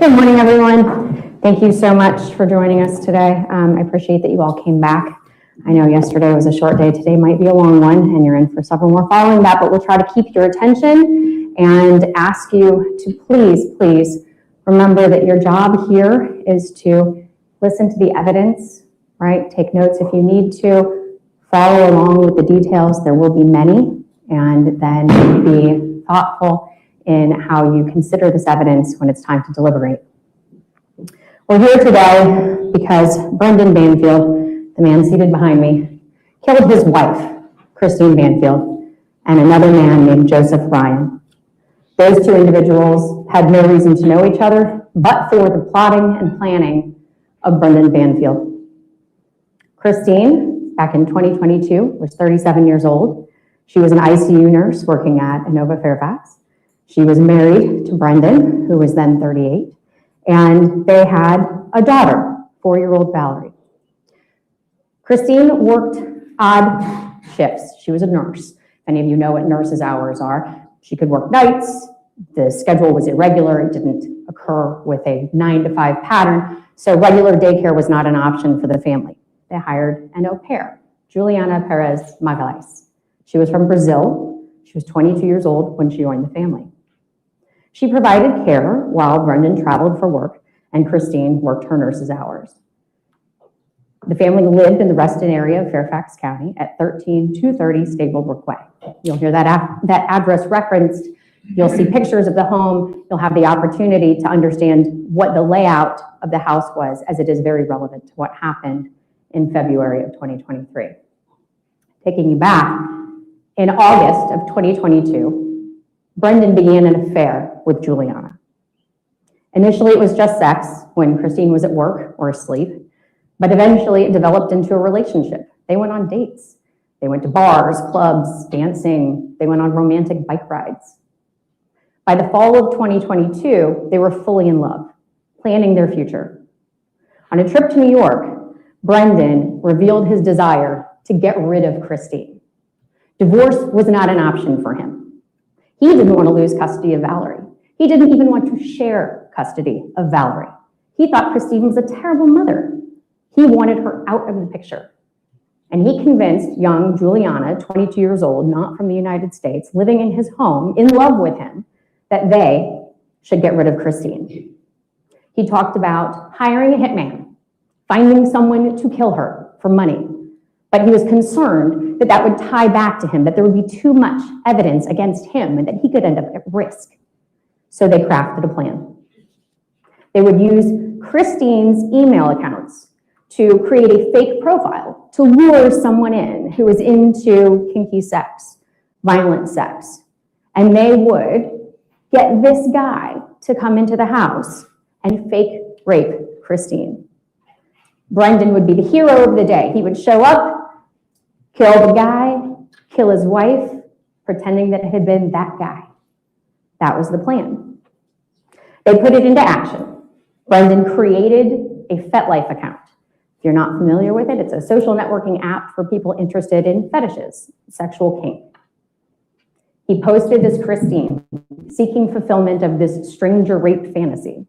Good morning, everyone. Thank you so much for joining us today. I appreciate that you all came back. I know yesterday was a short day. Today might be a long one, and you're in for several more following that, but we'll try to keep your attention and ask you to please remember that your job here is to listen to the evidence, right? Take notes if you need to. Follow along with the details. There will be many, and then be thoughtful in how you consider this evidence when it's time to deliberate. We're here today because Brendan Banfield, the man seated behind me, killed his wife, Christine Banfield, and another man named Joseph Ryan. Those two individuals had no reason to know each other, but for the plotting and planning of Brendan Banfield. Christine, back in 2022, was 37 years old. She was an ICU nurse working at Inova Fairfax. She was married to Brendan, who was then 38, and they had a daughter, 4-year-old Valerie. Christine worked odd shifts. She was a nurse. Many of you know what nurses' hours are. She could work nights. The schedule was irregular. It didn't occur with a 9-to-5 pattern, so regular daycare was not an option for the family. They hired an au pair, Juliana Magalhaes. She was from Brazil. She was 22 years old when she joined the family. She provided care while Brendan traveled for work and Christine worked her nurse's hours. The family lived in the Reston area of Fairfax County at 13230 Stablebrook Way. You'll hear that address referenced. You'll see pictures of the home. You'll have the opportunity to understand what the layout of the house was, as it is very relevant to what happened in February of 2023. Taking you back, in August of 2022, Brendan began an affair with Juliana. Initially, it was just sex when Christine was at work or asleep, but eventually it developed into a relationship. They went on dates. They went to bars, clubs, dancing. They went on romantic bike rides. By the fall of 2022, they were fully in love, planning their future. On a trip to New York, Brendan revealed his desire to get rid of Christine. Divorce was not an option for him. He didn't want to lose custody of Valerie. He didn't even want to share custody of Valerie. He thought Christine was a terrible mother. He wanted her out of the picture. And he convinced young Juliana, 22 years old, not from the United States, living in his home, in love with him, that they should get rid of Christine. He talked about hiring a hitman, finding someone to kill her for money. But he was concerned that that would tie back to him, that there would be too much evidence against him and that he could end up at risk. So they crafted a plan. They would use Christine's email accounts to create a fake profile to lure someone in who was into kinky sex, violent sex. And they would get this guy to come into the house and fake rape Christine. Brendan would be the hero of the day. He would show up, kill the guy, kill his wife, pretending that it had been that guy. That was the plan. They put it into action. Brendan created a FetLife account. If you're not familiar with it, it's a social networking app for people interested in fetishes, sexual kink. He posted as Christine, seeking fulfillment of this stranger rape fantasy.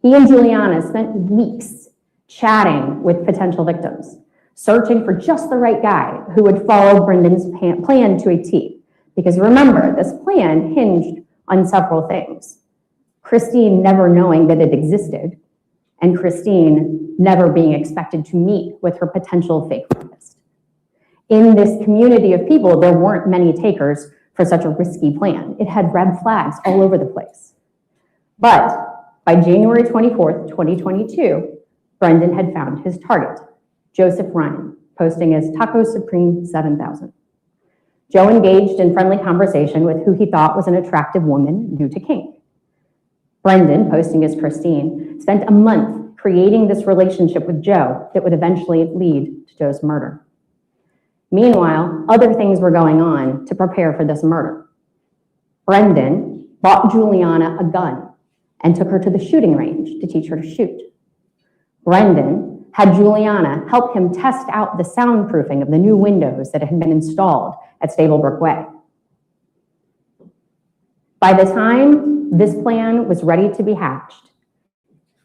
He and Juliana spent weeks chatting with potential victims, searching for just the right guy who would follow Brendan's plan to a T. Because remember, this plan hinged on several things. Christine never knowing that it existed, and Christine never being expected to meet with her potential fake rapist. In this community of people, there weren't many takers for such a risky plan. It had red flags all over the place. But by January 24th, 2022, Brendan had found his target, Joseph Ryan, posting as Taco Supreme 7000. Joe engaged in friendly conversation with who he thought was an attractive woman new to kink. Brendan, posting as Christine, spent a month creating this relationship with Joe that would eventually lead to Joe's murder. Meanwhile, other things were going on to prepare for this murder. Brendan bought Juliana a gun and took her to the shooting range to teach her to shoot. Brendan had Juliana help him test out the soundproofing of the new windows that had been installed at Stablebrook Way. By the time this plan was ready to be hatched,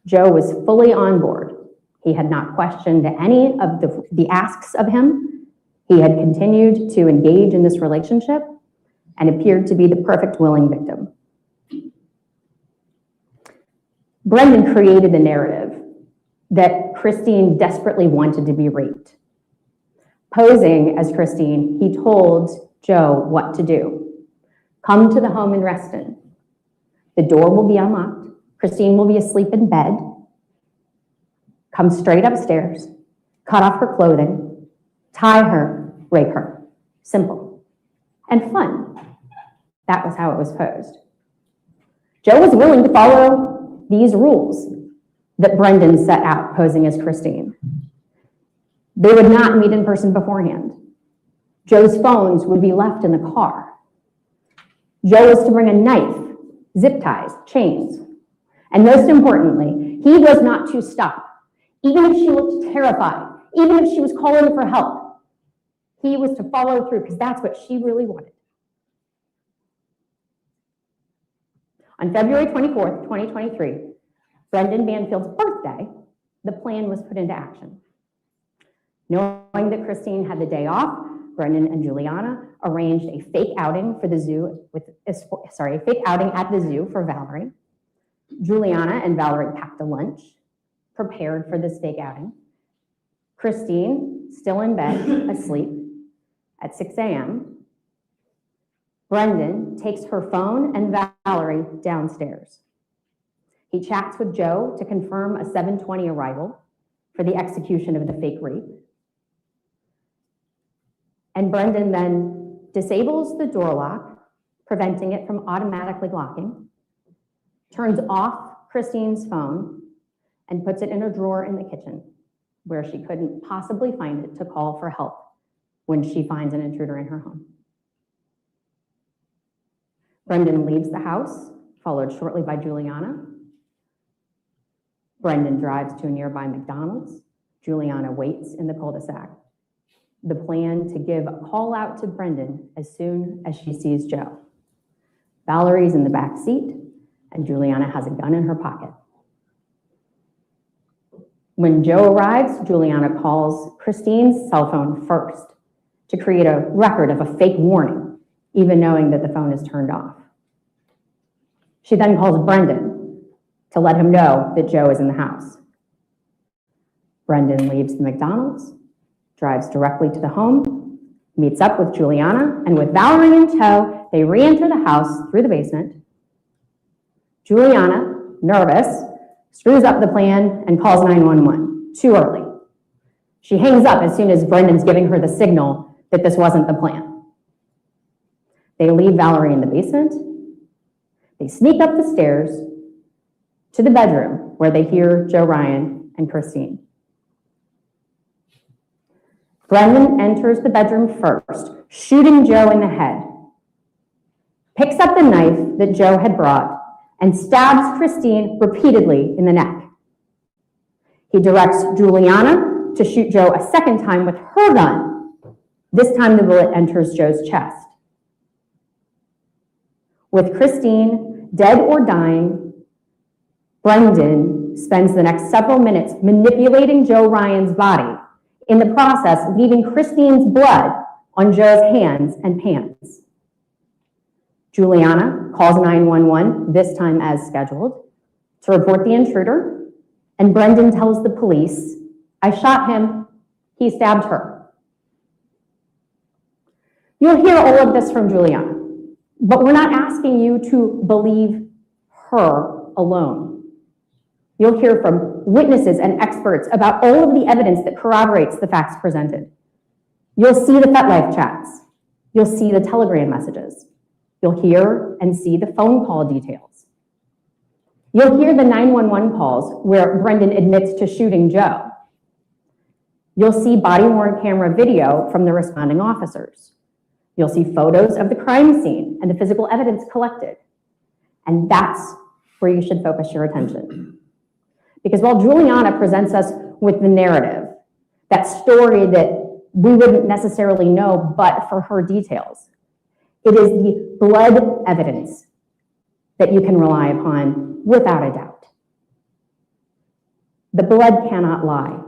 Joe was fully on board. He had not questioned any of the asks of him. He had continued to engage in this relationship and appeared to be the perfect willing victim. Brendan created the narrative that Christine desperately wanted to be raped. Posing as Christine, he told Joe what to do. Come to the home in Reston. The door will be unlocked. Christine will be asleep in bed. Come straight upstairs, cut off her clothing, tie her, rape her. Simple and fun. That was how it was posed. Joe was willing to follow these rules that Brendan set out posing as Christine. They would not meet in person beforehand. Joe's phones would be left in the car. Joe was to bring a knife, zip ties, chains, and most importantly, he was not to stop. Even if she looked terrified, even if she was calling for help, he was to follow through because that's what she really wanted. On February 24th, 2023, Brendan Banfield's birthday, the plan was put into action. Knowing that Christine had the day off, Brendan and Juliana arranged a fake outing for the zoo a fake outing at the zoo for Valerie. Juliana and Valerie packed a lunch, prepared for this fake outing. Christine, still in bed, asleep, at 6 a.m. Brendan takes her phone and Valerie downstairs. He chats with Joe to confirm a 7:20 arrival for the execution of the fake rape. And Brendan then disables the door lock, preventing it from automatically locking, turns off Christine's phone, and puts it in a drawer in the kitchen where she couldn't possibly find it to call for help when she finds an intruder in her home. Brendan leaves the house, followed shortly by Juliana. Brendan drives to a nearby McDonald's. Juliana waits in the cul-de-sac. The plan to give a call out to Brendan as soon as she sees Joe. Valerie's in the back seat, and Juliana has a gun in her pocket. When Joe arrives, Juliana calls Christine's cell phone first to create a record of a fake warning, even knowing that the phone is turned off. She then calls Brendan to let him know that Joe is in the house. Brendan leaves the McDonald's, drives directly to the home, meets up with Juliana, and with Valerie in tow, they re-enter the house through the basement. Juliana, nervous, screws up the plan and calls 911, too early. She hangs up as soon as Brendan's giving her the signal that this wasn't the plan. They leave Valerie in the basement. They sneak up the stairs to the bedroom where they hear Joe Ryan and Christine. Brendan enters the bedroom first, shooting Joe in the head, picks up the knife that Joe had brought, and stabs Christine repeatedly in the neck. He directs Juliana to shoot Joe a second time with her gun. This time the bullet enters Joe's chest. With Christine dead or dying, Brendan spends the next several minutes manipulating Joe Ryan's body, in the process leaving Christine's blood on Joe's hands and pants. Juliana calls 911, this time as scheduled, to report the intruder, and Brendan tells the police, "I shot him, he stabbed her." You'll hear all of this from Juliana, but we're not asking you to believe her alone. You'll hear from witnesses and experts about all of the evidence that corroborates the facts presented. You'll see the FetLife chats. You'll see the Telegram messages. You'll hear and see the phone call details. You'll hear the 911 calls where Brendan admits to shooting Joe. You'll see body-worn camera video from the responding officers. You'll see photos of the crime scene and the physical evidence collected. And that's where you should focus your attention. Because while Juliana presents us with the narrative, that story that we wouldn't necessarily know but for her details, it is the blood evidence that you can rely upon without a doubt. The blood cannot lie.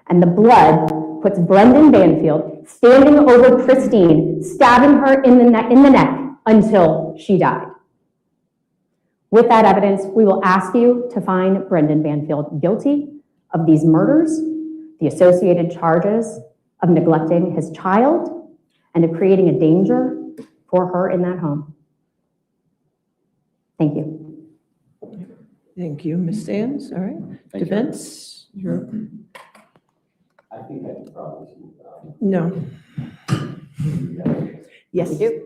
And the blood puts Brendan Banfield standing over Christine, stabbing her in the neck until she died. With that evidence, we will ask you to find Brendan Banfield guilty of these murders, the associated charges of neglecting his child, and of creating a danger for her in that home. Thank you. Thank you, Ms. Sands. All right. Defense, you're. I think I can probably. No. Yes. You do.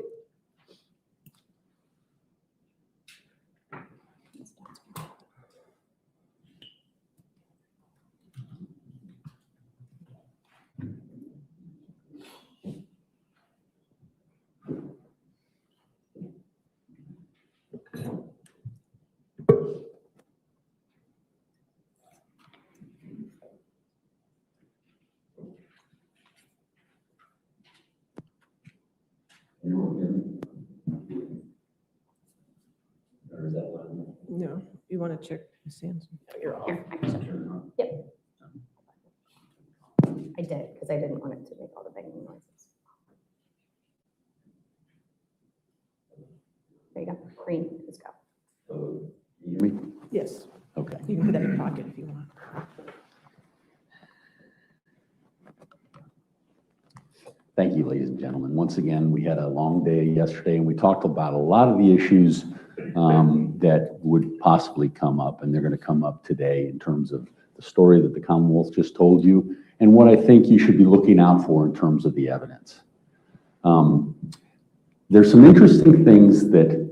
No. You want to check Ms. Sands? Here, I can check. Yep. I did, because I didn't want it to make all the banging noises. There you go. Green, let's go. Yes. Okay. You can put that in your pocket if you want. Thank you, ladies and gentlemen. Once again, we had a long day yesterday, and we talked about a lot of the issues that would possibly come up, and they're going to come up today in terms of the story that the Commonwealth just told you, and what I think you should be looking out for in terms of the evidence. There's some interesting things that,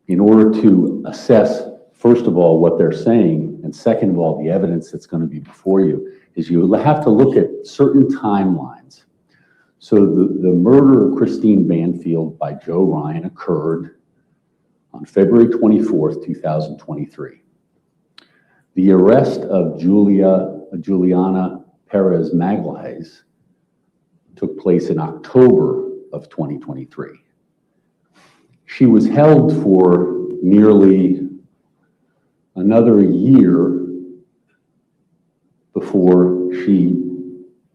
in order to assess, first of all, what they're saying, and second of all, the evidence that's going to be before you, is you have to look at certain timelines. So the murder of Christine Banfield by Joe Ryan occurred on February 24th, 2023. The arrest of Juliana Magalhaes took place in October of 2023. She was held for nearly another year before she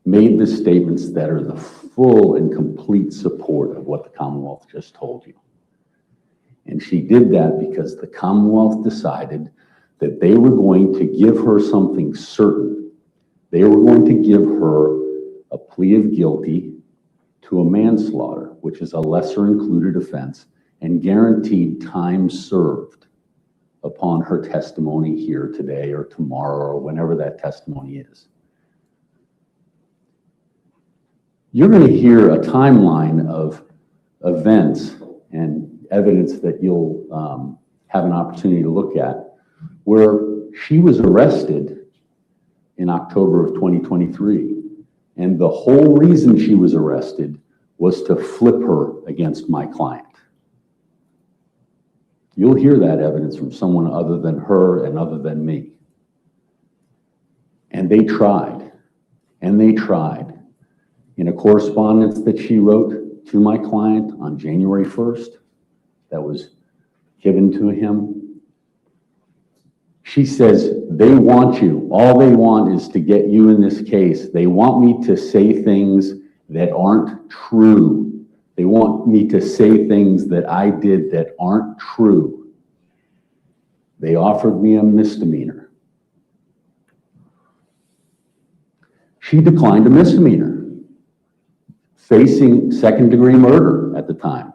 made the statements that are the full and complete support of what the Commonwealth just told you. And she did that because the Commonwealth decided that they were going to give her something certain. They were going to give her a plea of guilty to a manslaughter, which is a lesser included offense, and guaranteed time served upon her testimony here today or tomorrow or whenever that testimony is. You're going to hear a timeline of events and evidence that you'll have an opportunity to look at, where she was arrested in October of 2023. And the whole reason she was arrested was to flip her against my client. You'll hear that evidence from someone other than her and other than me. And they tried, and they tried. In a correspondence that she wrote to my client on January 1st, that was given to him, she says, they want you. All they want is to get you in this case. They want me to say things that aren't true. They want me to say things that I did that aren't true. They offered me a misdemeanor. She declined a misdemeanor, facing second-degree murder at the time.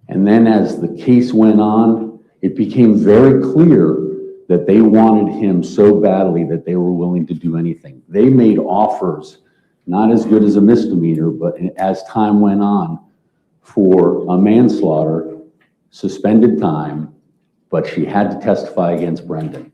And then as the case went on, it became very clear that they wanted him so badly that they were willing to do anything. They made offers, not as good as a misdemeanor, but as time went on, for a manslaughter, suspended time, but she had to testify against Brendan.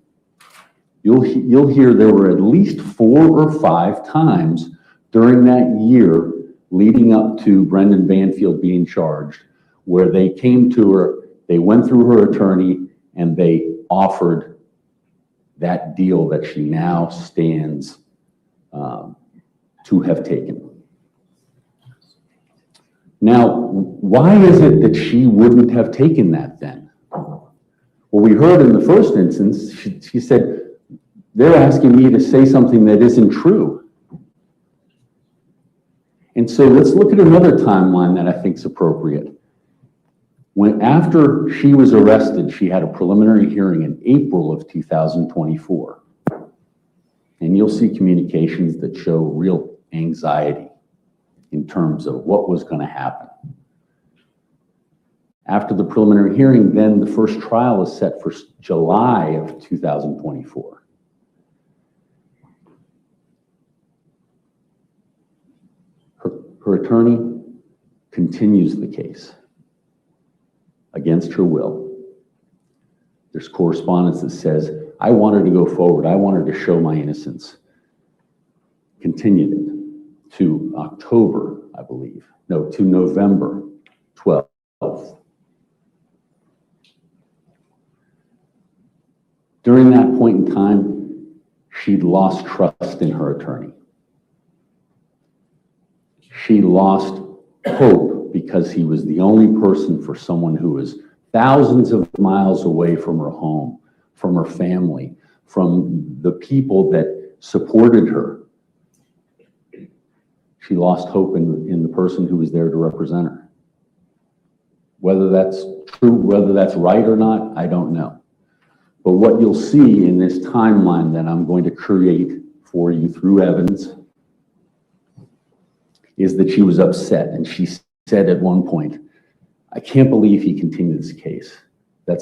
You'll hear there were at least 4 or 5 times during that year leading up to Brendan Banfield being charged, where they came to her, they went through her attorney, and they offered that deal that she now stands to have taken. Now, why is it that she wouldn't have taken that then? What we heard in the first instance, she said, they're asking me to say something that isn't true. And so let's look at another timeline that I think is appropriate. After she was arrested, she had a preliminary hearing in April of 2024. And you'll see communications that show real anxiety in terms of what was going to happen. After the preliminary hearing, then the first trial is set for July of 2024. Her attorney continues the case against her will. There's correspondence that says, I want her to go forward. I want her to show my innocence. Continued it to October, I believe. No, to November 12th. During that point in time, she'd lost trust in her attorney. She lost hope because he was the only person for someone who was thousands of miles away from her home, from her family, from the people that supported her. She lost hope in the person who was there to represent her. Whether that's true, whether that's right or not, I don't know. But what you'll see in this timeline that I'm going to create for you through evidence is that she was upset, and she said at one point, I can't believe he continued this case. I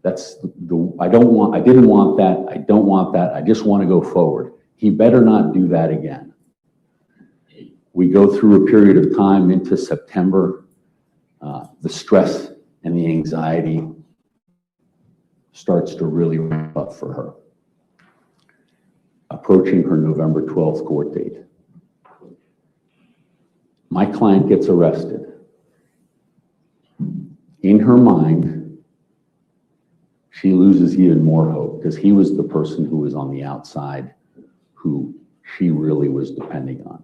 didn't want that, I don't want that, I just want to go forward. He better not do that again. We go through a period of time into September. The stress and the anxiety starts to really ramp up for her. Approaching her November 12th court date. My client gets arrested. In her mind, she loses even more hope because he was the person who was on the outside who she really was depending on.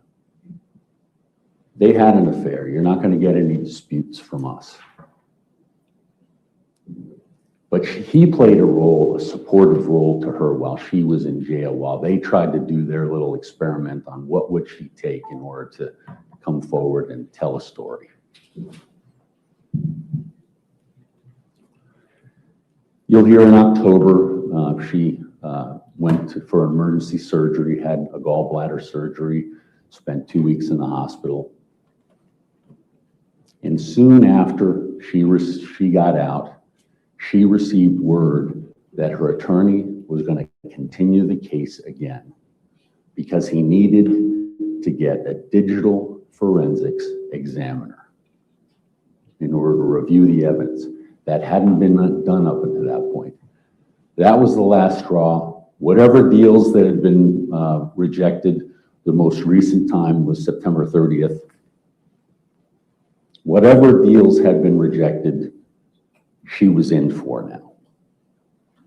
They had an affair. You're not going to get any disputes from us. But he played a role, a supportive role to her while she was in jail, while they tried to do their little experiment on what would she take in order to come forward and tell a story. You'll hear in October, she went for emergency surgery, had a gallbladder surgery, spent 2 weeks in the hospital. And soon after she got out, she received word that her attorney was going to continue the case again because he needed to get a digital forensics examiner in order to review the evidence. That hadn't been done up until that point. That was the last straw. Whatever deals that had been rejected, the most recent time was September 30th. Whatever deals had been rejected, she was in for now.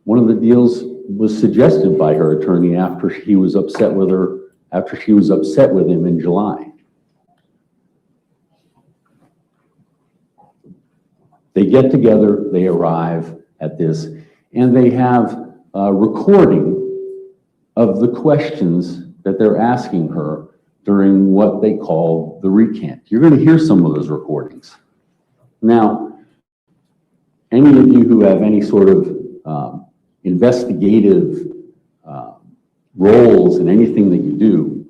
One of the deals was suggested by her attorney after she was upset with him in July. They get together, they arrive at this, and they have a recording of the questions that they're asking her during what they call the recant. You're going to hear some of those recordings. Now, any of you who have any sort of investigative roles in anything that you do,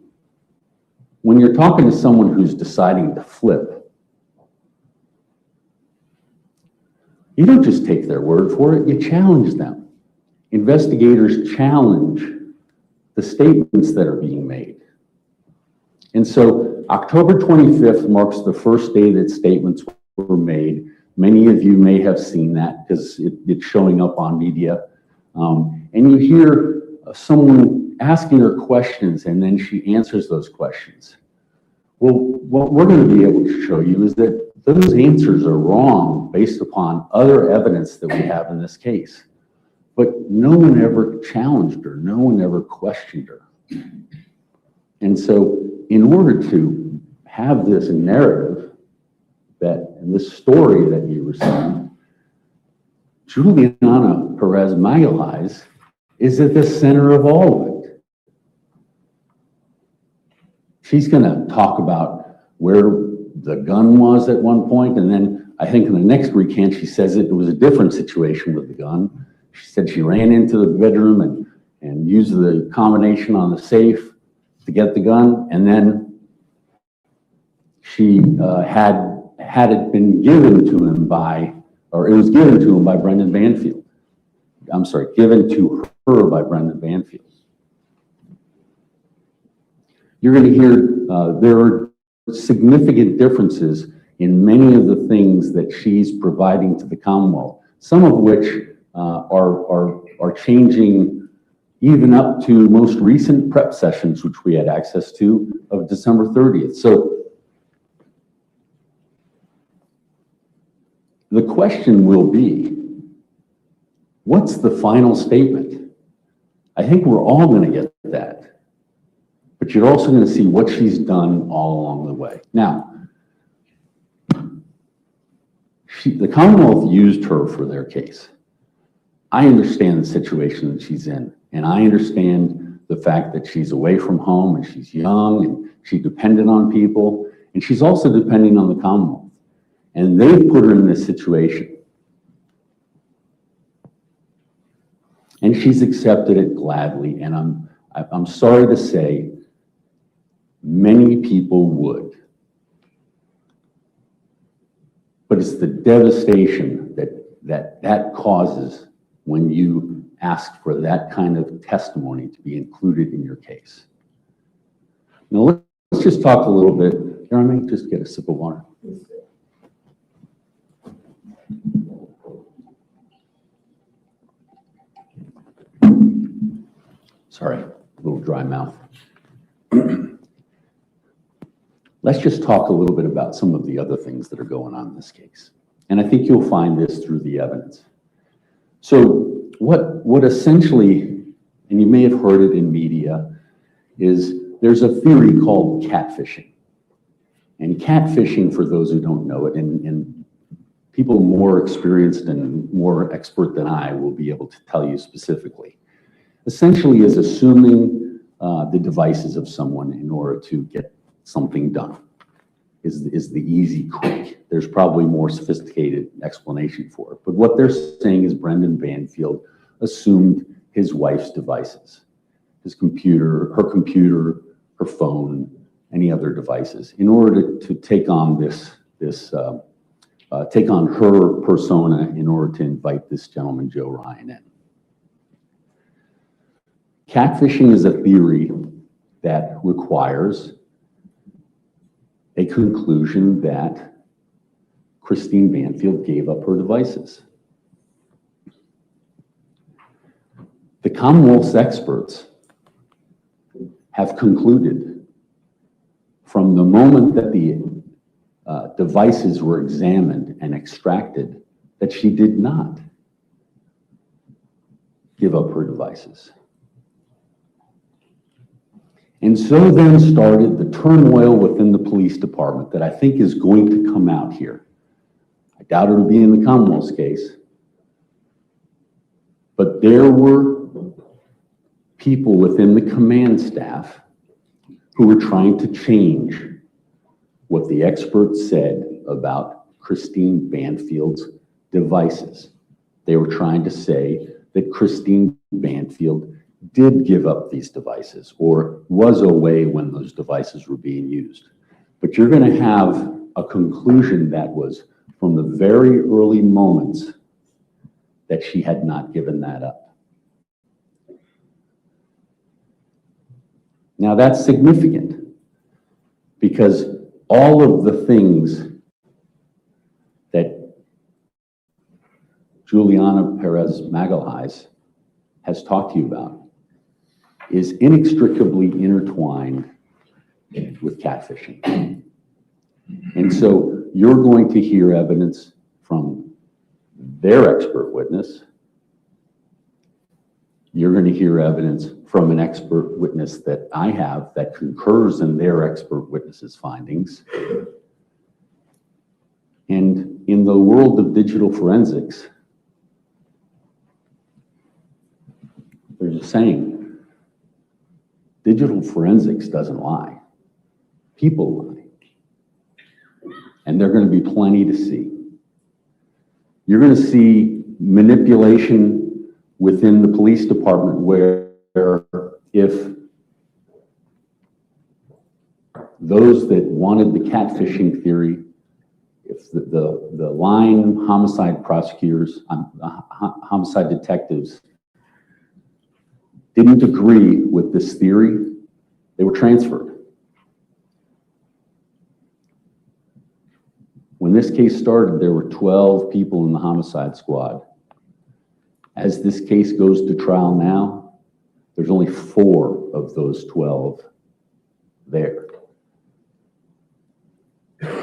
when you're talking to someone who's deciding to flip, you don't just take their word for it, you challenge them. Investigators challenge the statements that are being made. And so October 25th marks the first day that statements were made. Many of you may have seen that because it's showing up on media. And you hear someone asking her questions and then she answers those questions. Well, what we're going to be able to show you is that those answers are wrong based upon other evidence that we have in this case. But no one ever challenged her. No one ever questioned her. And so in order to have this narrative and this story that you received, Juliana Magalhaes is at the center of all of it. She's going to talk about where the gun was at one point, and then I think in the next recant, she says it was a different situation with the gun. She said she ran into the bedroom and used the combination on the safe to get the gun, and then she had it been given to him by, or it was given to him by Brendan Banfield. I'm sorry, given to her by Brendan Banfield. You're going to hear there are significant differences in many of the things that she's providing to the Commonwealth, some of which are changing even up to most recent prep sessions, which we had access to of December 30th. So the question will be, what's the final statement? I think we're all going to get that, but you're also going to see what she's done all along the way. Now, the Commonwealth used her for their case. I understand the situation that she's in, and I understand the fact that she's away from home and she's young and she's dependent on people, and she's also depending on the Commonwealth. And they've put her in this situation. And she's accepted it gladly, and I'm sorry to say, many people would. But it's the devastation that causes when you ask for that kind of testimony to be included in your case. Now let's just talk a little bit. Here, I may just get a sip of water. Sorry, a little dry mouth. Let's just talk a little bit about some of the other things that are going on in this case. And I think you'll find this through the evidence. So what essentially, and you may have heard it in media, is there's a theory called catfishing. And catfishing, for those who don't know it, and people more experienced and more expert than I will be able to tell you specifically, essentially is assuming the devices of someone in order to get something done, is the easy quick. There's probably more sophisticated explanation for it. But what they're saying is Brendan Banfield assumed his wife's devices, his computer, her phone, any other devices, in order to take on take on her persona in order to invite this gentleman, Joe Ryan, in. Catfishing is a theory that requires a conclusion that Christine Banfield gave up her devices. The Commonwealth's experts have concluded from the moment that the devices were examined and extracted that she did not give up her devices. And so then started the turmoil within the police department that I think is going to come out here. I doubt it'll be in the Commonwealth's case, but there were people within the command staff who were trying to change what the experts said about Christine Banfield's devices. They were trying to say that Christine Banfield did give up these devices or was away when those devices were being used. But you're going to have a conclusion that was from the very early moments that she had not given that up. Now that's significant because all of the things that Juliana Magalhaes has talked to you about is inextricably intertwined with catfishing. And so you're going to hear evidence from their expert witness. You're going to hear evidence from an expert witness that I have that concurs in their expert witness's findings. And in the world of digital forensics, saying, digital forensics doesn't lie. People lie. And there are going to be plenty to see. You're going to see manipulation within the police department where if those that wanted the catfishing theory, if the line homicide prosecutors, homicide detectives didn't agree with this theory, they were transferred. When this case started, there were 12 people in the homicide squad. As this case goes to trial now, there's only 4 of those 12 there.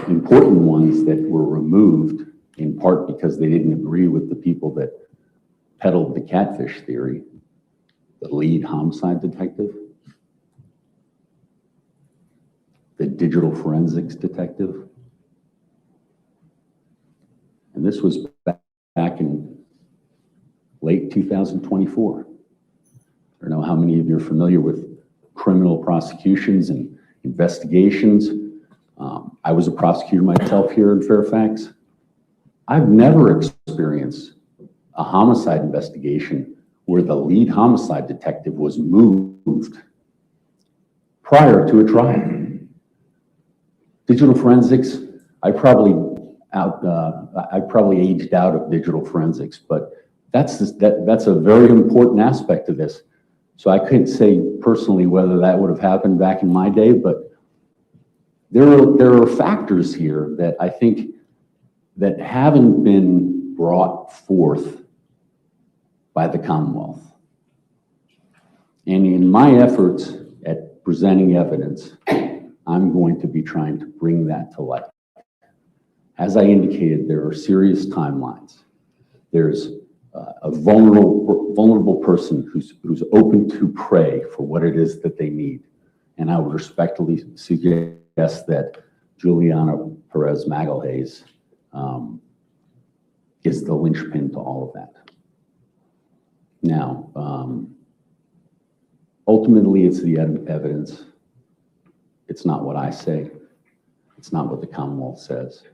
Important ones that were removed in part because they didn't agree with the people that peddled the catfish theory, the lead homicide detective, the digital forensics detective. And this was back in late 2024. I don't know how many of you are familiar with criminal prosecutions and investigations. I was a prosecutor myself here in Fairfax. I've never experienced a homicide investigation where the lead homicide detective was moved prior to a trial. Digital forensics, I probably aged out of digital forensics, but that's a very important aspect of this. So I couldn't say personally whether that would have happened back in my day, but there are factors here that I think that haven't been brought forth by the Commonwealth. And in my efforts at presenting evidence, I'm going to be trying to bring that to light. As I indicated, there are serious timelines. There's a vulnerable person who's open to pray for what it is that they need. And I would respectfully suggest that Juliana Magalhaes is the linchpin to all of that. Now, ultimately, it's the evidence. It's not what I say. It's not what the Commonwealth says.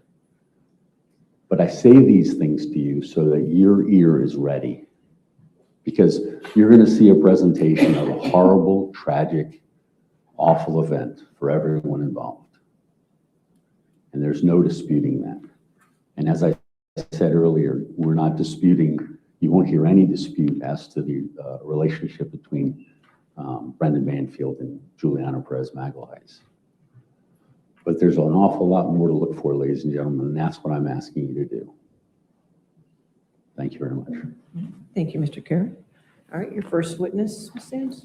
But I say these things to you so that your ear is ready, because you're going to see a presentation of a horrible, tragic, awful event for everyone involved. And there's no disputing that. And as I said earlier, we're not disputing, you won't hear any dispute as to the relationship between Brendan Banfield and Juliana Magalhaes. But there's an awful lot more to look for, ladies and gentlemen, and that's what I'm asking you to do. Thank you very much. Thank you, Mr. Carey. All right, your first witness, Ms. Sands.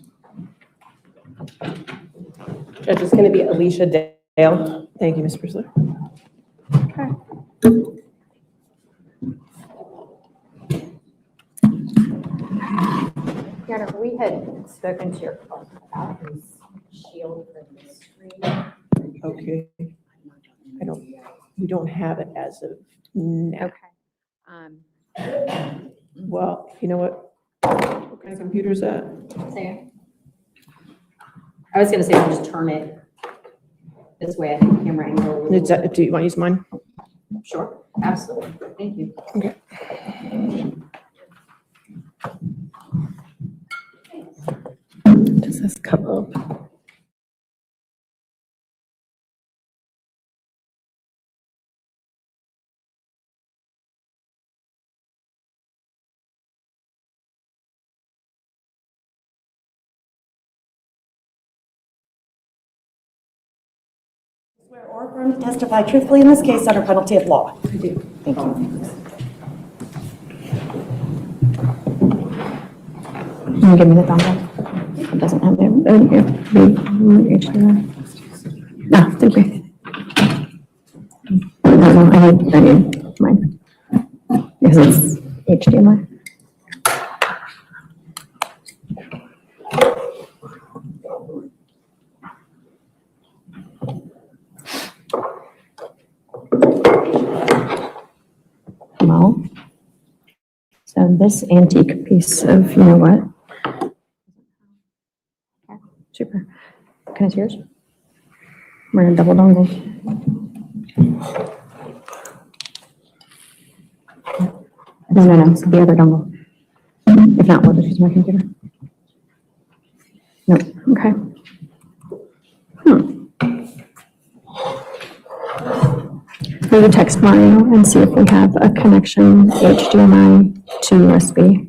Judge, it's going to be Alicia Dale. Thank you, Ms. Brisler. Your Honor, we had spoken to your client about his shield for the screen. Okay. We don't have it as of now. Okay. Well, you know what? What kind of computer is that? I was going to say, I'll just turn it this way. I think the camera angle. Do you want to use mine? Sure, absolutely. Thank you. Okay. Does this come up? Swear or affirm to testify truthfully in this case under penalty of law. I do. Thank you. Can you give me the thumb drive? It doesn't have it. No, thank you. No, I need mine. Because it's HDMI. Well, so this antique piece of, you know what? Can I see yours? We're gonna double dongle. No, the other dongle. If not, we'll just use my computer. No, okay. Go to text Mario and see if we have a connection HDMI to USB.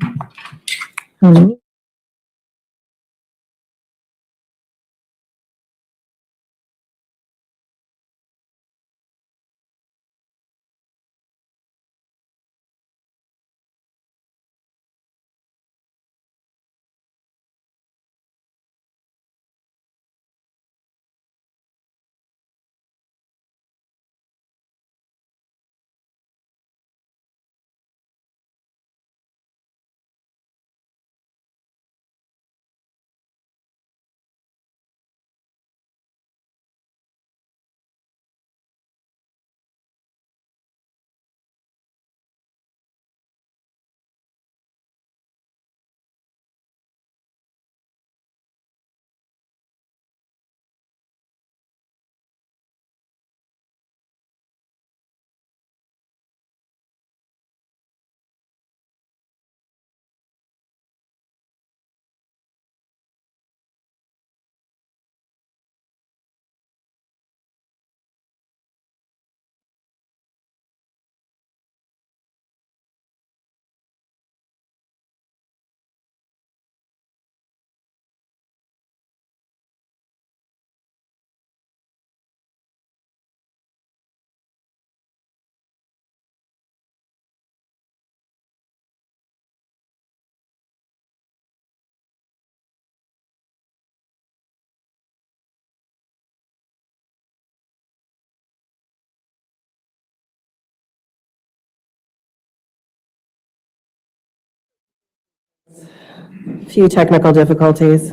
Few technical difficulties.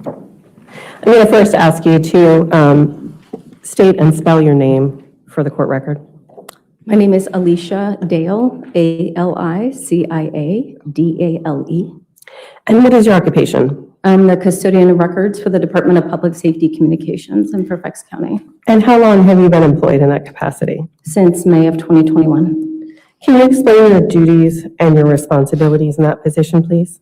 I'm going to first ask you to state and spell your name for the court record. My name is Alicia Dale, A-L-I-C-I-A-D-A-L-E. And what is your occupation? I'm the custodian of records for the Department of Public Safety Communications in Fairfax County And how long have you been employed in that capacity? since May of 2021. Can you explain your duties and your responsibilities in that position, please?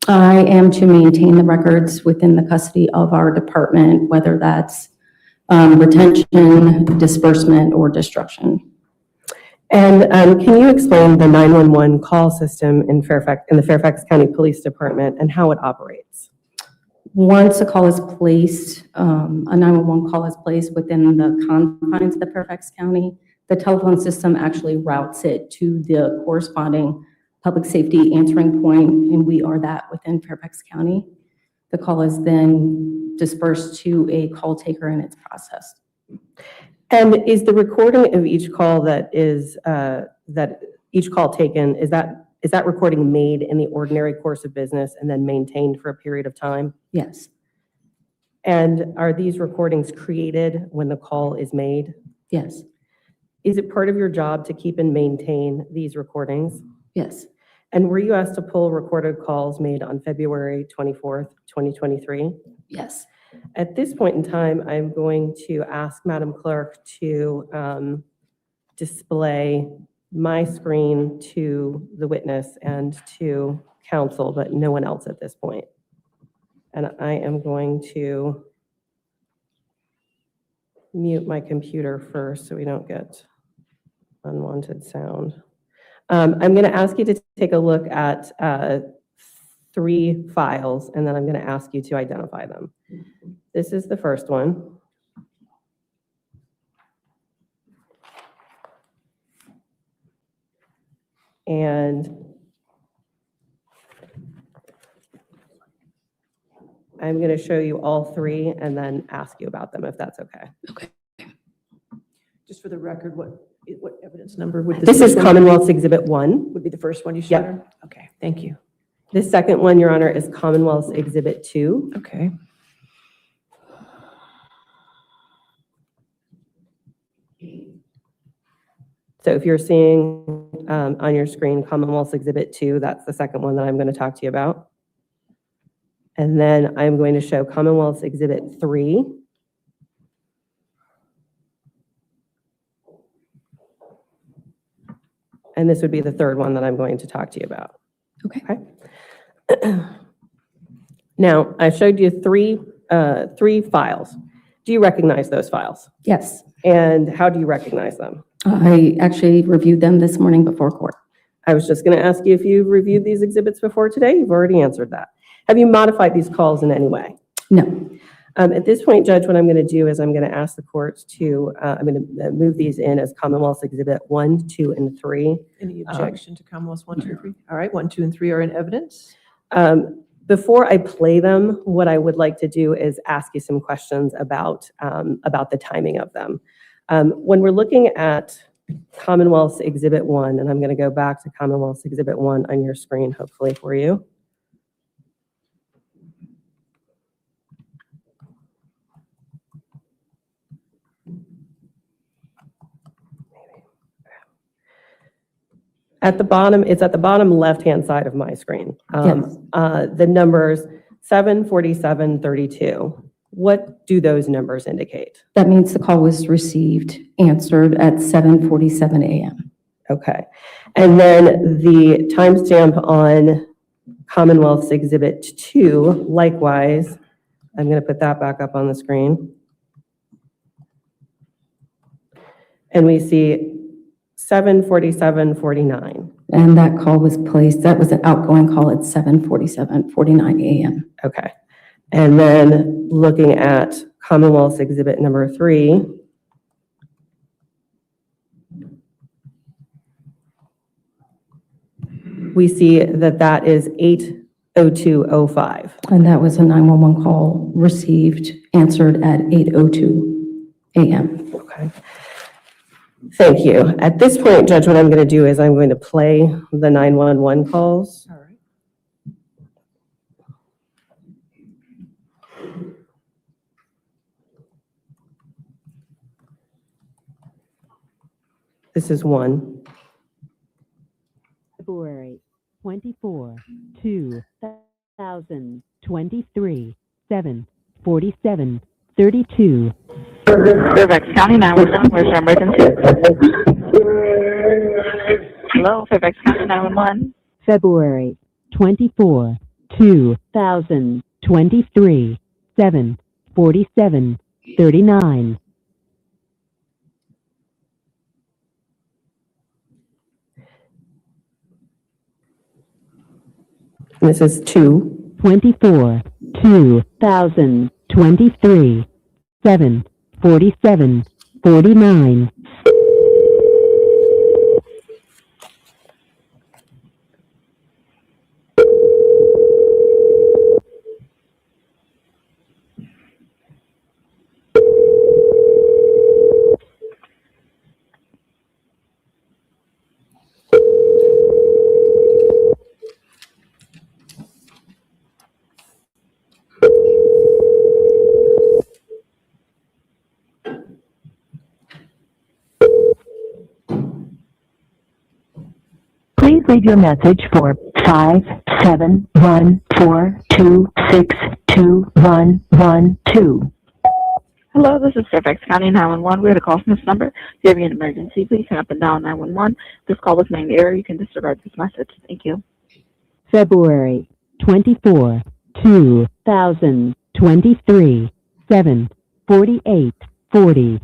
I am to maintain the records within the custody of our department, whether that's retention, disbursement, or destruction. And can you explain the 911 call system in the Fairfax County Police Department and how it operates? Once a call is placed, a 911 call is placed within the confines of the Fairfax County, the telephone system actually routes it to the corresponding public safety answering point, and we are that within Fairfax County. The call is then dispersed to a call taker and it's processed. And is the recording of each call each call taken, is that recording made in the ordinary course of business and then maintained for a period of time? Yes, And are these recordings created when the call is made? yes, Is it part of your job to keep and maintain these recordings? yes, And were you asked to pull recorded calls made on February 24th, 2023? yes. At this point in time, I'm going to ask Madam Clerk to display my screen to the witness and to counsel, but no one else at this point. And I am going to mute my computer first so we don't get unwanted sound. I'm going to ask you to take a look at 3 files, and then I'm going to ask you to identify them. This is the first one. And I'm going to show you all 3 and then ask you about them, if that's okay. Just for the record, what evidence number would This is first one Commonwealth's Exhibit 1. would be the first one you Yep. showed? Okay, thank you. This second one, Your Honor, is Commonwealth's Exhibit 2. Okay. So if you're seeing on your screen Commonwealth's Exhibit 2, that's the second one that I'm going to talk to you about. And then I'm going to show Commonwealth's Exhibit 3. And this would be the third one that I'm going to talk to you about. Okay. Now, I showed you three files. Do you recognize those files? Yes, And how do you recognize them? I actually reviewed them this morning before court. I was just going to ask you if you've reviewed these exhibits before today. You've already answered that. Have you modified these calls in any way? No. At this point, Judge, what I'm going to do is I'm going to ask the court to, I'm going to move these in as Commonwealth's Exhibit 1, 2, and 3. Any objection to Commonwealth's 1, 2, 3? All right, 1, 2, and 3 are in evidence. Before I play them, what I would like to do is ask you some questions about the timing of them. When we're looking at Commonwealth's Exhibit 1, and I'm going to go back to Commonwealth's Exhibit 1 on your screen, hopefully for you. At the bottom, it's at the bottom left-hand side of my screen. Yes. The numbers 74732. What do those numbers indicate? That means the call was received, answered at 7:47 a.m. Okay. And then the timestamp on Commonwealth's Exhibit 2, likewise, I'm going to put that back up on the screen. And we see 7:47:49. And that call was placed, that was an outgoing call at 7:47:49 a.m. Okay. And then looking at Commonwealth's Exhibit number 3, we see that that is 8:02:05. And that was a 911 call received, answered at 8:02 a.m. Okay. Thank you. At this point, Judge, what I'm going to do is I'm going to play the 911 calls. All right. This is one. February 24, 2023, 7:47:32. Fairfax County 911, where's your emergency? Hello, Fairfax County 911. February 24, 2023, 7:47:39. This is 2. 24, 2023, 7:47:49. Please leave your message for 57142621112. Hello, this is Fairfax County 911. We had a call from this number. If you have an emergency, please hang up and dial 911. This call was named error. You can disregard this message. Thank you. February 24, 2023, 7:48:40.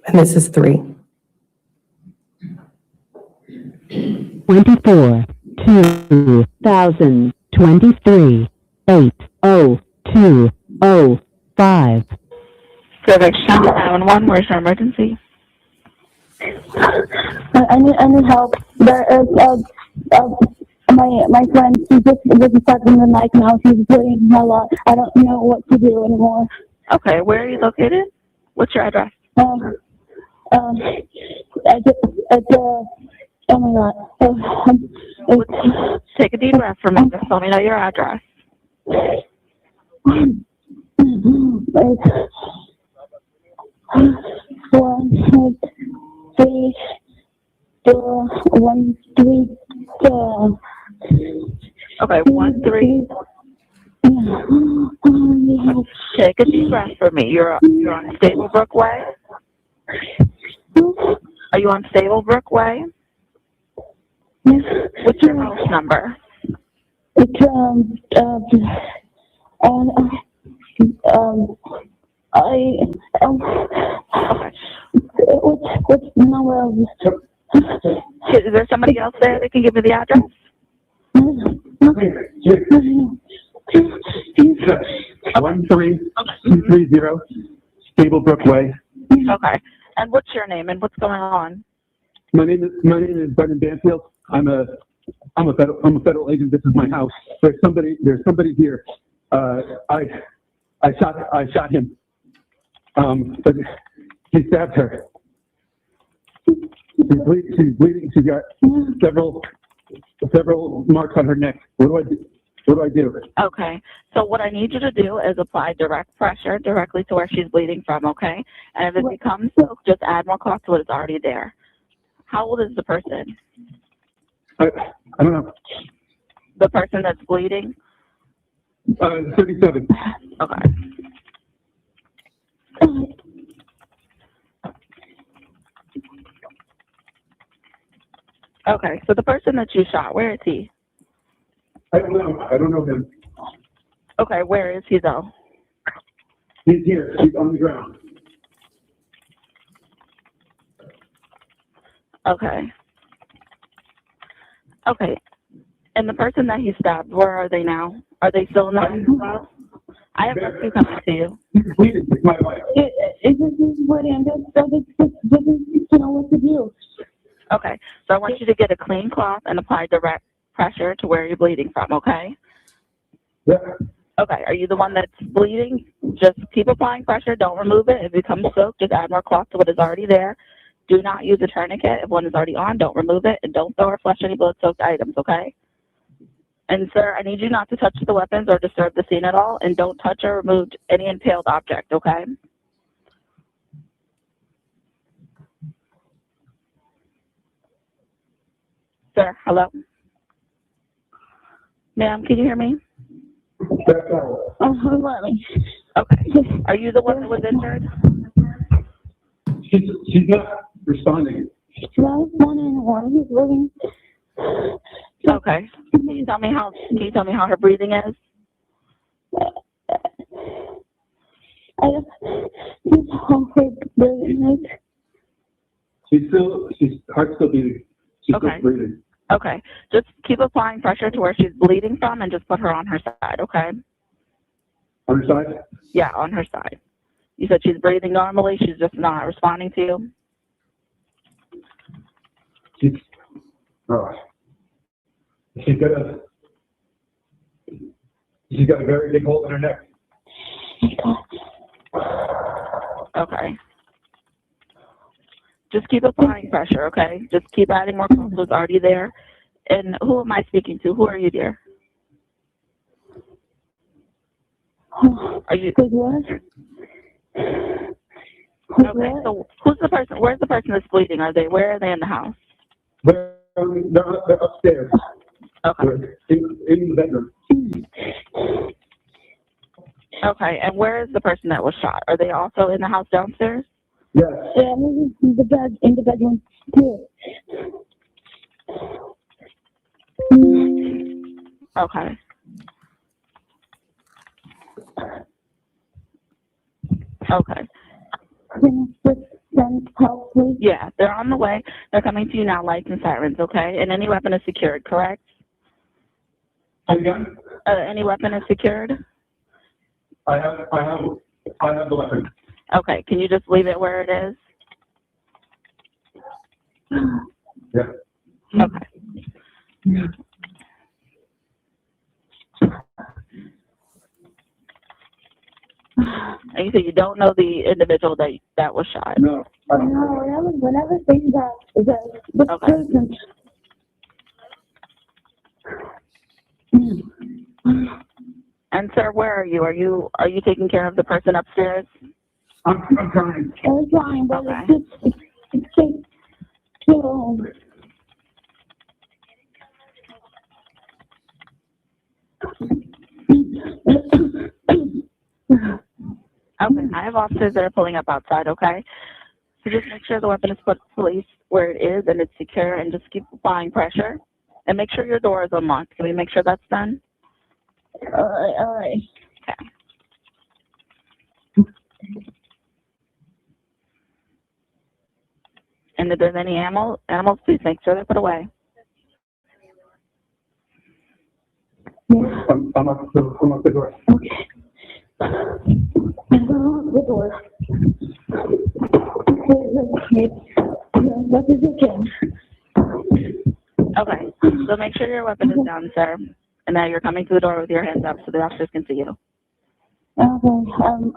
And this is 3. 24, 2023, 8:02:05. Fairfax County 911, where's your emergency? I need help. There is my friend. She just was stuck in the night now. She's bleeding a lot. I don't know what to do anymore. Okay, where are you located? What's your address? Oh my God. Take a deep breath for me. Just let me know your address. It's 1 3 1 3 Okay, 1-3. Take a deep breath for me. You're on Stablebrook Way? Are you on Stablebrook Way? What's your house number? It's, what's the number of? Is there somebody else there that can give me the address? 13230 Stablebrook Way. Okay. And what's your name and what's going on? My name is Banfield. I'm a federal agent. This is my house. There's somebody here. I shot him. But he stabbed her. She's bleeding. She's got several marks on her neck. What do I do? Okay. So what I need you to do is apply direct pressure directly to where she's bleeding from, okay? And if it becomes soaked, just add more cloth to what is already there. How old is the person? I don't know. The person that's bleeding? 37. Okay. Okay, so the person that you shot, where is he? I don't know. I don't know him. Okay, where is he though? He's here. He's on the ground. Okay. Okay. And the person that he stabbed, where are they now? Are they still in the hospital? I have rescue coming to you. It's my wife. It's just what I'm just know what to do. Okay, so I want you to get a clean cloth and apply direct pressure to where you're bleeding from, okay? Yeah. Okay, are you the one that's bleeding? Just keep applying pressure, don't remove it. If it becomes soaked, just add more cloth to what is already there. Do not use a tourniquet. If one is already on, don't remove it, and don't throw or flush any blood-soaked items, okay? And sir, I need you not to touch the weapons or disturb the scene at all, and don't touch or remove any impaled object, okay? Sir, hello? Ma'am, can you hear me? Let me. Okay. Are you the one that was injured? She's not responding. Well, one he's living. Okay. Can you tell me how her breathing is? His breathing. She's heart's still beating. She's Okay. still breathing. Okay. Just keep applying pressure to where she's bleeding from and just put her on her side, okay? On her side? Yeah, on her side. You said she's breathing normally, she's just not responding to you? She's got a very big hole in her neck. Okay. Just keep applying pressure, okay? Just keep adding more cloth what's already there. And who am I speaking to? Who are you, dear? Are you? Okay, so who's the person? Where's the person that's bleeding? Where are they in the house? They're upstairs. Okay. In the bedroom. Okay, and where is the person that was shot? Are they also in the house downstairs? Yes. Yeah, in the bedroom too. Okay. Okay. Help, please. Yeah, they're on the way. They're coming to you now, lights and sirens, okay? And any weapon is secured, correct? Again? Any weapon is secured? I have the weapon. Okay, can you just leave it where it is? Yeah. Okay. And you said you don't know the individual that was shot? No. No, whenever things are the person. And sir, where are you? Are you taking care of the person upstairs? I'm trying. I'm trying, but Okay. it's so. Okay, I have officers that are pulling up outside, okay? So just make sure the weapon is put placed where it is and it's secure, and just keep applying pressure. And make sure your door is unlocked. Can we make sure that's done? All right. Okay. And if there's any animals, please make sure they're put away. Unlock the door. Okay. Unlock the door. What is it again? Okay, so make sure your weapon is down, sir. And now you're coming to the door with your hands up so the officers can see you. Okay, I'm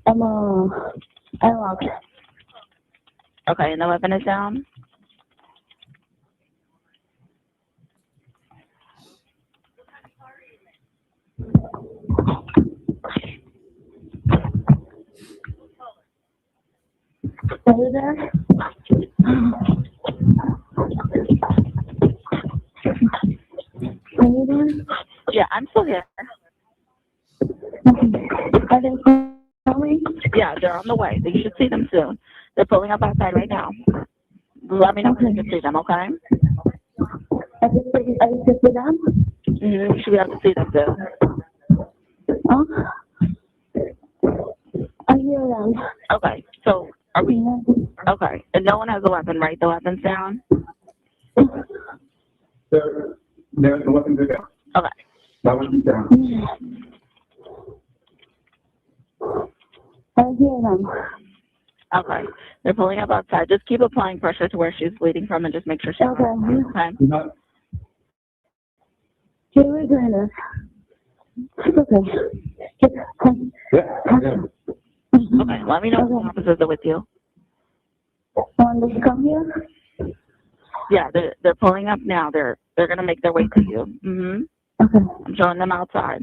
unlocked. Okay, and the weapon is down? Are you there? Are you there? Yeah, I'm still here. Are they coming? Yeah, they're on the way. You should see them soon. They're pulling up outside right now. Let me know when you can see them, okay? I just see them? You should be able to see them soon. Huh? I hear them. Okay, so are we? Okay, and no one has a weapon, right? The weapon's down? The weapons are down. Okay. That one's down. I hear them. Okay, they're pulling up outside. Just keep applying pressure to where she's bleeding from and just make sure she's Okay. okay. Not, Here we're doing this. Okay. yeah. Okay, let me know if the officers are with you. Want to come here? Yeah, they're pulling up now. They're gonna make their way to you. Okay. I'm showing them outside.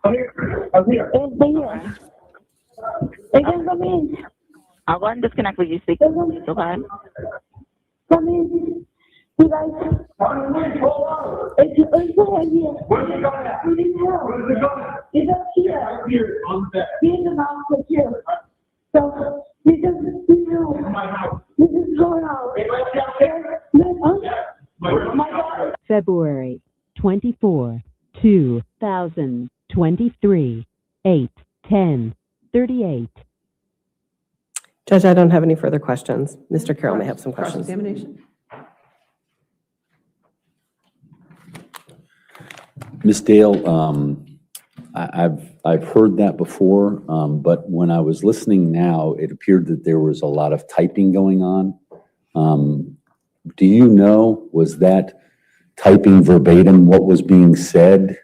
I'm here. I'm here. They're here. They can come in. I'll go ahead and disconnect with you. Speak, please, okay? Come in. You guys. It's right here. Where's it going at? We need help. Where's it going at? It's up here. Here, on the bed. Here's the mouse for you. So, you just, My house. this is going on. It might be out there. My God. February 24, 2023, 8:10:38. Judge, I don't have any further questions. Mr. Carroll may have some questions. Cross-examination. Ms. Dale, I've heard that before, but when I was listening now, it appeared that there was a lot of typing going on. Do you know, was that typing verbatim what was being said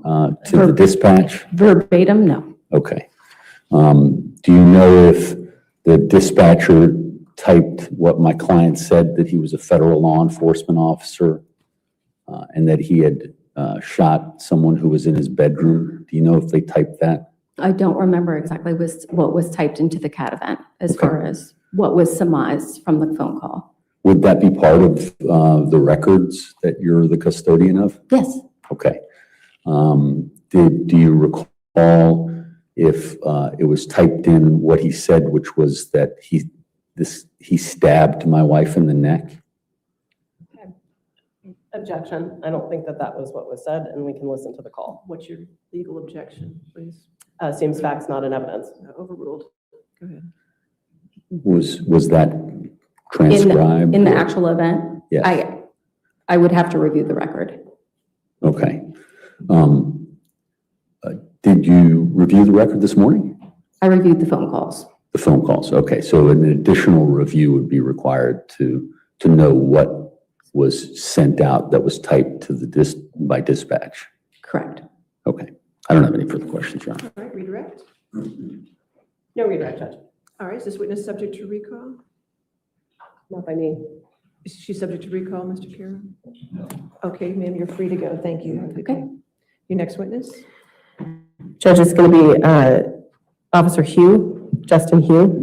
to the dispatch? Verbatim, no. Okay. Do you know if the dispatcher typed what my client said, that he was a federal law enforcement officer and that he had shot someone who was in his bedroom? Do you know if they typed that? I don't remember exactly what was typed into the CAT event as far as what was surmised from the phone call. Would that be part of the records that you're the custodian of? Yes. Okay. Do you recall if it was typed in what he said, which was that he stabbed my wife in the neck? Objection. I don't think that that was what was said, and we can listen to the call. What's your legal objection, please? Seems facts, not in evidence. Overruled. Go ahead. Was that transcribed? In the actual event? Yes. I would have to review the record. Okay. Did you review the record this morning? I reviewed the phone calls. The phone calls, okay. So an additional review would be required to know what was sent out that was typed to the by dispatch. Correct. Okay. I don't have any further questions, Your Honor. All right, redirect. No redirect, Judge. All right, is this witness subject to recall? Not by me. Is she subject to recall, Mr. Carroll? Okay, ma'am, you're free to go. Thank you. Okay. Your next witness? Judge, it's going to be Officer Hugh, Justin Hugh.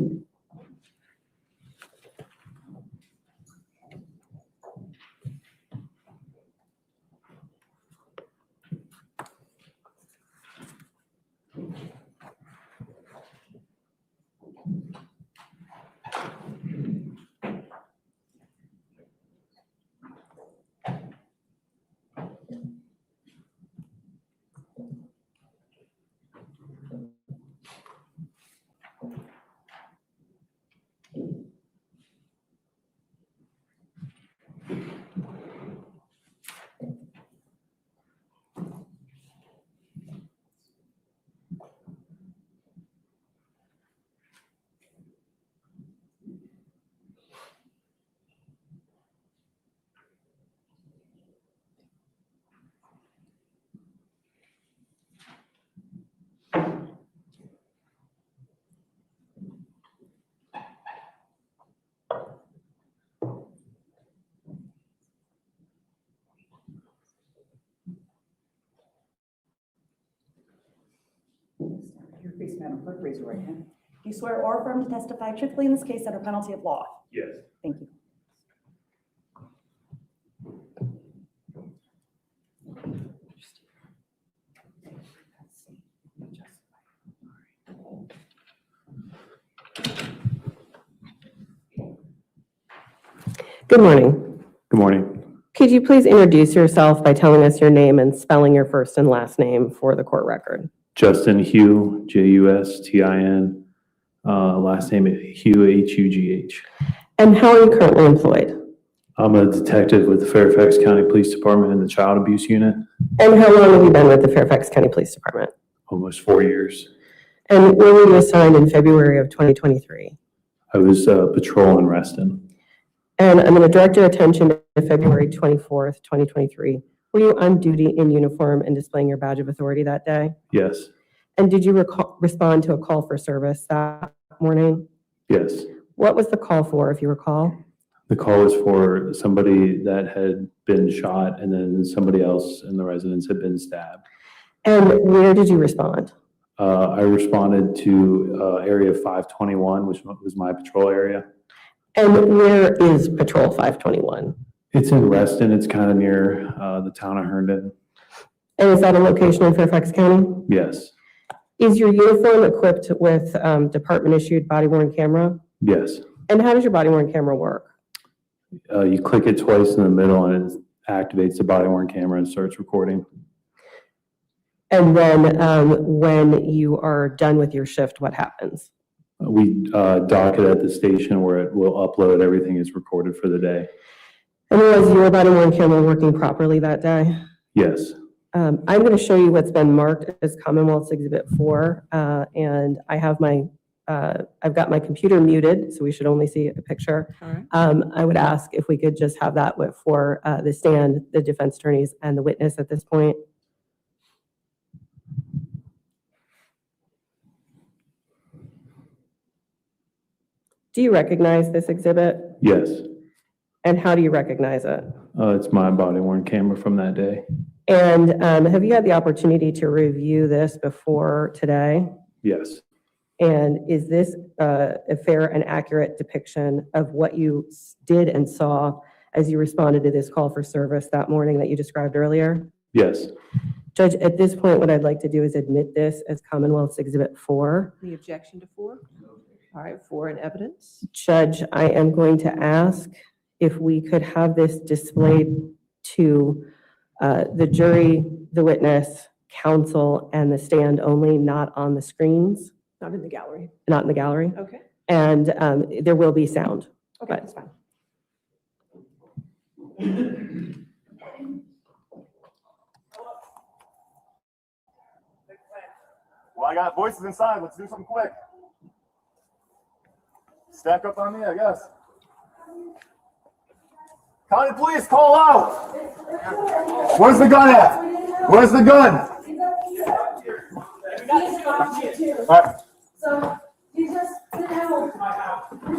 Your face, Madam Clerk, raise your right hand. Do you swear or affirm to testify truthfully in this case under penalty of law? Yes. Thank you. Good morning. Good morning. Could you please introduce yourself by telling us your name and spelling your first and last name for the court record? Justin Hugh, Justin. Last name Hugh, Hugh. And how are you currently employed? I'm a detective with the Fairfax County Police Department in the Child Abuse Unit. And how long have you been with the Fairfax County Police Department? Almost 4 years. And when were you assigned in February of 2023? I was patrol in Reston. And I'm going to direct your attention to February 24th, 2023. Were you on duty in uniform and displaying your badge of authority that day? Yes. And did you respond to a call for service that morning? Yes. What was the call for, if you recall? The call was for somebody that had been shot and then somebody else in the residence had been stabbed. And where did you respond? I responded to area 521, which was my patrol area. And where is Patrol 521? It's in Reston. It's kind of near the town of Herndon. And is that a location in Fairfax County? Yes. Is your uniform equipped with department-issued body-worn camera? Yes. And how does your body-worn camera work? You click it twice in the middle and it activates the body-worn camera and starts recording. And then when you are done with your shift, what happens? We dock it at the station where it will upload everything is recorded for the day. And was your body-worn camera working properly that day? Yes. I'm going to show you what's been marked as Commonwealth's Exhibit 4, and I have I've got my computer muted, so we should only see a picture. All right. I would ask if we could just have that for the stand, the defense attorneys, and the witness at this point. Do you recognize this exhibit? Yes. And how do you recognize it? It's my body-worn camera from that day. And have you had the opportunity to review this before today? Yes. And is this a fair and accurate depiction of what you did and saw as you responded to this call for service that morning that you described earlier? Yes. Judge, at this point, what I'd like to do is admit this as Commonwealth's Exhibit 4. The objection to 4? All right, 4 in evidence. Judge, I am going to ask if we could have this displayed to the jury, the witness, counsel, and the stand only, not on the screens, Not in the gallery. not in the gallery. Okay. And there will be sound. Okay, that's fine. Well, I got voices inside. Let's do something quick. Stack up on me, I guess. County police, call out. Where's the gun at? Where's the gun? All right. So, you just sit down.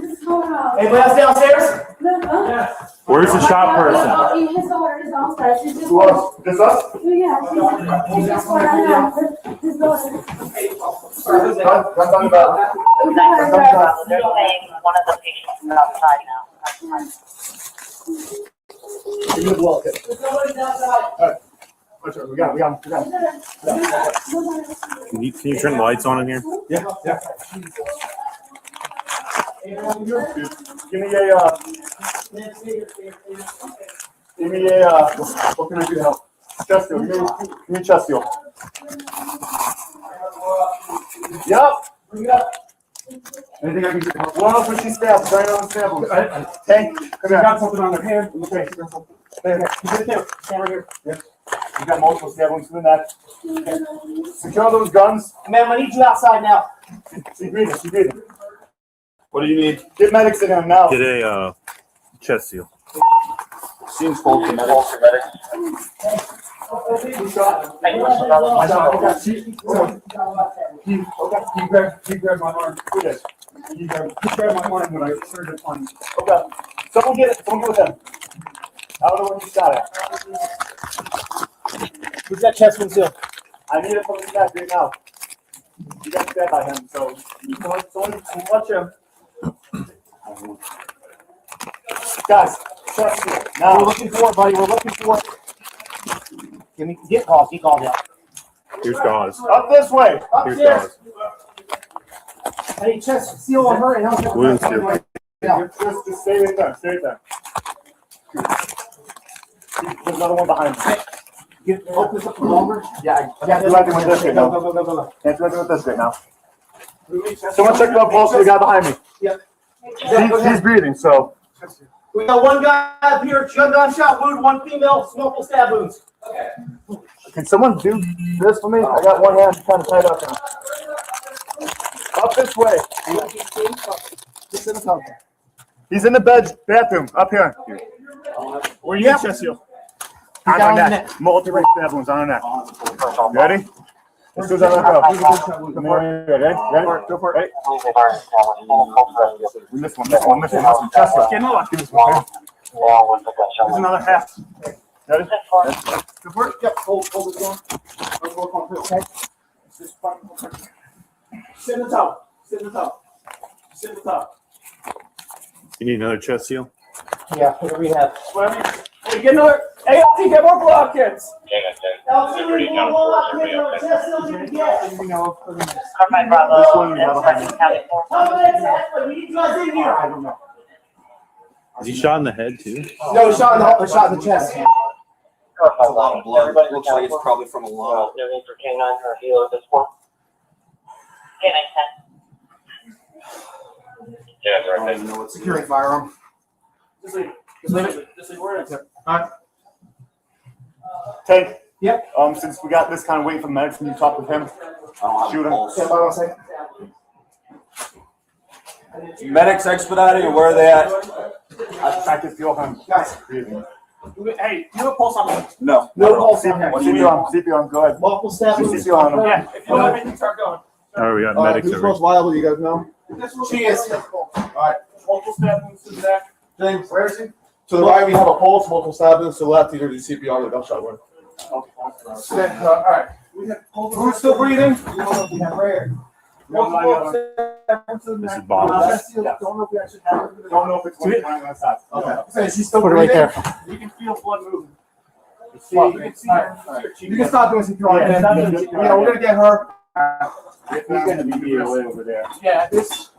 This is how. Anybody else downstairs? No, Yes. Where's the shot person? His daughter is downstairs. She's just. Who else? Just us? Yeah, she's just for his daughter. Gun on the back. One of the patients is outside now. You're welcome. Alright. We got him. Can you turn the lights on in here? Yeah. Give me a, what can I do to help? Chest seal, give me a chest seal. Yup. Anything I can do? What else was she stabbed? Right on the stab wound. Tank, come here. Got something on her hand. Okay, she got something. There. Stand right here. Yes. You got multiple stab wounds to the neck. Okay. Secure those guns. Ma'am, I need you outside now. She's breathing. What do you need? Get medics in him now. Get a chest seal. Seems full to medics. He grabbed my arm. He grabbed my arm when I turned it on. Okay. Someone get with him. I don't know where he shot at. Who's that chest wound seal? I need it from the back right now. You got stabbed by him, so someone watch him. Guys, chest seal. Now We're looking for it, buddy. We're looking for it. Get calls. He called out. Here's Gauze. up this way. Here's Upstairs. Gauze. I need chest seal on her and how's that? Wound seal. Just stay right there. There's another one behind me. Open this up longer. Yeah, I can't do anything with this right now. Go. Can't do anything with this right now. Someone check the pulse of the guy behind me. Yep. He's breathing, so. We got one guy up here, gunshot wound, one female, multiple stab wounds. Can someone do this for me? I got one hand kind of tied up now. Up this way. He's in the bathroom, up here. Where you at, chest seal? On her neck. Multiple stab wounds on her neck. You ready? This goes on her go. Come here. Ready? Go for it. We missed one. Chest seal. Get another. Give us one. There's another half. Ready? Go for it. Yep. Hold it going. Okay. Sit in the top. You need another chest seal? Yeah, whatever we have. Hey, get another. Hey, LT, get more block kids. LT, we want block kids, or chest seals you can get. Carmine Bravo, This one we have behind me. County 4. How many exactly? We need you guys in here. I don't know. Is he shot in the head too? No, shot in the chest. It's a lot of blood. Looks like it's probably from a lung. No need for K9 or healer at this point. K9 10. Yeah, right. Securing firearm. Just leave it. We're in. Alright. Tank. Yep. Since we got this kind of waiting for the medics, can you talk with him? Shoot him. Medics expedited, or where are they at? I can feel him. Guys. Breathing. Hey, you have a pulse on me? No. No pulse on CPR on, go ahead. Multiple stab wounds. CPR on him. Yeah, if you have anything, start going. All right, we got medics Who's over most viable, you guys know? She is. Alright, Multiple stab wounds to the back. James, where is he? To the right, we have a pulse, multiple stab wounds, to the left, either do CPR or gunshot wound. Alright. Who's still breathing? This is Bob. Don't know if it's one behind my side. Okay. She's still right there. You can feel blood moving. You can stop doing CPR. Yeah, we're gonna get her. He's gonna be DOA over there. Yeah, this.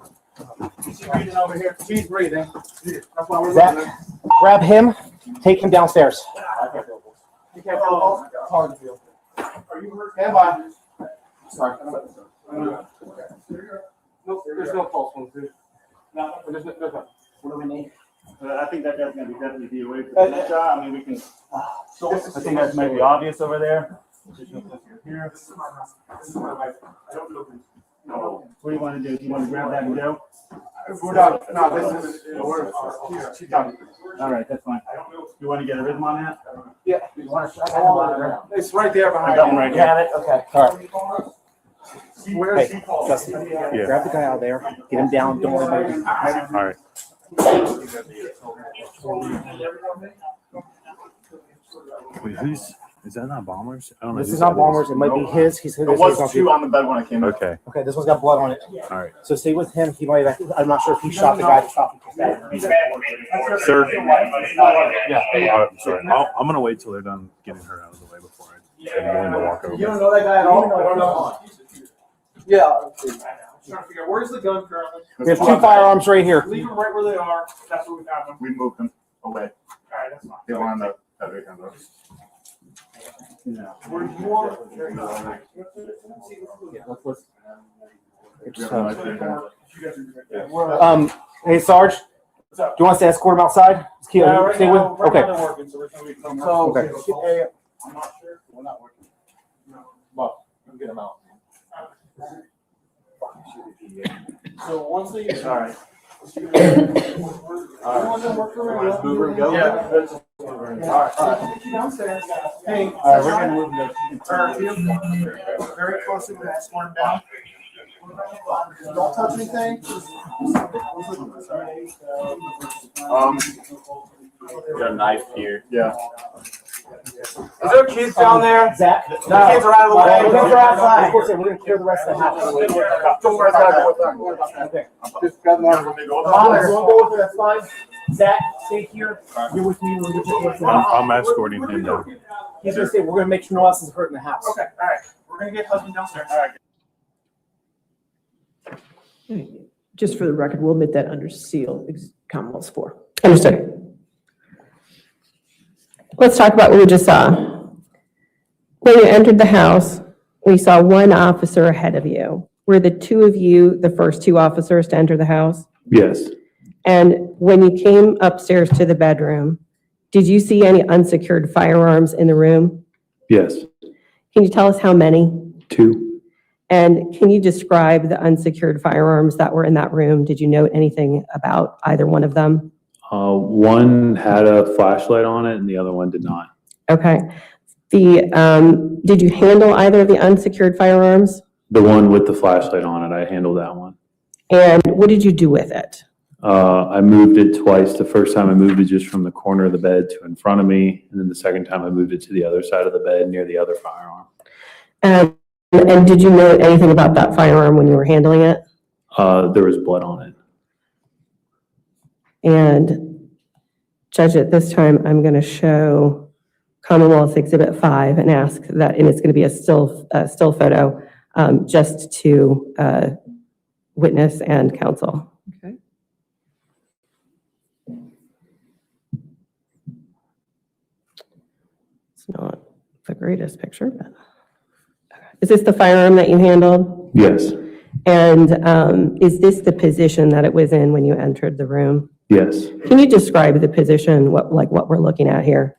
She's breathing over here. She's breathing. That's why we're Zach, grab him, take him downstairs. You can't feel it's hard to feel. Are you hurt? Stand by. Sorry. Nope, there's no pulse wounds, dude. No, there's no. What do we need? I think that guy's gonna be definitely DOA for the shot. I mean, we can. I think that might be obvious over there. Here. This is my wife. I don't know. No. What do you want to do? Do you want to grab that and go? We're done. No, this is. She's done. All right, that's fine. You want to get a rhythm on that? Yeah. It's right there behind. That one right here. Have it? Okay. All right. Where is she called? Justin, grab the guy out there, get him down, don't worry about it. All right. Wait, is that not Bombers? I don't know. This is not Bombers. It might be his. There was two on the bed when I came in. Okay. Okay, this one's got blood on it. All right. So stay with him. He might have, I'm not sure if he shot the guy that shot him. Sir? Yeah. Sorry. I'm going to wait till they're done getting her out of the way before I'm willing to walk over. You don't know that guy at all? I don't know. Yeah. I'm trying to figure out where's the gun currently. We have 2 firearms right here. Leave them right where they are. That's where we found them. We moved them away. All right, that's fine. They were on the other kind of. We're more. Hey Sarge, do you want us to escort him outside? Stay with. Okay. Okay. Okay. I'm not sure. We're not working. Well, I'm getting him out. So once they. All right. Downstairs. Hey. All right, we're gonna move Very closely with that storm down. Don't touch anything. Got a knife here. Yeah. Is there kids down there? Zach? No. The kids are out of the way. The kids are outside. Of course, we're gonna clear the rest of the house. Don't worry about that. Okay. Just got one. That's fine. Zach, stay here. You're with me. I'm escorting him down. He's gonna stay. We're gonna make sure no one else is hurt in the house. Okay, all right. We're gonna get husband downstairs. All right. Just for the record, we'll admit that under seal, Commonwealth's 4. Understood. Let's talk about what we just saw. When you entered the house, we saw one officer ahead of you. Were the two of you the first 2 officers to enter the house? Yes. And when you came upstairs to the bedroom, did you see any unsecured firearms in the room? Yes. Can you tell us how many? 2. And can you describe the unsecured firearms that were in that room? Did you note anything about either one of them? One had a flashlight on it and the other one did not. Okay. Did you handle either of the unsecured firearms? The one with the flashlight on it, I handled that one. And what did you do with it? I moved it twice. The first time I moved it just from the corner of the bed to in front of me. And then the second time I moved it to the other side of the bed near the other firearm. And did you know anything about that firearm when you were handling it? There was blood on it. And Judge, at this time, I'm going to show Commonwealth Exhibit 5 and ask that, and it's going to be a still photo, just to witness and counsel. Okay. It's not the greatest picture, but. Is this the firearm that you handled? Yes. And is this the position that it was in when you entered the room? Yes. Can you describe the position, what we're looking at here?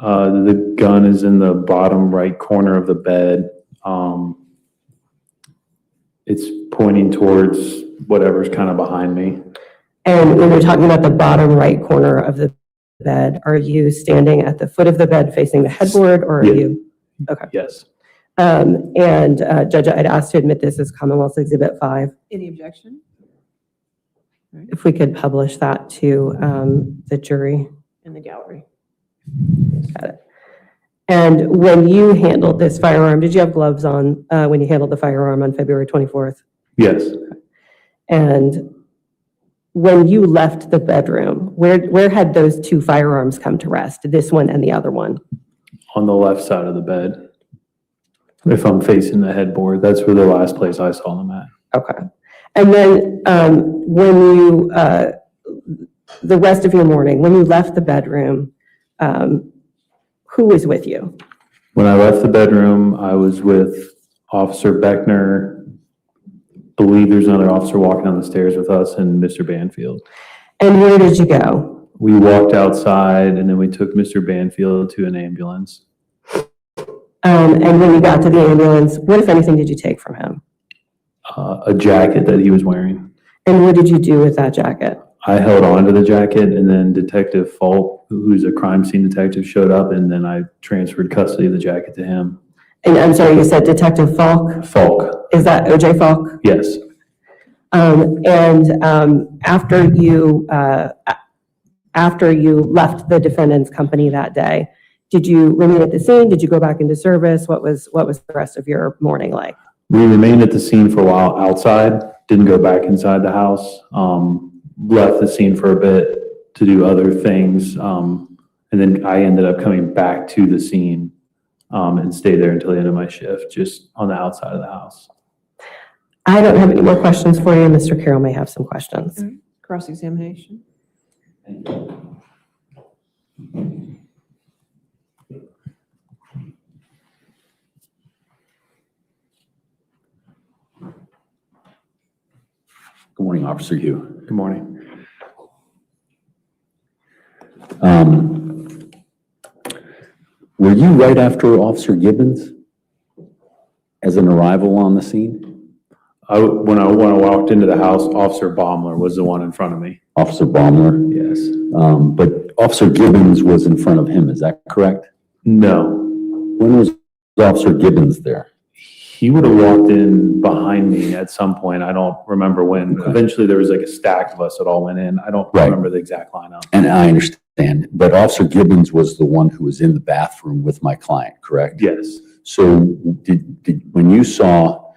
The gun is in the bottom right corner of the bed. It's pointing towards whatever's kind of behind me. And when you're talking about the bottom right corner of the bed, are you standing at the foot of the bed facing the headboard, or are you? Okay. Yes. And Judge, I'd ask to admit this as Commonwealth Exhibit 5. Any objection? If we could publish that to the jury. In the gallery. Got it. And when you handled this firearm, did you have gloves on when you handled the firearm on February 24th? Yes. And when you left the bedroom, where had those 2 firearms come to rest, this one and the other one? On the left side of the bed. If I'm facing the headboard, that's where the last place I saw them at. Okay. And then when you, the rest of your morning, when you left the bedroom, who was with you? When I left the bedroom, I was with Officer Beckner. Believe there's another officer walking down the stairs with us, and Mr. Banfield. And where did you go? We walked outside and then we took Mr. Banfield to an ambulance. And when you got to the ambulance, what, if anything, did you take from him? A jacket that he was wearing. And what did you do with that jacket? I held on to the jacket, and then Detective Falk, who's a crime scene detective, showed up, and then I transferred custody of the jacket to him. And I'm sorry, you said Detective Falk? Falk. Is that OJ Falk? Yes. After you left the defendant's company that day, did you remain at the scene? Did you go back into service? What was the rest of your morning like? We remained at the scene for a while outside, didn't go back inside the house, left the scene for a bit to do other things. And then I ended up coming back to the scene and stayed there until the end of my shift, just on the outside of the house. I don't have any more questions for you. Mr. Carroll may have some questions. Cross-examination. Good morning, Officer Hugh. Good morning. Were you right after Officer Gibbons as an arrival on the scene? When I walked into the house, Officer Baumler was the one in front of me. Officer Baumler? Yes. But Officer Gibbons was in front of him, is that correct? No. When was Officer Gibbons there? He would have walked in behind me at some point. I don't remember when. Okay. Eventually, there was like a stack of us that all went in. I don't remember the exact lineup. And I understand, but Officer Gibbons was the one who was in the bathroom with my client, correct? Yes. So when you saw,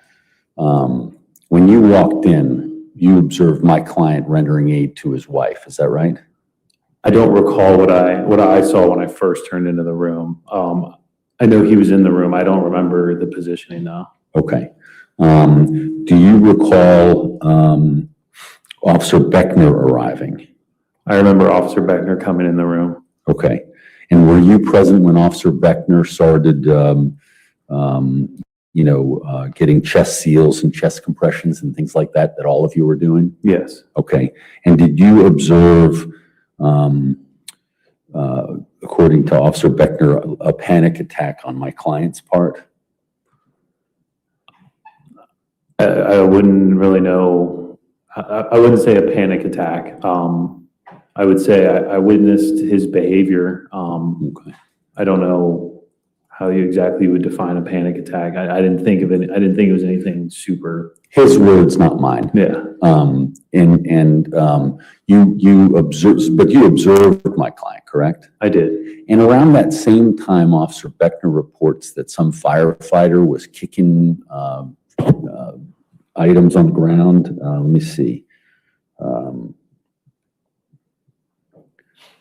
when you walked in, you observed my client rendering aid to his wife, is that right? I don't recall what I saw when I first turned into the room. I know he was in the room. I don't remember the positioning though. Okay. Do you recall Officer Beckner arriving? I remember Officer Beckner coming in the room. Okay. And were you present when Officer Beckner started, getting chest seals and chest compressions and things like that all of you were doing? Yes. Okay. And did you observe, according to Officer Beckner, a panic attack on my client's part? I wouldn't really know. I wouldn't say a panic attack. I would say I witnessed his behavior. Okay. I don't know how you exactly would define a panic attack. I didn't think of it. I didn't think it was anything super. His words, not mine. Yeah. You observed, but you observed my client, correct? I did. And around that same time, Officer Beckner reports that some firefighter was kicking items on the ground. Let me see.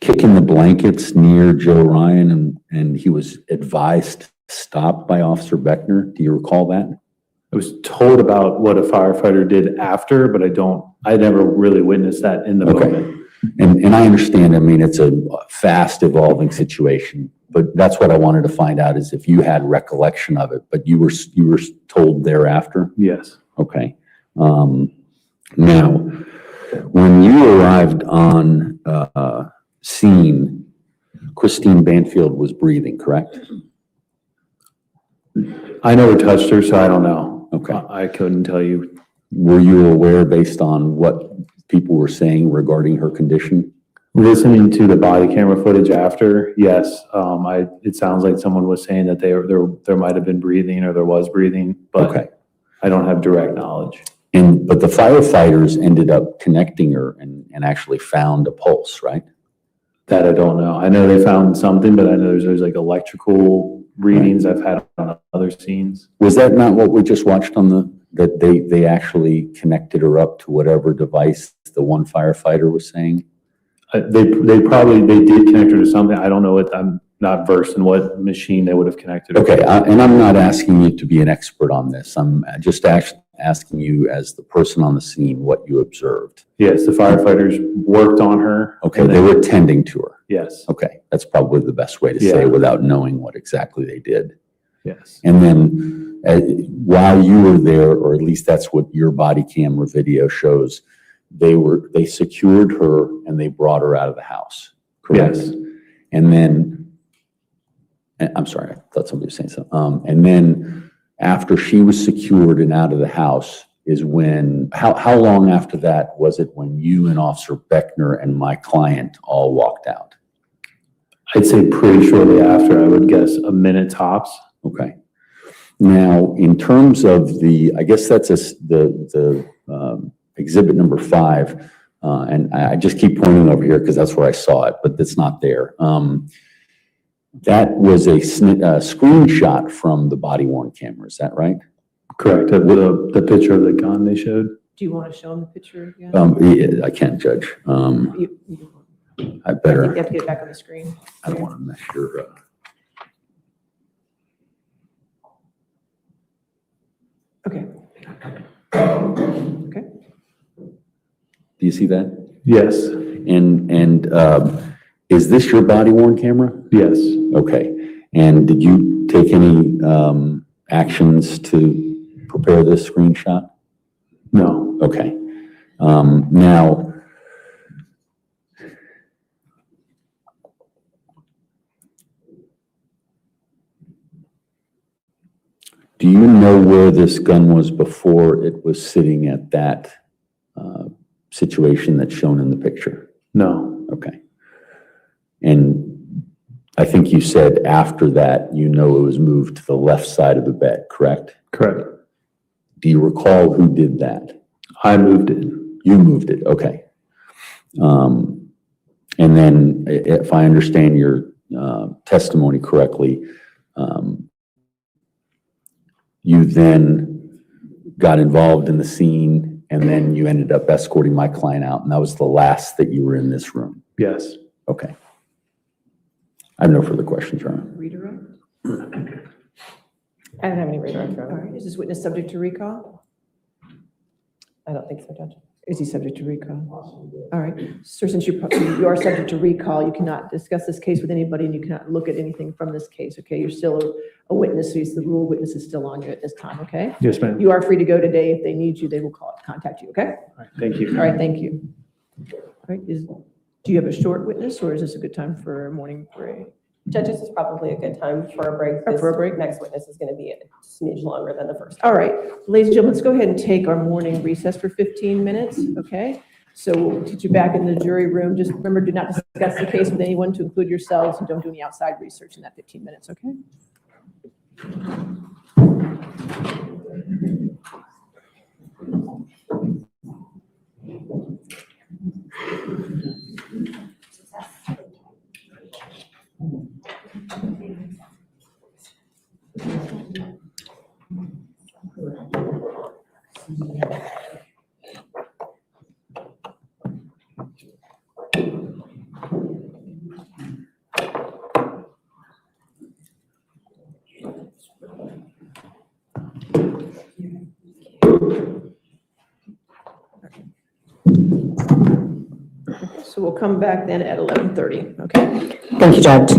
Kicking the blankets near Joe Ryan, and he was advised to stop by Officer Beckner. Do you recall that? I was told about what a firefighter did after, but I never really witnessed that in the moment. And I understand, I mean, it's a fast evolving situation, but that's what I wanted to find out is if you had recollection of it, but you were told thereafter? Yes. Okay. Now, when you arrived on scene, Christine Banfield was breathing, correct? I never touched her, so I don't know. Okay. I couldn't tell you. Were you aware based on what people were saying regarding her condition? Listening to the body camera footage after, yes. It sounds like someone was saying that there might have been breathing or there was breathing, but okay. I don't have direct knowledge. But the firefighters ended up connecting her and actually found a pulse, right? That I don't know. I know they found something, but I know there's like electrical readings I've had on other scenes. Was that not what we just watched on that they actually connected her up to whatever device the one firefighter was saying? They did connect her to something. I don't know what, I'm not versed in what machine they would have connected her to. Okay, and I'm not asking you to be an expert on this. I'm just asking you as the person on the scene what you observed. Yes, the firefighters worked on her. Okay, they were tending to her. Yes. Okay, that's probably the best way to say without knowing what exactly they did. Yes. And then while you were there, or at least that's what your body camera video shows, they secured her and they brought her out of the house, correct? Yes. And then, I'm sorry, I thought somebody was saying something. And then after she was secured and out of the house is when, how long after that was it when you and Officer Beckner and my client all walked out? I'd say pretty shortly after, I would guess a minute tops. Okay. Now, in terms of I guess that's a exhibit number 5, and I just keep pointing over here because that's where I saw it, but it's not there. That was a screenshot from the body worn camera, is that right? Correct, of the picture of the gun they showed. Do you want to show them the picture again? Yeah, I can't judge. I better. You have to get it back on the screen. I don't want to mess your. Okay. Okay. Do you see that? Yes. And is this your body worn camera? Yes. Okay. And did you take any actions to prepare this screenshot? No. Okay. Now, do you know where this gun was before it was sitting at that situation that's shown in the picture? No. Okay. And I think you said after that, you know it was moved to the left side of the bed, correct? Correct. Do you recall who did that? I moved it. You moved it, okay. And then if I understand your testimony correctly, you then got involved in the scene and then you ended up escorting my client out, and that was the last that you were in this room? Yes. Okay. I have no further questions, Your Honor. Redirect? I don't have any redirect. All right, is this witness subject to recall? I don't think so, Judge. Is he subject to recall? All right, sir, since you are subject to recall, you cannot discuss this case with anybody and you cannot look at anything from this case, okay? You're still a witness, so the rule of witness is still on you at this time, okay? Yes, ma'am. You are free to go today. If they need you, they will contact you, okay? Thank you. All right, thank you. All right, do you have a short witness, or is this a good time for a morning break? Judge, this is probably a good time for a break. For a break? Next witness is going to be a smidge longer than the first. All right, ladies and gentlemen, let's go ahead and take our morning recess for 15 minutes, okay? So we'll get you back in the jury room. Just remember, do not discuss the case with anyone, to include yourselves, and don't do any outside research in that 15 minutes, okay? So we'll come back then at 11:30, okay? Thank you, Judge.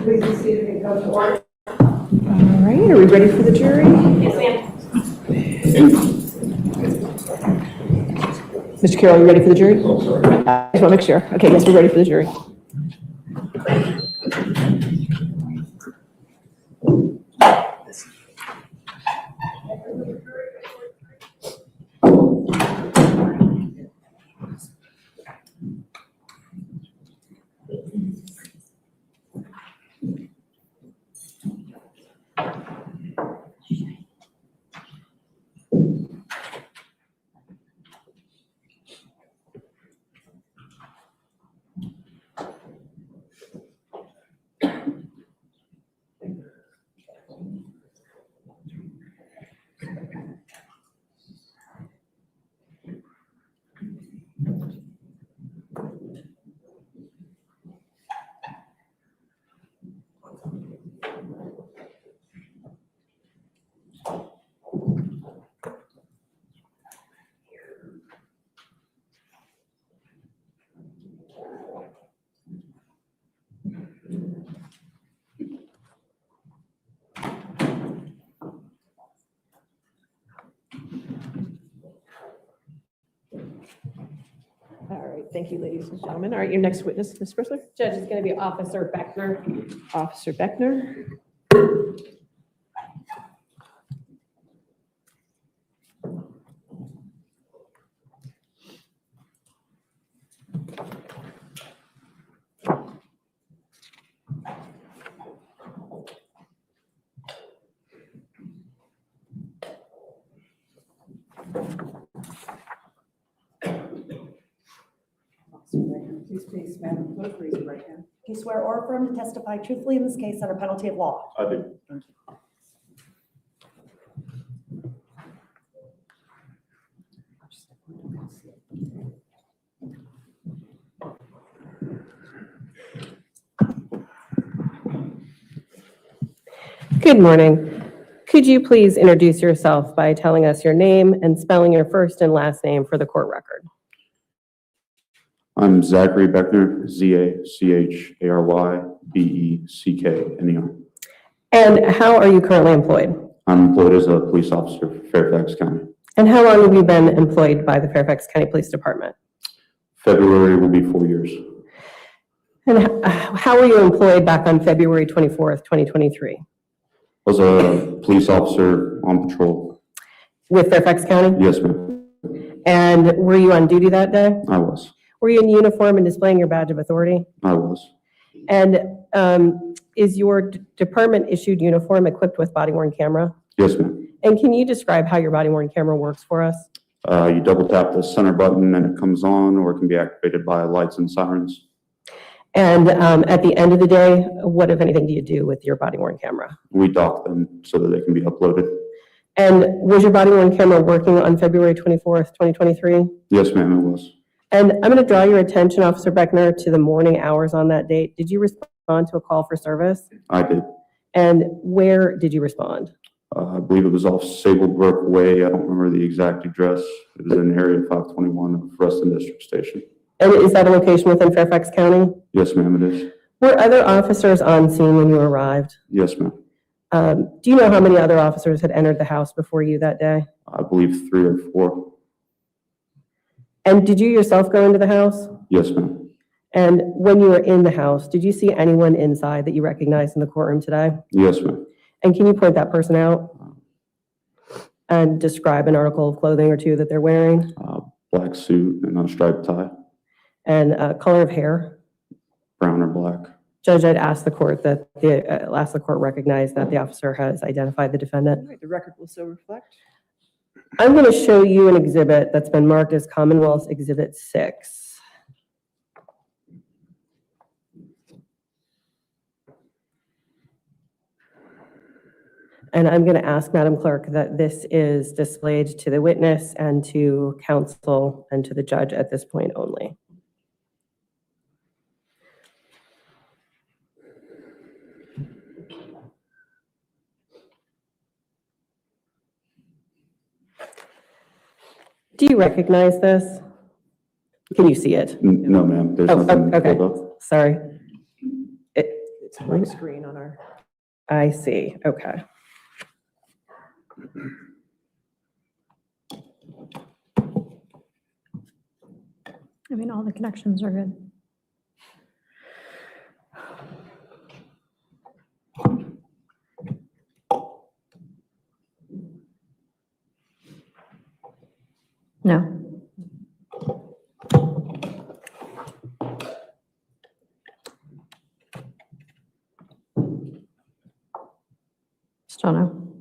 Please be seated and come to order. All right, are we ready for the jury? Yes, ma'am. Mr. Carroll, you ready for the jury? Oh, sorry. I just want to make sure. Okay, yes, we're ready for the jury. All right, thank you, ladies and gentlemen. All right, your next witness, Ms. Bristler? Judge is going to be Officer Beckner. Officer Beckner. Please place, ma'am, both raise your right hand. Do you swear or affirm to testify truthfully in this case under penalty of law? I do. Good morning. Could you please introduce yourself by telling us your name and spelling your first and last name for the court record? I'm Zachary Beckner, ZachArybeckener. And how are you currently employed? I'm employed as a police officer for Fairfax County. And how long have you been employed by the Fairfax County Police Department? February will be 4 years. And how were you employed back on February 24th, 2023? I was a police officer on patrol. With Fairfax County? Yes, ma'am. And were you on duty that day? I was. Were you in uniform and displaying your badge of authority? I was. And is your department issued uniform equipped with body-worn camera? Yes, ma'am. And can you describe how your body-worn camera works for us? You double tap the center button and it comes on, or it can be activated by lights and sirens. And at the end of the day, what, if anything, do you do with your body-worn camera? We dock them so that they can be uploaded. And was your body-worn camera working on February 24th, 2023? Yes, ma'am, it was. And I'm going to draw your attention, Officer Beckner, to the morning hours on that date. Did you respond to a call for service? I did. And where did you respond? I believe it was off Sablebrook Way. I don't remember the exact address. It was in area 521 of Ruston District Station. And is that a location within Fairfax County? Yes, ma'am, it is. Were other officers on scene when you arrived? Yes, ma'am. Do you know how many other officers had entered the house before you that day? I believe 3 or 4. And did you yourself go into the house? Yes, ma'am. And when you were in the house, did you see anyone inside that you recognized in the courtroom today? Yes, ma'am. And can you point that person out and describe an article of clothing or two that they're wearing? Black suit and a striped tie. And color of hair? Brown or black. Judge, I'd ask the court that the court recognize that the officer has identified the defendant. All right, the record will so reflect. I'm going to show you an exhibit that's been marked as Commonwealth's Exhibit 6. And I'm going to ask, Madam Clerk, that this is displayed to the witness and to counsel and to the judge at this point only. Do you recognize this? Can you see it? No, ma'am. There's Oh, nothing okay. pulled up. Sorry. It's a blank screen on our. I see, okay. I mean, all the connections are good. No. Still no.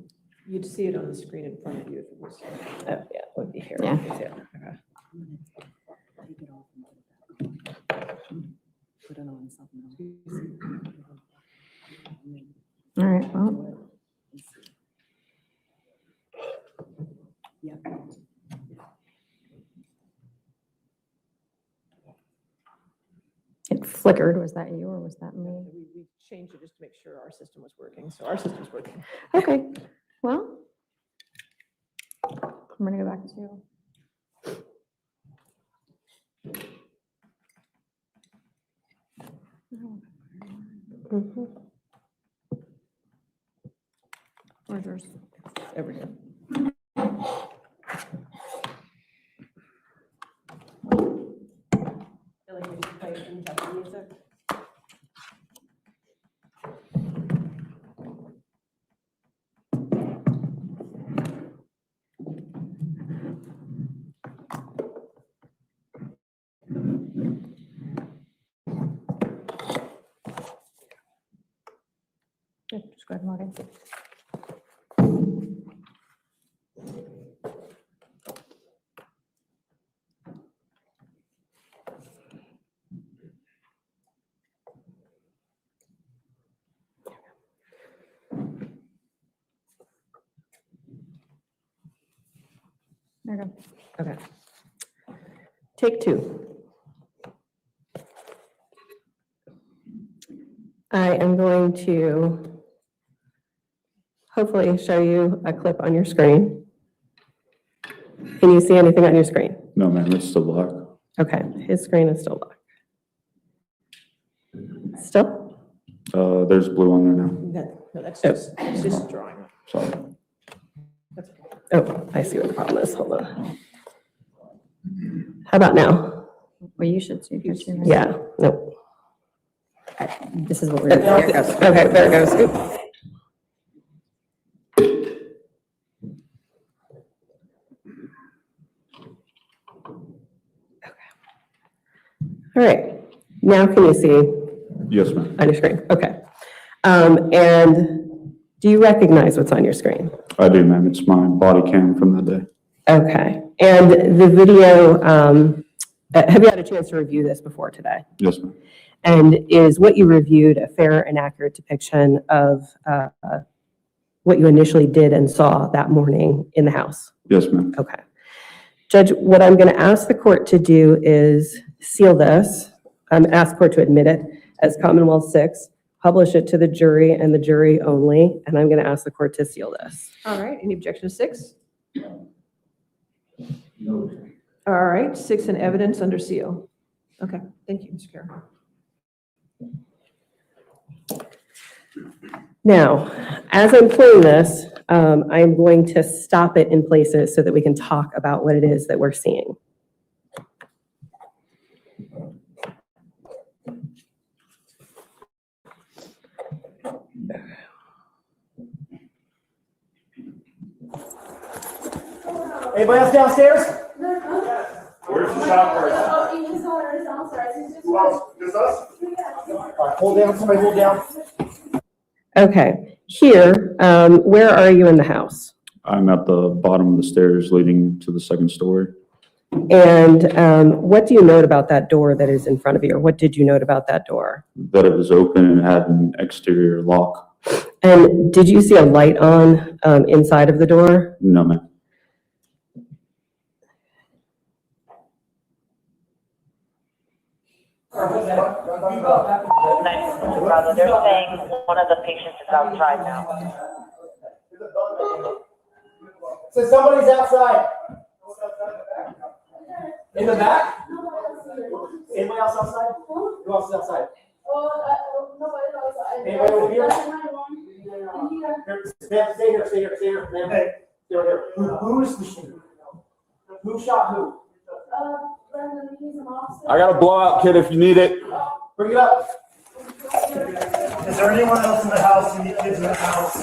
You'd see it on the screen in front of you if it was. Oh, yeah, it would be here. Yeah. Okay. Put it on something All right, well. Yeah. It flickered. Was that you or was that me? We changed it just to make sure our system was working, so our system's working. Okay, well. I'm gonna go back to. Where's yours? Over here. Yeah, just go ahead and log in. There you go. Okay. Take two. I am going to hopefully show you a clip on your screen. Can you see anything on your screen? No, ma'am, it's still black. Okay, his screen is still black. Still? There's blue on there now. No, that's just drawing. Sorry. That's okay. Oh, I see what the problem is. Hold on. How about now? Well, you should see. Yeah, no. This is what we're doing. There it goes. Okay, there it goes. Oop. All right, now can you see Yes, ma'am. on your screen? Okay. And do you recognize what's on your screen? I do, ma'am. It's my body cam from that day. Okay. And the video, have you had a chance to review this before today? Yes, ma'am. And is what you reviewed a fair and accurate depiction of what you initially did and saw that morning in the house? Yes, ma'am. Okay. Judge, what I'm going to ask the court to do is seal this, ask the court to admit it as Commonwealth 6, publish it to the jury and the jury only, and I'm going to ask the court to seal this. All right, any objection to 6? No. All right, 6 in evidence under seal. Okay, thank you, Mr. Carroll. Now, as I'm playing this, I'm going to stop it in places so that we can talk about what it is that we're seeing. Anybody else downstairs? Where's the shop person? Who else? Just us? All right, hold down, somebody hold down. Okay, here, where are you in the house? I'm at the bottom of the stairs leading to the second story. And what do you note about that door that is in front of you, or what did you note about that door? That it was open and had an exterior lock. And did you see a light on inside of the door? No, ma'am. Brother, they're saying one of the patients is outside now. So somebody's outside. In the back? Anybody else outside? Who else is outside? Anybody over here? Stay here. Ma'am. Hey. Stay right here. Who is the shooter? Who shot who? I got a blowout kit if you need it. Bring it up. Is there anyone else in the house? You need kids in the house?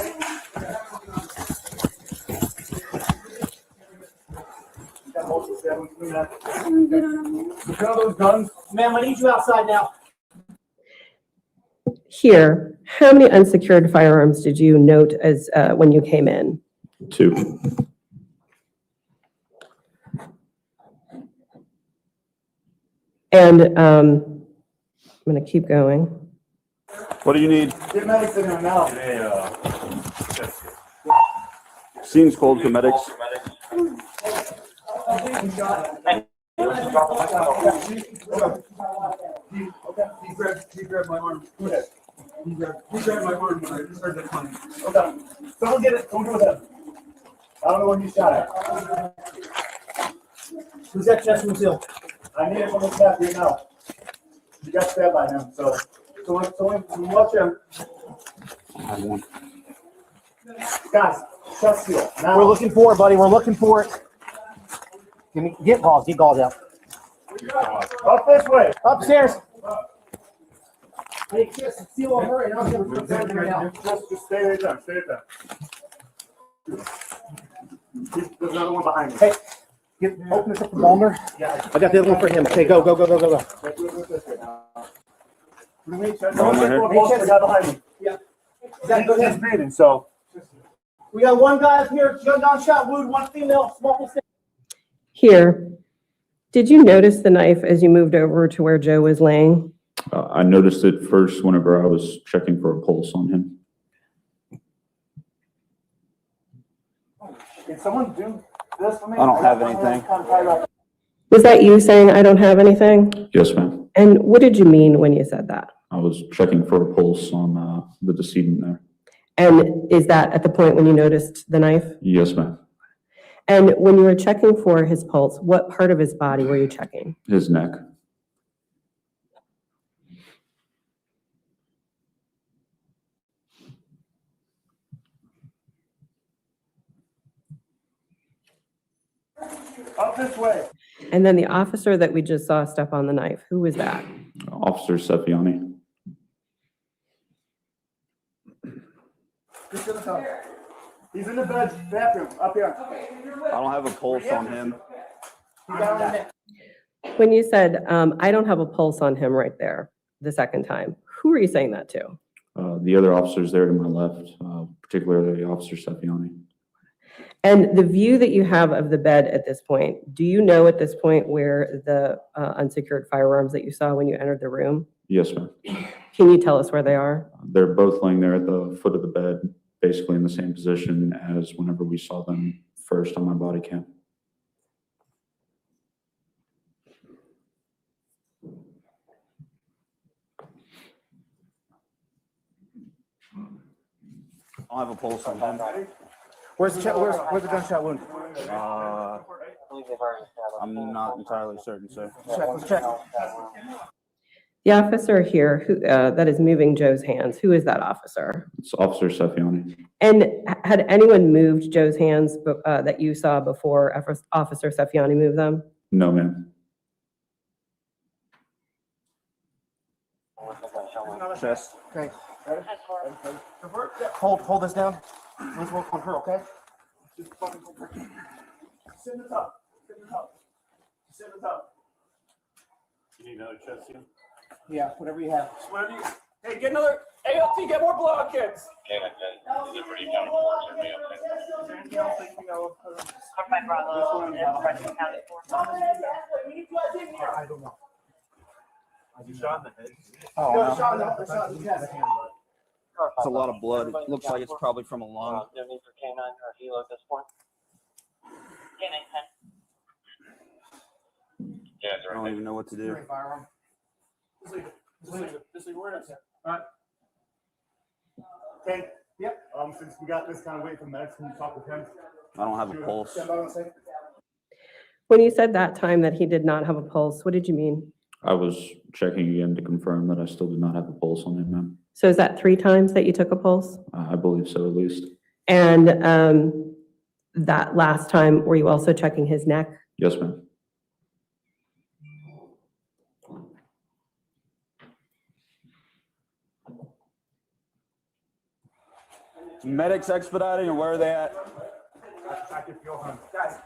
Look at those guns. Ma'am, I need you outside now. Here, how many unsecured firearms did you note as when you came in? 2. And I'm going to keep going. What do you need? Get medics in there now. Scene's cold for medics. He grabbed my arm. He grabbed my arm when I just heard that coming. Okay. Someone get it. Someone go with him. I don't know when you shot at. Who's that chest concealed? I need it from the staff here now. You got stabbed by him, so watch him. I have one. Guys, chest seal. Now. We're looking for it, buddy. We're looking for it. Get balls. Get balls out. Up this way. Upstairs. Hey, chest seal on her, and I'll get it right now. Just stay right there. Stay right there. There's another one behind me. Hey, open this up for Balmer. Yeah. I got the other one for him. Okay, go. Someone take the guy behind me. Yeah. He's breathing, so. We got one guy up here, gunshot wound, one female, small mistake. Here, did you notice the knife as you moved over to where Joe was laying? I noticed it first whenever I was checking for a pulse on him. Can someone do this for me? I don't have anything. Was that you saying, I don't have anything? Yes, ma'am. And what did you mean when you said that? I was checking for a pulse on the decedent there. And is that at the point when you noticed the knife? Yes, ma'am. And when you were checking for his pulse, what part of his body were you checking? His neck. Up this way. And then the officer that we just saw step on the knife, who was that? Officer Sefiani. He's in the bathroom, up here. I don't have a pulse on him. When you said, I don't have a pulse on him right there, the second time, who were you saying that to? The other officers there to my left, particularly Officer Sefiani. And the view that you have of the bed at this point, do you know at this point where the unsecured firearms that you saw when you entered the room? Yes, ma'am. Can you tell us where they are? They're both laying there at the foot of the bed, basically in the same position as whenever we saw them first on my body cam. I don't have a pulse on him. Where's the gunshot wound? I'm not entirely certain, sir. Let's check. The officer here who, that is moving Joe's hands, who is that officer? It's Officer Sefiani. And had anyone moved Joe's hands that you saw before Officer Sefiani moved them? No, ma'am. Chest. Okay. Hold this down. Let's work on her, okay? Sit in the top. Sit in the top. Sit in the top. You need another chest seal? Yeah, whatever you have. Whatever you. Hey, get another ALT. Get more blowout kits. I don't know. You shot in the head. Oh, no. Shot in the chest. It's a lot of blood. It looks like it's probably from a lung. No need for K9 or helo at this point. K9 10. I don't even know what to do. Just leave it. Just leave it. Where it is. All right. Okay. Yep. Since we got this kind of wait for medics, can you talk with him? I don't have a pulse. When you said that time that he did not have a pulse, what did you mean? I was checking again to confirm that I still do not have a pulse on him, ma'am. So is that 3 times that you took a pulse? I believe so, at least. And that last time, were you also checking his neck? Yes, ma'am. Medics expediting, or where are they at? I can feel him. Guys,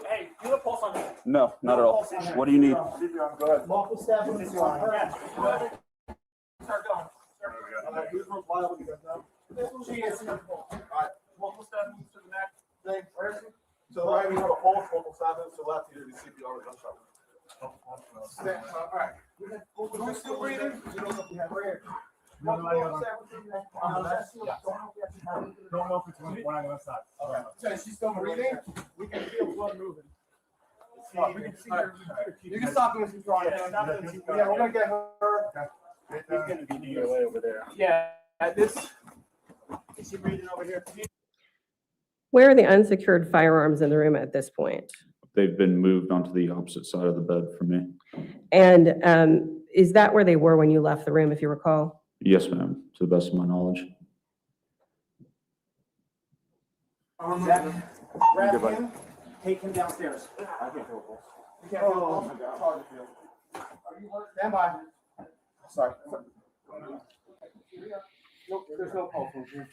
hey, do a pulse on me. No, not at all. What do you need? I'm good. Multiple stab wounds on her. Start going. Who's most liable, you guys know? She is. All right. Multiple stab wounds to the neck. Thanks. Where is he? To the right, we have a pulse. Multiple stab wounds to the left. Either the CPR or gunshot. All right. Who's still breathing? Don't know if it's one on the other side. So she's still breathing. We can feel blood moving. We can see her. You can stop him if he's drawing. Yeah, we're gonna get her. He's gonna be the way over there. Yeah, this. Is she breathing over here? Where are the unsecured firearms in the room at this point? They've been moved onto the opposite side of the bed from me. And is that where they were when you left the room, if you recall? Yes, ma'am, to the best of my knowledge. Grab him, take him downstairs. I can't feel a pulse. You can't feel a pulse? It's hard to feel. Stand by. Sorry. Nope, there's no pulse. Nothing?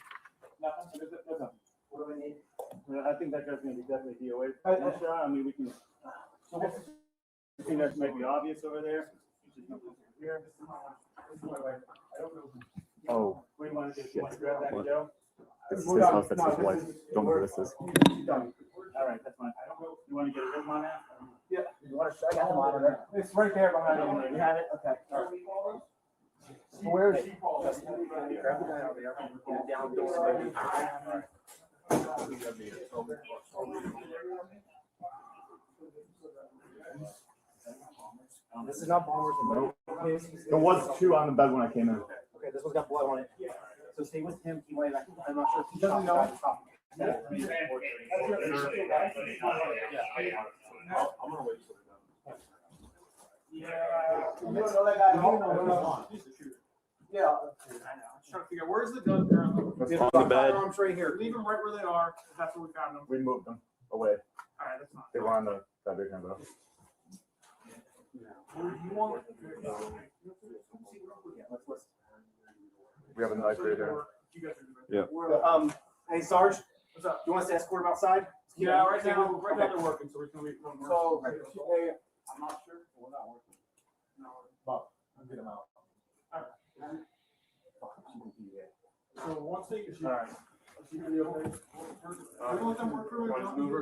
There's nothing. What do we need? I think that guy's gonna be definitely DOA. I mean, we can. So what's the thing that might be obvious over there? Here. Oh. What do you want to do? You want to grab that and go? This is his house, that's his wife. Don't know who this is. All right, that's fine. You want to get a rhythm on that? Yeah. You want to? I got the monitor. It's right there behind you. You have it? Okay. All right. Where is she? Grab the guy over there. Get it down. This is not bombers. There was 2 on the bed when I came in. Okay, this one's got blood on it. So stay with him. Keep away. I'm not sure if he doesn't know. I'm gonna wait. Yeah. You don't know that guy. No. Yeah. I'm trying to figure out where's the gun currently. On the bed. Firearms right here. Leave them right where they are. That's where we found them. We moved them away. All right, that's fine. They were on the division though. You want? We have a knife right here. Yeah. Hey Sarge, what's up? You want us to escort him outside? Yeah, right now they're working, so we're gonna be. So, hey, I'm not sure. We're not working. No. But I'll get him out. All right. So once they. All right.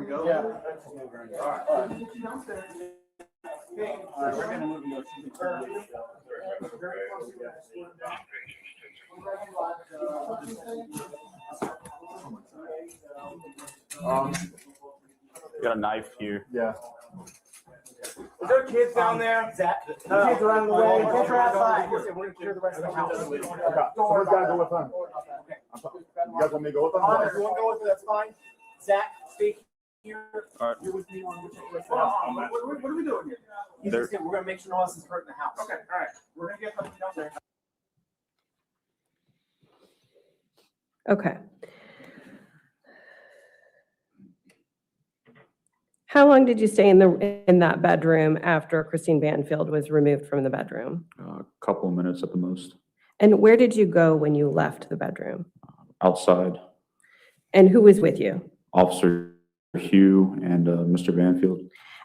Go. Yeah. All right. All right, we're gonna move you. Got a knife here. Yeah. Is there kids down there? Zach? The kids are on the way. Kids are outside. We're gonna clear the rest of the house. Okay. Someone's gotta go with them. You guys want me to go with them? If you want to go with it, that's fine. Zach, stay here. All right. You're with me on which what are we doing here? We're gonna make sure no one else is hurt in the house. Okay, all right. We're gonna get them downstairs. Okay. How long did you stay in that bedroom after Christine Banfield was removed from the bedroom? A couple of minutes at the most. And where did you go when you left the bedroom? Outside, And who was with you? Officer Hugh and Mr. Banfield.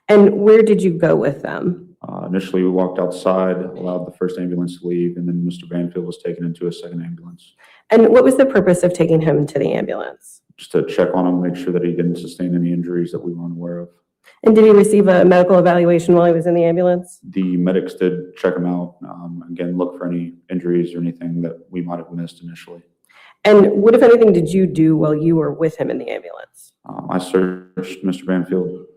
And where did you go with them? Initially, we walked outside, allowed the first ambulance to leave, and then Mr. Banfield was taken into a second ambulance. And what was the purpose of taking him to the ambulance? Just to check on him, make sure that he didn't sustain any injuries that we weren't aware of. And did he receive a medical evaluation while he was in the ambulance? The medics did check him out. Again, look for any injuries or anything that we might have missed initially. And what, if anything, did you do while you were with him in the ambulance? I searched Mr. Banfield.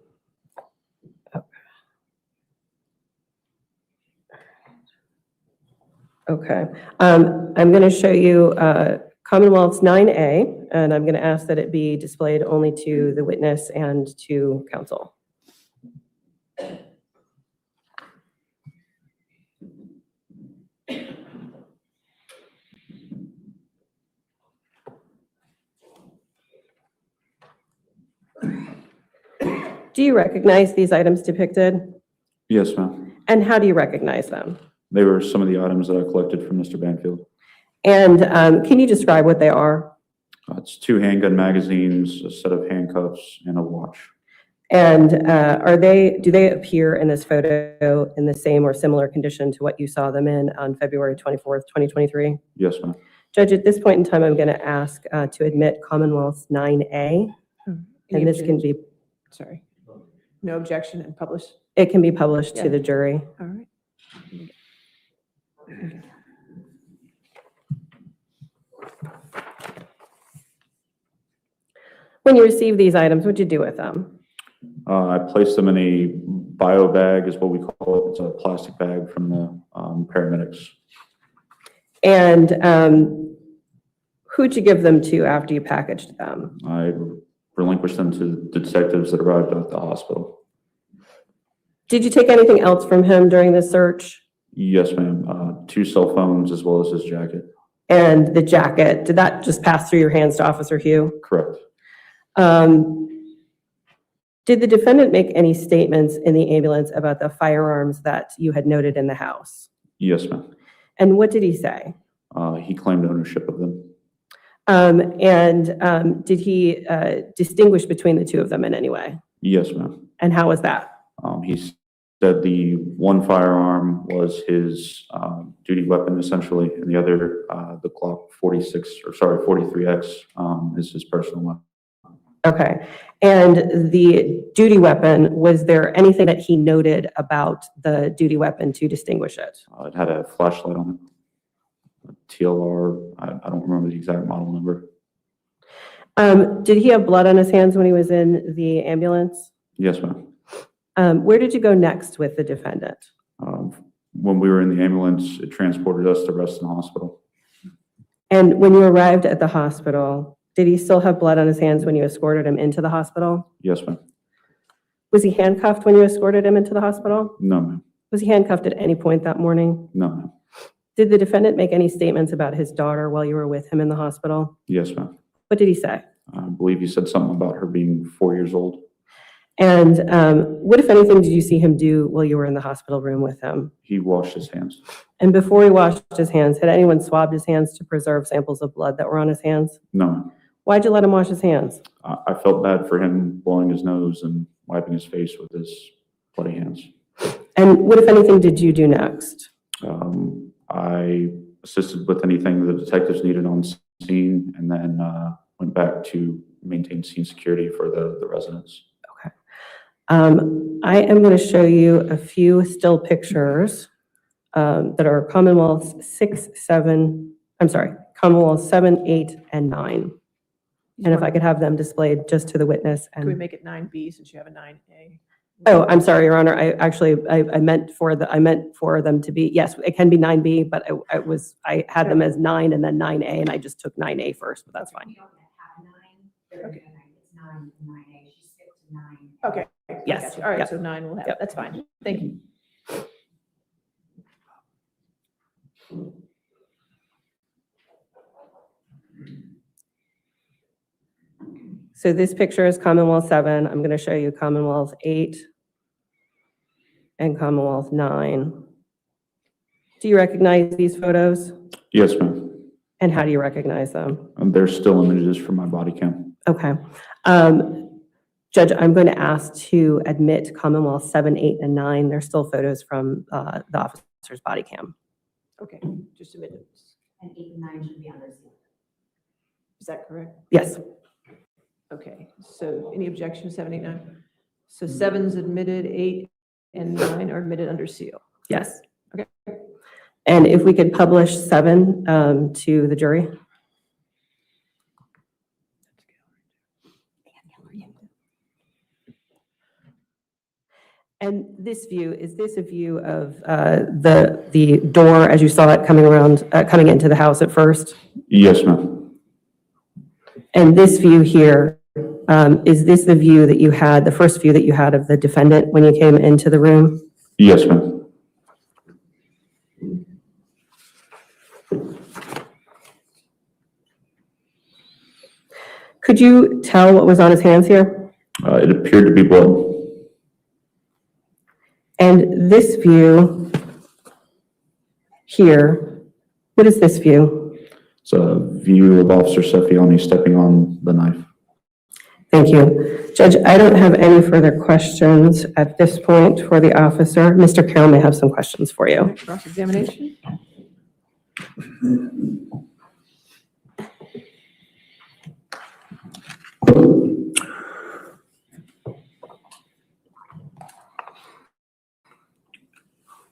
Okay. I'm going to show you Commonwealth's 9A, and I'm going to ask that it be displayed only to the witness and to counsel. Do you recognize these items depicted? Yes, ma'am. And how do you recognize them? They were some of the items that I collected from Mr. Banfield. And can you describe what they are? It's 2 handgun magazines, a set of handcuffs, and a watch. And do they appear in this photo in the same or similar condition to what you saw them in on February 24th, 2023? Yes, ma'am. Judge, at this point in time, I'm going to ask to admit Commonwealth 9A. And this can be, Sorry. No objection and publish? it can be published to the jury. All right. When you receive these items, what'd you do with them? I placed them in a bio bag, is what we call it. It's a plastic bag from the paramedics. And who'd you give them to after you packaged them? I relinquished them to the detectives that arrived at the hospital. Did you take anything else from him during the search? Yes, ma'am. 2 cell phones as well as his jacket. And the jacket, did that just pass through your hands to Officer Hugh? Correct. Did the defendant make any statements in the ambulance about the firearms that you had noted in the house? Yes, ma'am. And what did he say? He claimed ownership of them. Did he distinguish between the 2 of them in any way? Yes, ma'am. And how was that? He said the one firearm was his duty weapon, essentially, and the other, the Glock 43X, is his personal weapon. Okay. And the duty weapon, was there anything that he noted about the duty weapon to distinguish it? It had a flashlight on it, a TLR. I don't remember the exact model number. Did he have blood on his hands when he was in the ambulance? Yes, ma'am. Where did you go next with the defendant? When we were in the ambulance, it transported us to Reston Hospital. And when you arrived at the hospital, did he still have blood on his hands when you escorted him into the hospital? Yes, ma'am. Was he handcuffed when you escorted him into the hospital? No, ma'am. Was he handcuffed at any point that morning? No, ma'am. Did the defendant make any statements about his daughter while you were with him in the hospital? Yes, ma'am. What did he say? I believe he said something about her being 4 years old. And what, if anything, did you see him do while you were in the hospital room with him? He washed his hands. And before he washed his hands, had anyone swabbed his hands to preserve samples of blood that were on his hands? No, ma'am. Why'd you let him wash his hands? I felt bad for him blowing his nose and wiping his face with his bloody hands. And what, if anything, did you do next? I assisted with anything the detectives needed on scene, and then went back to maintain scene security for the residents. Okay. I am going to show you a few still pictures that are Commonwealth 7, 8, and 9. And if I could have them displayed just to the witness. Can we And make it 9B since you have a 9A? oh, I'm sorry, Your Honor. I meant for them to be, yes, it can be 9B, but I had them as 9 and then 9A, and I just took 9A first, but that's fine. Okay. Yes. Gotcha. All right, Yep. so 9 will have, Yep. that's fine. Thank you. So this picture is Commonwealth 7. I'm going to show you Commonwealth 8 and Commonwealth 9. Do you recognize these photos? Yes, ma'am. And how do you recognize them? They're still images from my body cam. Okay. Judge, I'm going to ask to admit Commonwealth 7, 8, and 9. They're still photos from the officer's body cam. Okay, just a minute. And 8 and 9 should be under seal. Is that correct? Yes. Okay, so any objection, 7, 8, 9? So 7's admitted, 8 and 9 are admitted under seal. Yes. Okay. And if we could publish 7 to the jury? And this view, is this a view of the door as you saw it coming into the house at first? Yes, ma'am. And this view here, is this the view that you had, the first view that you had of the defendant when you came into the room? Yes, ma'am. Could you tell what was on his hands here? It appeared to be blood. And this view here, what is this view? It's a view of Officer Seffiani stepping on the knife. Thank you. Judge, I don't have any further questions at this point for the officer. Mr. Carroll may have some questions for you. Cross-examination?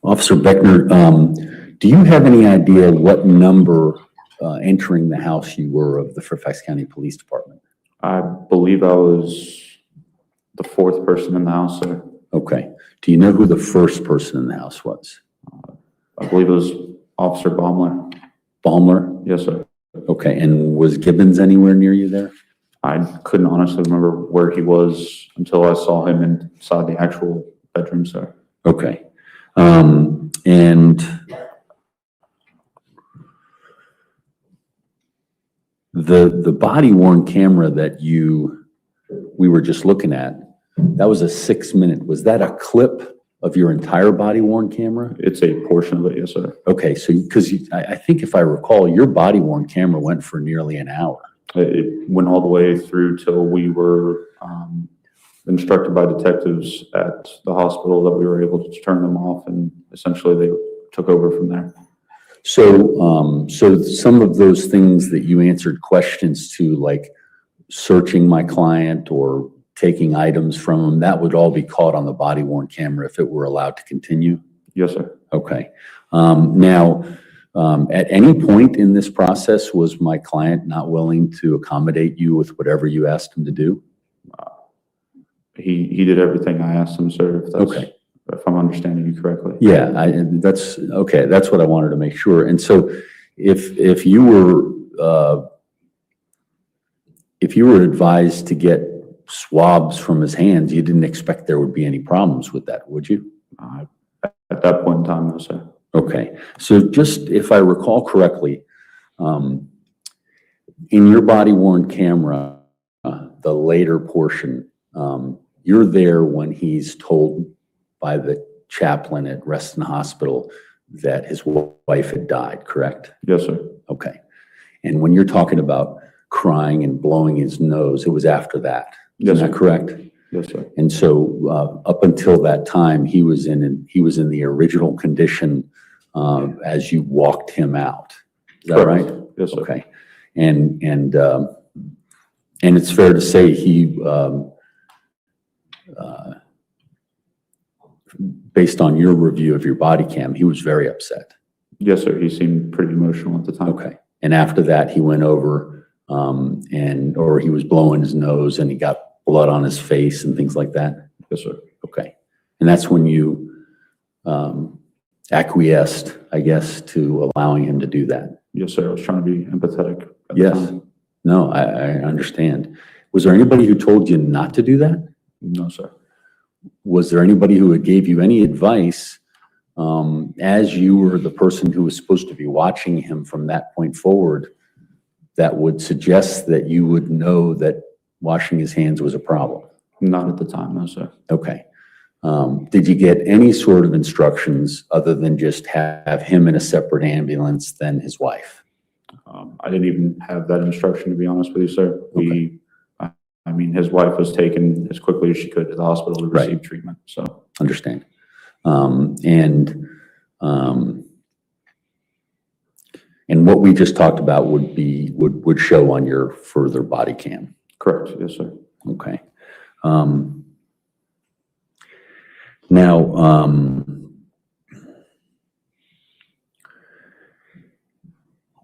Officer Beckner, do you have any idea what number entering the house you were of the Fairfax County Police Department? I believe I was the fourth person in the house, sir. Okay. Do you know who the first person in the house was? I believe it was Officer Baumler. Baumler? Yes, sir. Okay. And was Gibbons anywhere near you there? I couldn't honestly remember where he was until I saw him inside the actual bedroom, sir. Okay. And the body worn camera that we were just looking at, that was a 6-minute. Was that a clip of your entire body worn camera? It's a portion of it, yes, sir. Okay. So, because I think if I recall, your body worn camera went for nearly an hour. It went all the way through till we were instructed by detectives at the hospital that we were able to turn them off, and essentially they took over from there. So, so some of those things that you answered questions to, like searching my client or taking items from him, that would all be caught on the body worn camera if it were allowed to continue? Yes, sir. Okay. Now, at any point in this process, was my client not willing to accommodate you with whatever you asked him to do? He did everything I asked him, sir, if that's, Okay. if I'm understanding you correctly. Yeah, that's okay. That's what I wanted to make sure. And so if you were advised to get swabs from his hands, you didn't expect there would be any problems with that, would you? At that point in time, no, sir. Okay. So just if I recall correctly, in your body worn camera, the later portion, you're there when he's told by the chaplain at Reston Hospital that his wife had died, correct? Yes, sir. Okay. And when you're talking about crying and blowing his nose, it was after that. Yes, Isn't that correct? Yes, sir. And so up until that time, he was in the original condition as you walked him out. Is that Correct. right? Yes, sir. Okay. And it's fair to say he, based on your review of your body cam, he was very upset. Yes, sir. He seemed pretty emotional at the time. Okay. And after that, he went over or he was blowing his nose and he got blood on his face and things like that? Yes, sir. Okay. And that's when you acquiesced, I guess, to allowing him to do that? Yes, sir. I was trying to be empathetic at the Yes. time. No, I understand. Was there anybody who told you not to do that? No, sir. Was there anybody who gave you any advice as you were the person who was supposed to be watching him from that point forward that would suggest that you would know that washing his hands was a problem? Not at the time, no, sir. Okay. Did you get any sort of instructions other than just have him in a separate ambulance than his wife? I didn't even have that instruction, to be honest with you, sir. Okay. I mean, his wife was taken as quickly as she could to the hospital to receive treatment, so. Understand. And what we just talked about would show on your further body cam? Correct, yes, sir. Okay. Now,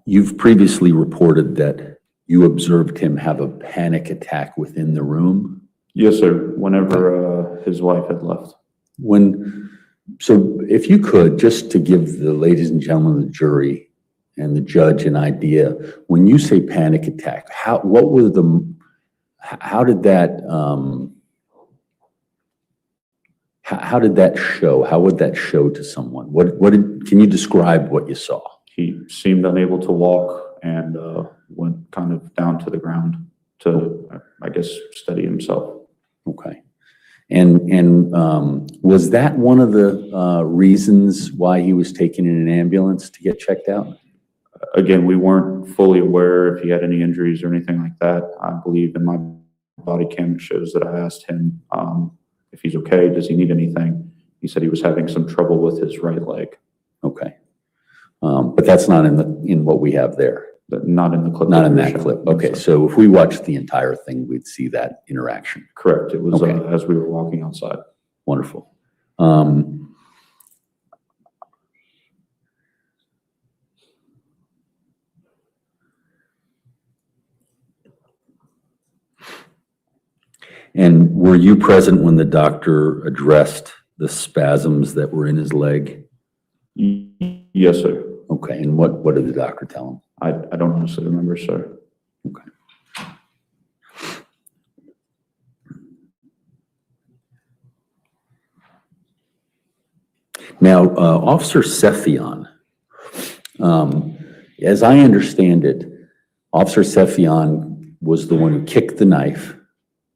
you've previously reported that you observed him have a panic attack within the room? Yes, sir, whenever his wife had left. So if you could, just to give the ladies and gentlemen of the jury and the judge an idea, when you say panic attack, how did that show? How would that show to someone? Can you describe what you saw? He seemed unable to walk and went kind of down to the ground to, I guess, steady himself. Okay. And was that one of the reasons why he was taken in an ambulance to get checked out? Again, we weren't fully aware if he had any injuries or anything like that. I believe in my body cam shows that I asked him if he's okay, does he need anything? He said he was having some trouble with his right leg. Okay. But that's not in what we have there. Not in the clip. Not in that clip. Okay, so if we watched the entire thing, we'd see that interaction. Correct. It was Okay. As we were walking outside. Wonderful. And were you present when the doctor addressed the spasms that were in his leg? Yes, sir. Okay, and what did the doctor tell him? I don't honestly remember, sir. Okay. Now, Officer Sephion, as I understand it, Officer Sephion was the one who kicked the knife,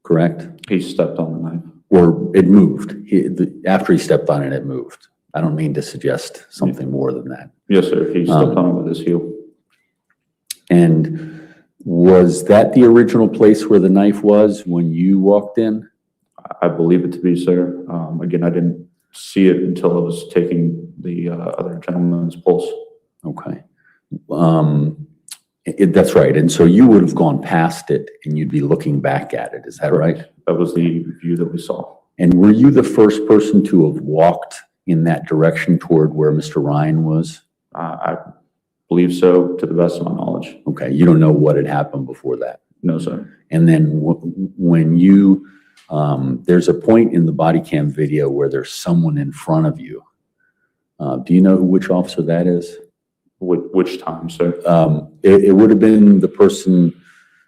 correct? He stepped on the knife. Or it moved. After he stepped on it, it moved. I don't mean to suggest something more than that. Yes, sir. He stepped on it with his heel. And was that the original place where the knife was when you walked in? I believe it to be, sir. Again, I didn't see it until I was taking the other gentleman's pulse. Okay. That's right. And so you would have gone past it and you'd be looking back at it. Is that right? That was the view that we saw. And were you the first person to have walked in that direction toward where Mr. Ryan was? I believe so, to the best of my knowledge. Okay. You don't know what had happened before that? No, sir. And then when you, there's a point in the body cam video where there's someone in front of you. Do you know which officer that is? Which time, sir? It would have been the person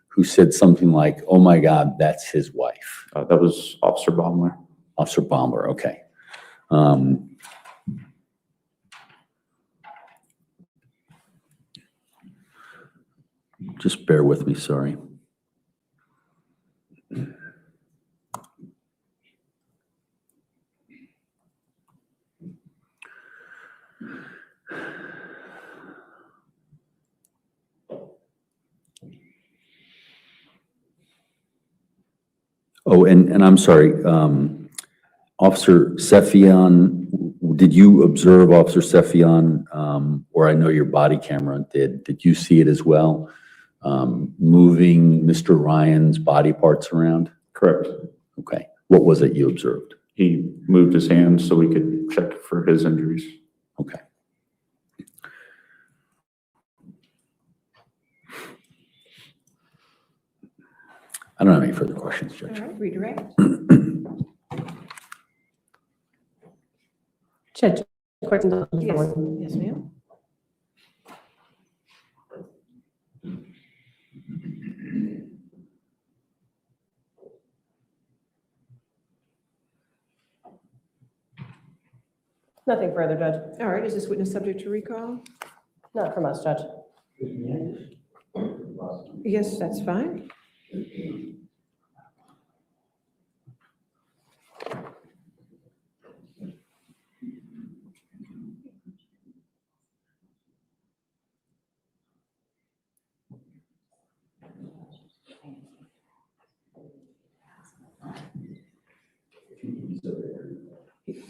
who said something like, "Oh my God, that's his wife." That was Officer Baumler. Officer Baumler, okay. Just bear with me, sorry. Oh, and I'm sorry, Officer Sephion, did you observe Officer Sephion, or I know your body camera did you see it as well, moving Mr. Ryan's body parts around? Correct. Okay. What was it you observed? He moved his hands so we could check for his injuries. Okay. I don't have any further questions, Judge. All right, redirect. Judge, questions on the Yes, board? yes, ma'am. Nothing further, Judge. All right, is this witness subject to recall? Not from us, Judge. Yes, that's fine.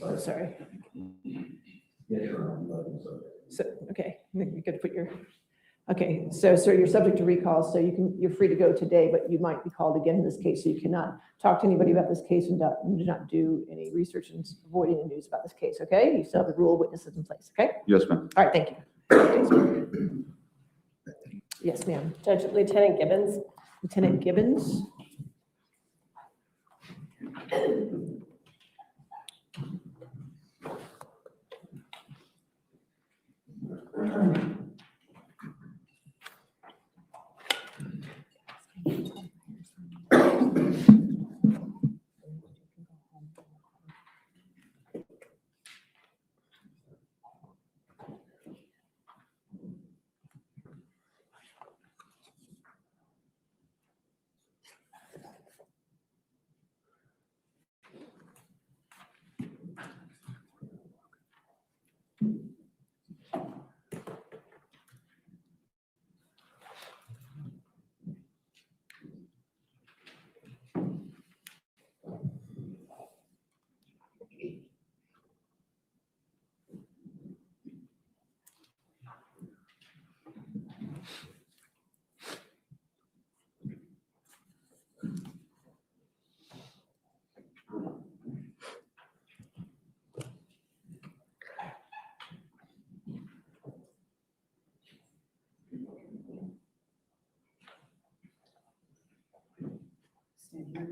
Oh, sorry. So, okay, you could put your, okay, so sir, you're subject to recall, so you're free to go today, but you might be called again in this case, so you cannot talk to anybody about this case and do not do any research and avoid any news about this case, okay? You still have the rule of witnesses in place, okay? Yes, ma'am. All right, thank you. Yes, ma'am. Judge, Lieutenant Gibbons? Lieutenant Gibbons?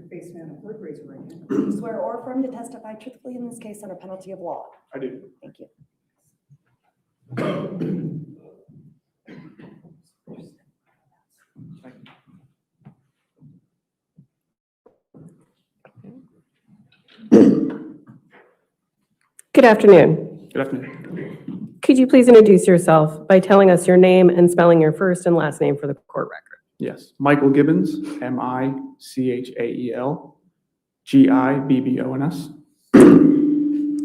Face man, please raise your right hand. Do you swear or affirm to testify truthfully in this case under penalty of law? I do. Thank you. Good afternoon. Good afternoon. Could you please introduce yourself by telling us your name and spelling your first and last name for the court record? Yes, Michael Gibbons, Michael Gibbons.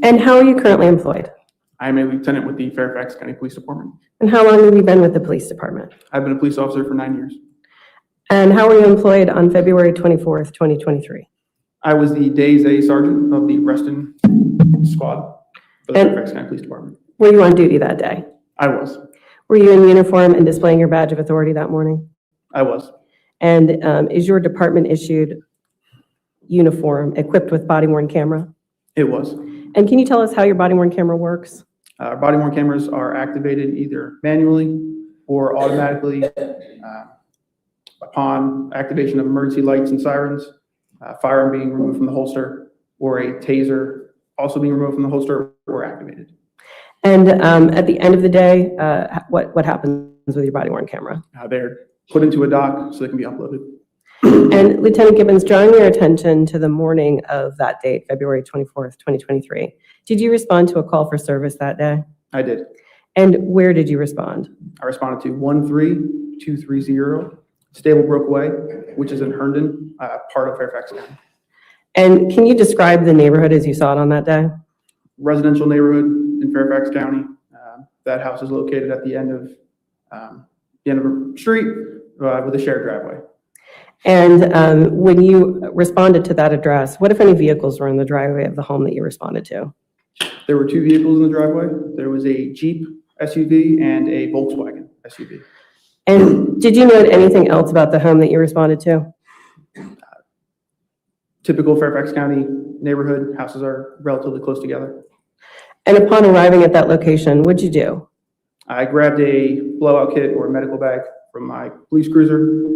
And how are you currently employed? I am a lieutenant with the Fairfax County Police Department. And how long have you been with the police department? I've been a police officer for 9 years. And how were you employed on February 24th, 2023? I was the Days A Sergeant of the Reston Squad for the Fairfax County Police Department. Were you on duty that day? I was. Were you in uniform and displaying your badge of authority that morning? I was. And is your department issued uniform equipped with body-worn camera? It was. And can you tell us how your body-worn camera works? Body-worn cameras are activated either manually or automatically upon activation of emergency lights and sirens, firearm being removed from the holster, or a taser also being removed from the holster or activated. And at the end of the day, what happens with your body-worn camera? They're put into a dock so they can be uploaded. And Lieutenant Gibbons, drawing your attention to the morning of that date, February 24th, 2023, did you respond to a call for service that day? I did. And where did you respond? I responded to 13230 Stablebrook Way, which is in Herndon, part of Fairfax County. And can you describe the neighborhood as you saw it on that day? Residential neighborhood in Fairfax County. That house is located at the end of a street with a shared driveway. And when you responded to that address, what, if any, vehicles were in the driveway of the home that you responded to? There were 2 vehicles in the driveway. There was a Jeep SUV and a Volkswagen SUV. And did you note anything else about the home that you responded to? Typical Fairfax County neighborhood, houses are relatively close together. And upon arriving at that location, what'd you do? I grabbed a blowout kit or a medical bag from my police cruiser,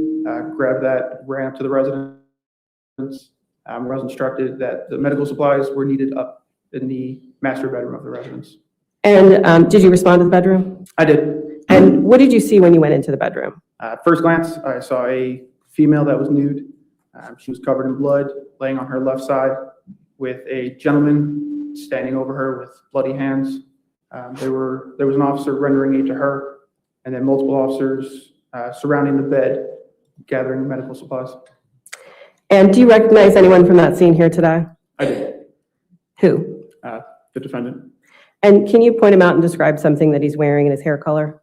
grabbed that, ran up to the residence. I was instructed that the medical supplies were needed up in the master bedroom of the residence. And did you respond to the bedroom? I did. And what did you see when you went into the bedroom? At first glance, I saw a female that was nude. She was covered in blood, laying on her left side with a gentleman standing over her with bloody hands. There was an officer rendering aid to her, and then multiple officers surrounding the bed, gathering medical supplies. And do you recognize anyone from that scene here today? I did. Who? The defendant. And can you point him out and describe something that he's wearing in his hair color?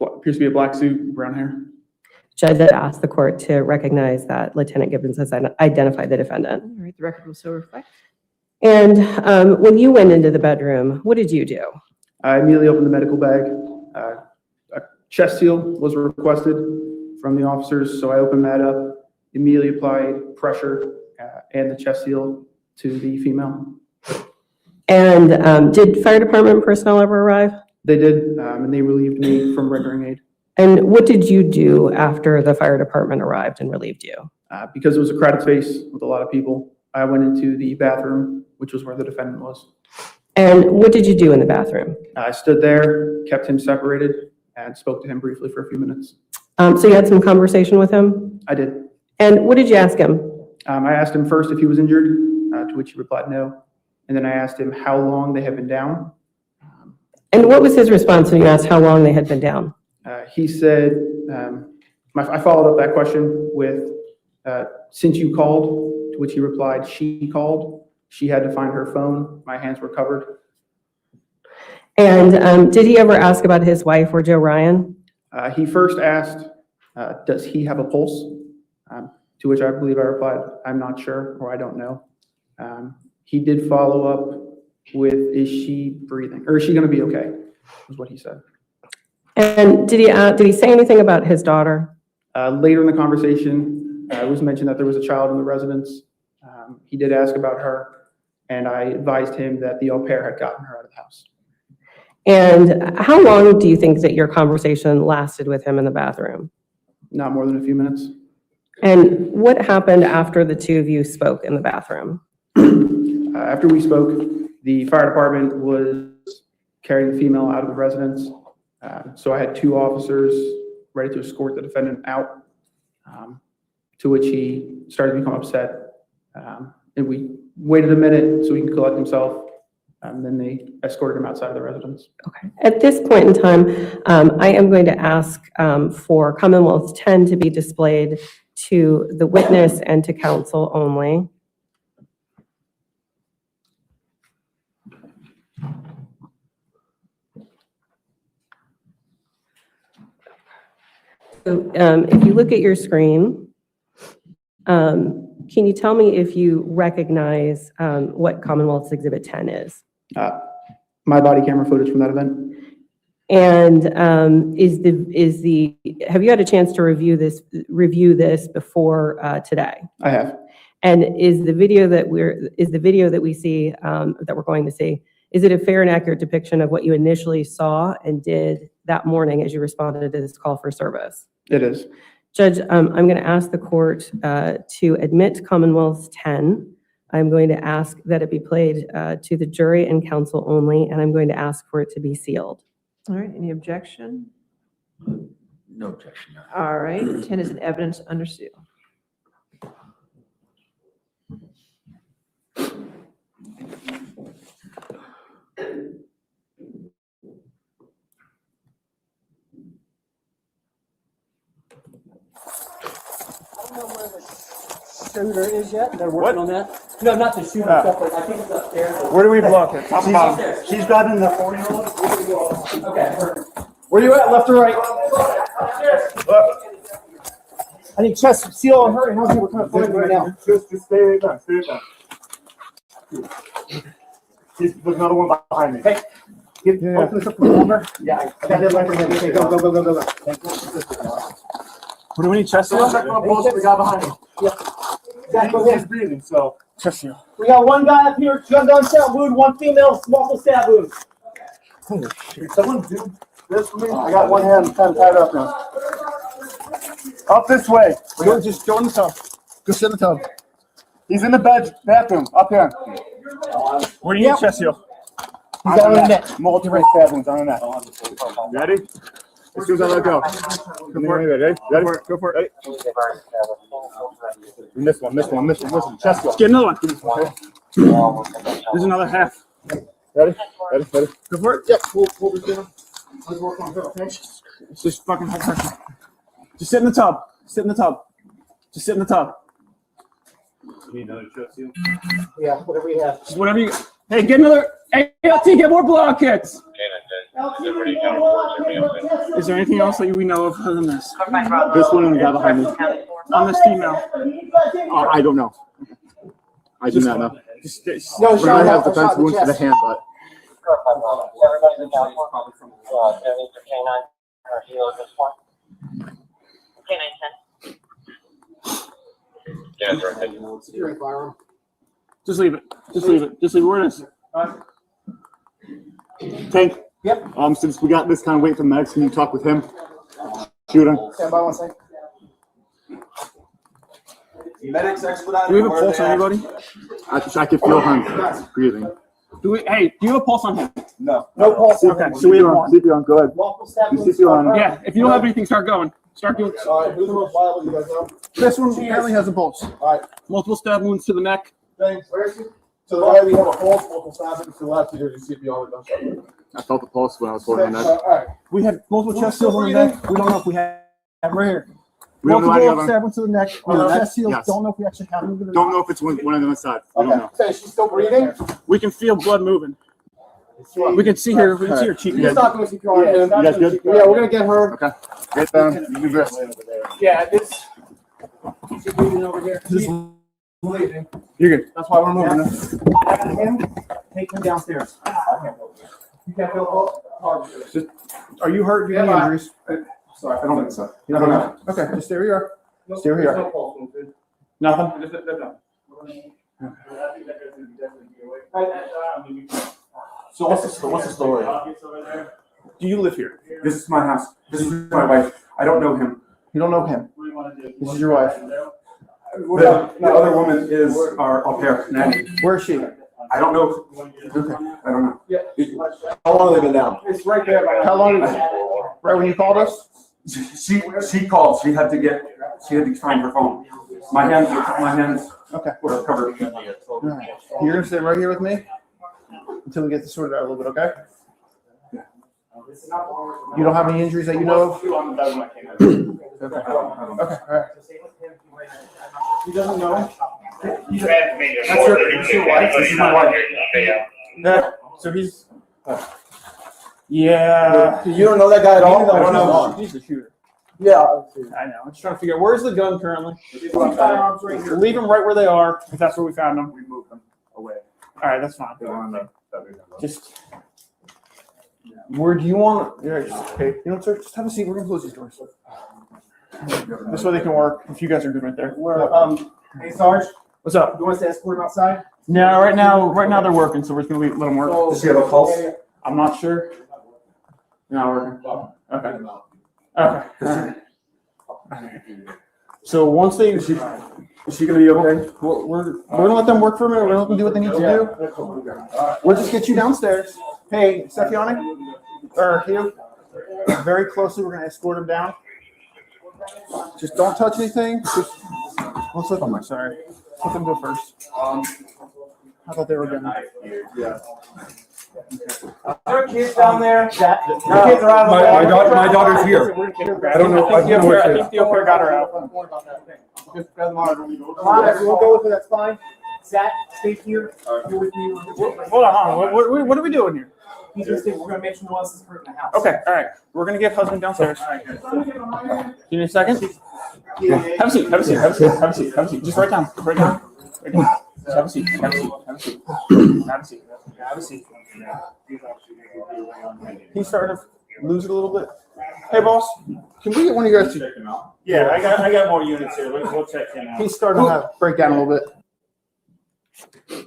Appears to be a black suit, brown hair. Judge asked the court to recognize that Lieutenant Gibbons has identified the defendant. All right, the record will so reflect. And when you went into the bedroom, what did you do? I immediately opened the medical bag. A chest seal was requested from the officers, so I opened that up, immediately applied pressure and the chest seal to the female. And did fire department personnel ever arrive? They did, and they relieved me from rendering aid. And what did you do after the fire department arrived and relieved you? Because it was a crowded space with a lot of people, I went into the bathroom, which was where the defendant was. And what did you do in the bathroom? I stood there, kept him separated, and spoke to him briefly for a few minutes. So you had some conversation with him? I did. And what did you ask him? I asked him first if he was injured, to which he replied no. And then I asked him how long they had been down. And what was his response when you asked how long they had been down? He said, I followed up that question with, since you called, to which he replied, she called. She had to find her phone. My hands were covered. And did he ever ask about his wife or Joe Ryan? He first asked, does he have a pulse? To which I believe I replied, I'm not sure, or I don't know. He did follow up with, is she breathing? Or is she going to be okay? Was what he said. And did he say anything about his daughter? Later in the conversation, it was mentioned that there was a child in the residence. He did ask about her, and I advised him that the au pair had gotten her out of the house. And how long do you think that your conversation lasted with him in the bathroom? Not more than a few minutes. And what happened after the two of you spoke in the bathroom? After we spoke, the fire department was carrying the female out of the residence. So I had 2 officers ready to escort the defendant out, to which he started to become upset. And we waited a minute so he could collect himself. Then they escorted him outside of the residence. Okay. At this point in time, I am going to ask for Commonwealth 10 to be displayed to the witness and to counsel only. So if you look at your screen, can you tell me if you recognize what Commonwealth's Exhibit 10 is? My body camera footage from that event. And have you had a chance to review this before today? I have. And is the video that we see, that we're going to see, is it a fair and accurate depiction of what you initially saw and did that morning as you responded to this call for service? It is. Judge, I'm going to ask the court to admit Commonwealth's 10. I'm going to ask that it be played to the jury and counsel only, and I'm going to ask for it to be sealed. All right, any objection? No objection. All right, 10 is an evidence under seal. Shooter is yet? They're working on that? No, not the shooter stuff, but I think it's upstairs. Where do we block it? Top bottom. She's got in the 40-year-old. Okay. Where you at, left or right? I need chest seal on her, and how we're kind of fighting right now. Just stay right there. Stay right there. There's another one behind me. Hey, open this up for the corner. Yeah, I got it right from him. Okay, go. What do we need, chest seal? Check on both the guy behind me. Yeah. He's breathing, so chest seal. We got one guy up here, gun stab wound, one female multiple stab wound. Holy shit. Someone do this for me? I got one hand kind of tied up now. Up this way. Just go in the tub. Go sit in the tub. He's in the bathroom, up here. Where do you need chest seal? He's on the neck. Multiple stab wounds on the neck. Ready? As soon as I let go. Go for it. Ready? Go for it. Miss one. Chest seal. Get another one. There's another half. Ready? Go for it. Yeah. Pull this down. Let's work on her, okay? Just fucking high pressure. Just sit in the tub. Just sit in the tub. You need another chest seal? Yeah, whatever you have. Just whatever you. Hey, get another. Hey, LT, get more blowout kits. Is there anything else that we know of other than this? This one and the guy behind me. On this female. I don't know. I do not know. No, she has defense wounds to the hand, but. Everybody's in probably from K9 or Hilo at this point. K9 10. Just leave it. Where it is. Tank. Yep. Since we got this kind of wait for Max, can you talk with him? Shoot him. Stand by 1 second. Medics expedited. Do we have a pulse on anybody? I can feel him breathing. Do you have a pulse on him? No. No pulse. Okay, so we have one. CPR on, go ahead. CPR on. Yeah, if you don't have anything, start going. Start doing. All right, who's the most liable, you guys know? This one apparently has a pulse. All right. Multiple stab wounds to the neck. Thanks. Where is he? To the right, we have a pulse, multiple stab wounds. To the left, you hear CPR on the gunshot. I felt the pulse when I was holding on that. All right. We have multiple chest seals on the neck. We don't know if we have right here. Multiple stab wounds to the neck. Chest seals. Yes. Don't know if we actually have them. Don't know if it's one on the other side. We don't know. Okay, she's still breathing. We can feel blood moving. We can see her. We can see her cheek. You guys good? Yeah, we're gonna get her. Okay. Get down. You do this. Yeah, this. She's breathing over here. Bleeding. You're good. That's why we're moving her. Take him downstairs. You can't feel hard. Are you hurt? Do you have any injuries? Sorry, I don't think so. You don't know. Okay, just stay where you are. Stay where you are. Nothing? So what's the story? Do you live here? This is my house. This is my wife. I don't know him. You don't know him. This is your wife. The other woman is our au pair nanny. Where is she? I don't know. Okay. I don't know. Yeah. How long have they been down? It's right there. How long? Right when you called us? She called. She had to find her phone. My hands Okay. were covered. All right. You're gonna stay right here with me until we get this sorted out a little bit, okay? You don't have any injuries that you know of? Okay. Okay. All right. He doesn't know. That's your wife. This is my wife. Yeah. So he's. Yeah. You don't know that guy at all? I don't know. He's the shooter. Yeah. I know. I'm just trying to figure out where's the gun currently. We'll leave them right where they are if that's where we found them. We moved them away. All right, that's fine. They were on the. Just. Where do you want? Yeah. Okay. You know what, sir? Just have a seat. We're gonna close these doors. This way they can work. If you guys are good right there. Hey Sarge, What's up? you want us to escort him outside? No, right now they're working, so we're just gonna let them work. Does he have a pulse? I'm not sure. Not working. Okay. Okay. All right. So once they, Is she gonna be okay? we're gonna let them work for a minute. We're gonna let them do what they need to do. We'll just get you downstairs. Hey, Stefiani, or Hugh, very closely. We're gonna escort him down. Just don't touch anything. Just, let's let them. Sorry, let them go first. I thought they were gonna. Yeah. Are there kids down there? Kids are out of My daughter's here. I don't know. I think the au pair got her out. Just grab them out. We'll go with it. That's fine. Zach, stay here. You're with me. Hold on. What are we doing here? He's just saying we're gonna make sure no one else is hurt in the house. Okay, all right. We're gonna get husband downstairs. Give me a second. Have a seat. Have a seat. Have a seat. Have a seat. Have a seat. Just write down. Write down. Write down. Just have a seat. Have a seat. Have a seat. Have a seat. Have a seat. He's starting to lose it a little bit. Hey, boss. Can we get one of you guys to check him out? Yeah, I got more units here. We'll check him out. He's starting to break down a little bit.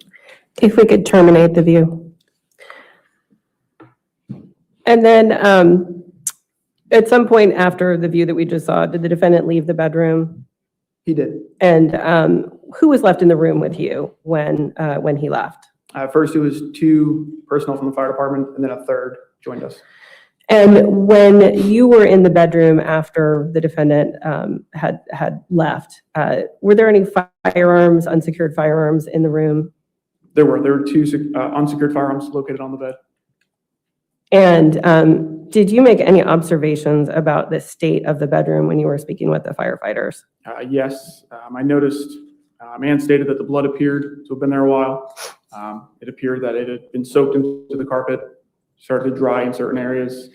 If we could terminate the view. And then at some point after the view that we just saw, did the defendant leave the bedroom? He did. And who was left in the room with you when he left? First, it was 2 personnel from the fire department, and then a third joined us. And when you were in the bedroom after the defendant had left, were there any firearms, unsecured firearms in the room? There were 2 unsecured firearms located on the bed. And did you make any observations about the state of the bedroom when you were speaking with the firefighters? Yes, I noticed, man stated that the blood appeared to have been there a while. It appeared that it had been soaked into the carpet, started to dry in certain areas,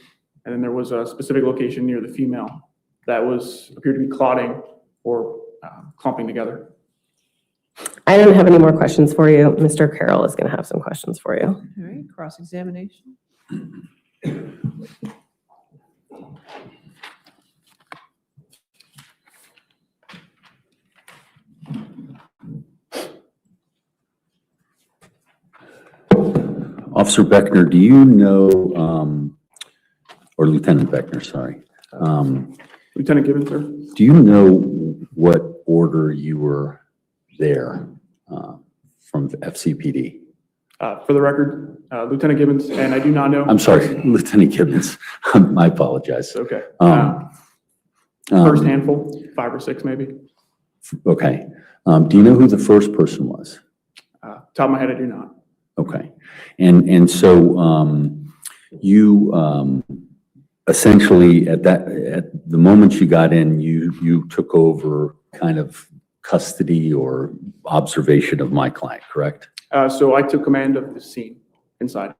and then there was a specific location near the female that appeared to be clotting or clumping together. I don't have any more questions for you. Mr. Carroll is going to have some questions for you. All right, cross-examination. Officer Beckner, do you know, or Lieutenant Beckner, sorry. Lieutenant Gibbons, sir. Do you know what order you were there from the FCPD? For the record, Lieutenant Gibbons, and I do not know. I'm sorry, Lieutenant Gibbons. I apologize. Okay. Um, First handful, 5 or 6 maybe. Okay. Do you know who the first person was? Top of my head, I do not. Okay. And so you essentially at the moment you got in, you took over kind of custody or observation of my client, correct? So I took command of the scene inside.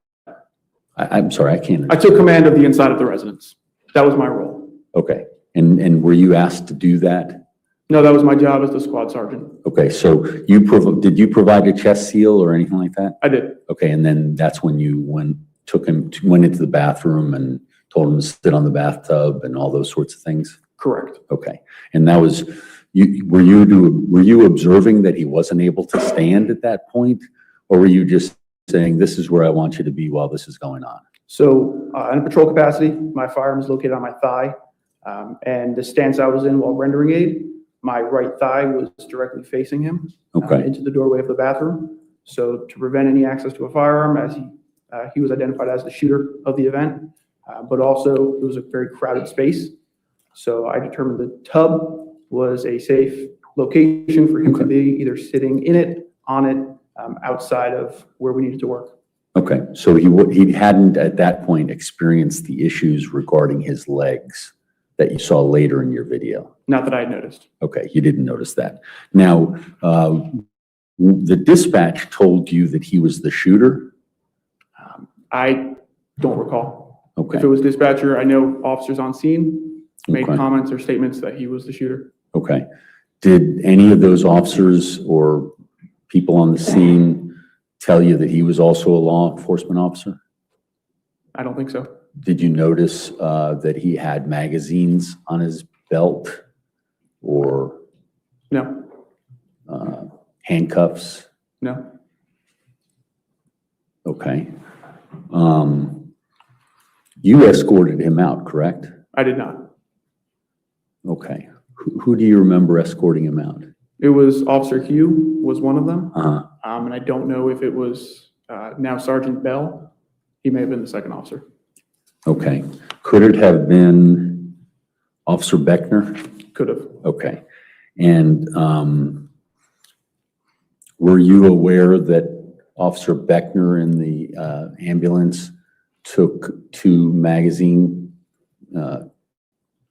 I'm sorry, I can't. I took command of the inside of the residence. That was my role. Okay. And were you asked to do that? No, that was my job as the squad sergeant. Okay, so did you provide a chest seal or anything like that? I did. Okay, and then that's when you went into the bathroom and told him to sit on the bathtub and all those sorts of things? Correct. Okay, and that was, were you observing that he wasn't able to stand at that point? Or were you just saying, this is where I want you to be while this is going on? So in a patrol capacity, my firearm is located on my thigh. And the stance I was in while rendering aid my right thigh was directly facing him Okay. into the doorway of the bathroom. So to prevent any access to a firearm, as he was identified as the shooter of the event, but also it was a very crowded space. So I determined the tub was a safe location for him to be, either sitting in it, on it, outside of where we needed to work. Okay, so he hadn't at that point experienced the issues regarding his legs that you saw later in your video? Not that I had noticed. Okay, you didn't notice that. Now, the dispatch told you that he was the shooter? I don't recall. Okay. If it was dispatcher, I know officers on scene made Okay. comments or statements that he was the shooter. Okay. Did any of those officers or people on the scene tell you that he was also a law enforcement officer? I don't think so. Did you notice that he had magazines on his belt or No. handcuffs? No. Okay. You escorted him out, correct? I did not. Okay. Who do you remember escorting him out? It was Officer Hugh was one of them. Uh-huh. And I don't know if it was now Sergeant Bell. He may have been the second officer. Okay. Could it have been Officer Beckner? Could have. Okay. And were you aware that Officer Beckner in the ambulance took 2 magazine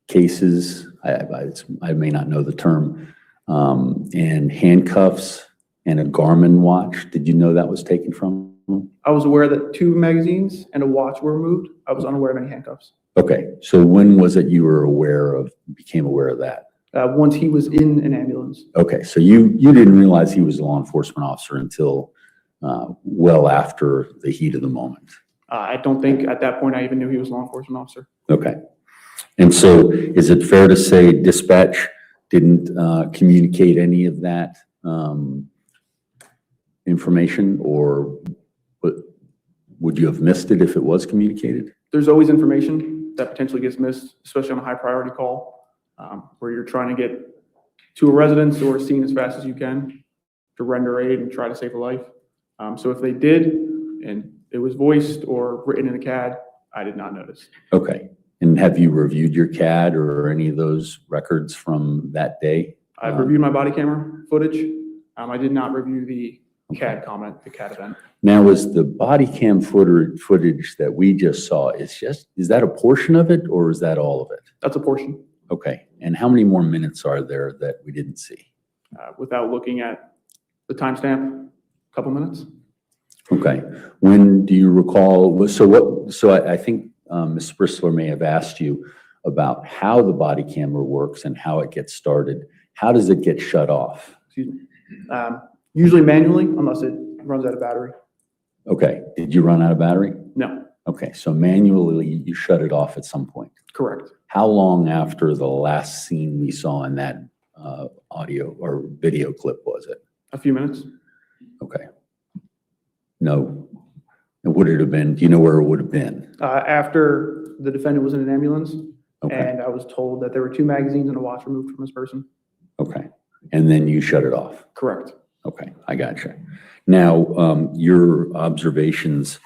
cases? I may not know the term, and handcuffs and a Garmin watch. Did you know that was taken from him? I was aware that 2 magazines and a watch were removed. I was unaware of any handcuffs. Okay, so when was it you were became aware of that? Once he was in an ambulance. Okay, so you didn't realize he was a law enforcement officer until well after the heat of the moment. I don't think at that point I even knew he was a law enforcement officer. Okay. And so is it fair to say dispatch didn't communicate any of that information, or would you have missed it if it was communicated? There's always information that potentially gets missed, especially on a high priority call, where you're trying to get to a residence or a scene as fast as you can to render aid and try to save a life. So if they did, and it was voiced or written in a CAD, I did not notice. Okay. And have you reviewed your CAD or any of those records from that day? I've reviewed my body camera footage. I did not review the CAD comment, the CAD event. Now, is the body cam footage that we just saw, is that a portion of it or is that all of it? That's a portion. Okay. And how many more minutes are there that we didn't see? Without looking at the timestamp, a couple minutes. Okay. When do you recall, so I think Ms. Bristler may have asked you about how the body camera works and how it gets started. How does it get shut off? Excuse me. Usually manually, unless it runs out of battery. Okay. Did you run out of battery? No. Okay. So manually you shut it off at some point. Correct. How long after the last scene we saw in that audio or video clip was it? A few minutes. Okay. No. And would it have been, do you know where it would have been? After the defendant was in an ambulance, Okay. and I was told that there were 2 magazines and a watch removed from his person. Okay. And then you shut it off? Correct. Okay, I gotcha. Now, your observations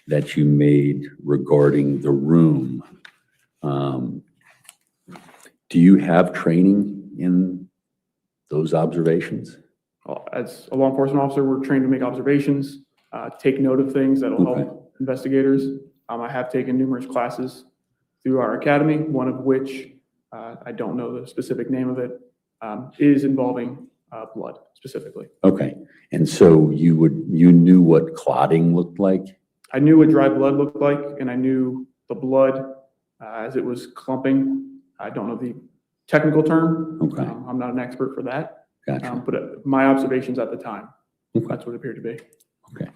that you made regarding the room, do you have training in those observations? As a law enforcement officer, we're trained to make observations, take note of things that will help investigators. I have taken numerous classes through our academy, one of which, I don't know the specific name of it, is involving blood specifically. Okay, and so you knew what clotting looked like? I knew what dry blood looked like, and I knew the blood as it was clumping. I don't know the technical term. Okay. I'm not an expert for that. Gotcha. But my observations at the time, that's what it appeared to be. Okay.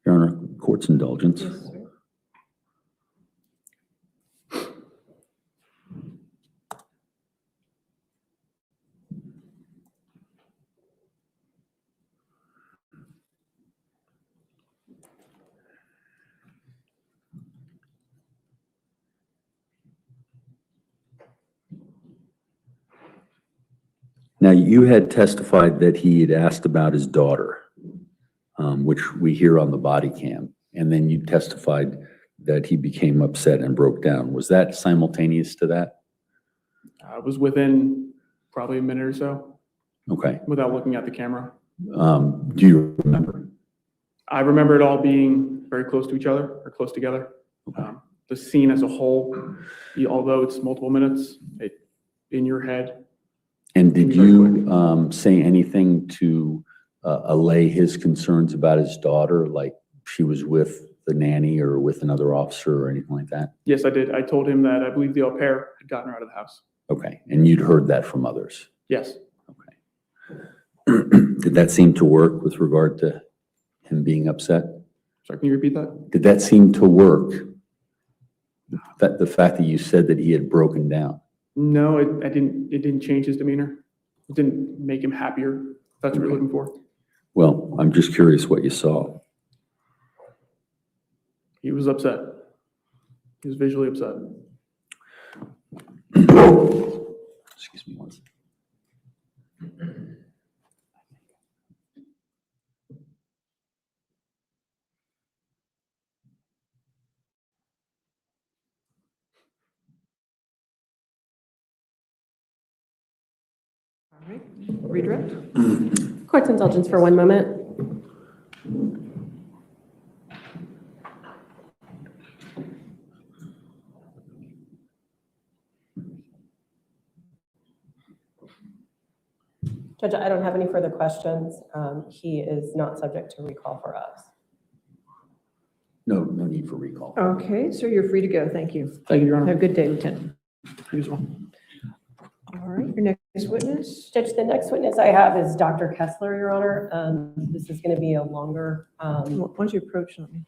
Your Honor, court's indulgence. Now, you had testified that he had asked about his daughter, which we hear on the body cam, and then you testified that he became upset and broke down. Was that simultaneous to that? It was within probably a minute or so, Okay. without looking at the camera. Do you remember? I remember it all being very close to each other, or close together. The scene as a whole, although it's multiple minutes, in your head. And did you say anything to allay his concerns about his daughter, like she was with the nanny or with another officer or anything like that? Yes, I did. I told him that I believe the au pair had gotten her out of the house. Okay, and you'd heard that from others? Yes. Did that seem to work with regard to him being upset? Sorry, can you repeat that? Did that seem to work? That the fact that you said that he had broken down? No, it didn't change his demeanor. It didn't make him happier. That's what we're looking for. Well, I'm just curious what you saw. He was upset. He was visually upset. Excuse me one second. All right, redirect. Court's indulgence for 1 moment. Judge, I don't have any further questions. He is not subject to recall for us. No need for recall. Okay, sir, you're free to go. Thank you. Thank you, Your Honor. Have a good day, Lieutenant. You as well. All right, your next witness. Judge, the next witness I have is Dr. Kessler, Your Honor. This is going to be a longer. Why don't you approach them?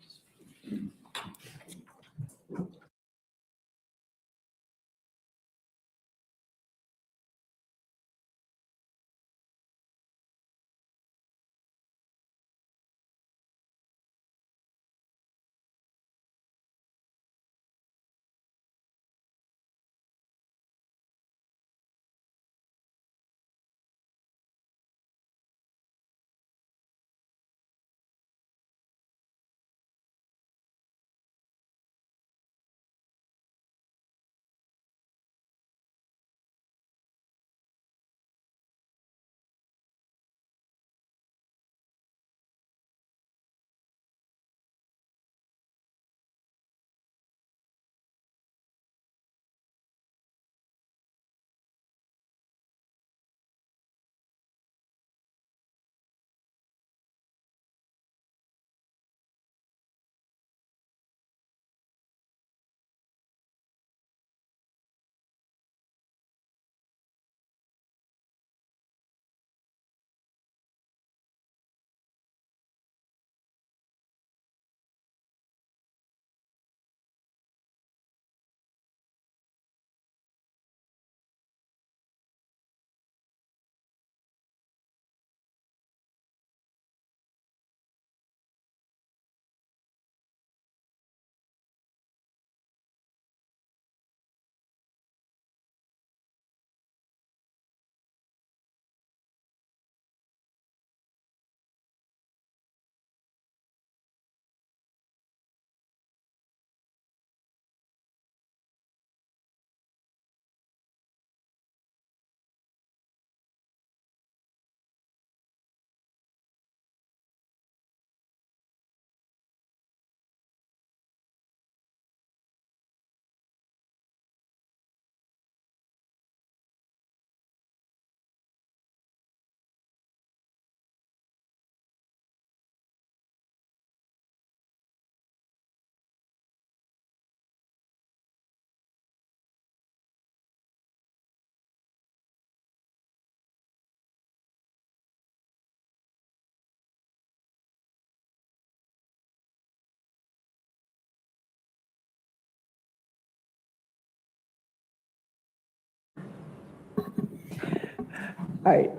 All right,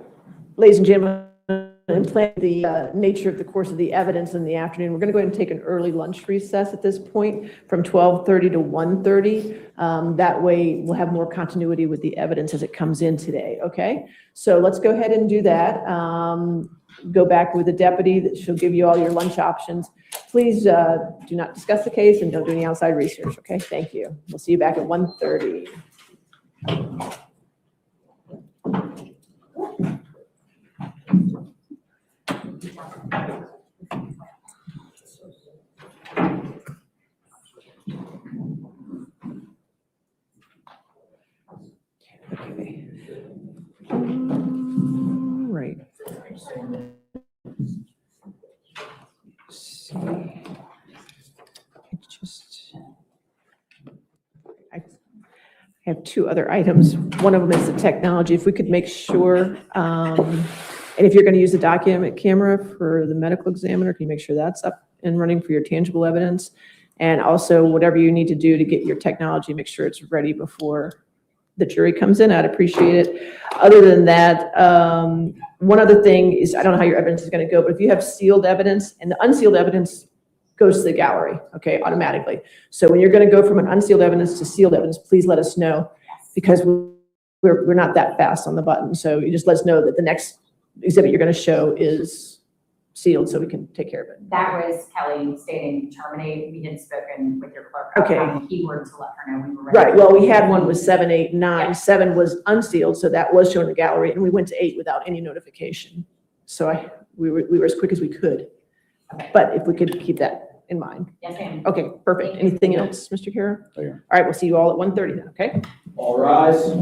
ladies and gentlemen, and plan the nature of the course of the evidence in the afternoon. We're going to go ahead and take an early lunch recess at this point from 12:30 to 1:30. That way we'll have more continuity with the evidence as it comes in today, okay? So let's go ahead and do that. Go back with the deputy, that she'll give you all your lunch options. Please do not discuss the case and don't do any outside research, okay? Thank you. We'll see you back at 1:30. Okay. Right. See. I have two other items. One of them is the technology. If we could make sure, and if you're going to use a document camera for the medical examiner, can you make sure that's up and running for your tangible evidence? And also whatever you need to do to get your technology, make sure it's ready before the jury comes in. I'd appreciate it. Other than that, one other thing is, I don't know how your evidence is going to go, but if you have sealed evidence, and the unsealed evidence goes to the gallery, okay, automatically. So when you're going to go from an unsealed evidence to sealed evidence, please let us know, because we're not that fast on the button. So you just let us know that the next exhibit you're going to show is sealed, so we can take care of it. That was Kelly stating terminate. We had spoken with your clerk. Okay. On the keyword to let her know we were ready. Right, well, we had one with 7, 8, 9. 7 was unsealed, so that was shown in the gallery, and we went to 8 without any notification. So we were as quick as we could. But if we could keep that in mind. Yes, ma'am. Okay, perfect. Anything else, Mr. Kara? All right, we'll see you all at 1:30 then, okay? All rise.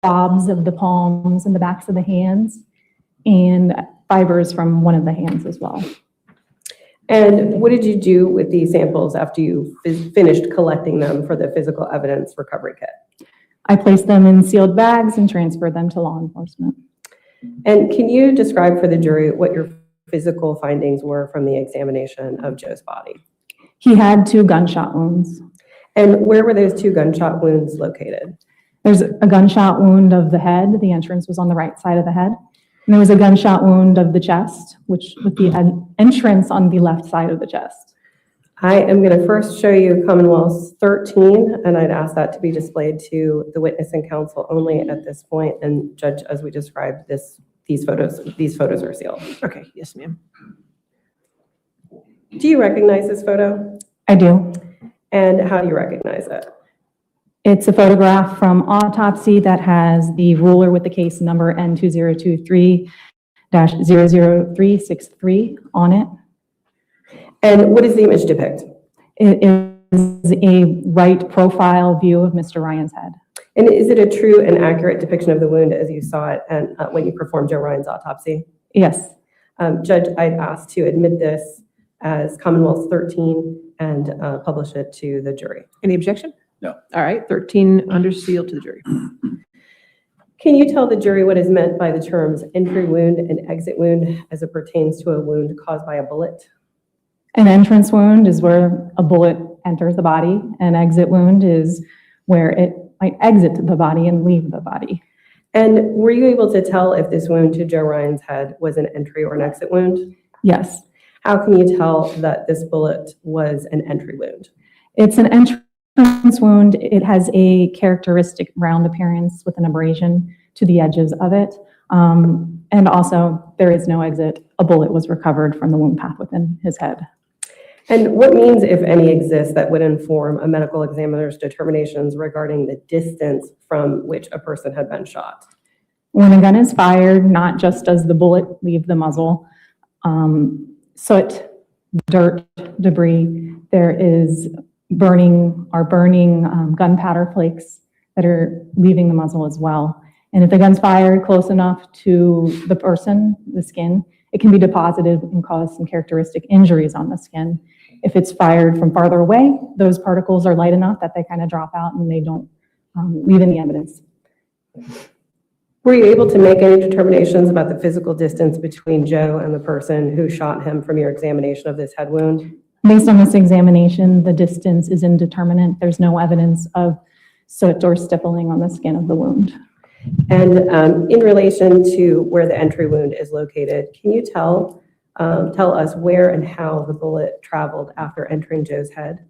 swabs of the palms and the backs of the hands, and fibers from one of the hands as well. And what did you do with these samples after you finished collecting them for the physical evidence recovery kit? I placed them in sealed bags and transferred them to law enforcement. And can you describe for the jury what your physical findings were from the examination of Joe's body? He had 2 gunshot wounds. And where were those 2 gunshot wounds located? There's a gunshot wound of the head. The entrance was on the right side of the head. And there was a gunshot wound of the chest, which with the entrance on the left side of the chest. I am going to first show you Commonwealth 13, and I'd ask that to be displayed to the witness and counsel only at this point. And Judge, as we described, these photos are sealed. Okay, yes, ma'am. Do you recognize this photo? I do. And how do you recognize it? It's a photograph from autopsy that has the ruler with the case number N2023-00363 on it. And what does the image depict? It is a right profile view of Mr. Ryan's head. And is it a true and accurate depiction of the wound as you saw it and when you performed Joe Ryan's autopsy? Yes. Judge, I'd ask to admit this as Commonwealth 13 and publish it to the jury. Any objection? No. All right, 13 under seal to the jury. Can you tell the jury what is meant by the terms entry wound and exit wound as it pertains to a wound caused by a bullet? An entrance wound is where a bullet enters the body. An exit wound is where it might exit the body and leave the body. And were you able to tell if this wound to Joe Ryan's head was an entry or an exit wound? Yes. How can you tell that this bullet was an entry wound? It's an entrance wound. It has a characteristic round appearance with an abrasion to the edges of it. And also, there is no exit. A bullet was recovered from the wound path within his head. And what means, if any, exist that would inform a medical examiner's determinations regarding the distance from which a person had been shot? When a gun is fired, not just does the bullet leave the muzzle, soot, dirt, debris, there is burning gunpowder flakes that are leaving the muzzle as well. And if the gun's fired close enough to the person, the skin, it can be deposited and cause some characteristic injuries on the skin. If it's fired from farther away, those particles are light enough that they kind of drop out and they don't leave any evidence. Were you able to make any determinations about the physical distance between Joe and the person who shot him from your examination of this head wound? Based on this examination, the distance is indeterminate. There's no evidence of soot or stippling on the skin of the wound. And in relation to where the entry wound is located, can you tell us where and how the bullet traveled after entering Joe's head?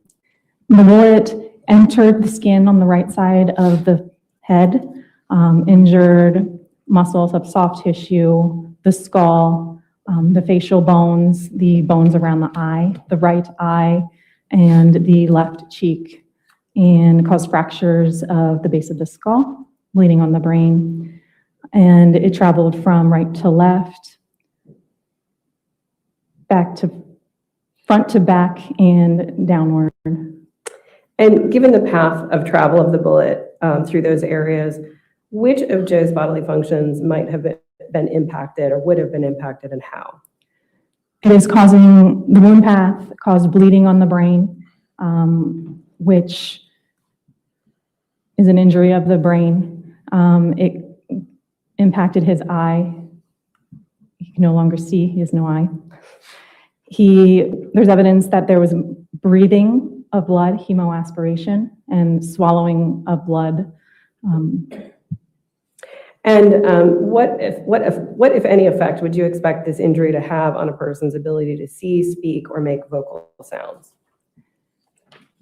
The bullet entered the skin on the right side of the head, injured muscles of soft tissue, the skull, the facial bones, the bones around the eye, the right eye, and the left cheek, and caused fractures of the base of the skull, bleeding on the brain. And it traveled from right to left, back to front to back, and downward. And given the path of travel of the bullet through those areas, which of Joe's bodily functions might have been impacted or would have been impacted, and how? It is causing, the wound path caused bleeding on the brain, which is an injury of the brain. It impacted his eye. He can no longer see, he has no eye. There's evidence that there was breathing of blood, hemoaspiration, and swallowing of blood. What if any effect would you expect this injury to have on a person's ability to see, speak, or make vocal sounds?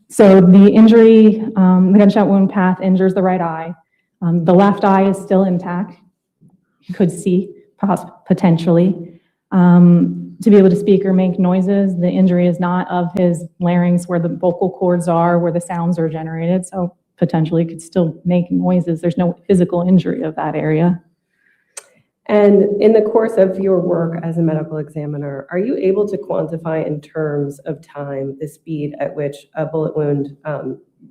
So the injury, the gunshot wound path injures the right eye. The left eye is still intact. He could see, potentially. To be able to speak or make noises, the injury is not of his larynx where the vocal cords are, where the sounds are generated. So potentially could still make noises. There's no physical injury of that area. And in the course of your work as a medical examiner, are you able to quantify in terms of time the speed at which a bullet wound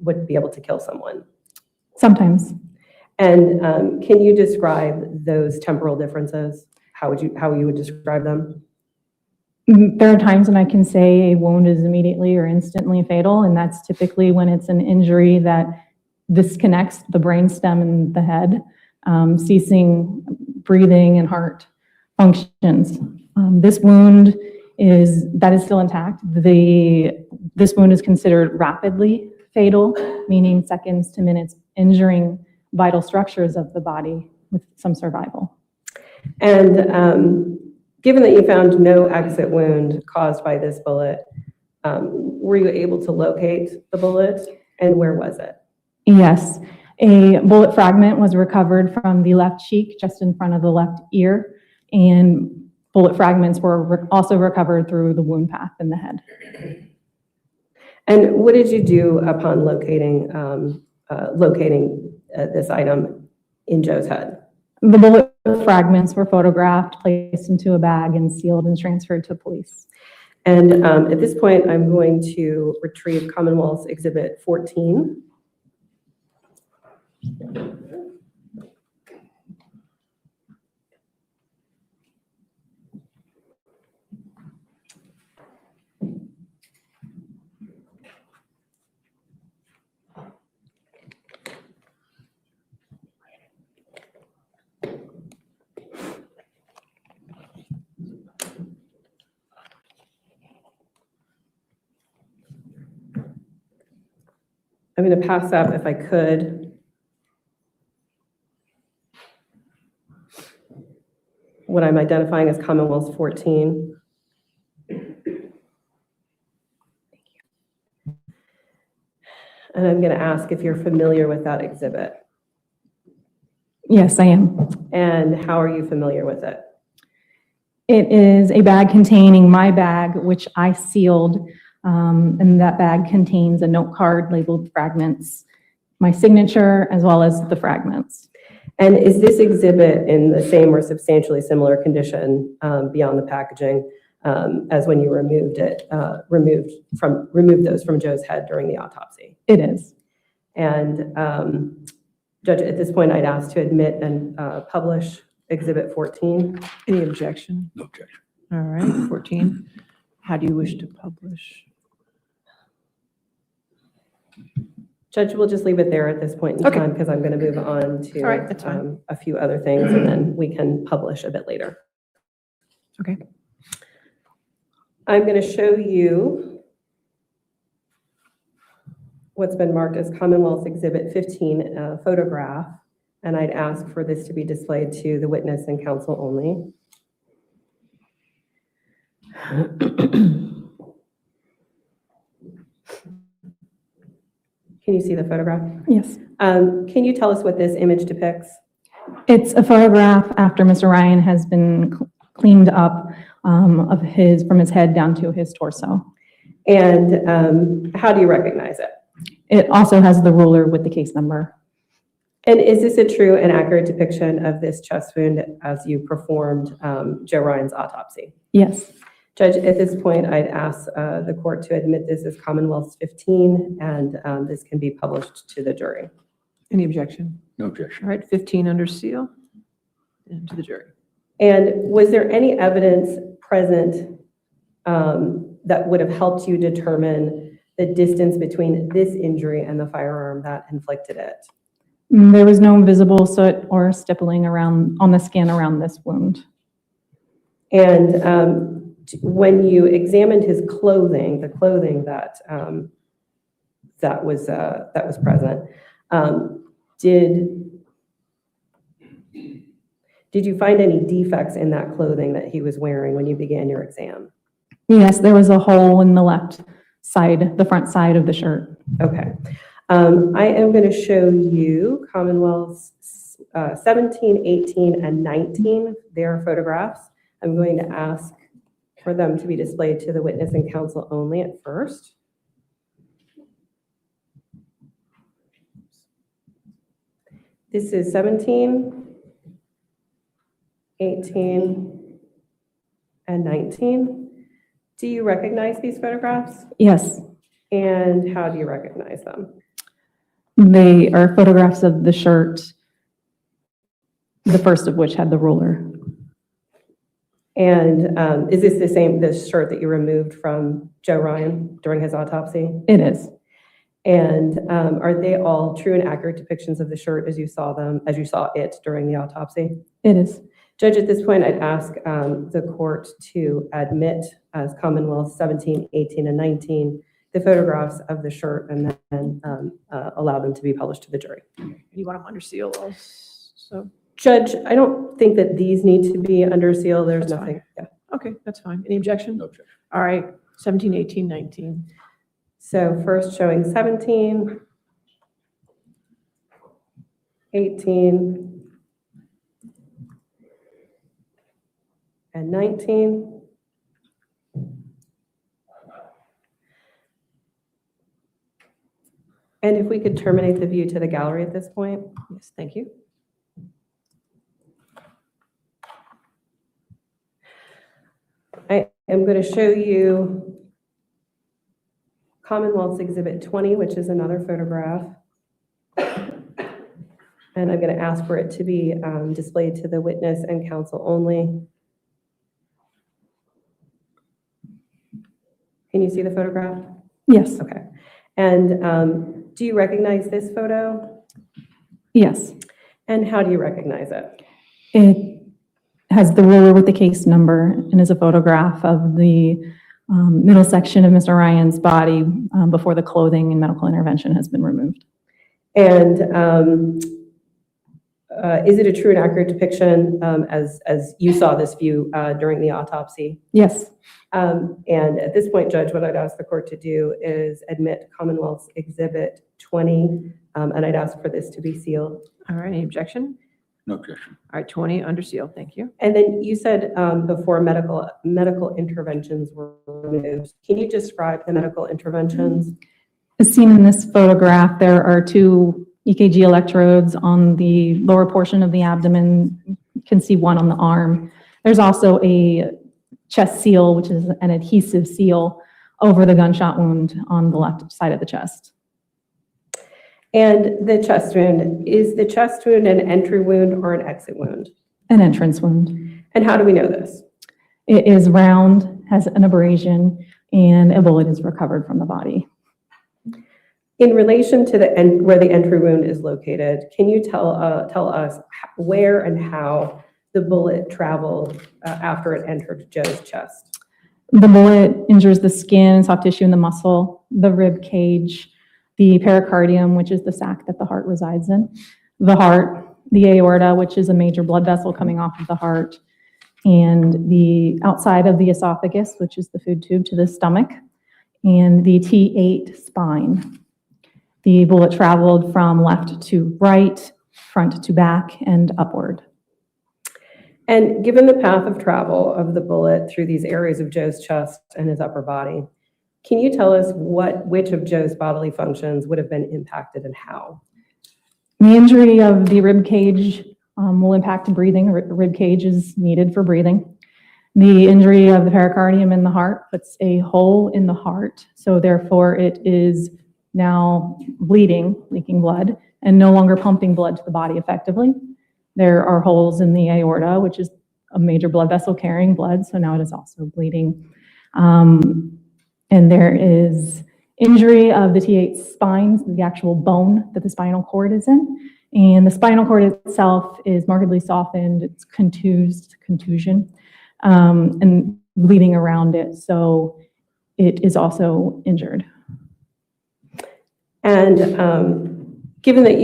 would be able to kill someone? Sometimes. And can you describe those temporal differences? How you would describe them? There are times when I can say a wound is immediately or instantly fatal, and that's typically when it's an injury that disconnects the brainstem and the head, ceasing breathing and heart functions. This wound is still intact. This wound is considered rapidly fatal, meaning seconds to minutes, injuring vital structures of the body with some survival. And given that you found no exit wound caused by this bullet, were you able to locate the bullet, and where was it? Yes, a bullet fragment was recovered from the left cheek, just in front of the left ear, and bullet fragments were also recovered through the wound path in the head. And what did you do upon locating this item in Joe's head? The bullet fragments were photographed, placed into a bag, and sealed and transferred to police. And at this point, I'm going to retrieve Commonwealth's Exhibit 14. I'm going to pass up, if I could, what I'm identifying as Commonwealth 14. And I'm going to ask if you're familiar with that exhibit. Yes, I am. And how are you familiar with it? It is a bag containing my bag, which I sealed, and that bag contains a note card labeled fragments, my signature, as well as the fragments. And is this exhibit in the same or substantially similar condition beyond the packaging as when you removed those from Joe's head during the autopsy? It is. And Judge, at this point, I'd ask to admit and publish Exhibit 14. Any objection? No objection. All right, 14. How do you wish to publish? Judge, we'll just leave it there at this point in time because I'm going to move on to All right, that's fine. a few other things, and then we can publish a bit later. Okay. I'm going to show you what's been marked as Commonwealth Exhibit 15 photograph, and I'd ask for this to be displayed to the witness and counsel only. Can you see the photograph? Yes. Can you tell us what this image depicts? It's a photograph after Mr. Ryan has been cleaned up from his head down to his torso. And how do you recognize it? It also has the ruler with the case number. And is this a true and accurate depiction of this chest wound as you performed Joe Ryan's autopsy? Yes. Judge, at this point, I'd ask the court to admit this as Commonwealth's 15, and this can be published to the jury. Any objection? No objection. All right, 15 under seal and to the jury. And was there any evidence present that would have helped you determine the distance between this injury and the firearm that inflicted it? There was no visible soot or stippling on the skin around this wound. And when you examined his clothing, the clothing that was present, did you find any defects in that clothing that he was wearing when you began your exam? Yes, there was a hole in the left side, the front side of the shirt. Okay. I am going to show you Commonwealth's 17, 18, and 19, their photographs. I'm going to ask for them to be displayed to the witness and counsel only at first. This is 17, 18, and 19. Do you recognize these photographs? Yes. And how do you recognize them? They are photographs of the shirt the first of which had the ruler. And is this the shirt that you removed from Joe Ryan during his autopsy? It is. And are they all true and accurate depictions of the shirt as you saw it during the autopsy? It is. Judge, at this point, I'd ask the court to admit as Commonwealth 17, 18, and 19 the photographs of the shirt and then allow them to be published to the jury. You want them under seal also? Judge, I don't think that these need to be under seal. There's That's nothing. Yeah. Okay, that's fine. Any objection? No objection. All right, 17, 18, 19. So first showing 17, 18, and 19. And if we could terminate the view to the gallery at this point. Yes, thank you. I am going to show you Commonwealth's Exhibit 20, which is another photograph. And I'm going to ask for it to be displayed to the witness and counsel only. Can you see the photograph? Yes. Okay. And do you recognize this photo? Yes. And how do you recognize it? It has the ruler with the case number and is a photograph of the middle section of Mr. Ryan's body before the clothing and medical intervention has been removed. And is it a true and accurate depiction as you saw this view during the autopsy? Yes. And at this point, Judge, what I'd ask the court to do is admit Commonwealth's Exhibit 20, and I'd ask for this to be sealed. All right, any objection? No objection. All right, 20 under seal, thank you. And then you said before medical interventions were removed. Can you describe the medical interventions? As seen in this photograph, there are 2 EKG electrodes on the lower portion of the abdomen. You can see one on the arm. There's also a chest seal, which is an adhesive seal over the gunshot wound on the left side of the chest. And the chest wound, is the chest wound an entry wound or an exit wound? An entrance wound. And how do we know this? It is round, has an abrasion, and a bullet is recovered from the body. In relation to where the entry wound is located, can you tell us where and how the bullet traveled after it entered Joe's chest? The bullet injures the skin, soft tissue, and the muscle, the rib cage, the pericardium, which is the sac that the heart resides in, the heart, the aorta, which is a major blood vessel coming off of the heart, and the outside of the esophagus, which is the food tube to the stomach, and the T8 spine. The bullet traveled from left to right, front to back, and upward. And given the path of travel of the bullet through these areas of Joe's chest and his upper body, can you tell us which of Joe's bodily functions would have been impacted and how? The injury of the rib cage will impact breathing. The rib cage is needed for breathing. The injury of the pericardium in the heart puts a hole in the heart, so therefore it is now bleeding, leaking blood, and no longer pumping blood to the body effectively. There are holes in the aorta, which is a major blood vessel carrying blood, so now it is also bleeding. And there is injury of the T8 spine, the actual bone that the spinal cord is in. And the spinal cord itself is markedly softened, it's contusion, and bleeding around it, so it is also injured. And given that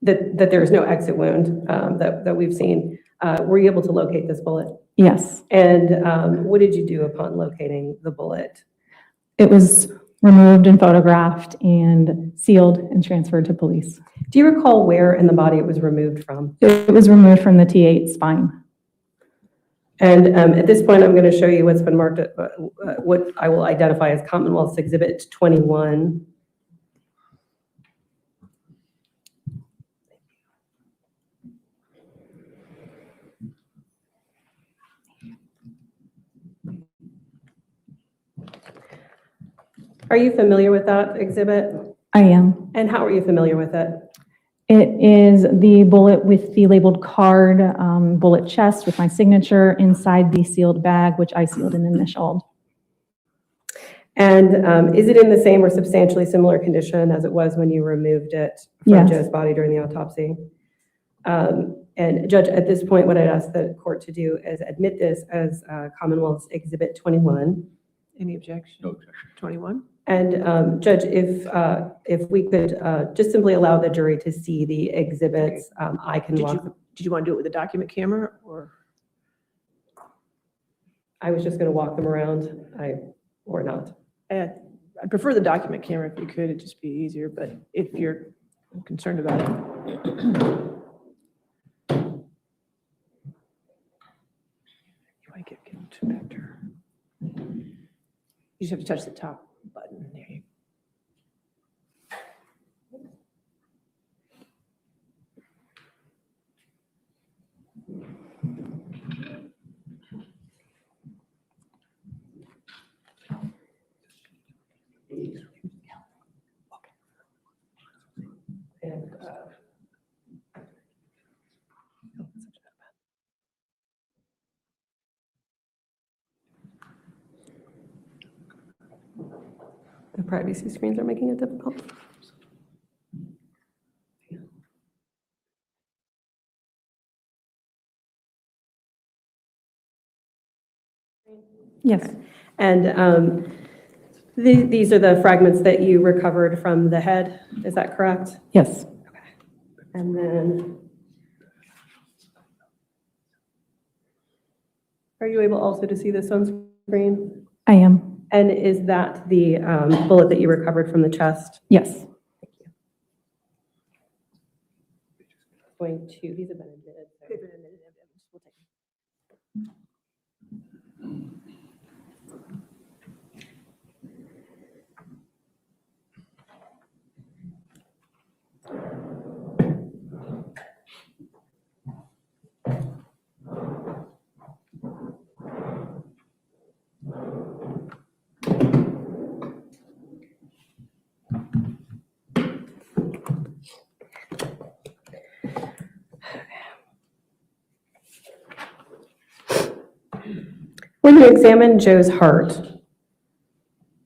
that there is no exit wound that we've seen, were you able to locate this bullet? Yes. And what did you do upon locating the bullet? It was removed and photographed and sealed and transferred to police. Do you recall where in the body it was removed from? It was removed from the T8 spine. And at this point, I'm going to show you what's been marked, what I will identify as Commonwealth's Exhibit 21. Are you familiar with that exhibit? I am. And how are you familiar with it? It is the bullet with the labeled card, bullet chest with my signature inside the sealed bag, which I sealed and initialed. And is it in the same or substantially similar condition as it was when you removed it from Yes. Joe's body during the autopsy? And Judge, at this point, what I'd ask the court to do is admit this as Commonwealth's Exhibit 21. Any objection? No objection. 21? And Judge, if we could just simply allow the jury to see the exhibits, I can walk. Did you want to do it with a document camera or? I was just going to walk them around, or not. I prefer the document camera if you could, it'd just be easier, but if you're concerned about it. You want to get back to her. You just have to touch the top button. There you go. The privacy screens are making it difficult. Yes. And these are the fragments that you recovered from the head, is that correct? Yes. And then, are you able also to see this on screen? I am. And is that the bullet that you recovered from the chest? Yes. Going to, these have been admitted. When you examined Joe's heart,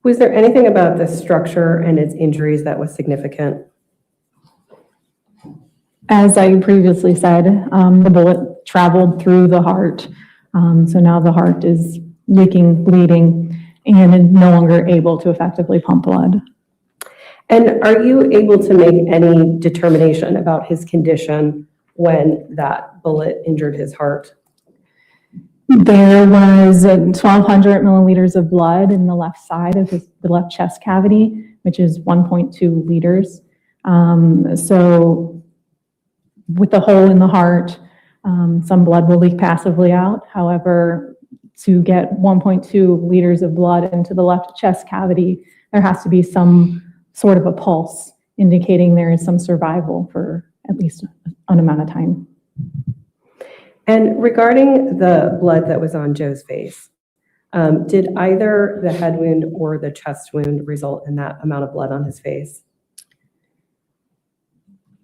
was there anything about the structure and its injuries that was significant? As I previously said, the bullet traveled through the heart. So now the heart is leaking, bleeding, and is no longer able to effectively pump blood. And are you able to make any determination about his condition when that bullet injured his heart? There was 1,200 milliliters of blood in the left side of the left chest cavity, which is 1.2 liters. So with the hole in the heart, some blood will leak passively out. However, to get 1.2 liters of blood into the left chest cavity, there has to be some sort of a pulse indicating there is some survival for at least an amount of time. And regarding the blood that was on Joe's face, did either the head wound or the chest wound result in that amount of blood on his face?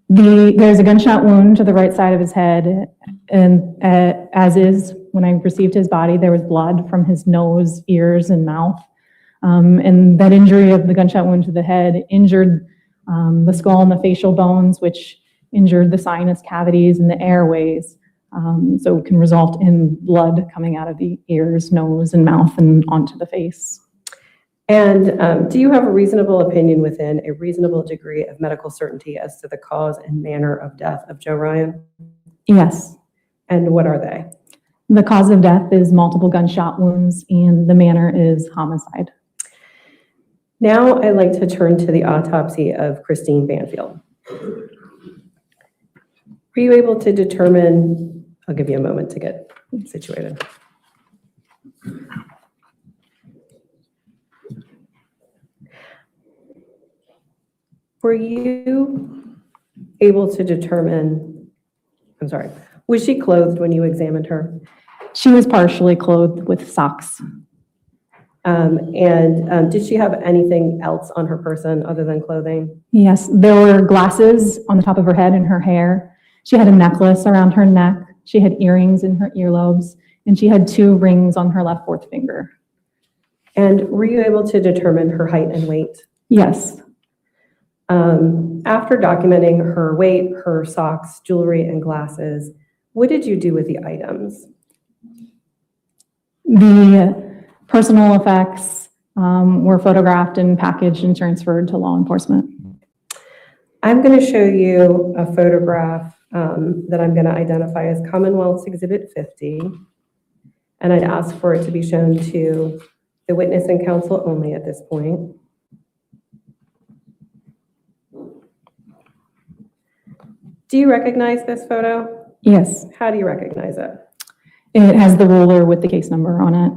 There's a gunshot wound to the right side of his head, and as is, when I received his body, there was blood from his nose, ears, and mouth. And that injury of the gunshot wound to the head injured the skull and the facial bones, which injured the sinus cavities and the airways. So it can result in blood coming out of the ears, nose, and mouth and onto the face. And do you have a reasonable opinion within a reasonable degree of medical certainty as to the cause and manner of death of Joe Ryan? Yes. And what are they? The cause of death is multiple gunshot wounds, and the manner is homicide. Now I'd like to turn to the autopsy of Christine Banfield. Were you able to determine, I'll give you a moment to get situated. Were you able to determine, I'm sorry, was she clothed when you examined her? She was partially clothed with socks. Did she have anything else on her person other than clothing? Yes, there were glasses on the top of her head and her hair. She had a necklace around her neck. She had earrings in her earlobes, and she had 2 rings on her left fourth finger. And were you able to determine her height and weight? Yes. After documenting her weight, her socks, jewelry, and glasses, what did you do with the items? The personal effects were photographed and packaged and transferred to law enforcement. I'm going to show you a photograph that I'm going to identify as Commonwealth's Exhibit 50, and I'd ask for it to be shown to the witness and counsel only at this point. Do you recognize this photo? Yes. How do you recognize it? It has the ruler with the case number on it.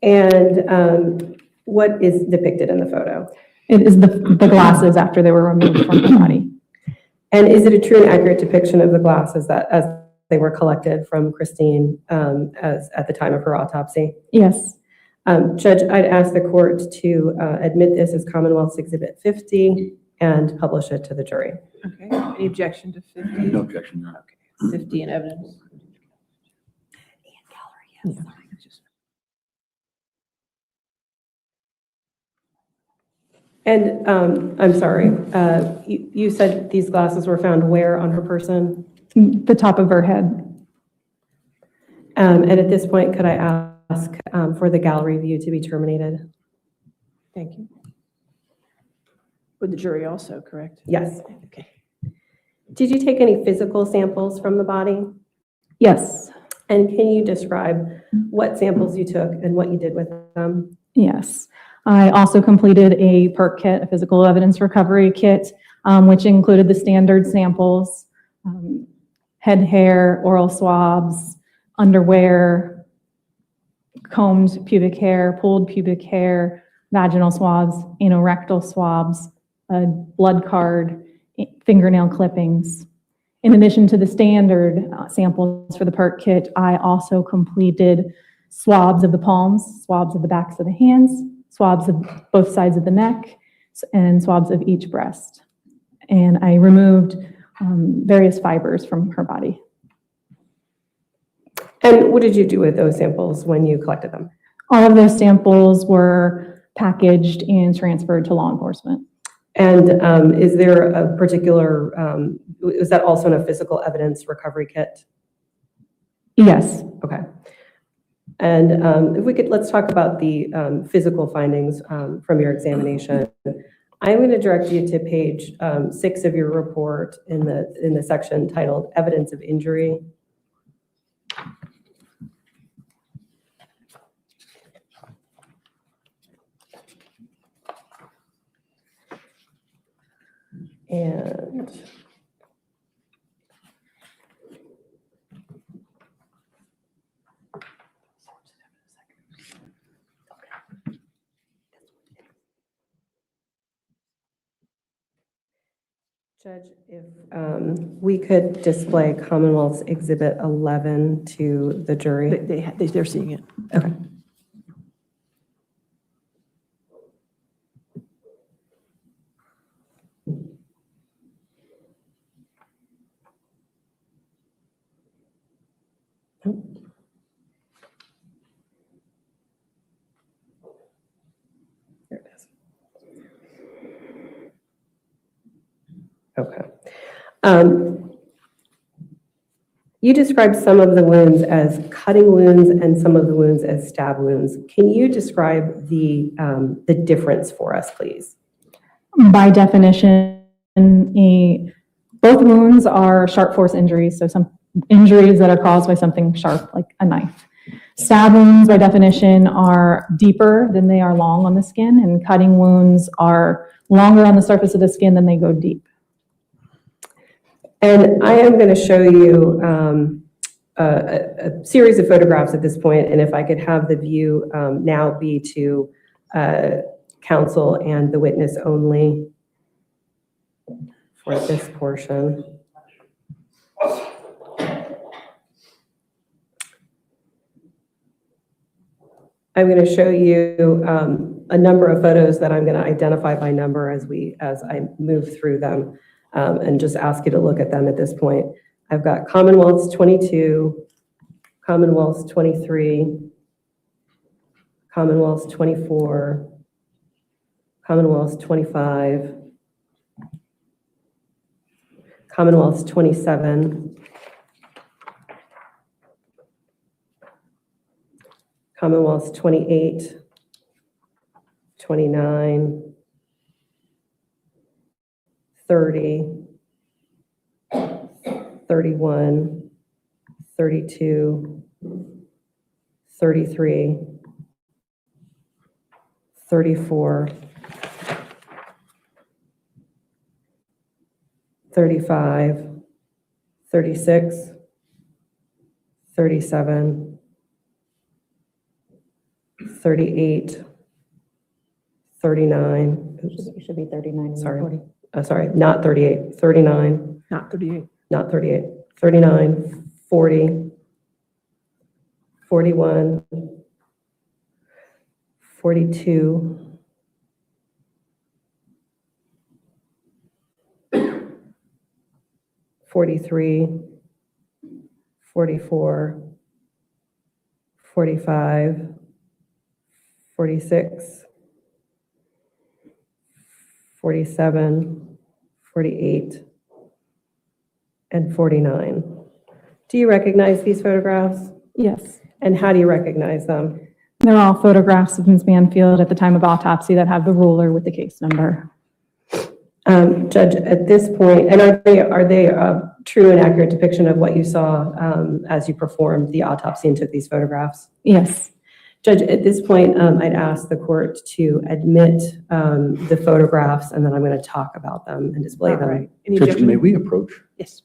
And what is depicted in the photo? It is the glasses after they were removed from her body. And is it a true and accurate depiction of the glasses that as they were collected from Christine as at the time of her autopsy? Yes. Judge, I'd ask the court to admit this as Commonwealth's Exhibit 50 and publish it to the jury. Okay, any objection to 50? No objection, Your Honor. Okay, 50 in evidence. And I'm sorry, you said these glasses were found where on her person? The top of her head. And at this point, could I ask for the gallery view to be terminated? Thank you. With the jury also, correct? Yes. Okay. Did you take any physical samples from the body? Yes. And can you describe what samples you took and what you did with them? Yes. I also completed a PERC kit, a physical evidence recovery kit, which included the standard samples, head hair, oral swabs, underwear, combed pubic hair, pulled pubic hair, vaginal swabs, anorectal swabs, a blood card, fingernail clippings. In addition to the standard samples for the PERC kit, I also completed swabs of the palms, swabs of the backs of the hands, swabs of both sides of the neck, and swabs of each breast. And I removed various fibers from her body. And what did you do with those samples when you collected them? All of those samples were packaged and transferred to law enforcement. And is there a particular, is that also in a physical evidence recovery kit? Yes. Okay. And if we could, let's talk about the physical findings from your examination. I'm going to direct you to page 6 of your report in the section titled Evidence of Injury. And Judge, if we could display Commonwealth's Exhibit 11 to the jury. They're seeing it. Okay. There it is. Okay. You described some of the wounds as cutting wounds and some of the wounds as stab wounds. Can you describe the difference for us, please? By definition, both wounds are sharp force injuries, so some injuries that are caused by something sharp, like a knife. Stab wounds, by definition, are deeper than they are long on the skin, and cutting wounds are longer on the surface of the skin than they go deep. And I am going to show you a series of photographs at this point, and if I could have the view now be to counsel and the witness only for this portion. I'm going to show you a number of photos that I'm going to identify by number as I move through them, and just ask you to look at them at this point. I've got Commonwealth's 22, Commonwealth's 23, Commonwealth's 24, Commonwealth's 25, Commonwealth's 27, Commonwealth's 28, 29, 30, 31, 32, 33, 34, 35, 36, 37, 38, 39. It should be 39. Sorry. Sorry, not 38, 39. Not 38. Not 38, 39, 40, 41, 42, 43, 44, 45, 46, 47, 48, and 49. Do you recognize these photographs? Yes. And how do you recognize them? They're all photographs of Ms. Banfield at the time of autopsy that have the ruler with the case number. Judge, at this point, and are they a true and accurate depiction of what you saw as you performed the autopsy and took these photographs? Yes. Judge, at this point, I'd ask the court to admit the photographs, and then I'm going to talk about them and display them. Right. Any Judge, objection? may we approach? Yes.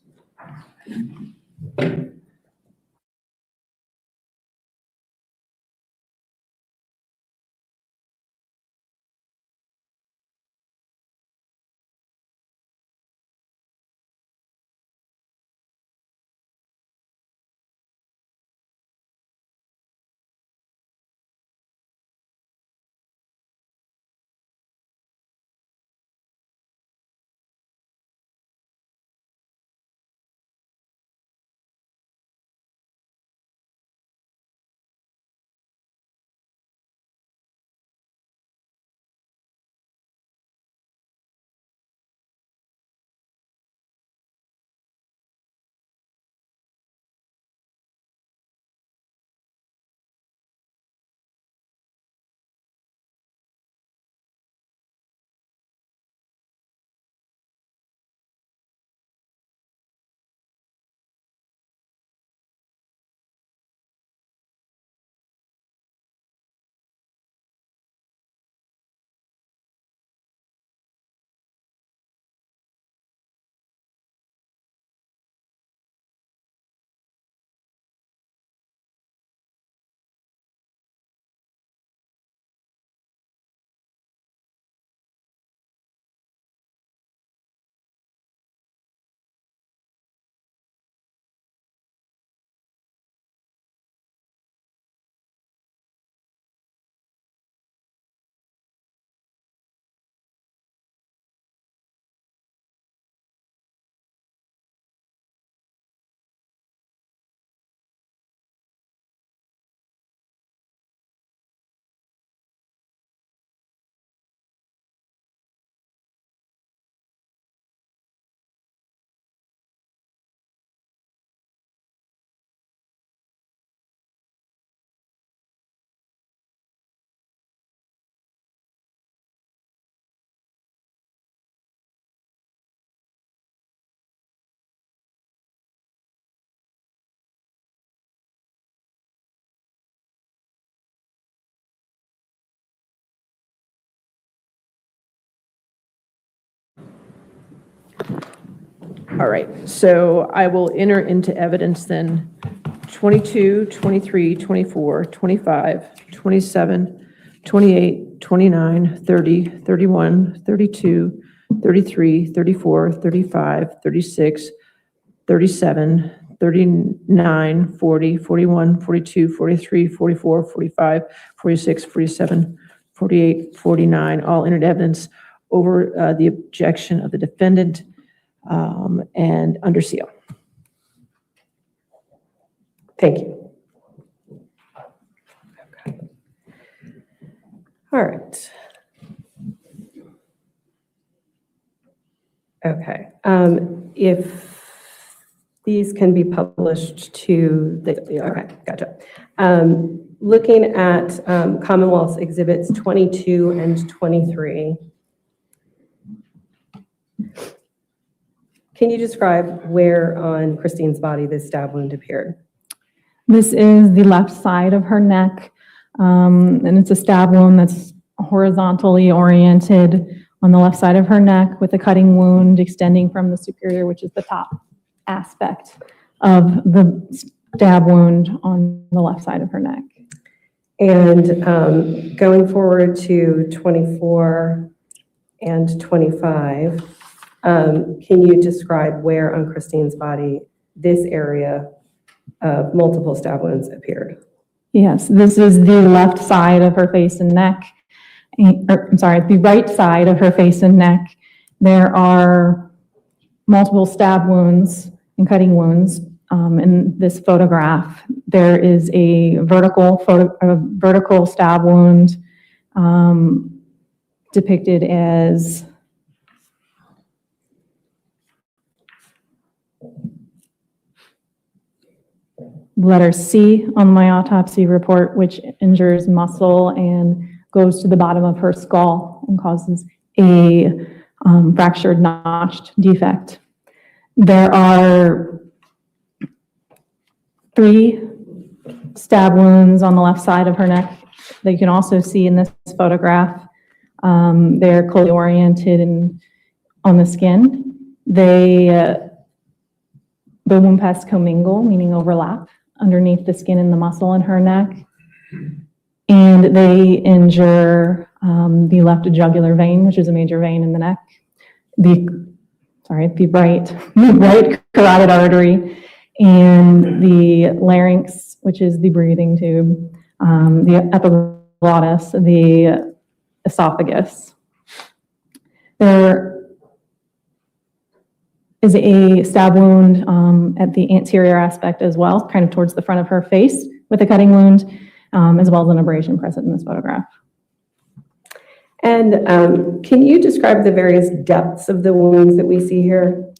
All right, so I will enter into evidence then 22, 23, 24, 25, 27, 28, 29, 30, 31, 32, 33, 34, 35, 36, 37, 39, 40, 41, 42, 43, 44, 45, 46, 47, 48, 49, all entered evidence over the objection of the defendant and under seal. Thank you. Okay. All right. Okay. If these can be published to the, okay, gotcha. Looking at Commonwealth's Exhibits 22 and 23, can you describe where on Christine's body this stab wound appeared? This is the left side of her neck, and it's a stab wound that's horizontally oriented on the left side of her neck with a cutting wound extending from the superior, which is the top aspect of the stab wound on the left side of her neck. And going forward to 24 and 25, can you describe where on Christine's body this area of multiple stab wounds appeared? Yes, this is the left side of her face and neck. I'm sorry, the right side of her face and neck. There are multiple stab wounds and cutting wounds in this photograph. There is a vertical stab wound depicted as letter C on my autopsy report, which injures muscle and goes to the bottom of her skull and causes a fractured notched defect. There are 3 stab wounds on the left side of her neck that you can also see in this photograph. They're closely oriented and on the skin. The wound paths commingle, meaning overlap underneath the skin and the muscle in her neck. And they injure the left jugular vein, which is a major vein in the neck, the right carotid artery, and the larynx, which is the breathing tube, the epiglottis, the esophagus. There is a stab wound at the anterior aspect as well, kind of towards the front of her face with a cutting wound, as well as an abrasion present in this photograph. And can you describe the various depths of the wounds that we see here?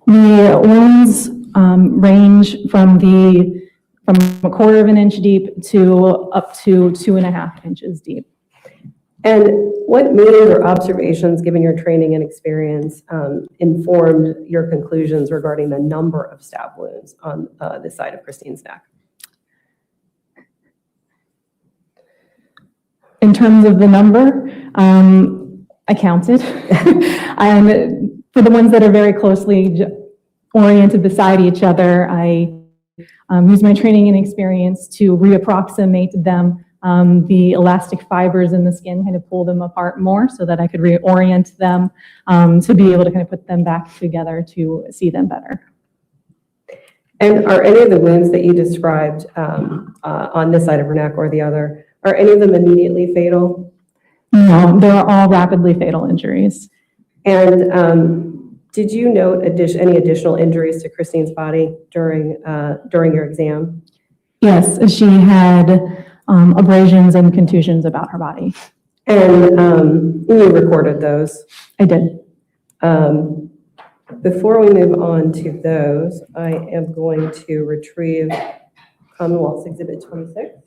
The wounds range from a quarter of an inch deep to up to 2.5 inches deep. And what meanings or observations, given your training and experience, informed your conclusions regarding the number of stab wounds on this side of Christine's neck? In terms of the number, I counted. And for the ones that are very closely oriented beside each other, I used my training and experience to reapproximate them. The elastic fibers in the skin, kind of pull them apart more so that I could reorient them to be able to kind of put them back together to see them better. And are any of the wounds that you described on this side of her neck or the other, are any of them immediately fatal? No, they're all rapidly fatal injuries. And did you note any additional injuries to Christine's body during your exam? Yes, she had abrasions and contusions about her body. And you recorded those? I did. Before we move on to those, I am going to retrieve Commonwealth's Exhibit 26.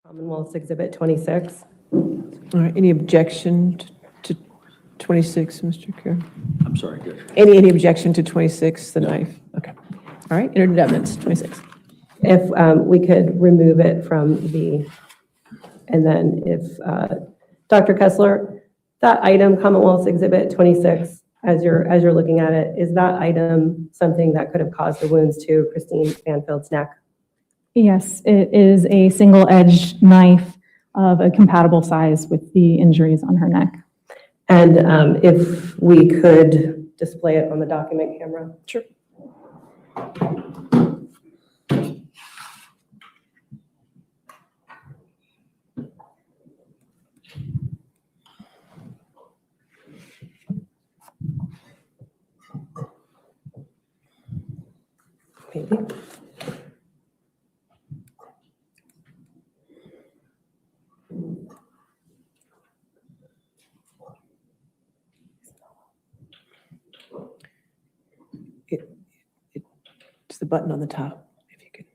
Commonwealth's Exhibit 26. All right, any objection to 26, Mr. Kerr? I'm sorry, good. Any objection to 26, the knife? Okay. All right, entered evidence, 26. If we could remove it from the, and then if, Dr. Kessler, that item, Commonwealth's Exhibit 26, as you're looking at it, is that item something that could have caused the wounds to Christine Banfield's neck? Yes, it is a single-edged knife of a compatible size with the injuries on her neck. And if we could display it on the document camera? Sure. Maybe. It's the button on the top, if you could.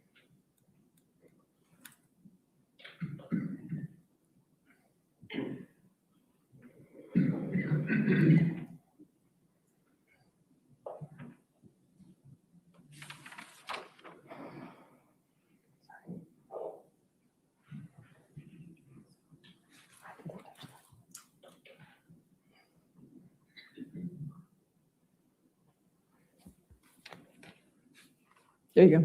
There you go.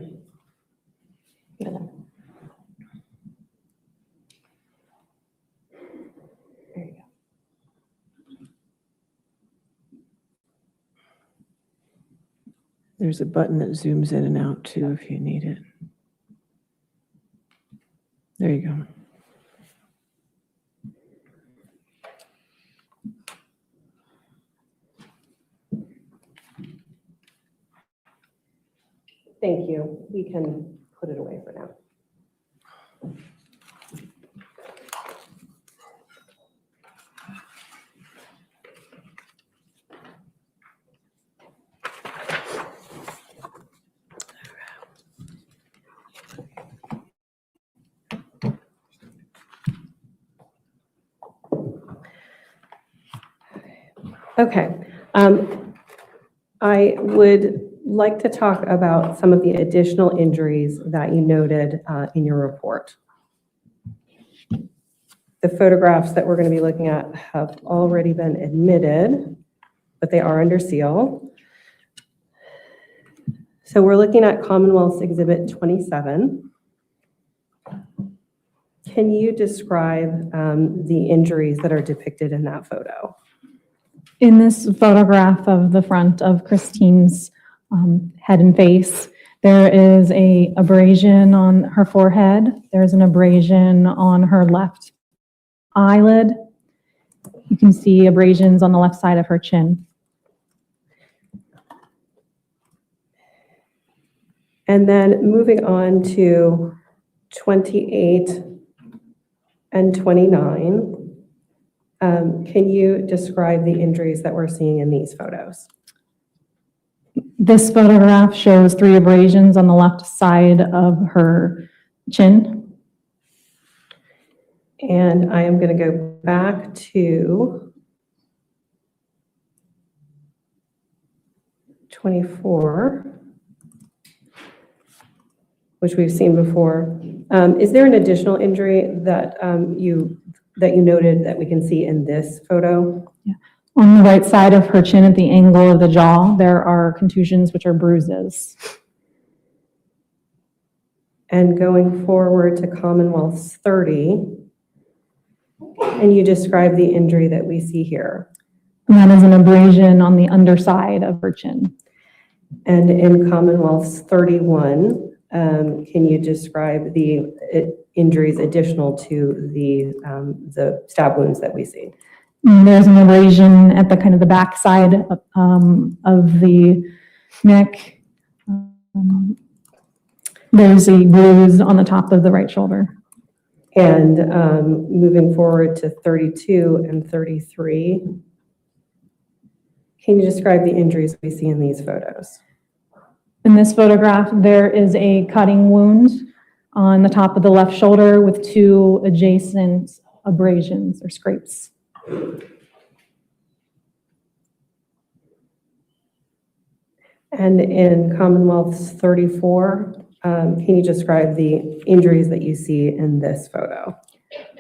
There you go. There's a button that zooms in and out too if you need it. There you go. Thank you. We can put it away for now. Okay. I would like to talk about some of the additional injuries that you noted in your report. The photographs that we're going to be looking at have already been admitted, but they are under seal. So we're looking at Commonwealth's Exhibit 27. Can you describe the injuries that are depicted in that photo? In this photograph of the front of Christine's head and face, there is a abrasion on her forehead. There's an abrasion on her left eyelid. You can see abrasions on the left side of her chin. And then moving on to 28 and 29. Can you describe the injuries that we're seeing in these photos? This photograph shows 3 abrasions on the left side of her chin. And I am going to go back to 24, which we've seen before. Is there an additional injury that you noted that we can see in this photo? Yeah. On the right side of her chin at the angle of the jaw, there are contusions, which are bruises. And going forward to Commonwealth's 30, and you describe the injury that we see here. And that is an abrasion on the underside of her chin. And in Commonwealth's 31, can you describe the injuries additional to the stab wounds that we see? And there's an abrasion at the kind of the back side of the neck. There's a bruise on the top of the right shoulder. And moving forward to 32 and 33, can you describe the injuries we see in these photos? In this photograph, there is a cutting wound on the top of the left shoulder with 2 adjacent abrasions or scrapes. And in Commonwealth's 34, can you describe the injuries that you see in this photo?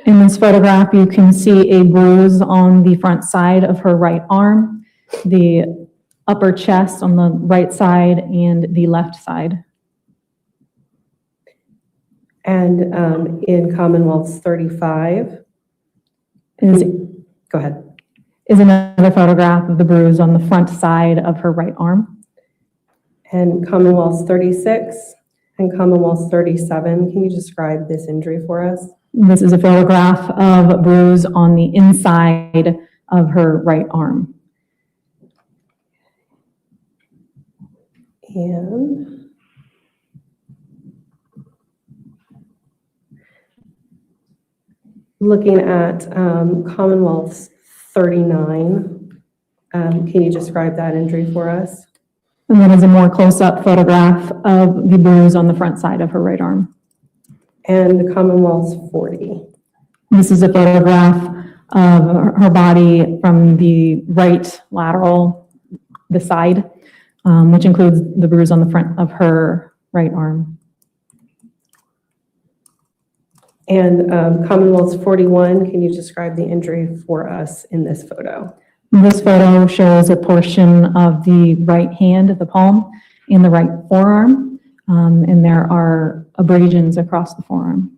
In this photograph, you can see a bruise on the front side of her right arm, the upper chest on the right side, and the left side. And in Commonwealth's 35, go ahead. Is another photograph of the bruise on the front side of her right arm. And Commonwealth's 36 and Commonwealth's 37, can you describe this injury for us? This is a photograph of a bruise on the inside of her right arm. And looking at Commonwealth's 39, can you describe that injury for us? And that is a more close-up photograph of the bruise on the front side of her right arm. And Commonwealth's 40. This is a photograph of her body from the right lateral, the side, which includes the bruise on the front of her right arm. And Commonwealth's 41, can you describe the injury for us in this photo? This photo shows a portion of the right hand of the palm and the right forearm, and there are abrasions across the forearm.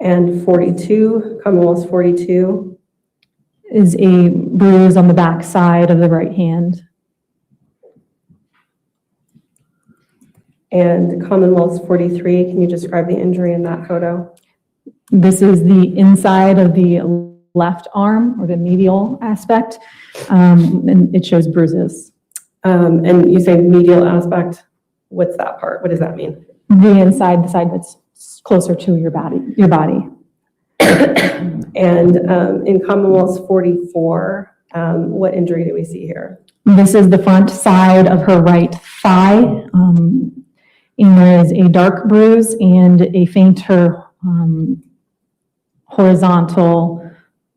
And 42, Commonwealth's 42? Is a bruise on the back side of the right hand. And Commonwealth's 43, can you describe the injury in that photo? This is the inside of the left arm, or the medial aspect, and it shows bruises. And you say medial aspect, what's that part? What does that mean? The inside, the side that's closer to your body. And in Commonwealth's 44, what injury do we see here? This is the front side of her right thigh, and there is a dark bruise and a fainter horizontal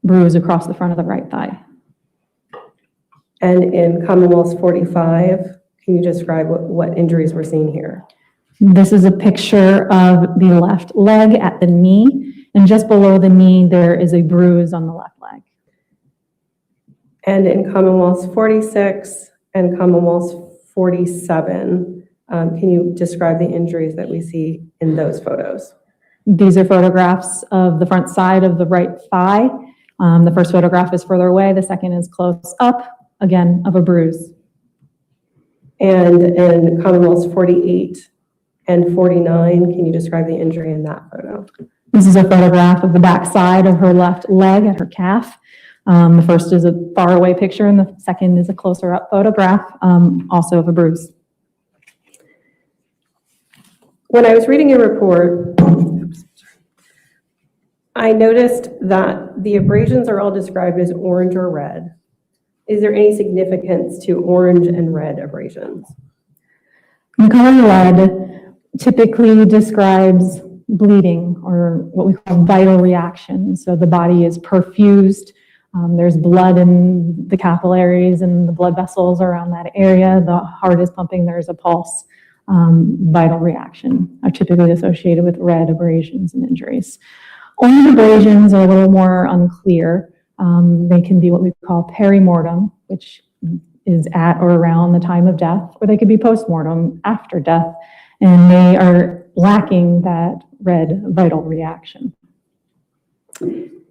bruise across the front of the right thigh. And in Commonwealth's 45, can you describe what injuries we're seeing here? This is a picture of the left leg at the knee, and just below the knee there is a bruise on the left leg. And in Commonwealth's 46 and Commonwealth's 47, can you describe the injuries that we see in those photos? These are photographs of the front side of the right thigh. The first photograph is further away, the second is close up, again, of a bruise. And in Commonwealth's 48 and 49, can you describe the injury in that photo? This is a photograph of the back side of her left leg at her calf. The first is a far away picture and the second is a closer up photograph, also of a bruise. When I was reading your report, I noticed that the abrasions are all described as orange or red. Is there any significance to orange and red abrasions? The color red typically describes bleeding, or what we call vital reaction. So the body is perfused, there's blood in the capillaries and the blood vessels around that area, the heart is pumping, there's a pulse. Vital reaction are typically associated with red abrasions and injuries. Orange abrasions are a little more unclear. They can be what we call perimortem, which is at or around the time of death, or they could be postmortem, after death, and they are lacking that red vital reaction.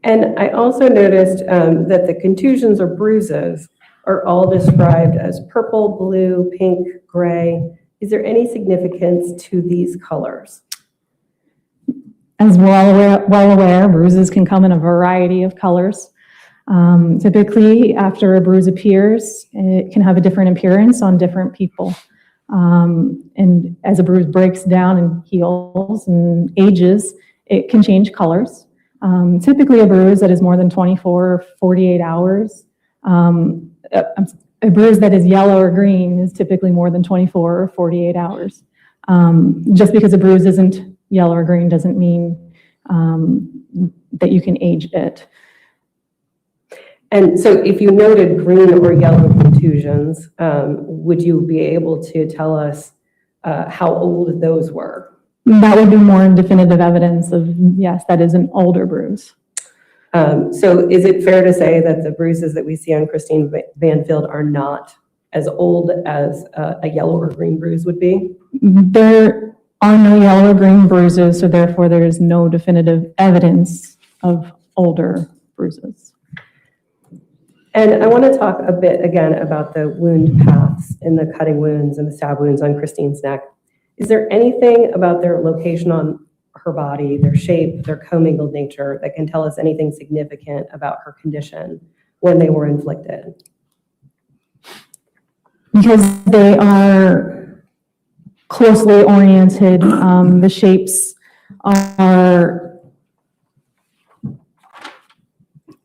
And I also noticed that the contusions or bruises are all described as purple, blue, pink, gray. Is there any significance to these colors? As well aware, bruises can come in a variety of colors. Typically, after a bruise appears, it can have a different appearance on different people. And as a bruise breaks down and heals and ages, it can change colors. Typically, a bruise that is more than 24 or 48 hours, a bruise that is yellow or green is typically more than 24 or 48 hours. Just because a bruise isn't yellow or green doesn't mean that you can age it. And so if you noted green or yellow contusions, would you be able to tell us how old those were? That would be more definitive evidence of, yes, that is an older bruise. So is it fair to say that the bruises that we see on Christine Banfield are not as old as a yellow or green bruise would be? There are no yellow or green bruises, so therefore there is no definitive evidence of older bruises. And I want to talk a bit again about the wound paths and the cutting wounds and the stab wounds on Christine's neck. Is there anything about their location on her body, their shape, their commingled nature that can tell us anything significant about her condition when they were inflicted? Because they are closely oriented, the shapes are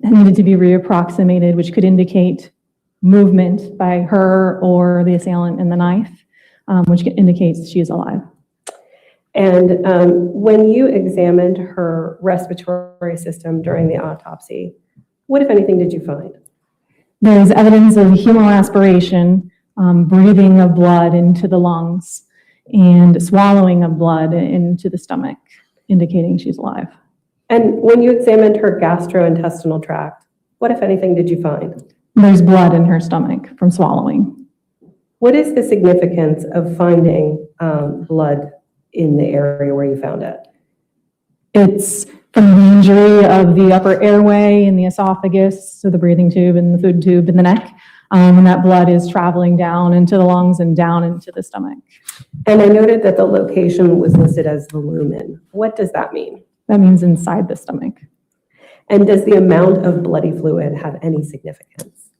needed to be reapproximated, which could indicate movement by her or the assailant in the knife, which indicates she is alive. And when you examined her respiratory system during the autopsy, what, if anything, did you find? There is evidence of hemoaspiration, breathing of blood into the lungs, and swallowing of blood into the stomach, indicating she's alive. And when you examined her gastrointestinal tract, what, if anything, did you find? There's blood in her stomach from swallowing. What is the significance of finding blood in the area where you found it? It's from the injury of the upper airway and the esophagus, so the breathing tube and the food tube in the neck, and that blood is traveling down into the lungs and down into the stomach. And I noted that the location was listed as the lumen. What does that mean? That means inside the stomach. And does the amount of bloody fluid have any significance?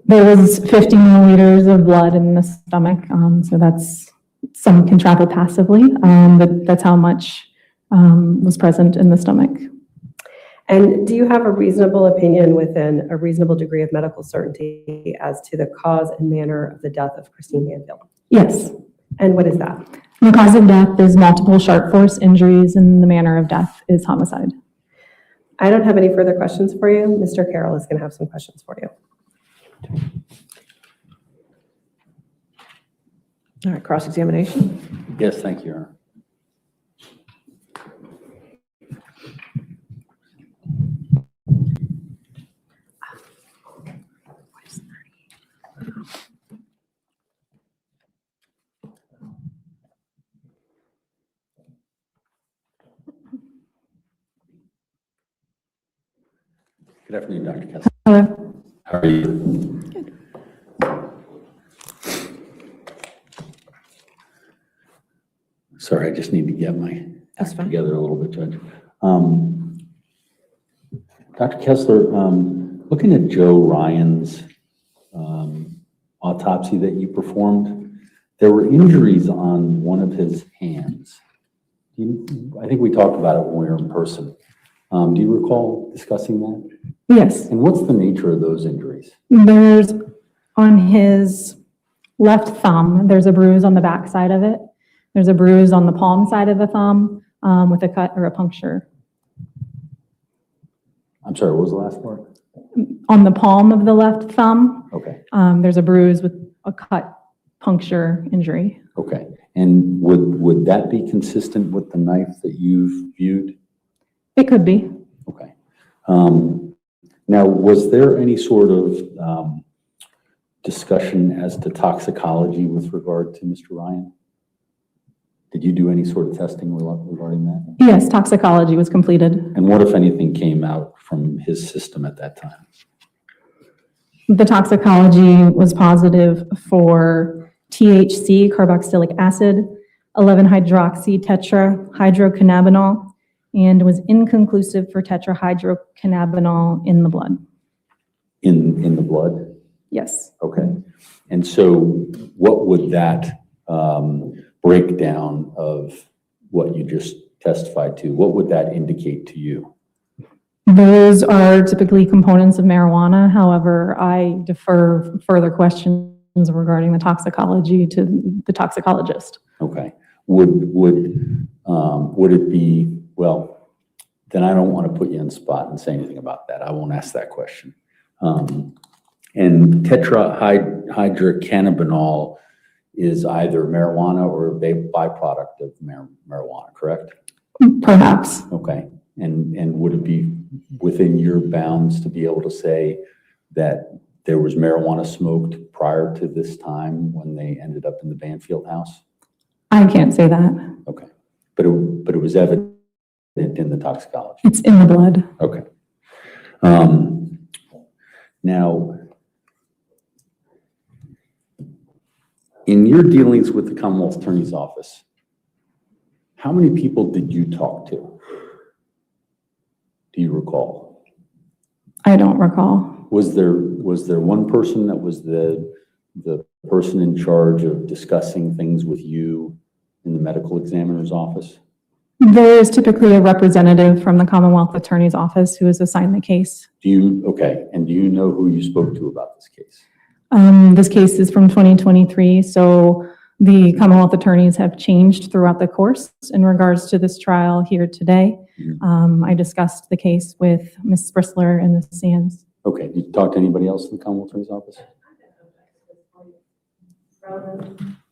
There was 50 milliliters of blood in the stomach, so that's, some can travel passively, but that's how much was present in the stomach. And do you have a reasonable opinion within a reasonable degree of medical certainty as to the cause and manner of the death of Christine Banfield? Yes. And what is that? The cause of death is multiple sharp force injuries, and the manner of death is homicide. I don't have any further questions for you. Mr. Carroll is going to have some questions for you. All right, cross-examination. Yes, thank you, Your Honor. Good afternoon, Dr. Kessler. Hello. How are you? Good. Sorry, I just need to get my That's act fine. together a little bit, Judge. Dr. Kessler, looking at Joe Ryan's autopsy that you performed, there were injuries on one of his hands. I think we talked about it when we were in person. Do you recall discussing that? Yes. And what's the nature of those injuries? There's, on his left thumb, there's a bruise on the back side of it. There's a bruise on the palm side of the thumb with a cut or a puncture. I'm sorry, what was the last part? On the palm of the left thumb, Okay, there's a bruise with a cut, puncture injury. okay. And would that be consistent with the knife that you've viewed? It could be. Okay. Now, was there any sort of discussion as to toxicology with regard to Mr. Ryan? Did you do any sort of testing regarding that? Yes, toxicology was completed. And what, if anything, came out from his system at that time? The toxicology was positive for THC, carboxylic acid, 11-hydroxy tetrahydrocannabinol, and was inconclusive for tetrahydrocannabinol in the blood. In the blood? Yes. Okay. And so what would that breakdown of what you just testified to, what would that indicate to you? Those are typically components of marijuana. However, I defer further questions regarding the toxicology to the toxicologist. Okay. would it be, well, then I don't want to put you on the spot and say anything about that. I won't ask that question. And tetrahydrocannabinol is either marijuana or a byproduct of marijuana, correct? Perhaps. Okay. And would it be within your bounds to be able to say that there was marijuana smoked prior to this time when they ended up in the Banfield house? I can't say that. Okay. But it was evident in the toxicology? It's in the blood. Okay. Now, in your dealings with the Commonwealth Attorney's Office, how many people did you talk to? Do you recall? I don't recall. Was there one person that was the person in charge of discussing things with you in the medical examiner's office? There is typically a representative from the Commonwealth Attorney's Office who is assigned the case. Okay, and do you know who you spoke to about this case? This case is from 2023, so the Commonwealth attorneys have changed throughout the course in regards to this trial here today. I discussed the case with Ms. Bristler and Ms. Sands. Okay, did you talk to anybody else in the Commonwealth Attorney's Office?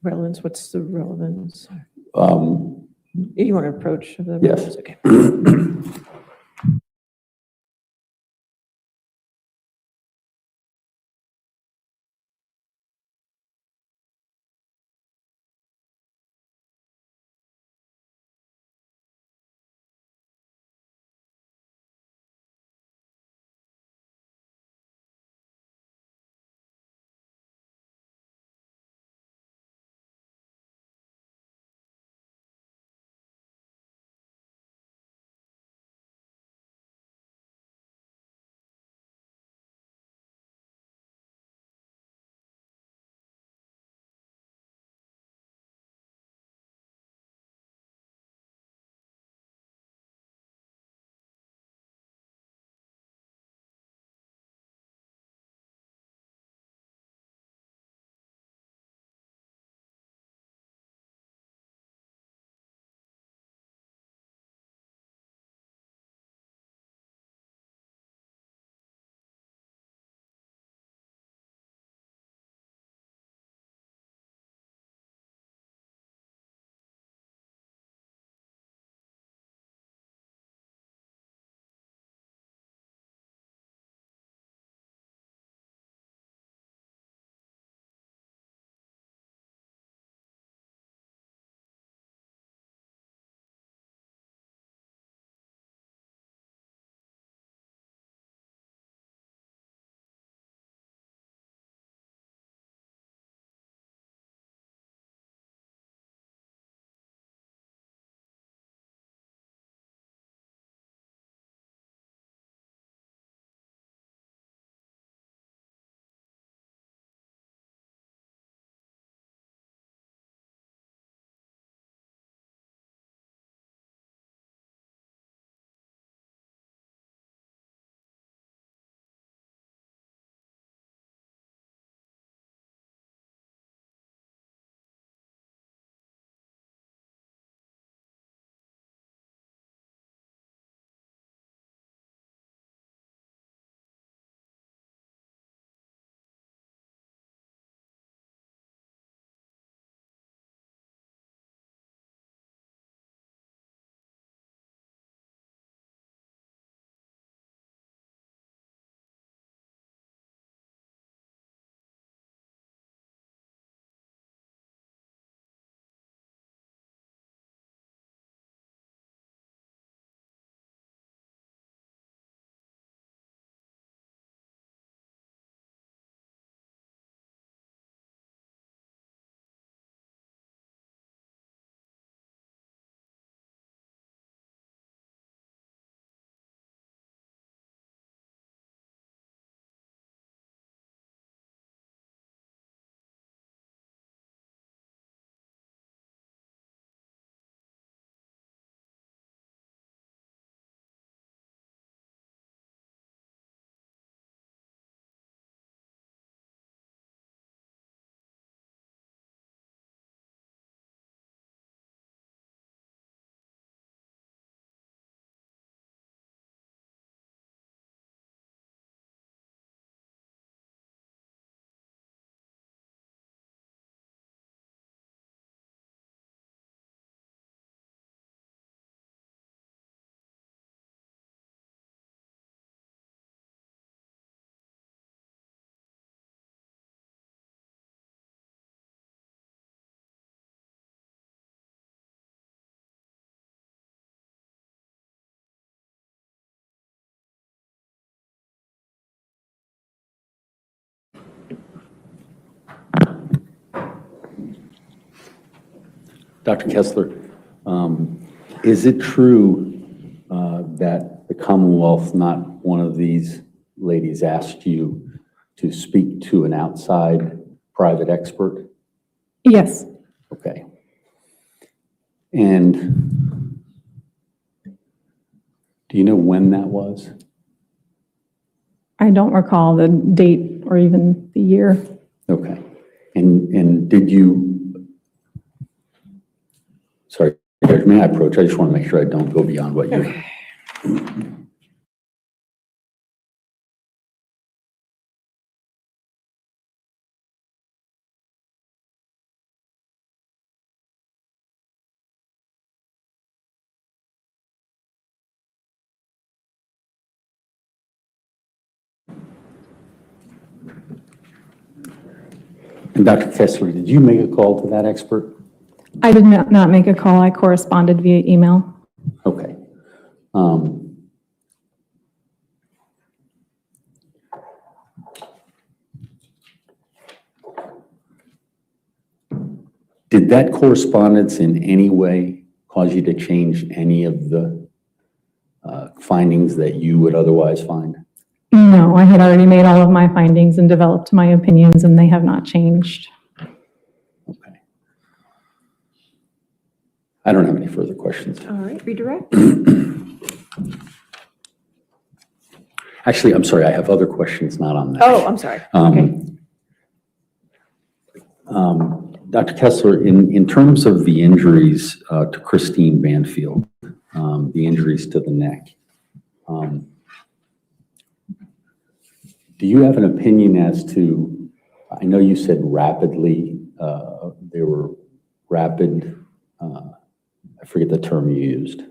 Relevance, what's the relevance? You want to approach the Yes. relevance? Okay. Dr. Kessler, is it true that the Commonwealth, not one of these ladies, asked you to speak to an outside private expert? Yes, Okay. And do you know when that was? I don't recall the date or even the year. Okay. And did you, sorry, Judge, may I approach? I just want to make sure I don't go beyond what you. Okay. And Dr. Kessler, did you make a call to that expert? I did not make a call. I corresponded via email. Okay. Did that correspondence in any way cause you to change any of the findings that you would otherwise find? No, I had already made all of my findings and developed my opinions, and they have not changed. Okay. I don't have any further questions. All right, redirect. Actually, I'm sorry, I have other questions not on that. Oh, I'm sorry. Okay. Dr. Kessler, in terms of the injuries to Christine Banfield, the injuries to the neck, do you have an opinion as to, I know you said rapidly, they were rapid, I forget the term you used.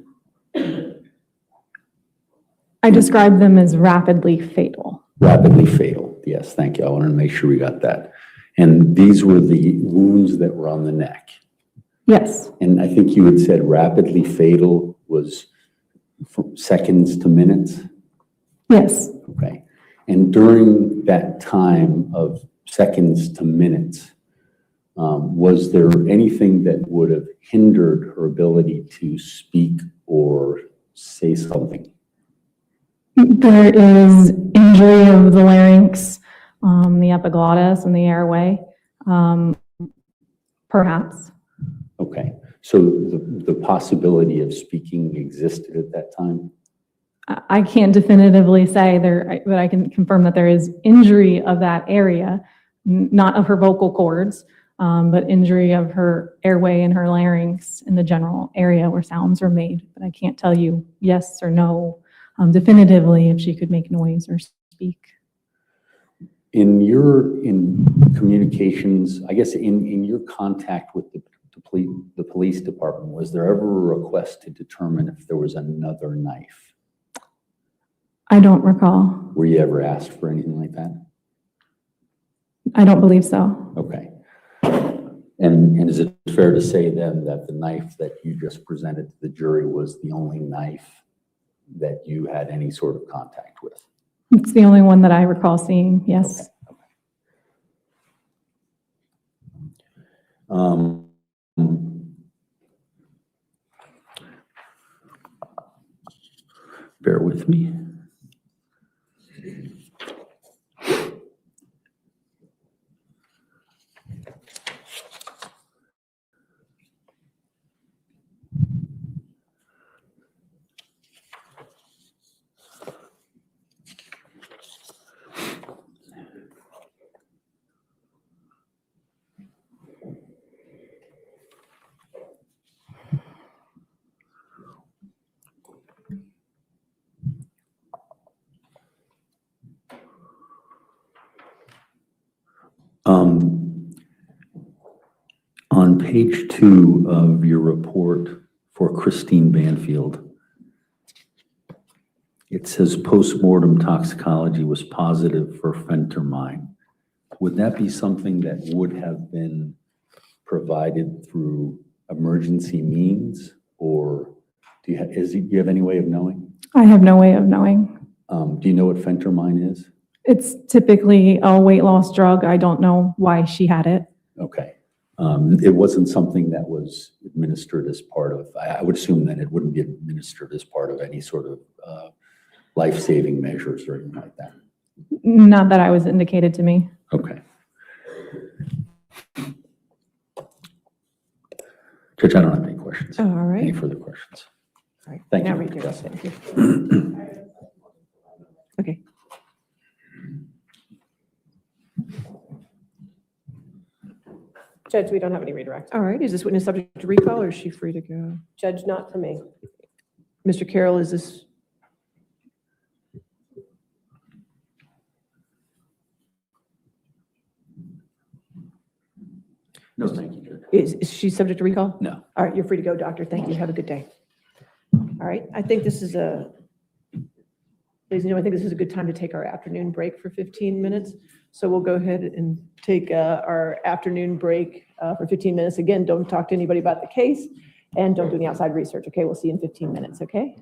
I described them as rapidly fatal. Rapidly fatal, yes, thank you. I wanted to make sure we got that. And these were the wounds that were on the neck. Yes, And I think you had said rapidly fatal was from seconds to minutes? yes. Okay. And during that time of seconds to minutes, was there anything that would have hindered her ability to speak or say something? There is injury of the larynx, the epiglottis, and the airway, perhaps. Okay. So the possibility of speaking existed at that time? I can't definitively say there, but I can confirm that there is injury of that area, not of her vocal cords, but injury of her airway and her larynx in the general area where sounds are made. But I can't tell you yes or no definitively if she could make noise or speak. In communications, I guess in your contact with the police department, was there ever a request to determine if there was another knife? I don't recall. Were you ever asked for anything like that? I don't believe so. Okay. And is it fair to say then that the knife that you just presented to the jury was the only knife that you had any sort of contact with? It's the only one that I recall seeing, yes. Okay. Bear with me. On page 2 of your report for Christine Banfield, it says postmortem toxicology was positive for phentermine. Would that be something that would have been provided through emergency means, or do you have any way of knowing? I have no way of knowing. Do you know what phentermine is? It's typically a weight loss drug. I don't know why she had it. Okay. It wasn't something that was administered as part of, I would assume that it wouldn't be administered as part of any sort of life-saving measures or anything like that. Not that I was indicated to me. Okay. Judge, I don't have any questions. All right. Any further questions? All right. Thank Now you. read your list. Thank you. Okay. Judge, we don't have any redirects. All right. Is this witness subject to recall or is she free to go? Judge, not for me. Mr. Carroll, is this? No, thank you, Judge. Is she subject to recall? No. All right, you're free to go, doctor. Thank you. Have a good day. All right, I think this is ladies and gentlemen, I think this is a good time to take our afternoon break for 15 minutes. So we'll go ahead and take our afternoon break for 15 minutes. Again, don't talk to anybody about the case and don't do any outside research, okay? We'll see you in 15 minutes, okay?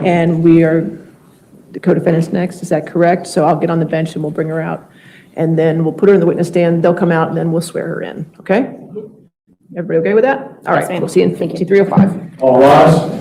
And we are the co-defendant's next, is that correct? So I'll get on the bench and we'll bring her out. And then we'll put her in the witness stand, they'll come out and then we'll swear her in, okay? Everybody okay with that? All right, we'll see you in 5305. All rise.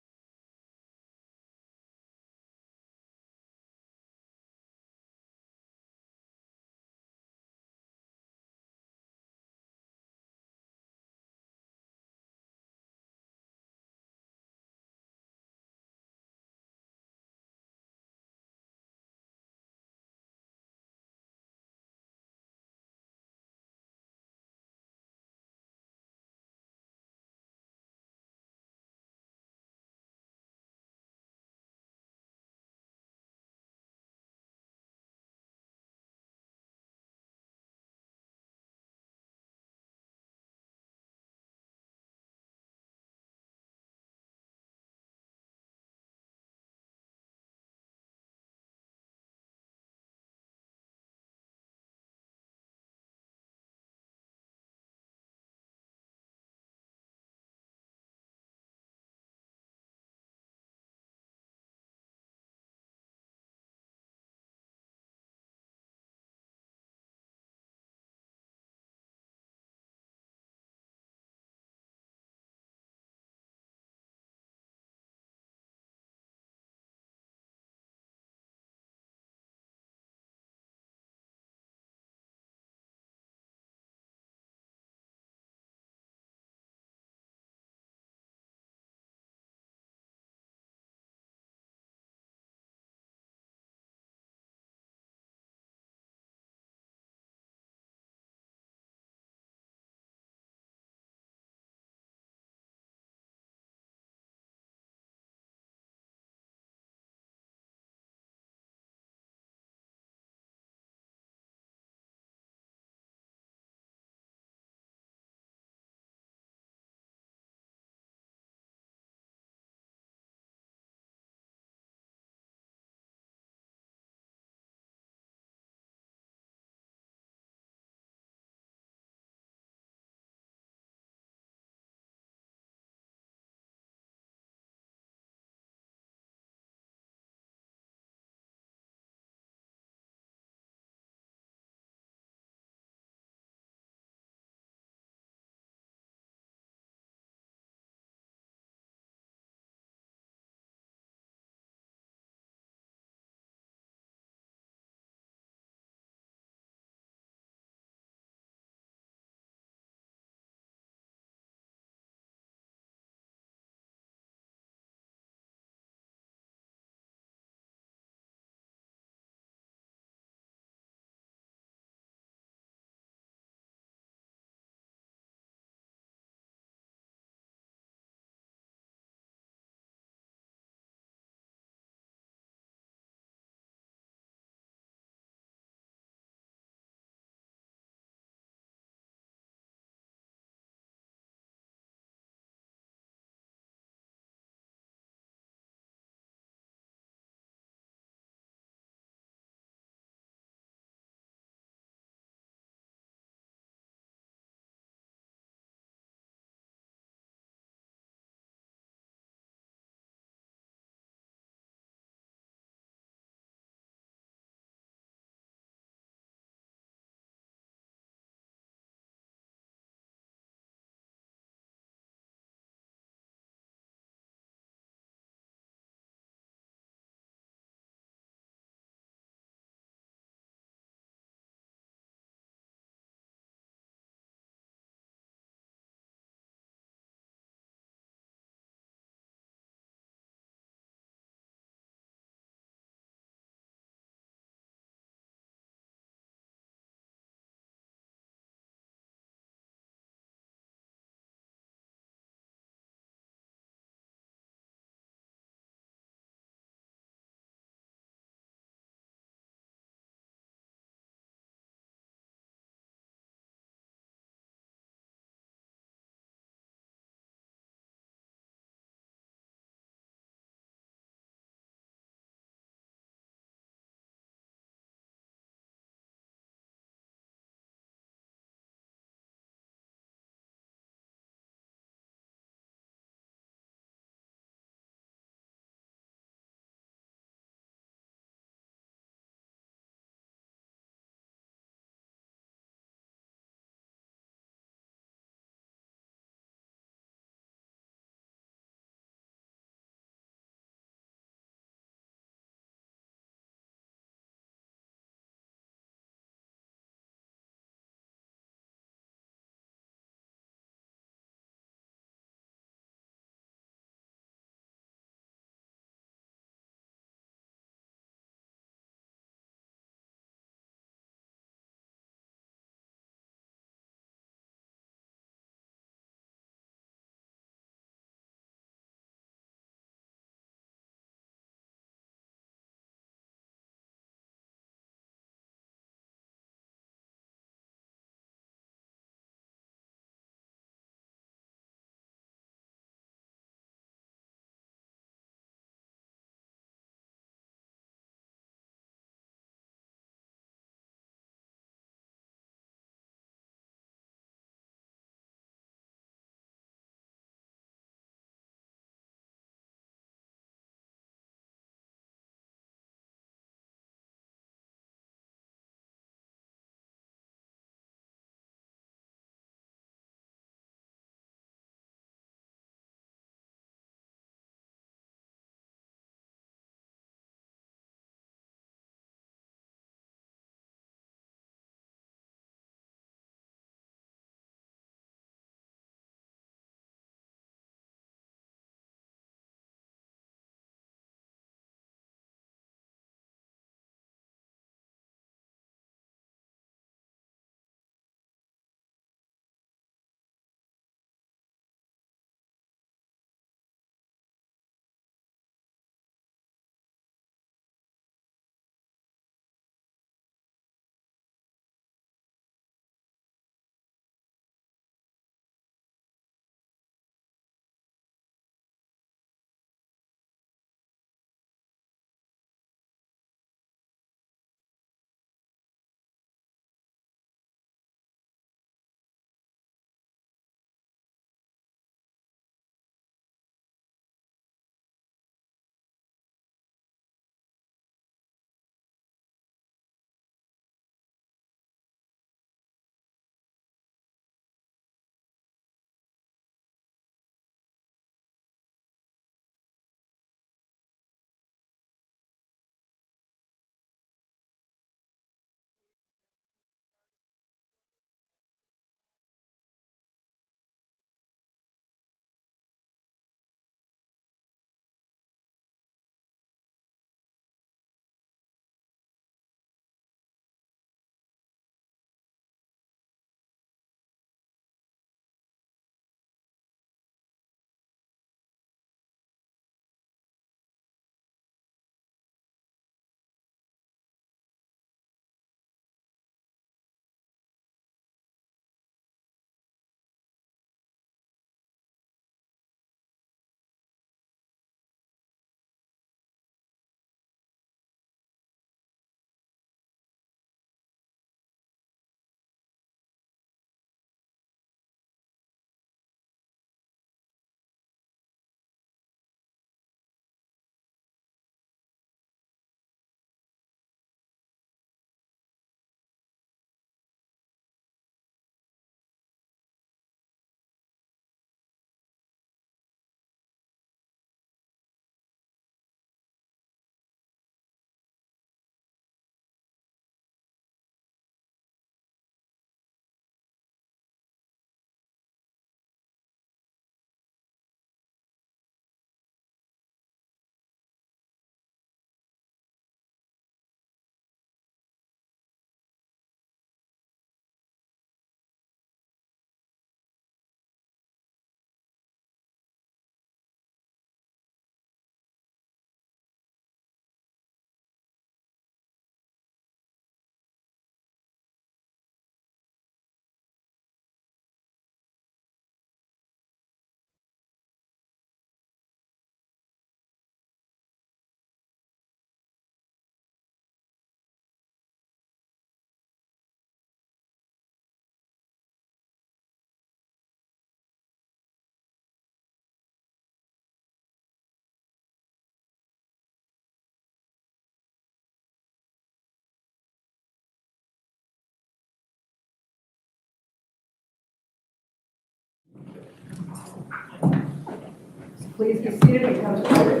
Please be seated and come to order.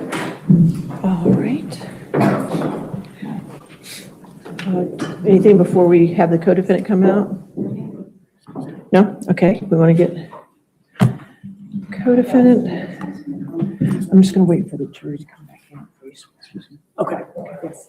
All right. Anything before we have the co-defendant come out? No? Okay, we want to get co-defendant. I'm just going to wait for the jury to come back in, please. Okay. Yes.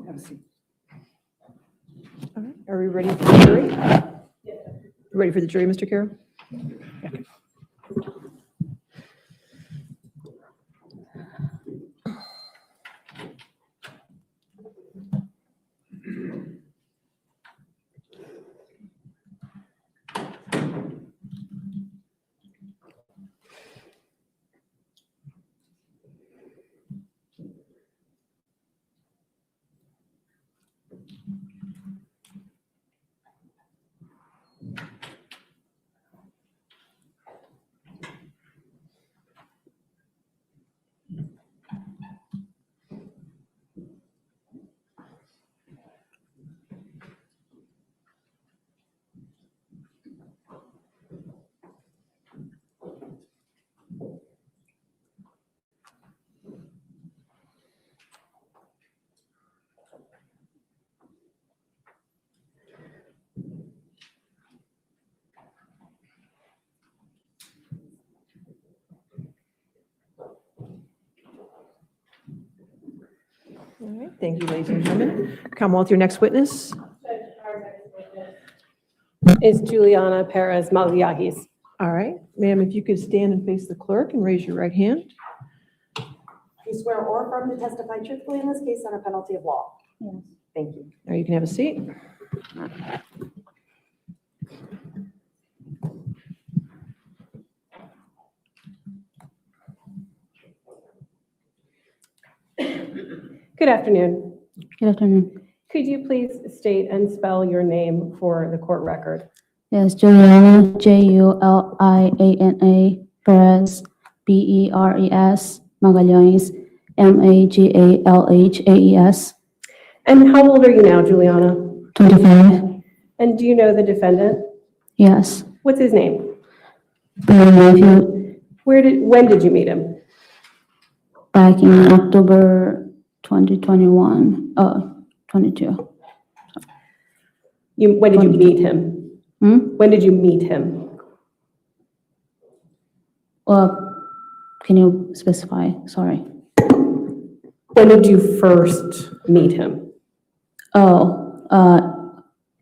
Have a seat. All right, are we ready for the jury? Ready for the jury, Mr. Carroll? Okay. All right, thank you, ladies and gentlemen. Commonwealth, your next witness. Is Juliana Magalhaes. All right, ma'am, if you could stand and face the clerk and raise your right hand. Do you swear or affirm to testify truthfully in this case under penalty of law? Yes. Thank you. Now you can have a seat. Good afternoon. Good afternoon. Could you please state and spell your name for the court record? Yes, Juliana, Juliana, Perez, Beres, Magalhaes, Magalhaes. And how old are you now, Juliana? 25. And do you know the defendant? Yes. What's his name? Banfield. When did you meet him? Back in October 2021, 22. When did you meet him? When did you meet him? Can you specify? Sorry. When did you first meet him?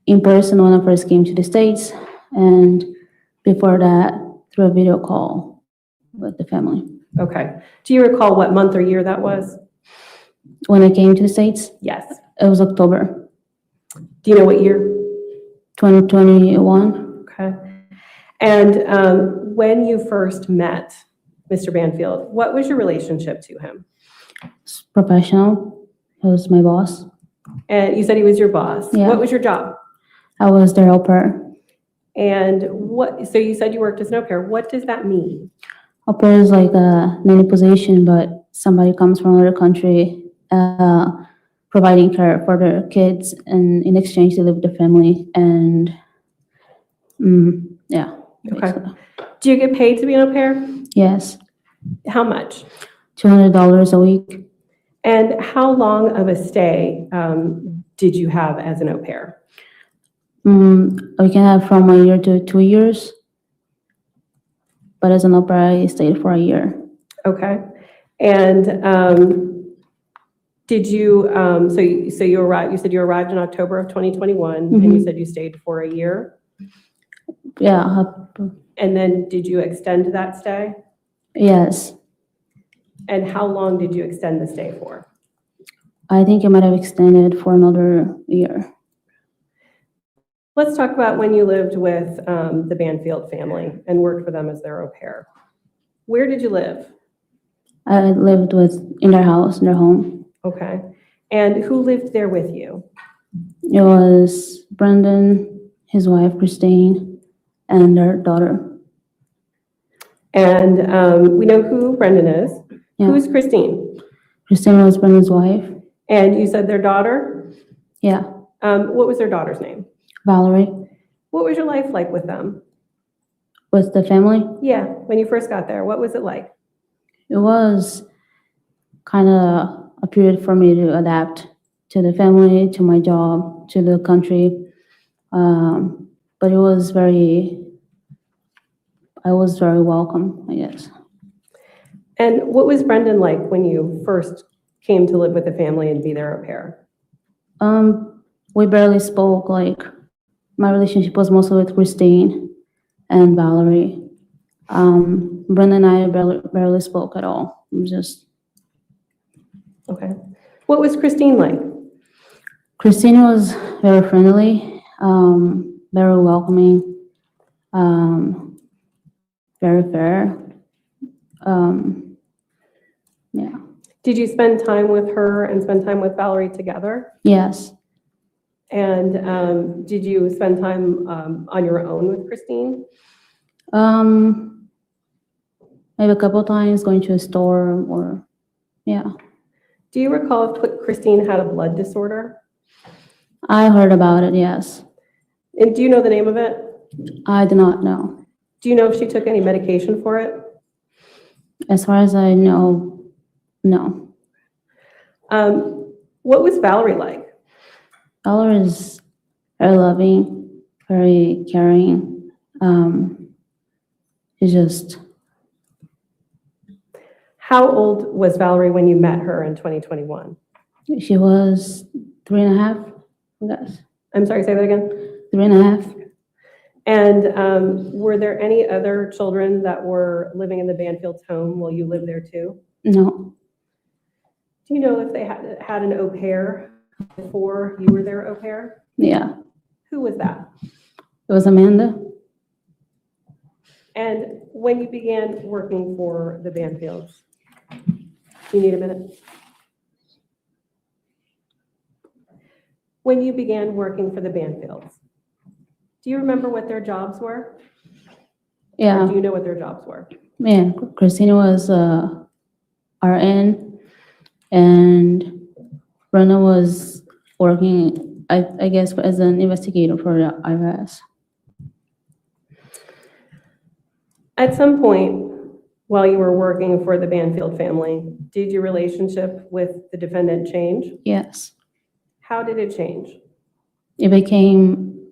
In person when I first came to the States, and before that, through a video call with the family. Okay. Do you recall what month or year that was? When I came to the States? Yes. It was October. Do you know what year? 2021. Okay. And when you first met Mr. Banfield, what was your relationship to him? Professional. He was my boss. And you said he was your boss. Yeah. What was your job? I was their au pair. And so you said you worked as an au pair. What does that mean? Au pair is like a nanny position, but somebody comes from another country, providing care for their kids, and in exchange they live with the family. And yeah. Okay. basically. Do you get paid to be an au pair? Yes, How much? $200 a week. And how long of a stay did you have as an au pair? We can have from a year to 2 years, but as an au pair, I stayed for a year. Okay. And did you, so you arrived, you said you arrived in October of 2021, and you said you stayed for a year? Yeah, And then did you extend that stay? yes. And how long did you extend the stay for? I think I might have extended for another year. Let's talk about when you lived with the Banfield family and worked for them as their au pair. Where did you live? I lived in their house, in their home. Okay. And who lived there with you? It was Brendan, his wife, Christine, and their daughter. And we know who Brendan is. Yeah. Who's Christine? Christine was Brendan's wife. And you said their daughter? Yeah, What was their daughter's name? Valerie. What was your life like with them? With the family, Yeah, when you first got there, what was it like? it was kind of a period for me to adapt to the family, to my job, to the country. But I was very welcome, I guess. And what was Brendan like when you first came to live with the family and be their au pair? We barely spoke. Like, my relationship was mostly with Christine and Valerie. Brendan and I barely spoke at all. It was just. Okay. What was Christine like? Christine was very friendly, very welcoming, very fair. Yeah. Did you spend time with her and spend time with Valerie together? Yes. And did you spend time on your own with Christine? Maybe a couple times going to a store or, yeah. Do you recall if Christine had a blood disorder? I heard about it, yes. And do you know the name of it? I do not know. Do you know if she took any medication for it? As far as I know, no. What was Valerie like? Valerie is very loving, very caring. She's just. How old was Valerie when you met her in 2021? She was 3.5, I guess. I'm sorry, say that again? 3.5. And were there any other children that were living in the Banfield's home while you lived there too? No. Do you know if they had an au pair before you were their au pair? Yeah. Who was that? It was Amanda. And when you began working for the Banfields, you need a minute? When you began working for the Banfields, do you remember what their jobs were? Yeah. Or do you know what their jobs were? Yeah, Christina was RN, and Brenda was working, I guess, as an investigator for the IRS. At some point, while you were working for the Banfield family, did your relationship with the defendant change? Yes. How did it change? It became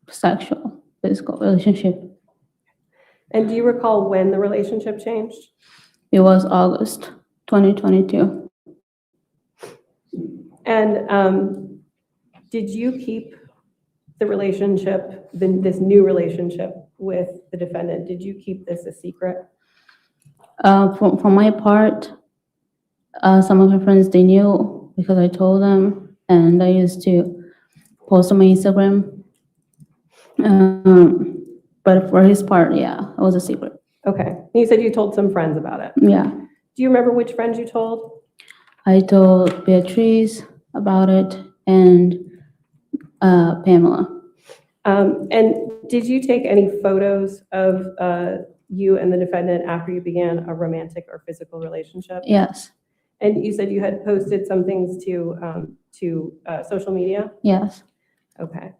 sexual, physical relationship. And do you recall when the relationship changed? It was August 2022. And did you keep the relationship, this new relationship with the defendant, did you keep this a secret? For my part, some of my friends, they knew because I told them, and I used to post on my Instagram. But for his part, yeah, it was a secret. Okay. You said you told some friends about it. Yeah. Do you remember which friends you told? I told Beatrice about it and Pamela. And did you take any photos of you and the defendant after you began a romantic or physical relationship? Yes. And you said you had posted some things to social media? Yes. Okay.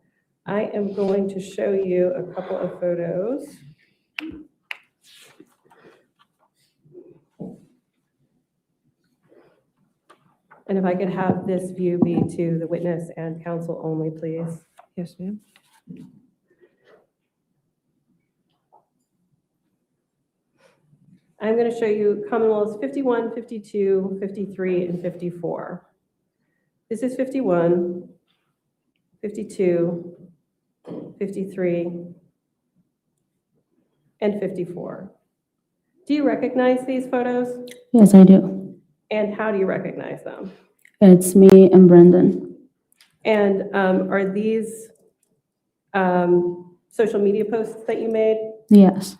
I am going to show you a couple of photos. And if I could have this view be to the witness and counsel only, please. Yes, ma'am. I'm going to show you common laws 51, 52, 53, and 54. This is 51, 52, 53, and 54. Do you recognize these photos? Yes, I do. And how do you recognize them? It's me and Brendan. And are these social media posts that you made? Yes.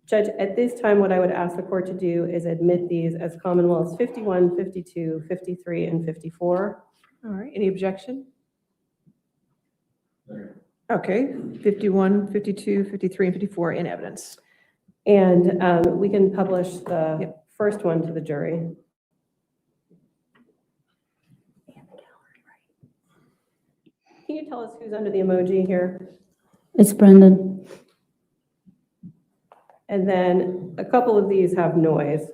Judge, at this time, what I would ask the court to do is admit these as common laws 51, 52, 53, and 54. All right, any objection? Okay, 51, 52, 53, and 54 in evidence. And we can publish the first one to the jury. Can you tell us who's under the emoji here? It's Brendan. And then a couple of these have noise.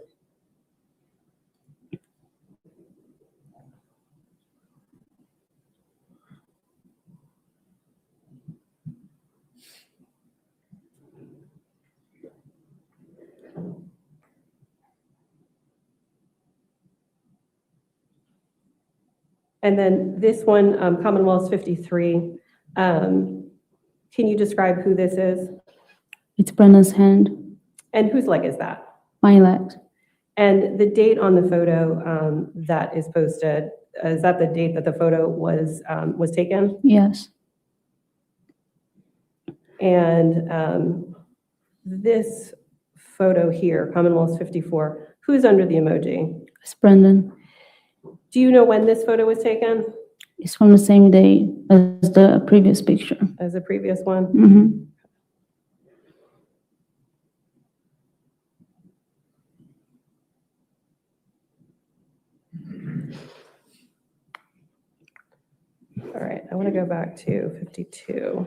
And then this one, Commonwealth 53, can you describe who this is? It's Brendan's hand. And whose leg is that? My leg. And the date on the photo that is posted, is that the date that the photo was taken? Yes. And this photo here, Commonwealth 54, who's under the emoji? It's Brendan. Do you know when this photo was taken? It's from the same day as the previous picture. As the previous one? Mm-hmm. All right, I want to go back to 52.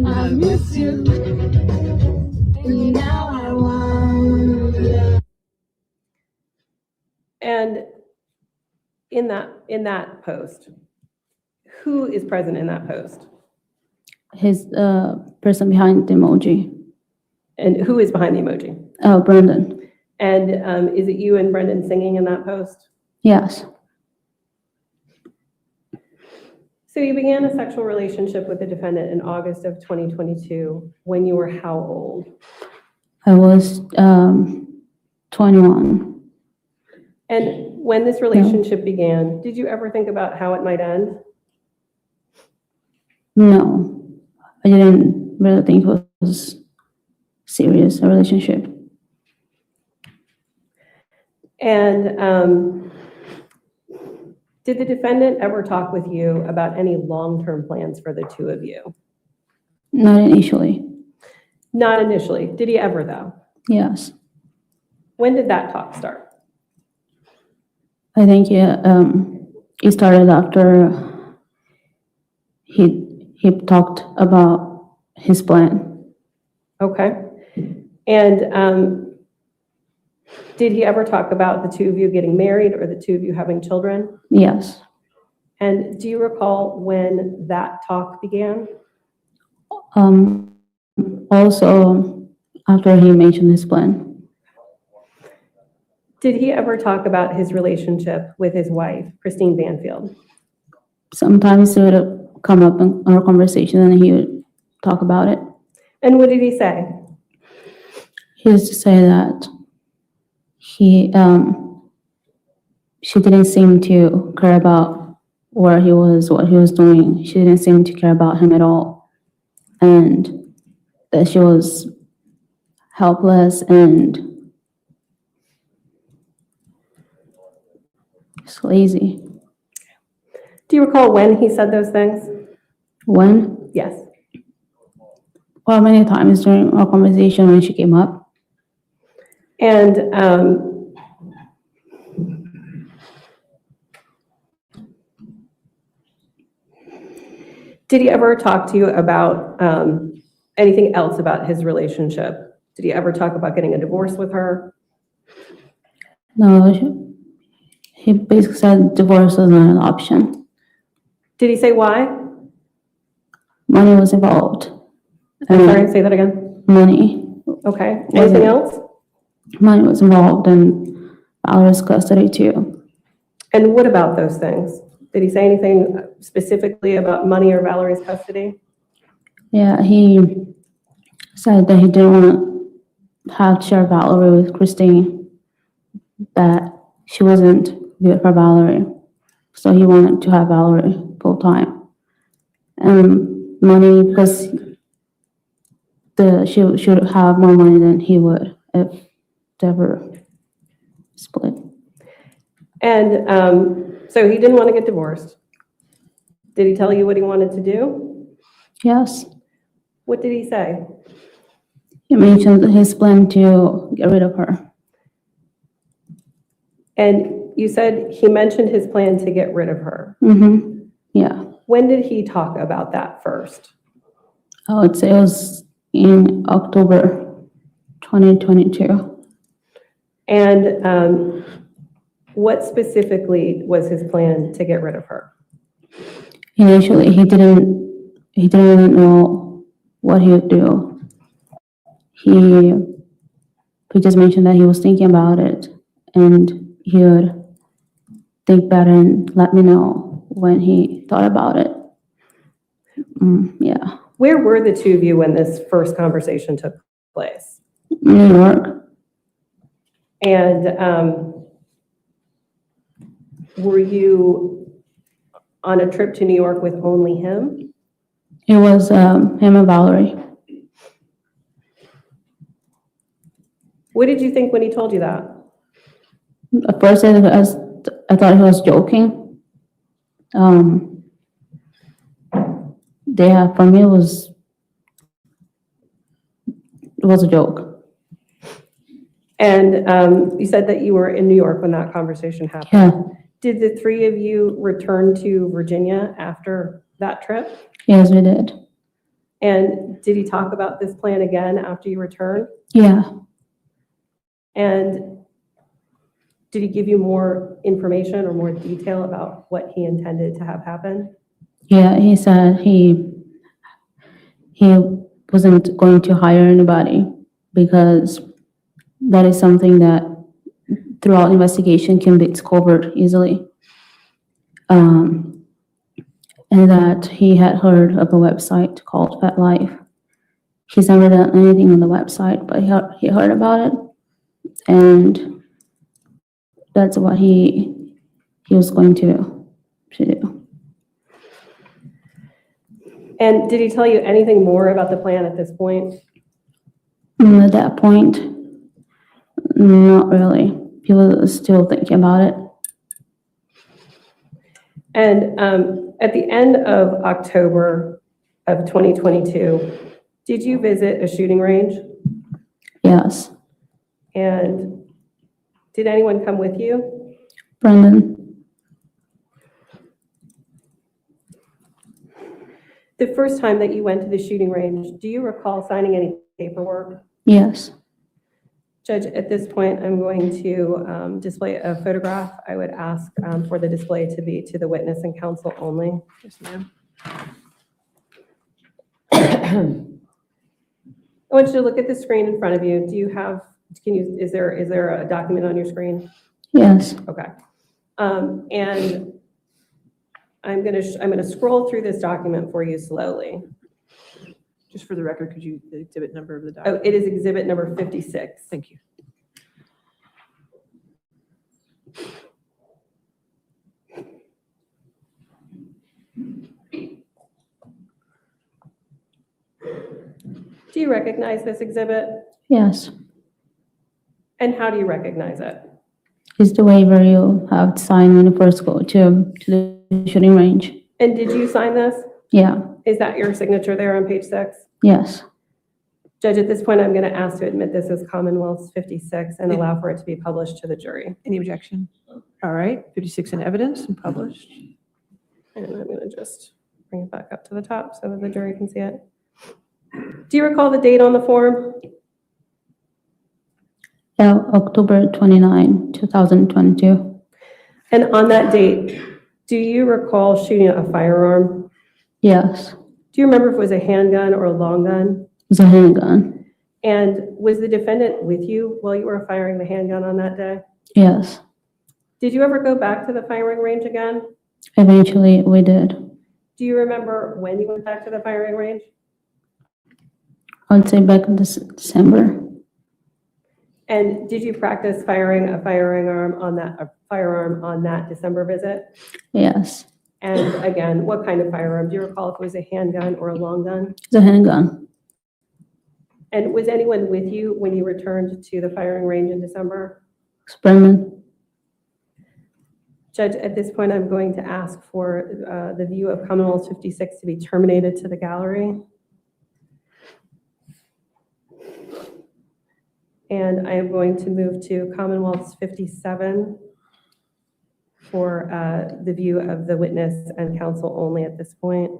I miss you, and now I wonder. And in that post, who is present in that post? His person behind the emoji. And who is behind the emoji? Brendan. And is it you and Brendan singing in that post? Yes. So you began a sexual relationship with the defendant in August of 2022 when you were how old? I was 21. And when this relationship began, did you ever think about how it might end? No, I didn't really think it was serious, a relationship. And did the defendant ever talk with you about any long-term plans for the two of you? Not initially. Not initially. Did he ever, though? Yes. When did that talk start? I think it started after he talked about his plan. Okay. And did he ever talk about the two of you getting married or the two of you having children? Yes. And do you recall when that talk began? Also, after he mentioned his plan. Did he ever talk about his relationship with his wife, Christine Banfield? Sometimes it would come up in our conversation and he would talk about it. And what did he say? he used to say that she didn't seem to care about where he was, what he was doing. She didn't seem to care about him at all. And that she was helpless and just lazy. Do you recall when he said those things? When? Yes. Well, many times during our conversation when she came up. And did he ever talk to you about anything else about his relationship? Did he ever talk about getting a divorce with her? No, he basically said divorce was not an option. Did he say why? Money was involved. I'm sorry, say that again. Money. Okay. Anything else? Money was involved and Valerie's custody too. And what about those things? Did he say anything specifically about money or Valerie's custody? Yeah, he said that he didn't want to have to share Valerie with Christine, that she wasn't good for Valerie. So he wanted to have Valerie full time. And money, because she would have more money than he would if they ever split. And so he didn't want to get divorced. Did he tell you what he wanted to do? Yes. What did he say? He mentioned his plan to get rid of her. And you said he mentioned his plan to get rid of her. Mm-hmm. Yeah. When did he talk about that first? I would say it was in October 2022. And what specifically was his plan to get rid of her? Initially, he didn't really know what he would do. He just mentioned that he was thinking about it and he would think better and let me know when he thought about it. Yeah. Where were the two of you when this first conversation took place? New York. And were you on a trip to New York with only him? It was him and Valerie. What did you think when he told you that? At first, I thought he was joking. For me, it was a joke. And you said that you were in New York when that conversation happened. Yeah. Did the three of you return to Virginia after that trip? Yes, we did. And did he talk about this plan again after you returned? Yeah. And did he give you more information or more detail about what he intended to have happen? Yeah, he said he wasn't going to hire anybody because that is something that throughout investigation can be discovered easily. And that he had heard of a website called Pet Life. He's never done anything on the website, but he heard about it. And that's what he was going to do. And did he tell you anything more about the plan at this point? At that point, not really. He was still thinking about it. And at the end of October of 2022, did you visit a shooting range? Yes. And did anyone come with you? Brendan. The first time that you went to the shooting range, do you recall signing any paperwork? Yes. Judge, at this point, I'm going to display a photograph. I would ask for the display to be to the witness and counsel only. Yes, ma'am. I want you to look at the screen in front of you. Do you have, is there a document on your screen? Yes. Okay. And I'm gonna scroll through this document for you slowly. Just for the record, could you, the exhibit number of the Oh, document? it is exhibit number 56. Thank you. Do you recognize this exhibit? Yes, And how do you recognize it? it's the waiver you have signed when you first go to the shooting range. And did you sign this? Yeah, Is that your signature there on page 6? yes, Judge, at this point, I'm going to ask to admit this as Commonwealth's 56 and allow for it to be published to the jury. Any objection? All right, 56 in evidence and published. And I'm going to just bring it back up to the top so that the jury can see it. Do you recall the date on the form? yeah, October 29, 2022. And on that date, do you recall shooting a firearm? Yes, Do you remember if it was a handgun or a long gun? it's a handgun. And was the defendant with you while you were firing the handgun on that day? Yes, Did you ever go back to the firing range again? eventually we did. Do you remember when you went back to the firing range? I'd say back in December. And did you practice firing a firearm on that December visit? Yes, And again, what kind of firearm? Do you recall if it was a handgun or a long gun? it's a handgun. And was anyone with you when you returned to the firing range in December? Experiment. Judge, at this point, I'm going to ask for the view of Commonwealth 56 to be terminated to the gallery. And I am going to move to Commonwealth's 57 for the view of the witness and counsel only at this point.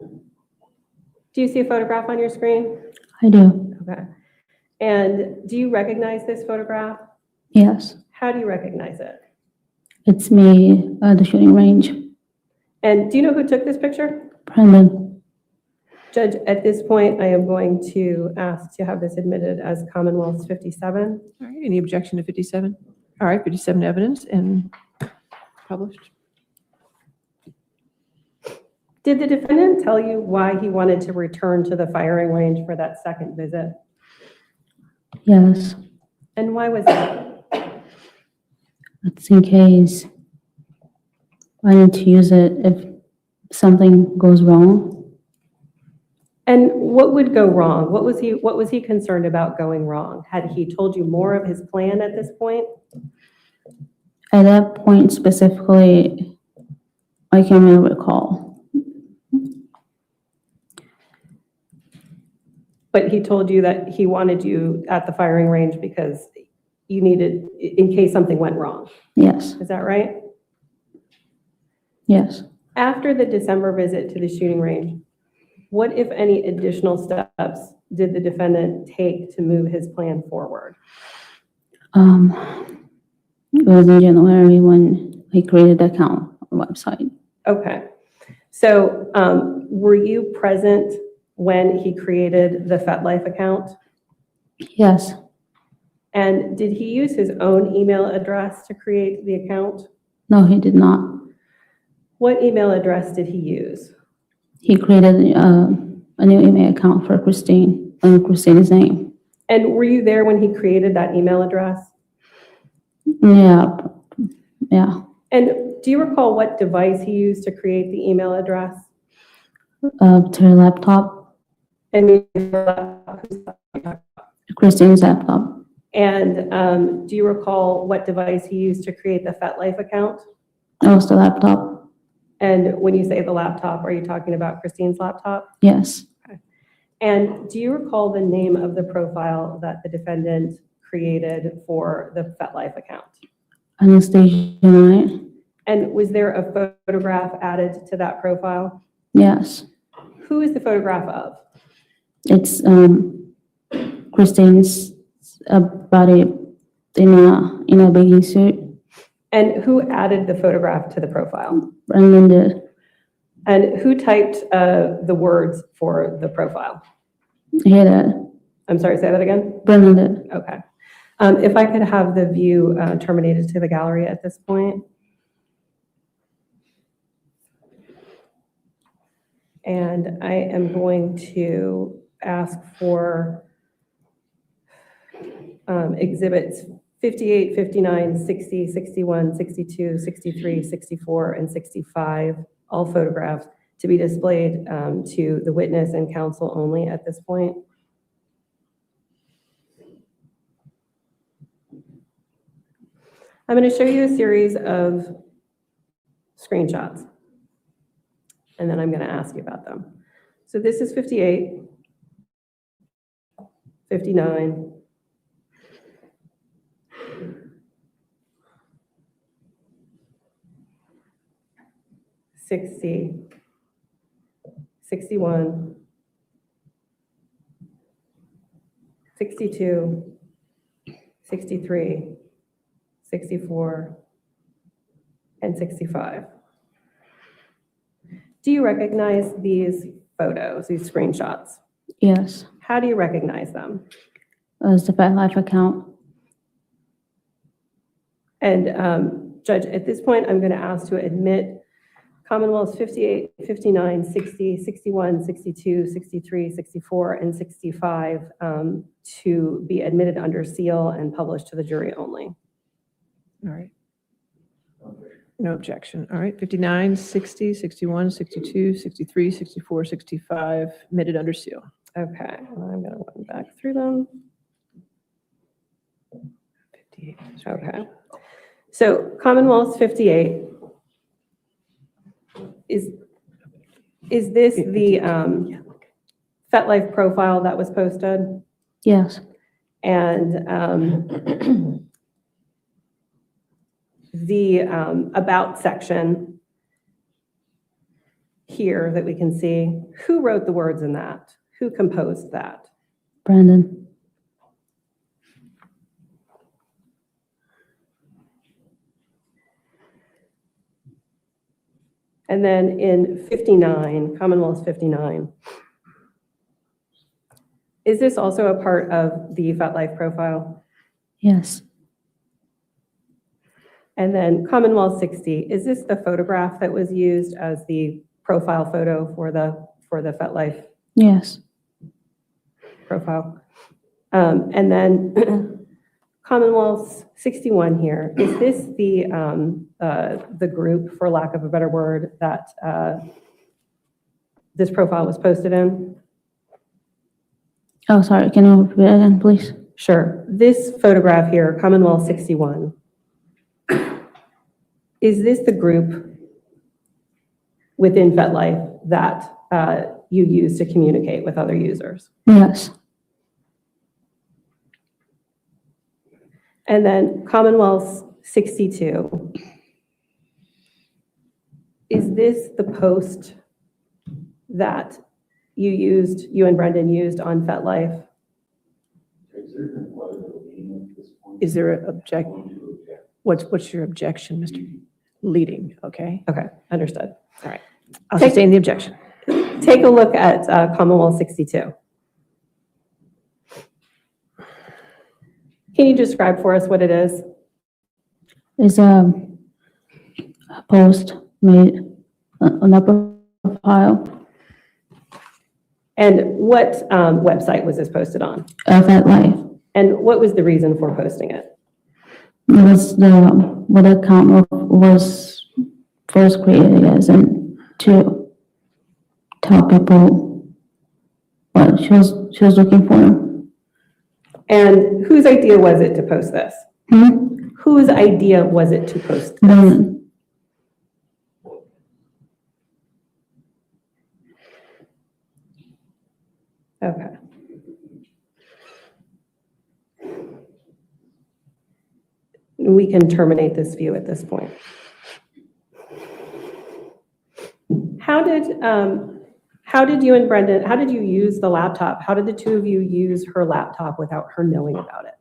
Do you see a photograph on your screen? I do. Okay. And do you recognize this photograph? Yes, How do you recognize it? it's me at the shooting range. And do you know who took this picture? Brandon. Judge, at this point, I am going to ask to have this admitted as Commonwealth's 57. All right, any objection to 57? All right, 57 evidence and published. Did the defendant tell you why he wanted to return to the firing range for that second visit? Yes, And why was that? it's in case I need to use it if something goes wrong. And what would go wrong? What was he concerned about going wrong? Had he told you more of his plan at this point? At that point specifically, I can't really recall. But he told you that he wanted you at the firing range because you needed, in case something went wrong. Yes, Is that right? yes. After the December visit to the shooting range, what, if any, additional steps did the defendant take to move his plan forward? It was in January when he created the account on the website. Okay. So were you present when he created the FetLife account? Yes, And did he use his own email address to create the account? no, he did not. What email address did he use? He created a new email account for Christine, under Christine's name. And were you there when he created that email address? Yeah, yeah. And do you recall what device he used to create the email address? To her laptop, And Christine's laptop. And do you recall what device he used to create the FetLife account? That was the laptop. And when you say the laptop, are you talking about Christine's laptop? Yes, And do you recall the name of the profile that the defendant created for the FetLife account? Anastasia Knight. And was there a photograph added to that profile? Yes, Who is the photograph of? it's Christine's body in a bathing suit. And who added the photograph to the profile? Brandon did. And who typed the words for the profile? He did. I'm sorry, say that again? Brandon did. Okay. If I could have the view terminated to the gallery at this point. And I am going to ask for exhibits 58, 59, 60, 61, 62, 63, 64, and 65, all photographs, to be displayed to the witness and counsel only at this point. I'm going to show you a series of screenshots, and then I'm going to ask you about them. So this is 58, 59, 60, 61, 62, 63, 64, and 65. Do you recognize these photos, these screenshots? Yes, How do you recognize them? as the FetLife account. And Judge, at this point, I'm going to ask to admit Commonwealth's 58, 59, 60, 61, 62, 63, 64, and 65 to be admitted under seal and published to the jury only. All right. No objection. All right, 59, 60, 61, 62, 63, 64, 65, admitted under seal. Okay, well, I'm going to run back through them. 58. Okay. So Commonwealth's 58, is this the FetLife profile that was posted? Yes, And the about section here that we can see, who wrote the words in that? Who composed that? Brandon. And then in 59, Commonwealth's 59, is this also a part of the FetLife profile? Yes, And then Commonwealth 60, is this the photograph that was used as the profile photo for the FetLife yes, profile? And then Commonwealth's 61 here, is this the group, for lack of a better word, that this profile was posted in? oh, sorry, can you repeat it again, please? Sure. This photograph here, Commonwealth 61, is this the group within FetLife that you use to communicate with other users? Yes, And then Commonwealth 62, is this the post that you and Brendan used on FetLife? Is there an object? What's your objection, Mr. Leading? Okay. Okay, understood. All right. I'll sustain the objection. Take a look at Commonwealth 62. Can you describe for us what it is? it's a post made on that profile, And what website was this posted on? FetLife. And what was the reason for posting it? It was what the account was first created as, and to tell people what she was looking for. And whose idea was it to post this? Whose idea was it to post this? Then Okay. We can terminate this view at this point. How did you and Brendan, how did you use the laptop? How did the two of you use her laptop without her knowing about it?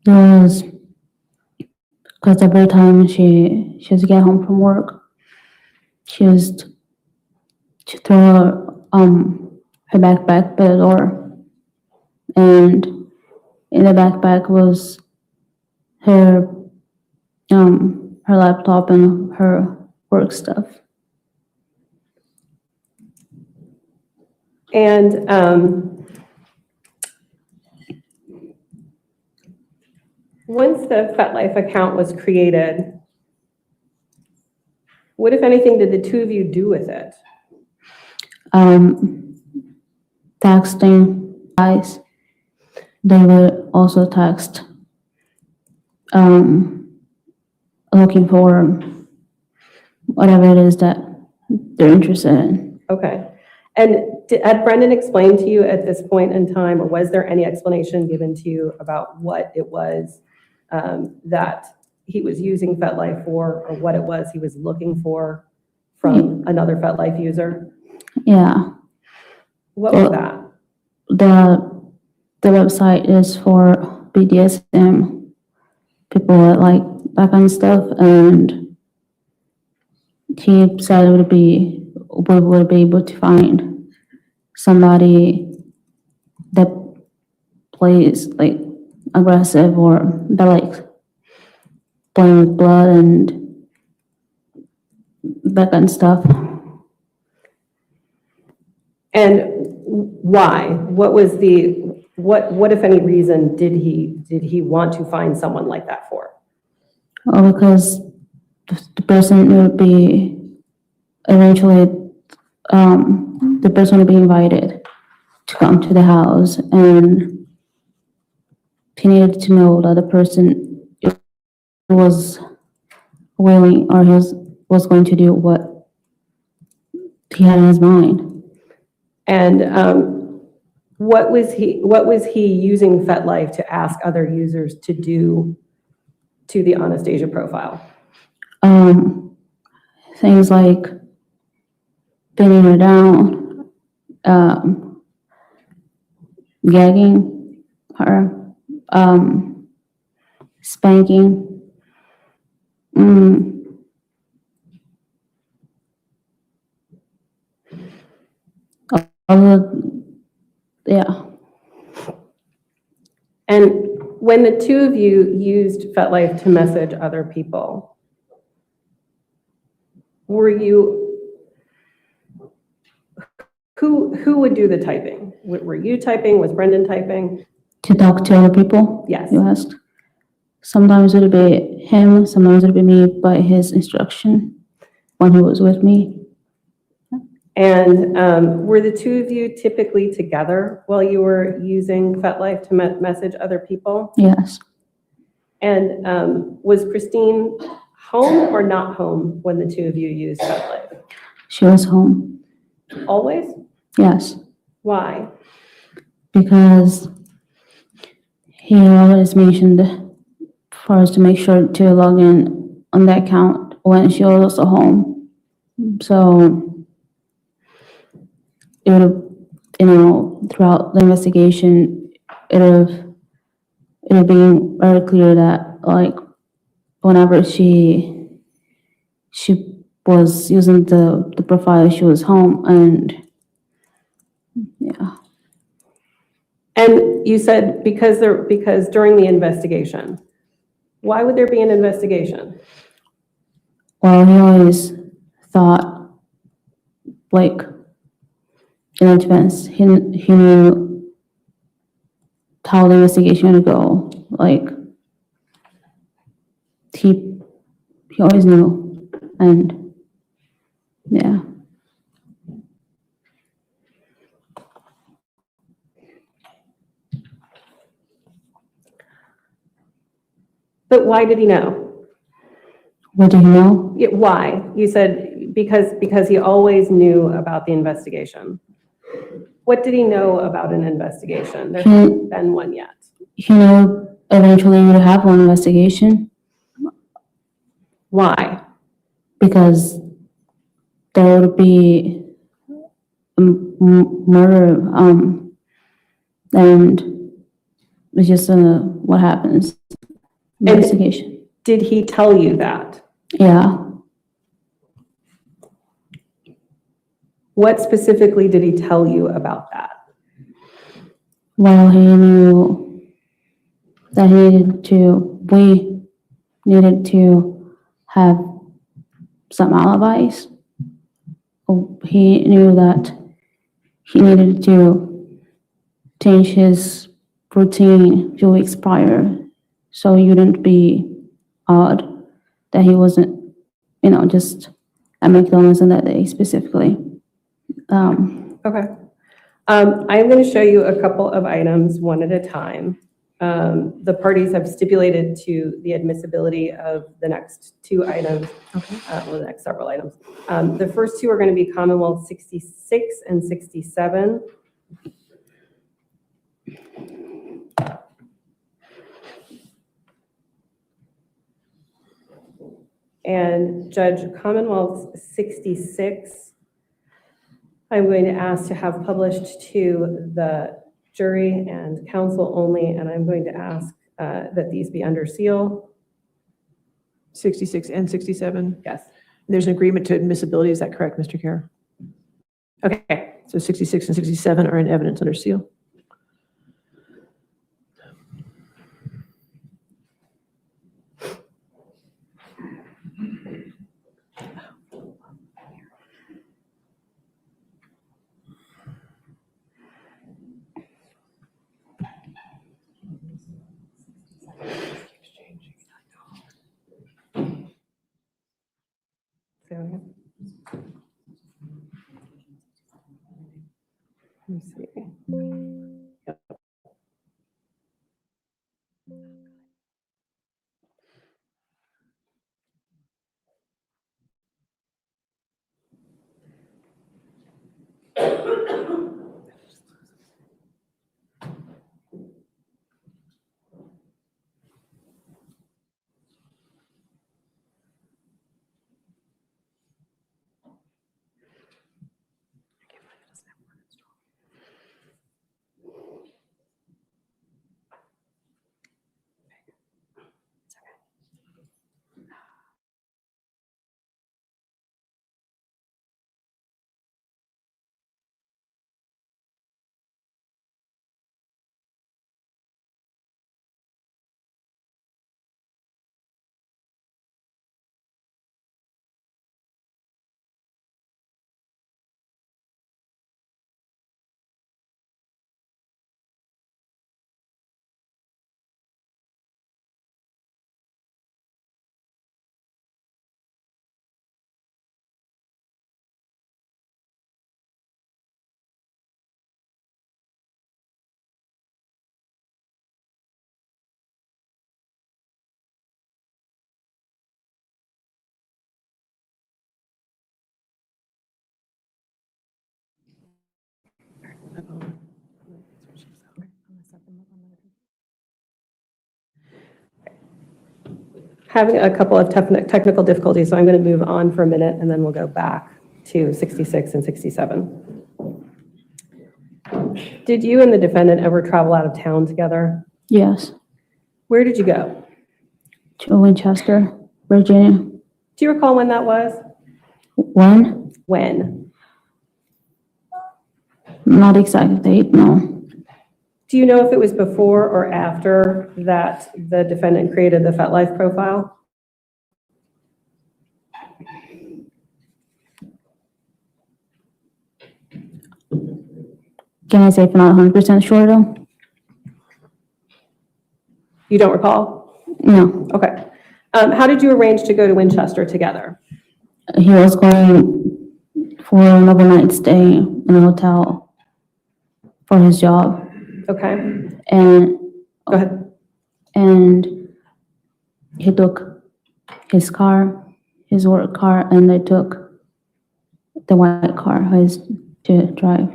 there was, because every time she used to get home from work, she used to throw her backpack by the door, and in the backpack was her laptop and her work stuff. And once the FetLife account was created, what, if anything, did the two of you do with it? Texting guys. They would also text, looking for whatever it is that they're interested in. Okay. And had Brendan explained to you at this point in time, or was there any explanation given to you about what it was that he was using FetLife for, or what it was he was looking for from another FetLife user? Yeah. What was that? The website is for BDSM, people that like that kind of stuff, and he said we would be able to find somebody that plays like aggressive or that likes playing with blood and that kind of stuff. And why? What was the, what if any reason did he want to find someone like that for? Oh, because the person would be eventually, the person would be invited to come to the house, and he needed to know that the person was willing, or was going to do what he had in his mind. And what was he using FetLife to ask other users to do to the Anastasia profile? Things like pinning her down, gagging her, spanking. Yeah. And when the two of you used FetLife to message other people, were you, who would do the typing? Were you typing? Was Brendan typing? To talk to other people? Yes. You asked. Sometimes it would be him, sometimes it would be me by his instruction when he was with me. And were the two of you typically together while you were using FetLife to message other people? Yes. And was Christine home or not home when the two of you used FetLife? She was home. Always? Yes. Why? Because he always mentioned for us to make sure to log in on that account when she was also home. So it would have, throughout the investigation, it would have been very clear that, like, whenever she was using the profile, she was home, and yeah. And you said because during the investigation, why would there be an investigation? Well, he always thought, like, in advance, he knew how the investigation would go. Like, he always knew, and yeah. But why did he know? What do you know? Yeah, why? You said because he always knew about the investigation. What did he know about an investigation? There hasn't been one yet. He knew eventually we would have one investigation. Why? Because there would be murder, and it's just what happens. Investigation. Did he tell you that? Yeah. What specifically did he tell you about that? Well, he knew that we needed to have some alibis. He knew that he needed to change his routine a few weeks prior, so it wouldn't be odd that he wasn't, just at McDonald's on that day specifically. Okay. I'm going to show you a couple of items one at a time. The parties have stipulated to the admissibility of the next two items, or the next several items. The first two are going to be Commonwealth 66 and 67. And Judge Commonwealth 66, I'm going to ask to have published to the jury and counsel only, and I'm going to ask that these be under seal. 66 and 67? Yes. There's an agreement to admissibility, is that correct, Mr. Kara? Okay, so 66 and 67 are in evidence under seal. Say that again. Let me see. Yep. Having a couple of technical difficulties, so I'm going to move on for a minute and then we'll go back to 66 and 67. Did you and the defendant ever travel out of town together? Yes, Where did you go? to Winchester, Virginia. Do you recall when that was? When? When? Not exact date, no. Do you know if it was before or after that the defendant created the FetLife profile? Can I say if not 100% sure though? You don't recall? No. Okay. How did you arrange to go to Winchester together? He was going for an overnight stay in a hotel for his job. Okay. And Go ahead. And he took his car, his work car, and they took the white car, his to drive.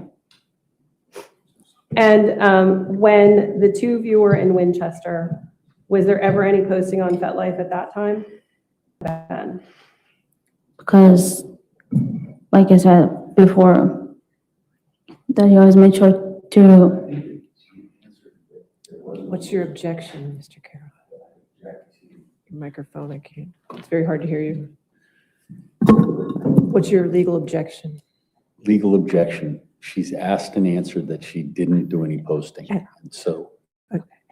And when the two of you were in Winchester, was there ever any posting on FetLife at that time? Then? Because, like I said before, that he always made sure to. What's your objection, Mr. Carroll? Your microphone, I can't, it's very hard to hear you. What's your legal objection? Legal objection. She's asked and answered that she didn't do any posting. And so,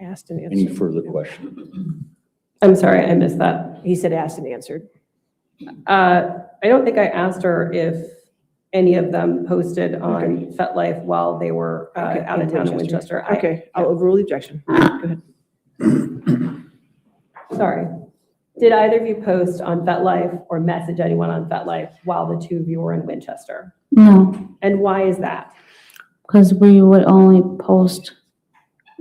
Asked and any answered. further question? I'm sorry, I missed that. He said asked and answered. I don't think I asked her if any of them posted on FetLife while they were Okay, out of town in Winchester. Okay, I'll overrule the objection. Go ahead. Sorry. Did either of you post on FetLife or message anyone on FetLife while the two of you were in Winchester? No, And why is that? because we would only post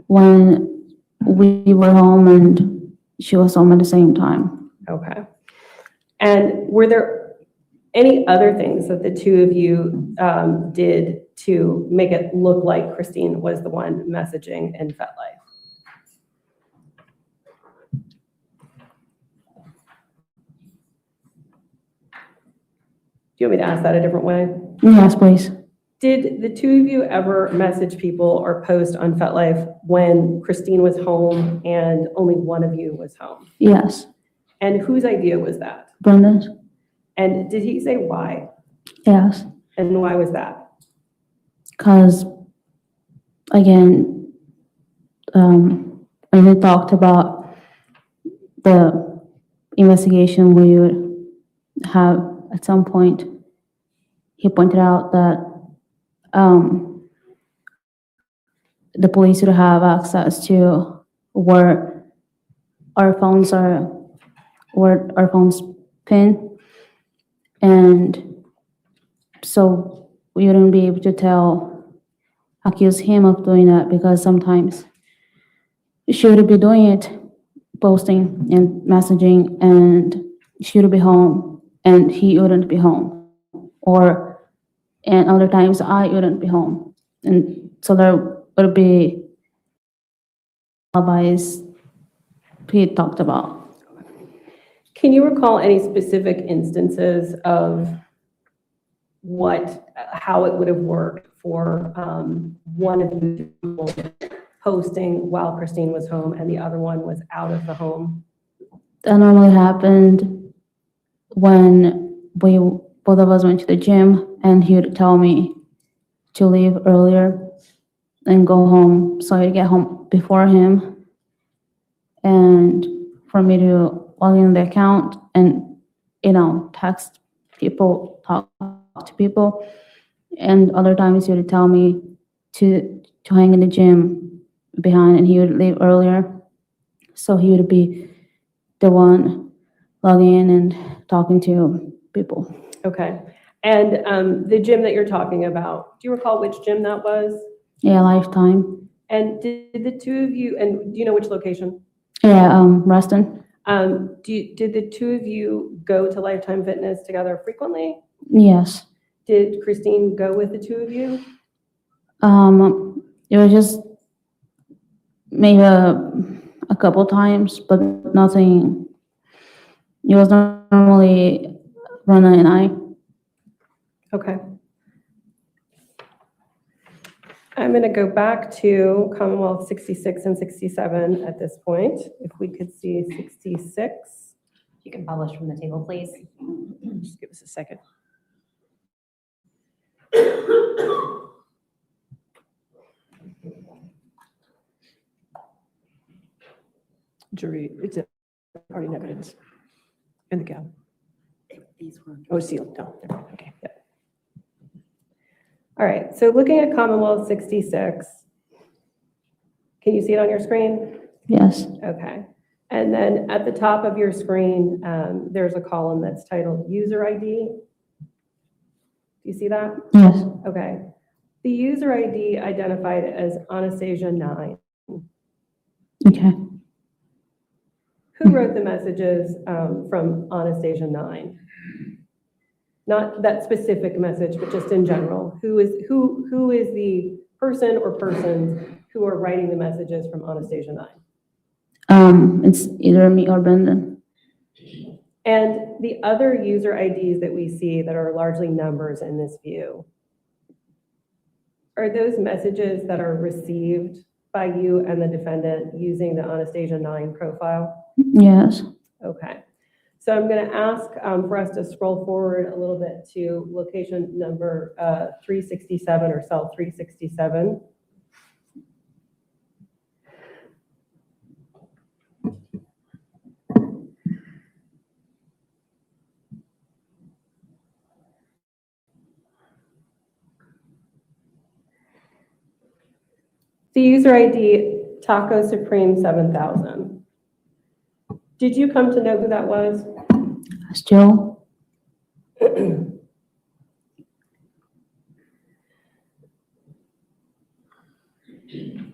when we were home and she was home at the same time. Okay. And were there any other things that the two of you did to make it look like Christine was the one messaging in FetLife? Do you want me to ask that a different way? Yes, please. Did the two of you ever message people or post on FetLife when Christine was home and only one of you was home? Yes. And whose idea was that? Brenda's? And did he say why? Yes. And why was that? Because, again, when we talked about the investigation we would have at some point, he pointed out that the police would have access to where our phones pin, and so we wouldn't be able to accuse him of doing that, because sometimes she would be doing it, posting and messaging, and she would be home and he wouldn't be home, and other times I wouldn't be home, and so there would be alibis he talked about. Can you recall any specific instances of how it would have worked for one of the people posting while Christine was home and the other one was out of the home? That normally happened when both of us went to the gym, and he would tell me to leave earlier and go home, so I'd get home before him, and for me to log in the account and, text people, talk to people. And other times he would tell me to hang in the gym behind, and he would leave earlier, so he would be the one logging in and talking to people. Okay. And the gym that you're talking about, do you recall which gym that was? Yeah, Lifetime. And did the two of you, and do you know which location? Yeah, Ruston. Did the two of you go to Lifetime Fitness together frequently? Yes. Did Christine go with the two of you? It was just maybe a couple times, but nothing. It was normally Rana and I. Okay. I'm going to go back to Commonwealth 66 and 67 at this point. If we could see 66. You can publish from the table, please. Just give us a second. Jury, it's already in evidence. In the gal. Oh, sealed, no, never mind. Okay, yeah. All right, so looking at Commonwealth 66, can you see it on your screen? Yes. Okay. And then at the top of your screen, there's a column that's titled User ID. Do you see that? Yes. Okay. The user ID identified as Anastasia 9. Okay. Who wrote the messages from Anastasia 9? Not that specific message, but just in general. Who is the person or persons who are writing the messages from Anastasia 9? It's either me or Brendan. And the other user IDs that we see that are largely numbers in this view, are those messages that are received by you and the defendant using the Anastasia 9 profile? Yes. Okay. So I'm going to ask for us to scroll forward a little bit to location number 367 or cell 367. The user ID, Taco Supreme 7000. Did you come to know who that was? Joe?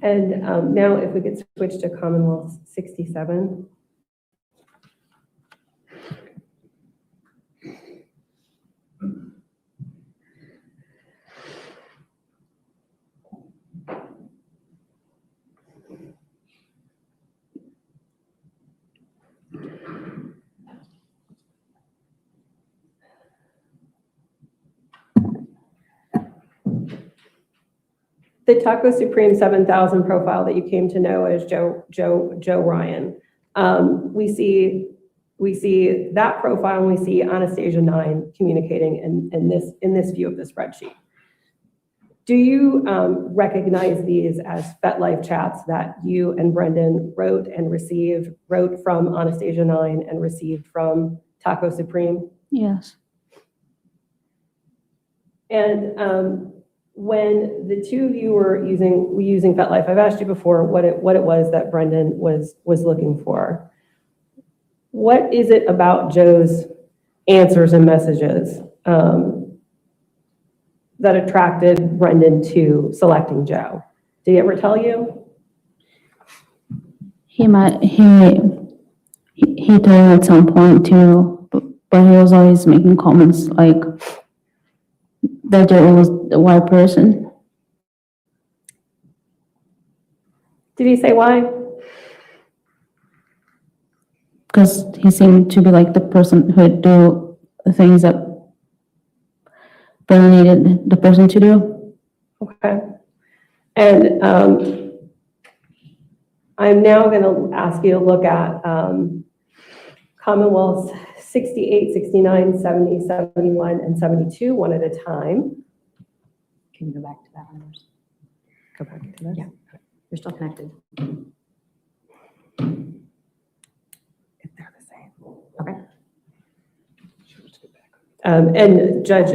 And now if we could switch to Commonwealth 67. The Taco Supreme 7000 profile that you came to know as Joe Ryan. We see that profile, and we see Anastasia 9 communicating in this view of the spreadsheet. Do you recognize these as FetLife chats that you and Brendan wrote from Anastasia 9 and received from Taco Supreme? Yes. And when the two of you were using FetLife, I've asked you before what it was that Brendan was looking for. What is it about Joe's answers and messages that attracted Brendan to selecting Joe? Did he ever tell you? He told me at some point too, but he was always making comments like that Joe was the white person. Did he say why? Because he seemed to be like the person who would do the things that Brennan needed the person to do. Okay. And I'm now going to ask you to look at Commonwealth's 68, 69, 70, 71, and 72, one at a time. Can you go back to that one? Go back to that? Yeah, you're still connected. If they're the same. Okay. And Judge,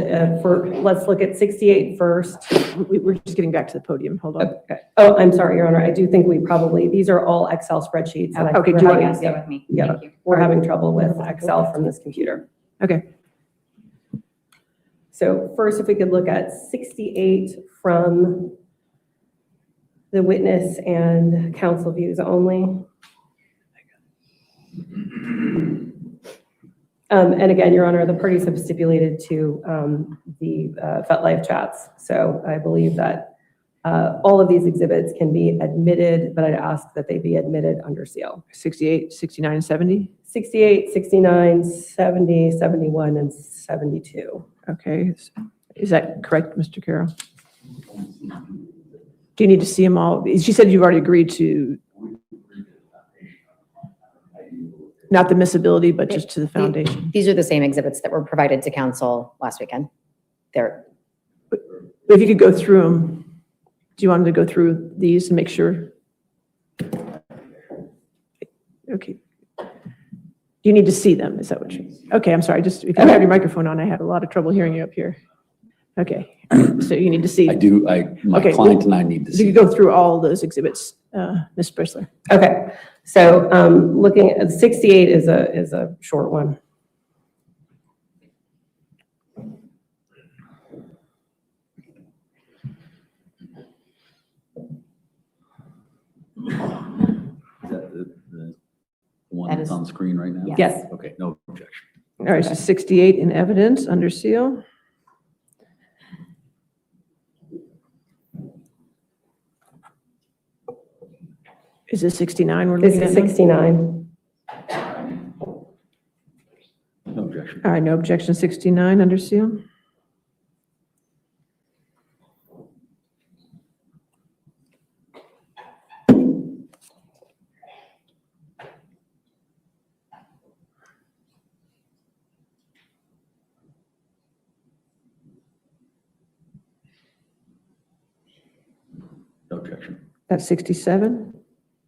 let's look at 68 first. We're just getting back to the podium. Hold on. Okay. Oh, I'm sorry, Your Honor. I do think these are all Excel spreadsheets. and Okay, we're do you having- want to stay with me? Yeah, Thank you. we're having trouble with Excel from this computer. Okay. So first, if we could look at 68 from the witness and counsel views only. And again, Your Honor, the parties have stipulated to the FetLife chats. So I believe that all of these exhibits can be admitted, but I'd ask that they be admitted under seal. 68, 69, 70? 68, 69, 70, 71, and 72. Okay. Is that correct, Mr. Carroll? Do you need to see them all? She said you've already agreed to, not the miscibility, but just to the foundation. These are the same exhibits that were provided to council last weekend. They're, If you could go through them, do you want me to go through these and make sure? Okay. You need to see them, is that what you, okay, I'm sorry, just, if you have your microphone on, I had a lot of trouble hearing you up here. Okay, so you need to see. I do, my Okay, client and I need to You see. could go through all those exhibits, Ms. Bristler. Okay, so looking at 68 is a short one. Is that the one That that's is- on screen right now? Yes. Okay, no objection. All right, so 68 in evidence, under seal. Is this 69 we're This looking at? is now? 69. No objection. All right, no objection, 69 under seal. No objection. That's 67?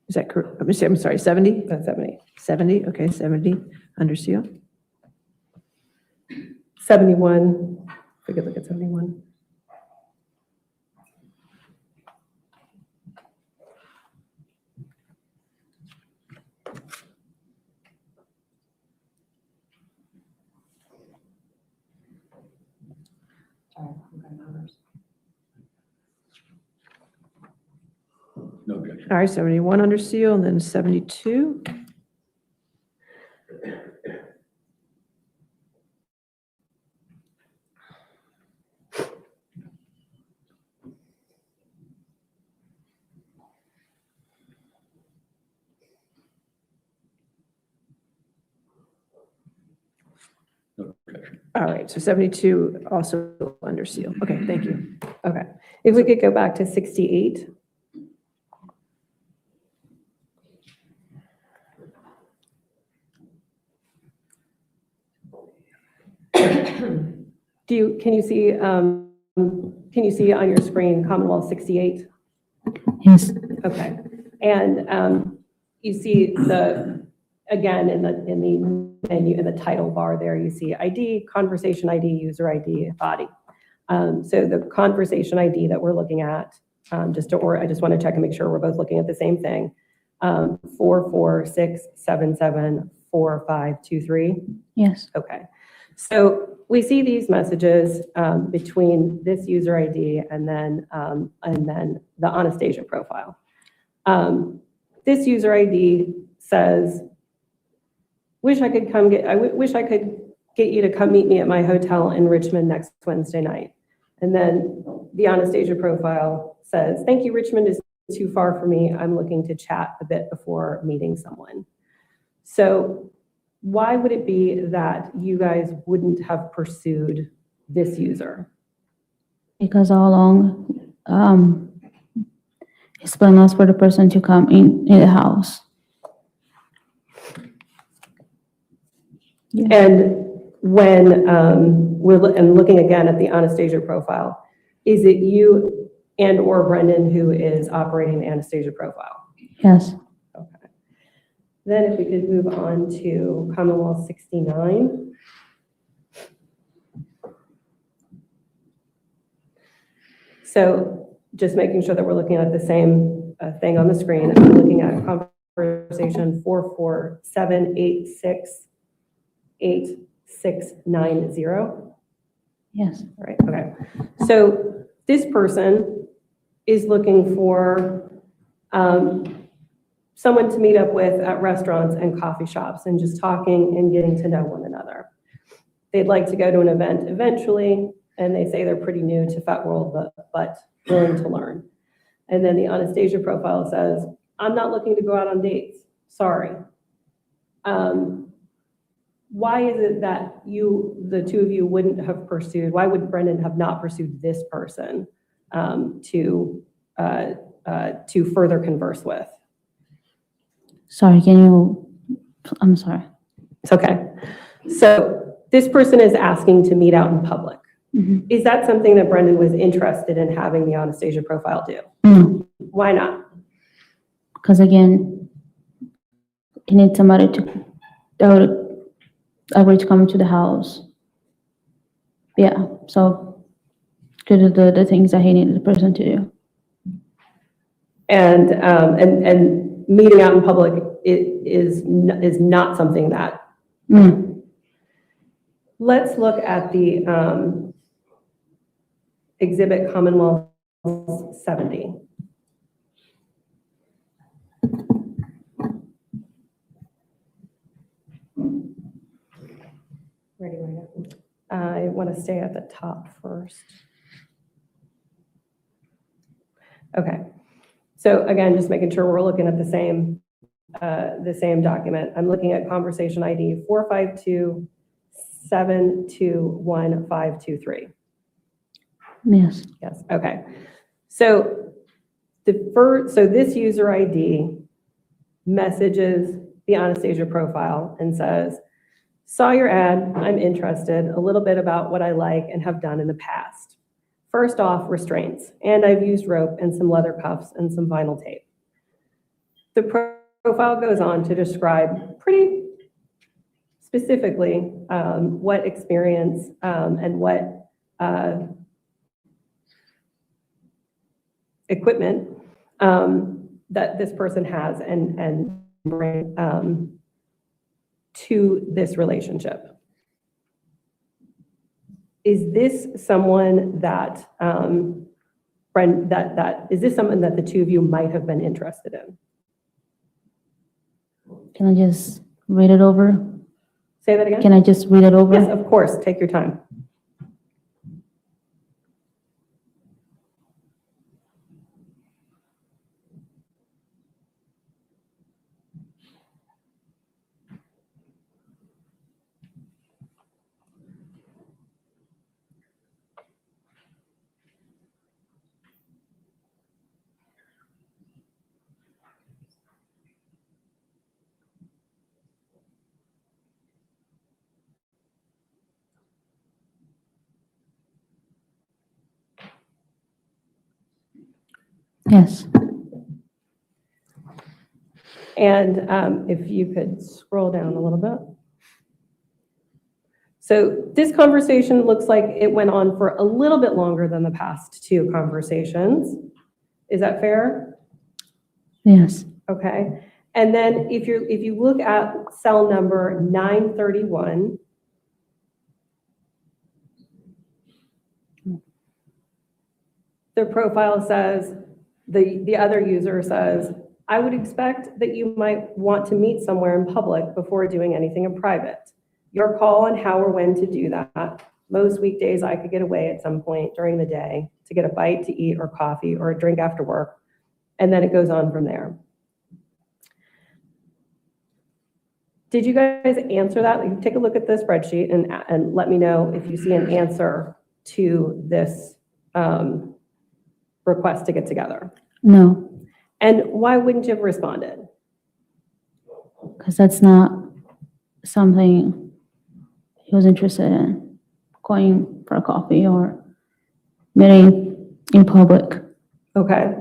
Is that correct? I'm sorry, 70? That's 70. 70, okay, 70 under seal. 71, if we could look at 71. No objection. All right, 71 under seal, and then 72. No objection. All right, so 72 also under seal. Okay, thank you. Okay. If we could go back to 68. Can you see on your screen Commonwealth 68? Yes. Okay. And you see again, in the menu, in the title bar there, you see ID, conversation ID, user ID, body. So the conversation ID that we're looking at, I just want to check and make sure we're both looking at the same thing. 446774523. Yes. Okay. So we see these messages between this user ID and then the Anastasia profile. This user ID says, wish I could get you to come meet me at my hotel in Richmond next Wednesday night. And then the Anastasia profile says, thank you, Richmond is too far for me. I'm looking to chat a bit before meeting someone. So why would it be that you guys wouldn't have pursued this user? Because all along, it's been asked for the person to come in the house. And when we're looking again at the Anastasia profile, is it you and or Brendan who is operating the Anastasia profile? Yes. Okay. Then if we could move on to Commonwealth 69. So just making sure that we're looking at the same thing on the screen. I'm looking at conversation 447868690. Yes. All right, okay. So this person is looking for someone to meet up with at restaurants and coffee shops and just talking and getting to know one another. They'd like to go to an event eventually, and they say they're pretty new to FET World, but willing to learn. And then the Anastasia profile says, I'm not looking to go out on dates, sorry. Why is it that the two of you wouldn't have pursued, why would Brendan have not pursued this person to further converse with? Sorry, I'm sorry. It's okay. So this person is asking to meet out in public. Mhm. Is that something that Brendan was interested in having the Anastasia profile do? No, Why not? because again, you need somebody to agree to come to the house. Yeah, so to do the things that he needed the person to do. And meeting out in public is not something that. Let's look at the exhibit Commonwealth 70. Ready, right? I want to stay at the top first. Okay. So again, just making sure we're looking at the same document. I'm looking at conversation ID 452721523. Yes. Yes. Okay. So this user ID messages the Anastasia profile and says, saw your ad, I'm interested, a little bit about what I like and have done in the past. First off, restraints, and I've used rope and some leather cuffs and some vinyl tape. The profile goes on to describe pretty specifically what experience and what equipment that this person has and bring to this relationship. Is this someone that is this something that the two of you might have been interested in? Can I just read it over? Say that again? Can I just read it over? Yes, of course, take your time. Yes. And if you could scroll down a little bit. So this conversation looks like it went on for a little bit longer than the past two conversations. Is that fair? Yes. Okay. And then if you look at cell number 931, the profile says, the other user says, I would expect that you might want to meet somewhere in public before doing anything in private. Your call on how or when to do that. Most weekdays I could get away at some point during the day to get a bite to eat or coffee or a drink after work. And then it goes on from there. Did you guys answer that? Take a look at the spreadsheet and let me know if you see an answer to this request to get together. No, And why wouldn't you have responded? because that's not something he was interested in, going for a coffee or meeting in public. Okay.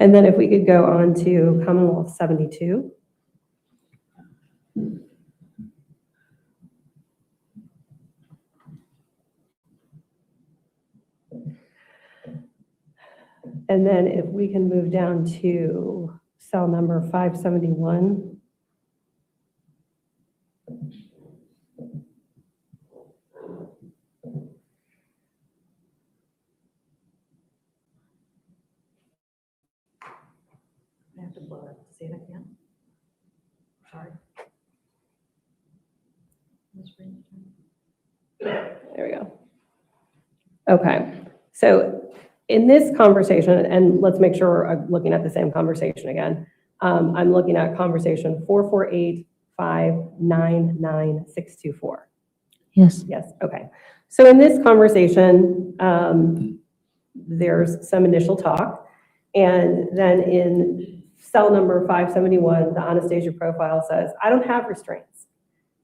And then if we could go on to Commonwealth 72. And then if we can move down to cell number 571. I have to blow it. Say it again. Sorry. There we go. Okay, so in this conversation, and let's make sure we're looking at the same conversation again. I'm looking at conversation 448-599-624. Yes. Yes, okay. So in this conversation, there's some initial talk. And then in cell number 571, the Anastasia profile says, I don't have restraints.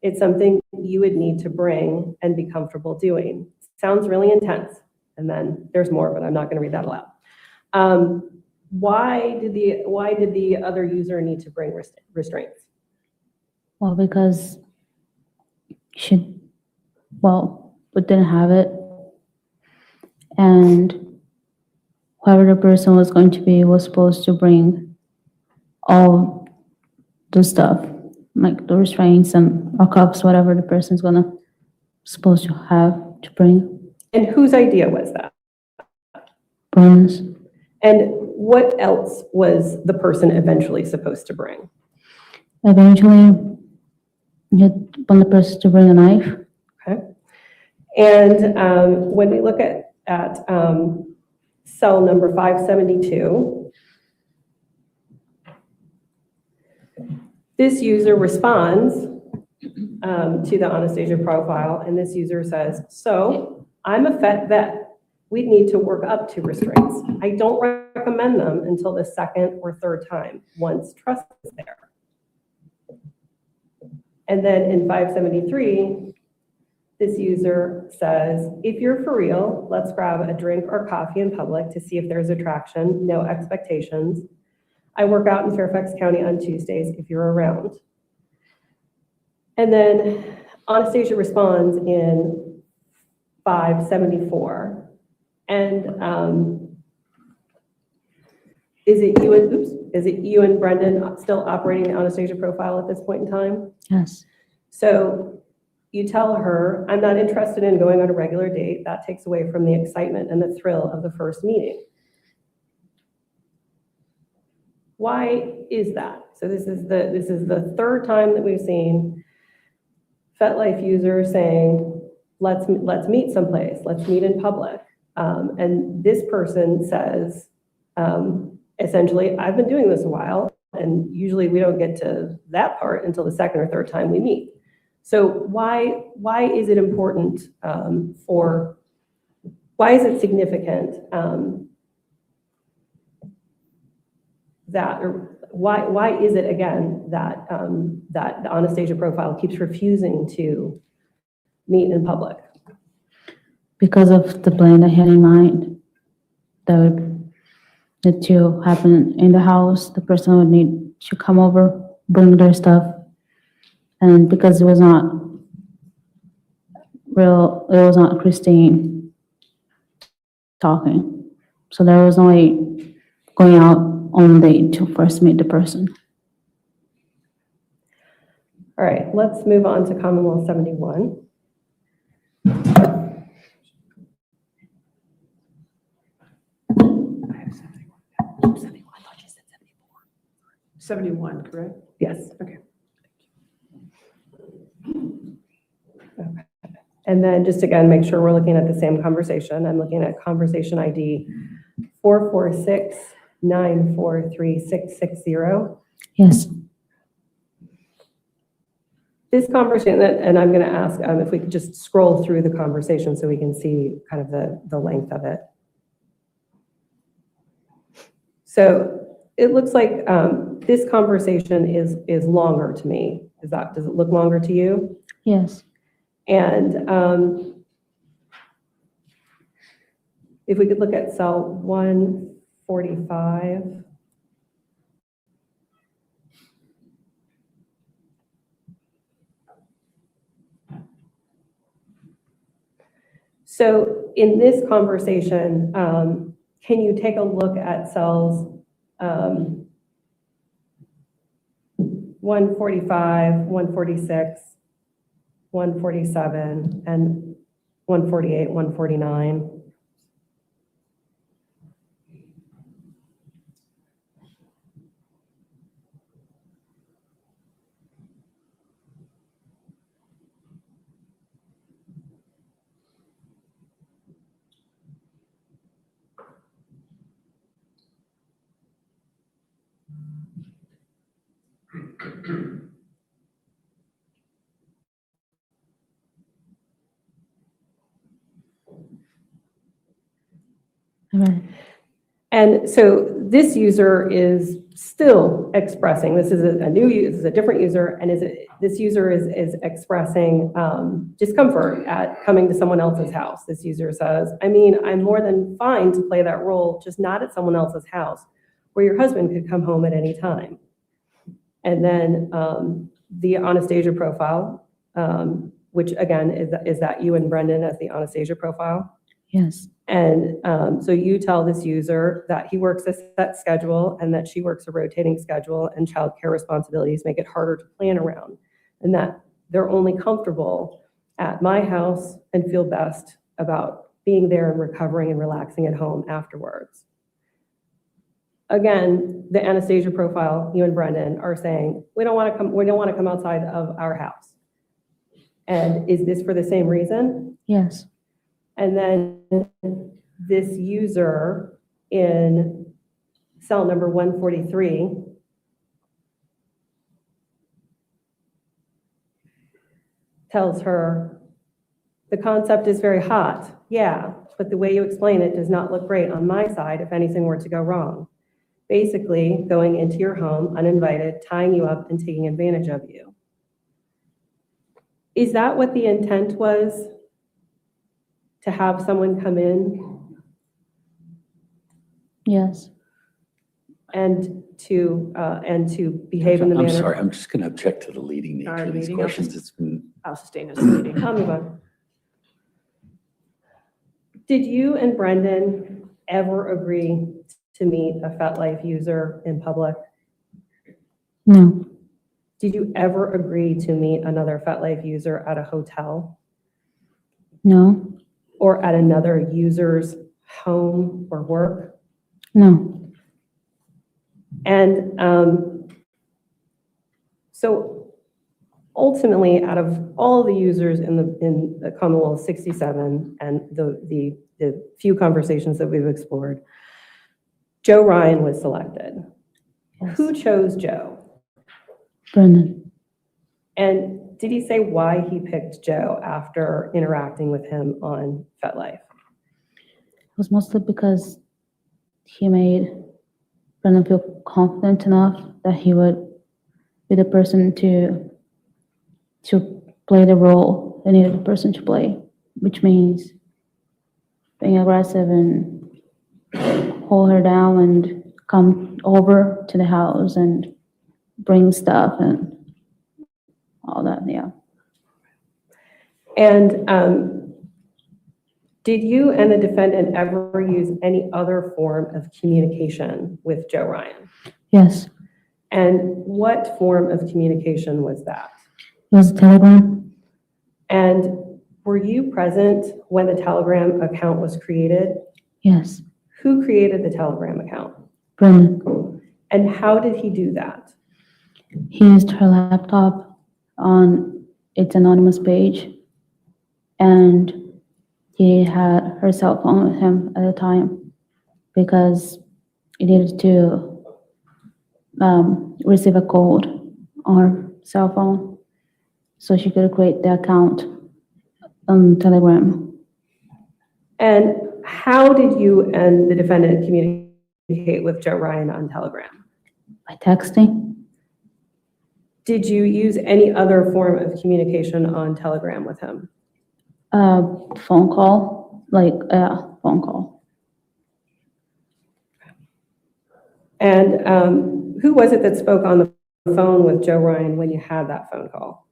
It's something you would need to bring and be comfortable doing. Sounds really intense. And then there's more, but I'm not going to read that aloud. Why did the other user need to bring restraints? Well, because we didn't have it. And whoever the person was going to be was supposed to bring all the stuff, like the restraints and or cups, whatever the person's supposed to have to bring. And whose idea was that? Brandon's. And what else was the person eventually supposed to bring? Eventually, you want the person to bring a knife. Okay. And when we look at cell number 572, this user responds to the Anastasia profile, and this user says, so I'm a vet. We'd need to work up to restraints. I don't recommend them until the second or third time, once trust is there. And then in 573, this user says, if you're for real, let's grab a drink or coffee in public to see if there's attraction, no expectations. I work out in Fairfax County on Tuesdays if you're around. And then Anastasia responds in 574. And is it you and Brendan still operating the Anastasia profile at this point in time? Yes. So You tell her, I'm not interested in going on a regular date. That takes away from the excitement and the thrill of the first meeting. Why is that? So this is the third time that we've seen FetLife users saying, let's meet someplace, let's meet in public. And this person says, essentially, I've been doing this a while, and usually we don't get to that part until the second or third time we meet. So why is it important why is it significant why is it again that the Anastasia profile keeps refusing to meet in public? Because of the plan I had in mind, that to happen in the house, the person would need to come over, bring their stuff. And because it was not Christine talking. So there was no way going out on a date to first meet the person. All right, let's move on to Commonwealth 71. 71, correct? Yes. Okay. Okay. And then just again, make sure we're looking at the same conversation. I'm looking at conversation ID 446943660. Yes. This conversation, and I'm going to ask if we could just scroll through the conversation so we can see kind of the length of it. So it looks like this conversation is longer to me. Does it look longer to you? Yes. And if we could look at cell 145. So in this conversation, can you take a look at cells 145, 146, 147, and 148, 149? And so this user is still expressing, this is a new user, this is a different user, and this user is expressing discomfort at coming to someone else's house. This user says, I mean, I'm more than fine to play that role, just not at someone else's house where your husband could come home at any time. And then the Anastasia profile, which again, is that you and Brendan as the Anastasia profile? Yes. And so you tell this user that he works a set schedule and that she works a rotating schedule, and childcare responsibilities make it harder to plan around, and that they're only comfortable at my house and feel best about being there and recovering and relaxing at home afterwards. Again, the Anastasia profile, you and Brendan are saying, we don't want to come outside of our house. And is this for the same reason? Yes. And then this user in cell number 143 tells her, the concept is very hot, yeah, but the way you explain it does not look great on my side if anything were to go wrong. Basically, going into your home uninvited, tying you up and taking advantage of you. Is that what the intent was? To have someone come in? Yes. And to behave in the manner. I'm sorry, I'm just going to object to the leading nature of these questions. It's been. I'll sustain this meeting. I'll move on. Did you and Brendan ever agree to meet a FetLife user in public? No. Did you ever agree to meet another FetLife user at a hotel No, or at another user's home or work? no, And so ultimately, out of all the users in the Commonwealth 67 and the few conversations that we've explored, Joe Ryan was selected. Who chose Joe? Brendan. And did he say why he picked Joe after interacting with him on FetLife? It was mostly because he made Brendan feel confident enough that he would be the person to play the role they needed the person to play, which means being aggressive and hold her down and come over to the house and bring stuff and all that, yeah. And did you and the defendant ever use any other form of communication with Joe Ryan? Yes, And what form of communication was that? it was a telegram. And were you present when the Telegram account was created? Yes, Who created the Telegram account? Brendan. And how did he do that? He used her laptop on its anonymous page, and he had her cell phone with him at the time because he needed to receive a code on her cell phone so she could create the account on Telegram. And how did you and the defendant communicate with Joe Ryan on Telegram? By texting. Did you use any other form of communication on Telegram with him? Phone call, phone call. And who was it that spoke on the phone with Joe Ryan when you had that phone call?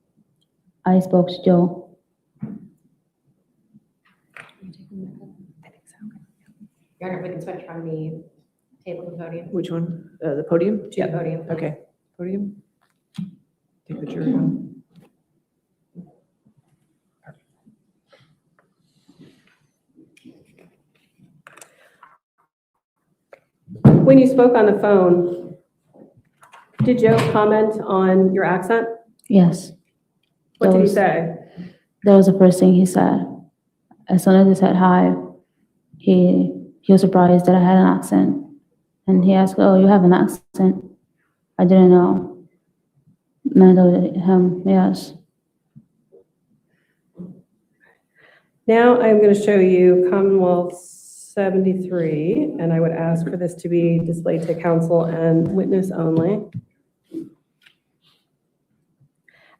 I spoke to Joe. Your Honor, if we can switch from the table to the podium. Which one? The podium? Yeah, podium. Okay, podium. Take the jury home. When you spoke on the phone, did Joe comment on your accent? Yes. What did he say? That was the first thing he said. As soon as I said hi, he was surprised that I had an accent. And he asked, "Oh, you have an accent?" I didn't know. And I told him, yes. Now I'm going to show you Commonwealth 73, and I would ask for this to be displayed to counsel and witness only. And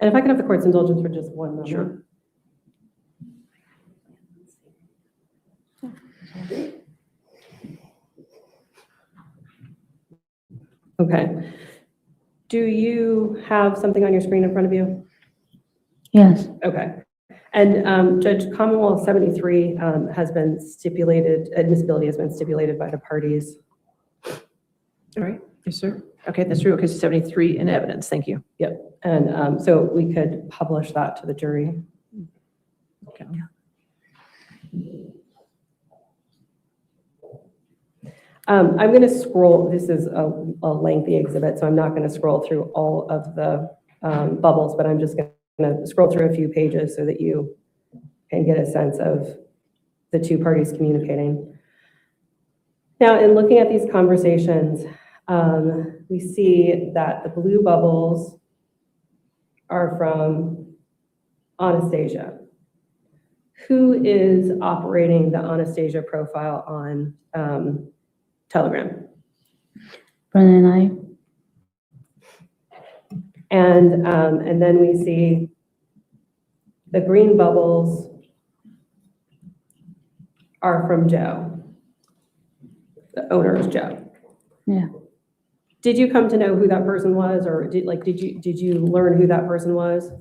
if I could have the court's indulgence for just one moment. Sure. Okay. Do you have something on your screen in front of you? Yes. Okay. And Judge, Commonwealth 73 has been stipulated, admissibility has been stipulated by the parties. All right, yes, sir. Okay, that's true. Okay, so 73 in evidence. Thank you. Yep. And so we could publish that to the jury. Okay. I'm going to scroll, this is a lengthy exhibit, so I'm not going to scroll through all of the bubbles, but I'm just going to scroll through a few pages so that you can get a sense of the two parties communicating. Now, in looking at these conversations, we see that the blue bubbles are from Anastasia. Who is operating the Anastasia profile on Telegram? Brendan and I. And then we see the green bubbles are from Joe. The owner is Joe. Yeah. Did you come to know who that person was, or did you learn who that person was?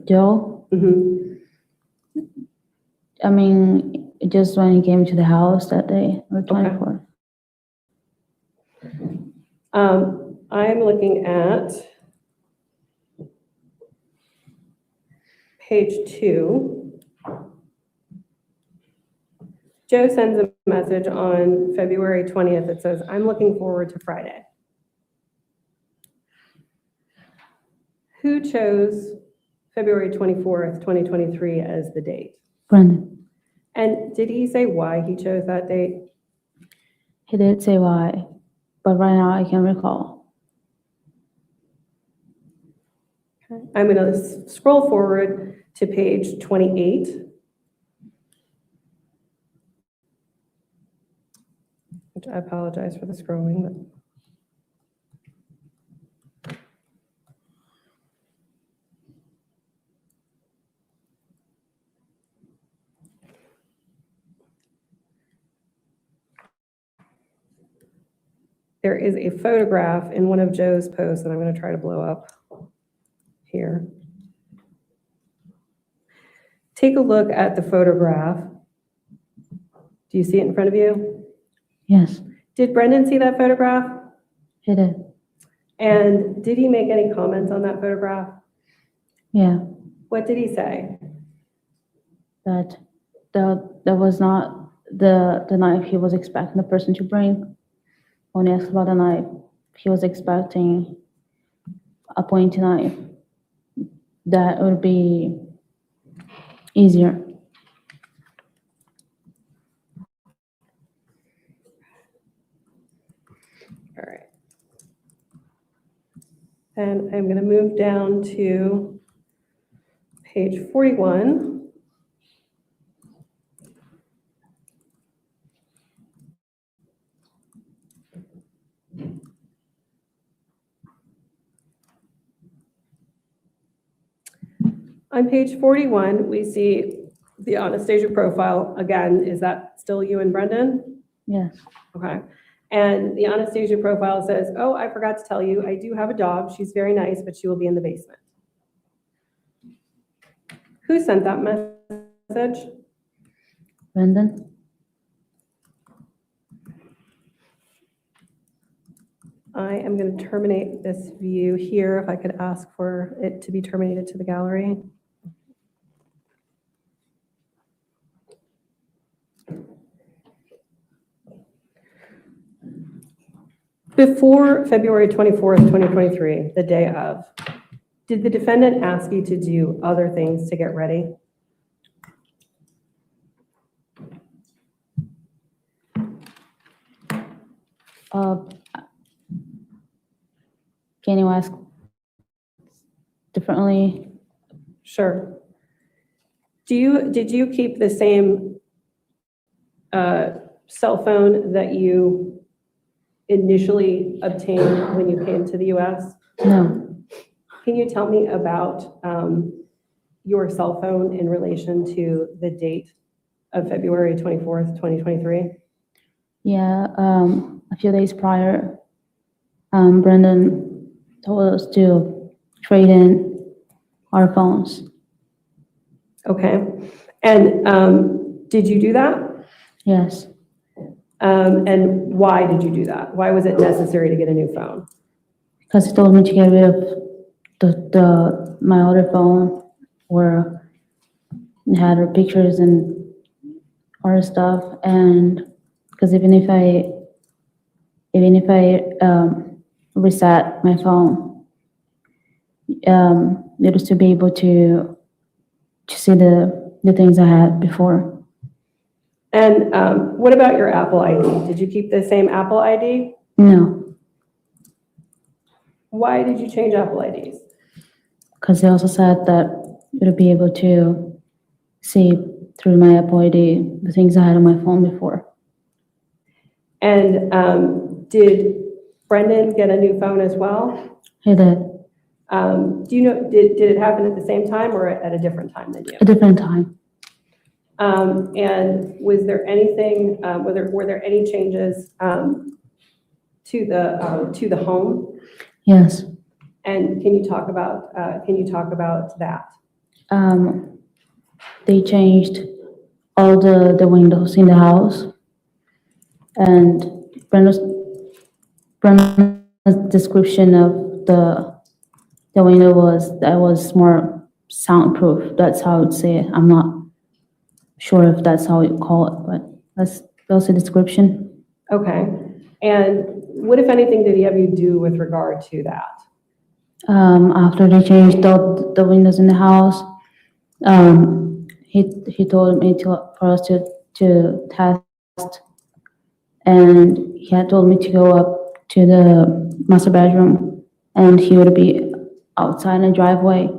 Joe? Mm-hmm. I mean, just when he came to the house that day, on the 24th. I'm looking at page 2, Joe sends a message on February 20th that says, "I'm looking forward to Friday." Who chose February 24th, 2023 as the date? Brendan. And did he say why he chose that date? He did say why, but right now I can't recall. I'm going to scroll forward to page 28, which I apologize for the scrolling, but there is a photograph in one of Joe's posts that I'm going to try to blow up here. Take a look at the photograph. Do you see it in front of you? Yes, Did Brendan see that photograph? he did. And did he make any comments on that photograph? Yeah, What did he say? that was not the knife he was expecting the person to bring. When he asked about the knife, he was expecting a pointy knife. That would be easier. All right. And I'm going to move down to page 41. On page 41, we see the Anastasia profile. Again, is that still you and Brendan? Yes, Okay. And the Anastasia profile says, "Oh, I forgot to tell you, I do have a dog. She's very nice, but she will be in the basement." Who sent that message? Brendan. I am going to terminate this view here. If I could ask for it to be terminated to the gallery. Before February 24th, 2023, the day of, did the defendant ask you to do other things to get ready? Can you ask differently? Sure. Did you keep the same cell phone that you initially obtained when you came to the US? No. Can you tell me about your cell phone in relation to the date of February 24th, 2023? Yeah, a few days prior, Brendan told us to trade in our phones. Okay. And did you do that? Yes, And why did you do that? Why was it necessary to get a new phone? because he told me to get rid of my other phone where it had her pictures and other stuff, and because even if I reset my phone, it was to be able to see the things I had before. And what about your Apple ID? Did you keep the same Apple ID? No, Why did you change Apple IDs? because they also said that it would be able to see through my Apple ID the things I had on my phone before. And did Brendan get a new phone as well? He did, Do you know, did it happen at the same time or at a different time than you? a different time. And was there anything, were there any changes to the home? Yes. And can you talk about that? They changed all the windows in the house, and Brenda's description of the window was more soundproof. That's how I would say it. I'm not sure if that's how you call it, but that's the description. Okay. And what, if anything, did he have you do with regard to that? After they changed the windows in the house, he told me for us to test, and he had told me to go up to the master bedroom, and he would be outside in the driveway,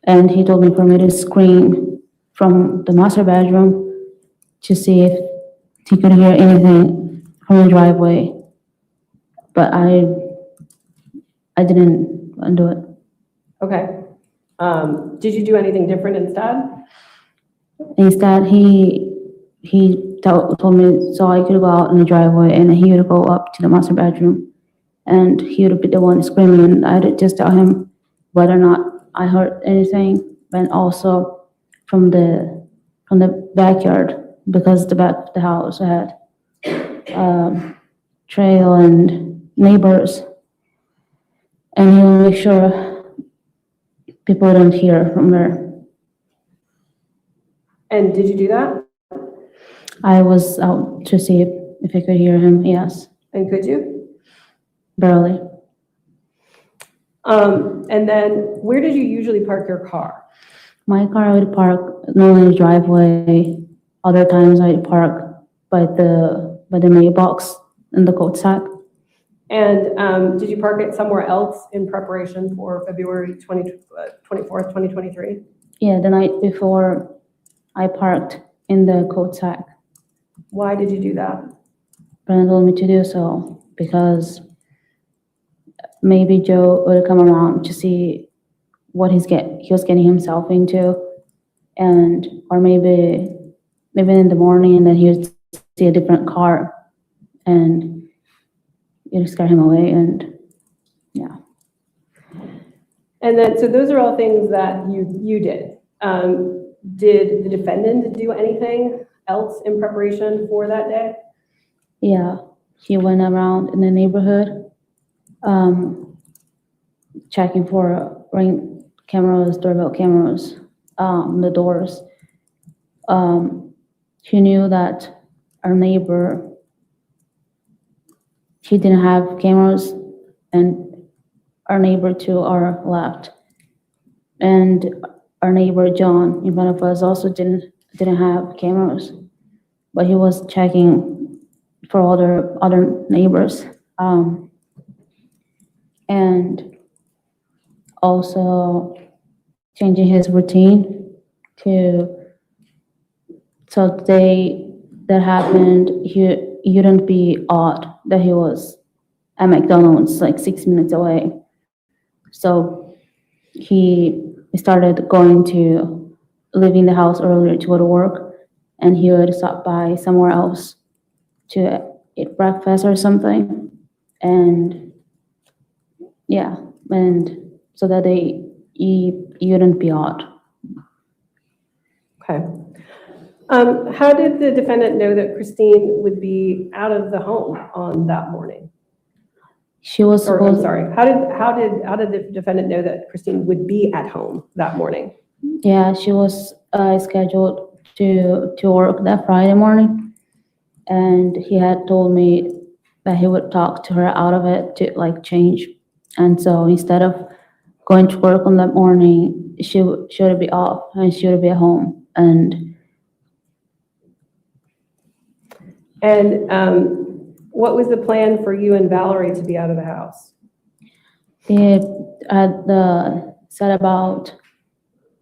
and he told me for me to scream from the master bedroom to see if he could hear anything from the driveway, but I didn't do it. Okay. Did you do anything different instead? Instead, he told me so I could go out in the driveway, and he would go up to the master bedroom, and he would be the one screaming, and I would just tell him whether or not I heard anything, and also from the backyard, because the back of the house had trail and neighbors, and he would make sure people don't hear from there. And did you do that? I was out to see if I could hear him, yes. And could you? Barely. And then where did you usually park your car? My car would park normally in the driveway. Other times I'd park by the mailbox in the cul-de-sac. And did you park it somewhere else in preparation for February 24th, 2023? Yeah, the night before I parked in the cul-de-sac. Why did you do that? Brandon told me to do so because maybe Joe would come around to see what he was getting himself into, and or maybe in the morning, and then he would see a different car, and it would scare him away, and yeah. And then, so those are all things that you did. Did the defendant do anything else in preparation for that day? Yeah, he went around in the neighborhood, checking for ring cameras, doorbell cameras, the doors. He knew that our neighbor, he didn't have cameras, and our neighbor to our left, and our neighbor John in front of us also didn't have cameras, but he was checking for other neighbors, and also changing his routine so the day that happened, he wouldn't be odd that he was at McDonald's like 6 minutes away. So he started leaving the house earlier to go to work, and he would stop by somewhere else to eat breakfast or something. And yeah, and so that he wouldn't be odd. Okay. How did the defendant know that Christine would be out of the home on that morning? She was Or, I'm supposed. sorry, how did the defendant know that Christine would be at home that morning? Yeah, she was scheduled to work that Friday morning, and he had told me that he would talk to her out of it to like change. And so instead of going to work on that morning, she would be off and she would be at home. And what was the plan for you and Valerie to be out of the house? He had said about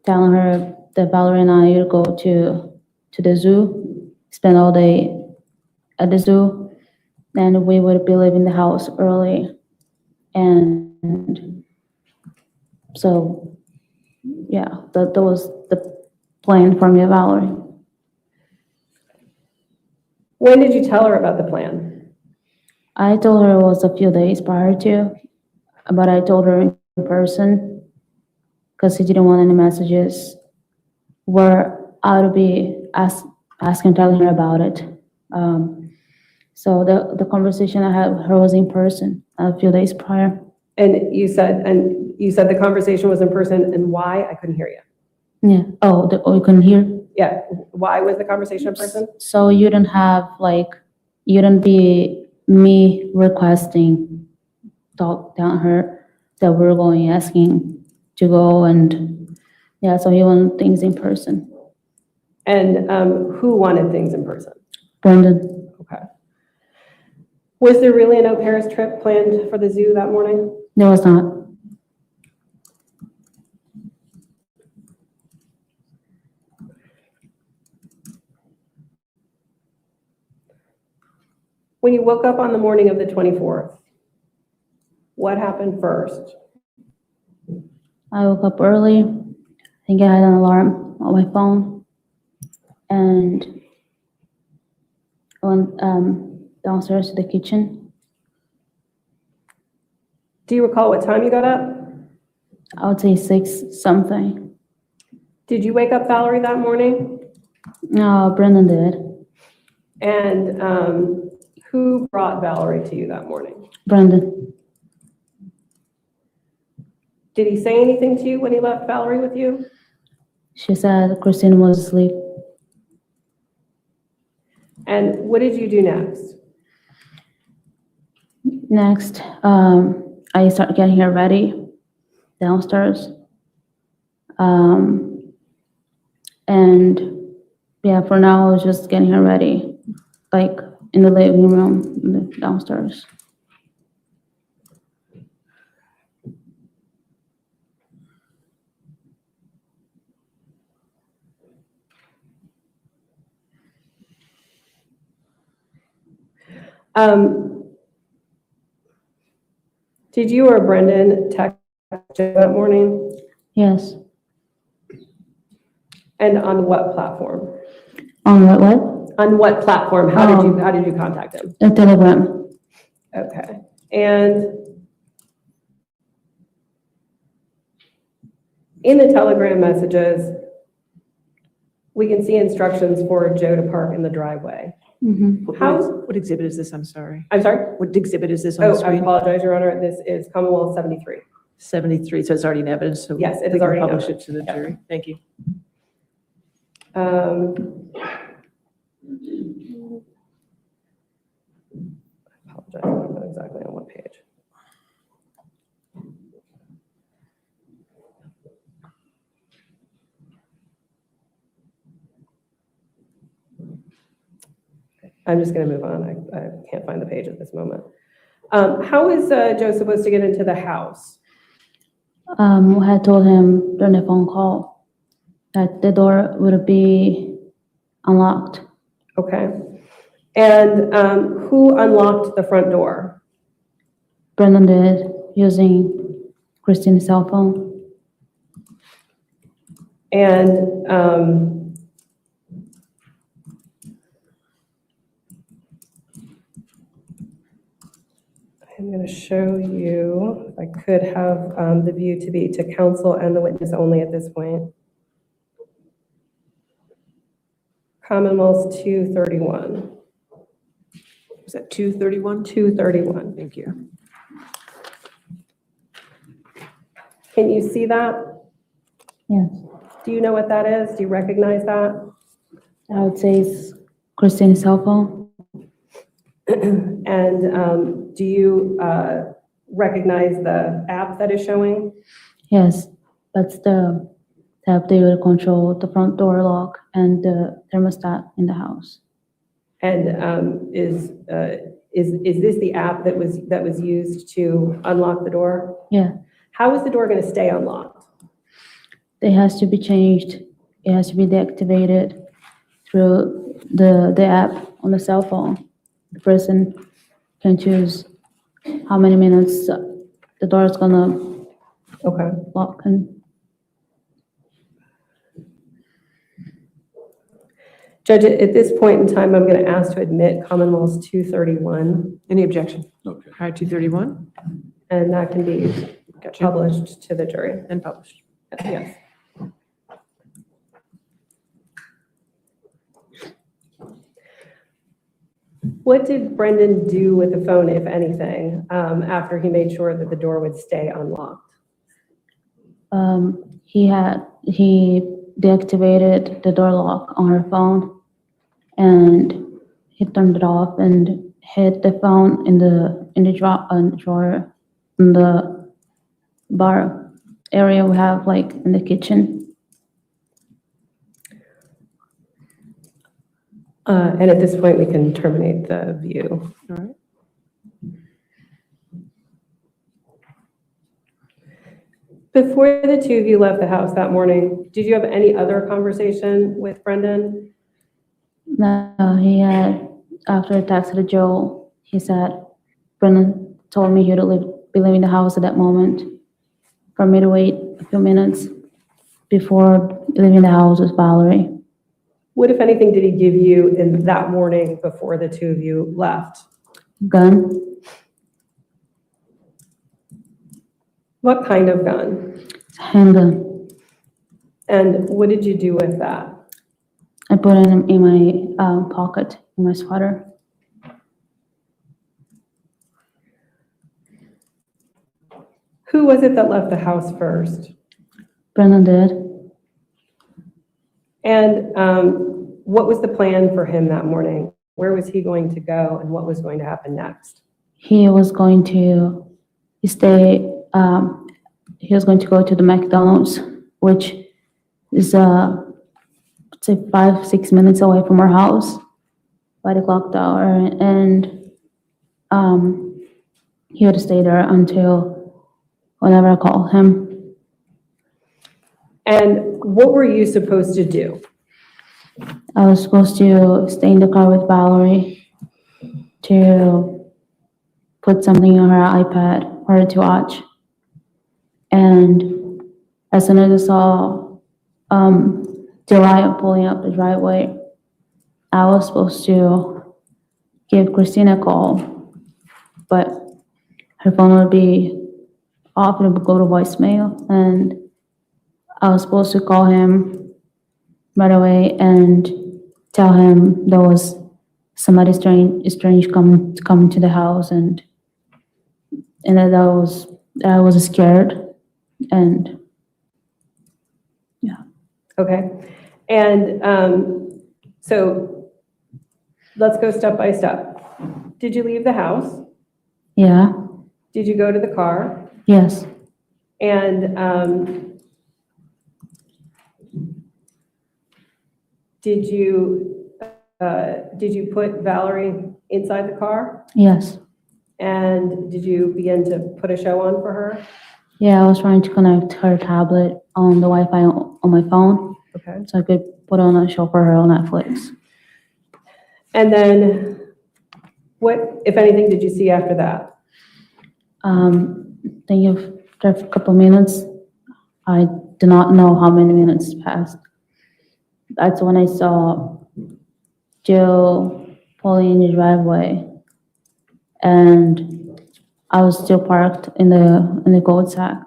telling her that Valerie and I would go to the zoo, spend all day at the zoo, and we would be leaving the house early. And so, yeah, that was the plan for me and Valerie. When did you tell her about the plan? I told her it was a few days prior to, but I told her in person because he didn't want any messages where I would be asking, telling her about it. So the conversation I had with her was in person a few days prior. And you said the conversation was in person, and why? I couldn't hear you. Yeah, oh, you can hear? Yeah, why was the conversation in person? So you don't have, like, you don't be me requesting, down her, that we're going, asking to go, and, yeah, so he wanted things in person. And who wanted things in person? Brendan, Okay. Was there really an au pair's trip planned for the zoo that morning? there was not. When you woke up on the morning of the 24th, what happened first? I woke up early. I think I had an alarm on my phone, and went downstairs to the kitchen. Do you recall what time you got up? I would say 6 something. Did you wake up Valerie that morning? No, Brendan did. And who brought Valerie to you that morning? Brendan, Did he say anything to you when he left Valerie with you? she said Christine was asleep. And what did you do next? Next, I started getting her ready downstairs. And yeah, for now, I was just getting her ready, like in the living room downstairs. Did you or Brendan text Joe that morning? Yes. And on what platform? On what? On what platform? How did you contact him? A Telegram. Okay. And in the Telegram messages, we can see instructions for Joe to park in the driveway. What exhibit is this? I'm sorry. I'm sorry? What exhibit is this on the Oh, I screen? apologize, Your Honor. This is Commonwealth 73. 73, so it's already in evidence, so Yes, it we is can already in publish it evidence. to the Yeah. jury. Thank you. I apologize, I'm not exactly on what page. I'm just going to move on. I can't find the page at this moment. How is Joe supposed to get into the house? I had told him during the phone call that the door would be unlocked. Okay. And who unlocked the front door? Brendan did, using Christine's cell phone. And I'm going to show you, if I could have the view to be to counsel and the witness only at this point. Commonwealth 231. Was that 231? 231. Thank you. Can you see that? Yes. Do you know what that is? Do you recognize that? I would say it's Christine's cell phone. And do you recognize the app that is showing? Yes, that's the tab that will control the front door lock and the thermostat in the house. And is this the app that was used to unlock the door? Yeah, How is the door going to stay unlocked? it has to be changed. It has to be deactivated through the app on the cell phone. The person can choose how many minutes the door is gonna lock and Judge, at this point in time, I'm going to ask to admit Commonwealth 231. Any objection? Okay. All right, 231? And that can be Gotcha. published to the jury. And published. Yes. What did Brendan do with the phone, if anything, after he made sure that the door would stay unlocked? he deactivated the door lock on her phone, and he turned it off and hid the phone in the drawer in the bar area we have, like in the kitchen. And at this point, we can terminate the view. All right. Before the two of you left the house that morning, did you have any other conversation with Brendan? No, he had, after I texted Joe, he said, Brendan told me he would be leaving the house at that moment, for me to wait a few minutes before leaving the house with Valerie. What, if anything, did he give you in that morning before the two of you left? Gun, What kind of gun? handgun. And what did you do with that? I put it in my pocket, in my sweater. Who was it that left the house first? Brendan did. And what was the plan for him that morning? Where was he going to go and what was going to happen next? He was going to stay, he was going to go to the McDonald's, which is, say 5-6 minutes away from our house by the clock tower. And he would stay there until whenever I call him. And what were you supposed to do? I was supposed to stay in the car with Valerie to put something on her iPad for her to watch. And as soon as I saw Juliana pulling up the driveway, I was supposed to give Christina a call, but her phone would be off and it would go to voicemail. And I was supposed to call him right away and tell him there was somebody strange coming to the house, and that I was scared, and yeah. Okay. And so let's go step by step. Did you leave the house? Yeah. Did you go to the car? Yes. And did you put Valerie inside the car? Yes. And did you begin to put a show on for her? Yeah, I was trying to connect her tablet on the Wi-Fi on my phone. Okay. So I could put on a show for her on Netflix. And then what, if anything, did you see after that? Think after a couple minutes, I do not know how many minutes passed. That's when I saw Joe pulling in the driveway, and I was still parked in the cul-de-sac,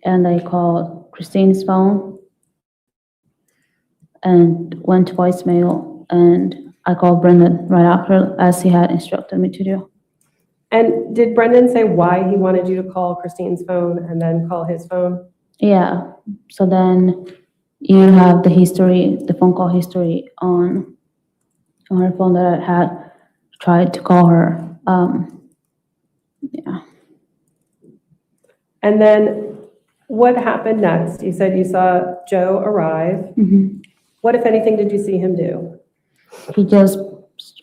and I called Christine's phone and went to voicemail, and I called Brendan right after, as he had instructed me to do. And did Brendan say why he wanted you to call Christine's phone and then call his phone? Yeah, so then you have the history, the phone call history on her phone that I had tried to call her. Yeah. And then what happened next? You said you saw Joe arrive. Mhm. What, if anything, did you see him do? He just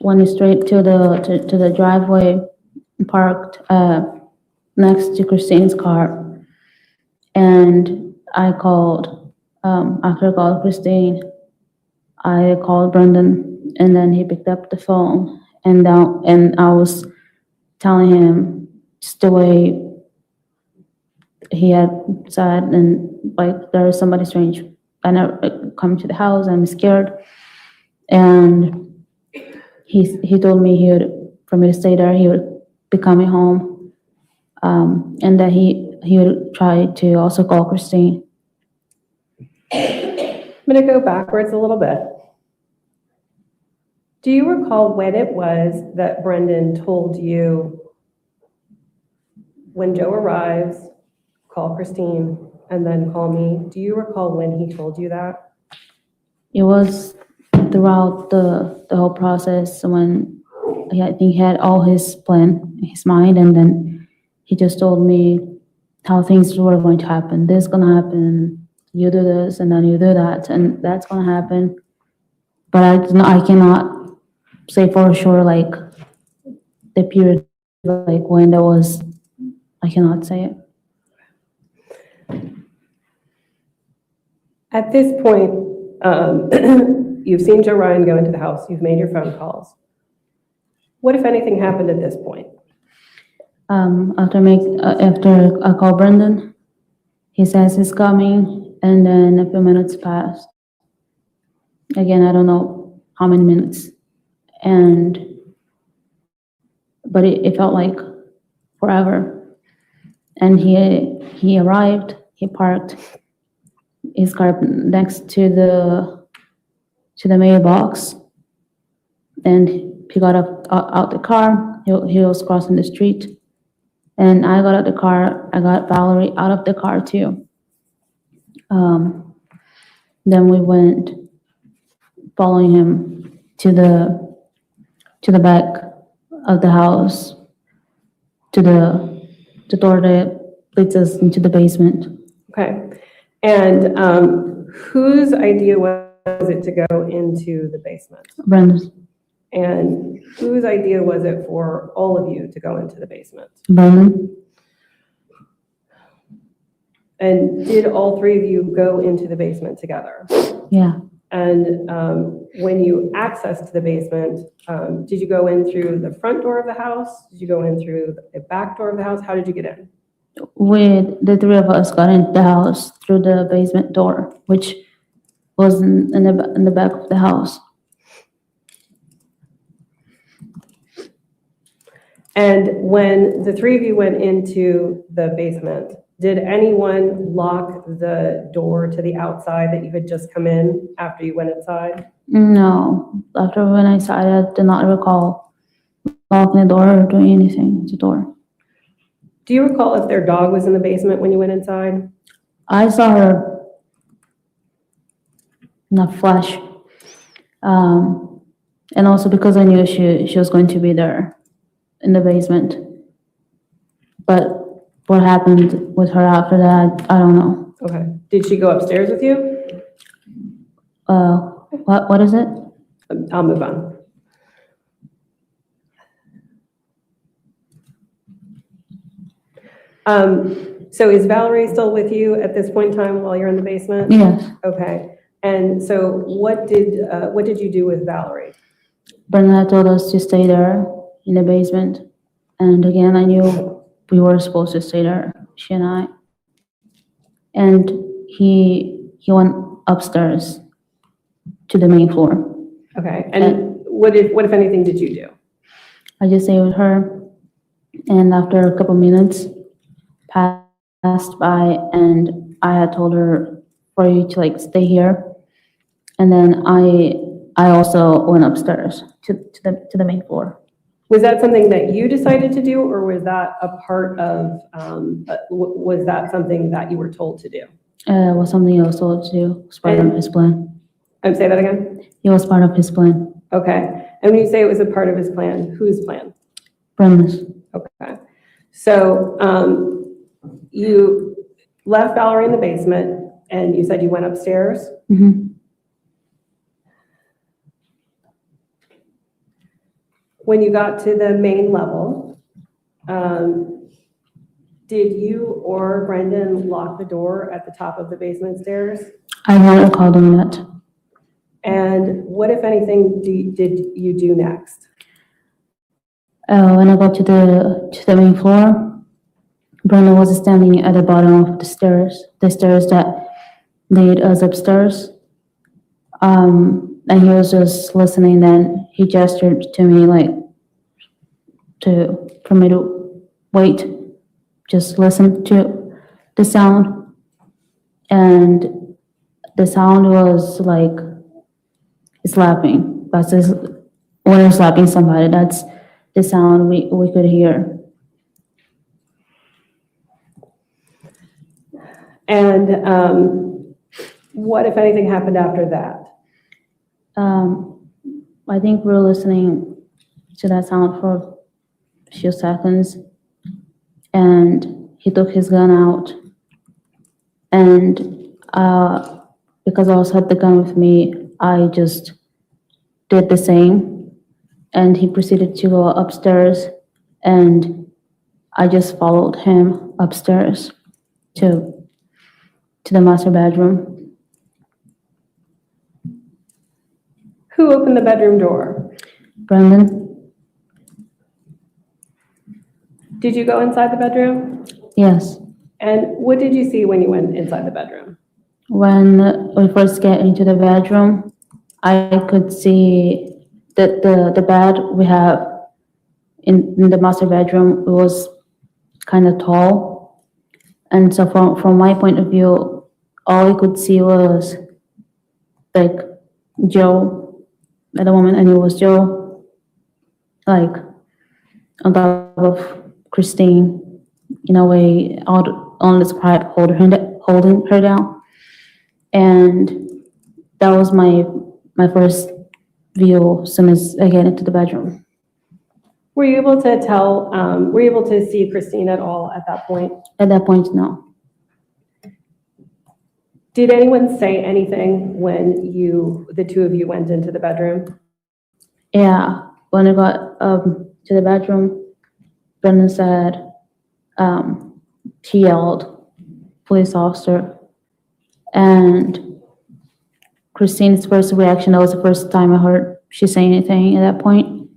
went straight to the driveway, parked next to Christine's car, and I called. After I called Christine, I called Brendan, and then he picked up the phone, and I was telling him just the way he had said, and like there is somebody strange coming to the house. I'm scared, and he told me for me to stay there. He would be coming home, and that he would try to also call Christine. I'm going to go backwards a little bit. Do you recall when it was that Brendan told you, when Joe arrives, call Christine and then call me? Do you recall when he told you that? it was throughout the whole process when I think he had all his plan in his mind, and then he just told me how things were going to happen. This is gonna happen, you do this, and then you do that, and that's gonna happen. But I cannot say for sure, like, the period, like, when that was, I cannot say it. At this point, you've seen Joe Ryan go into the house, you've made your phone calls. What, if anything, happened at this point? After I call Brendan, he says he's coming, and then a few minutes pass. Again, I don't know how many minutes. But it felt like forever. And he arrived, he parked his car next to the mailbox, and he got out the car, he was crossing the street, and I got out the car, I got Valerie out of the car too. Then we went following him to the back of the house, to the door that leads us into the basement. Okay. And whose idea was it to go into the basement? Brenda's. And whose idea was it for all of you to go into the basement? Brendan. And did all three of you go into the basement together? Yeah. And when you accessed the basement, did you go in through the front door of the house? Did you go in through the back door of the house? How did you get in? The three of us got into the house through the basement door, which was in the back of the house. And when the three of you went into the basement, did anyone lock the door to the outside that you had just come in after you went inside? No, after when I saw it, I did not recall locking the door or doing anything to the door. Do you recall if their dog was in the basement when you went inside? I saw her in a flash. And also because I knew she was going to be there in the basement. But what happened with her after that, I don't know. Okay. Did she go upstairs with you? What is it? I'll move on. So is Valerie still with you at this point in time while you're in the basement? Yes. Okay. And so what did you do with Valerie? Bernard told us to stay there in the basement. And again, I knew we were supposed to stay there, she and I. And he went upstairs to the main floor. Okay. And what if anything did you do? I just stayed with her. And after a couple minutes passed by, and I had told her for you to like stay here. And then I also went upstairs to the main floor. Was that something that you decided to do, or was that a part of, was that something that you were told to do? It was something I was told to do. It was part of his plan. Say that again? It was part of his plan. Okay. And when you say it was a part of his plan, whose plan? Brenda's. Okay. So you left Valerie in the basement, and you said you went upstairs? Mm-hmm. When you got to the main level, did you or Brendan lock the door at the top of the basement stairs? I don't recall doing that. And what, if anything, did you do next? When I got to the main floor, Brendan was standing at the bottom of the stairs that lead us upstairs. And he was just listening. Then he gestured to me like for me to wait, just listen to the sound. And the sound was like slapping. That's when you're slapping somebody. That's the sound we could hear. And what, if anything, happened after that? I think we're listening to that sound for a few seconds, and he took his gun out, and because I also had the gun with me, I just did the same, and he proceeded to go upstairs, and I just followed him upstairs to the master bedroom. Who opened the bedroom door? Brendan? Did you go inside the bedroom? Yes. And what did you see when you went inside the bedroom? When we first get into the bedroom, I could see that the bed we have in the master bedroom was kind of tall. And so from my point of view, all I could see was like Joe at the moment, and it was Joe like on top of Christine in a way out on the scribe holding her down. And that was my first view as soon as I get into the bedroom. Were you able to tell, were you able to see Christine at all at that point? At that point, no. Did anyone say anything when the two of you went into the bedroom? Yeah, when I got to the bedroom, Brendan said, he yelled, police officer. And Christine's first reaction, that was the first time I heard she say anything at that point.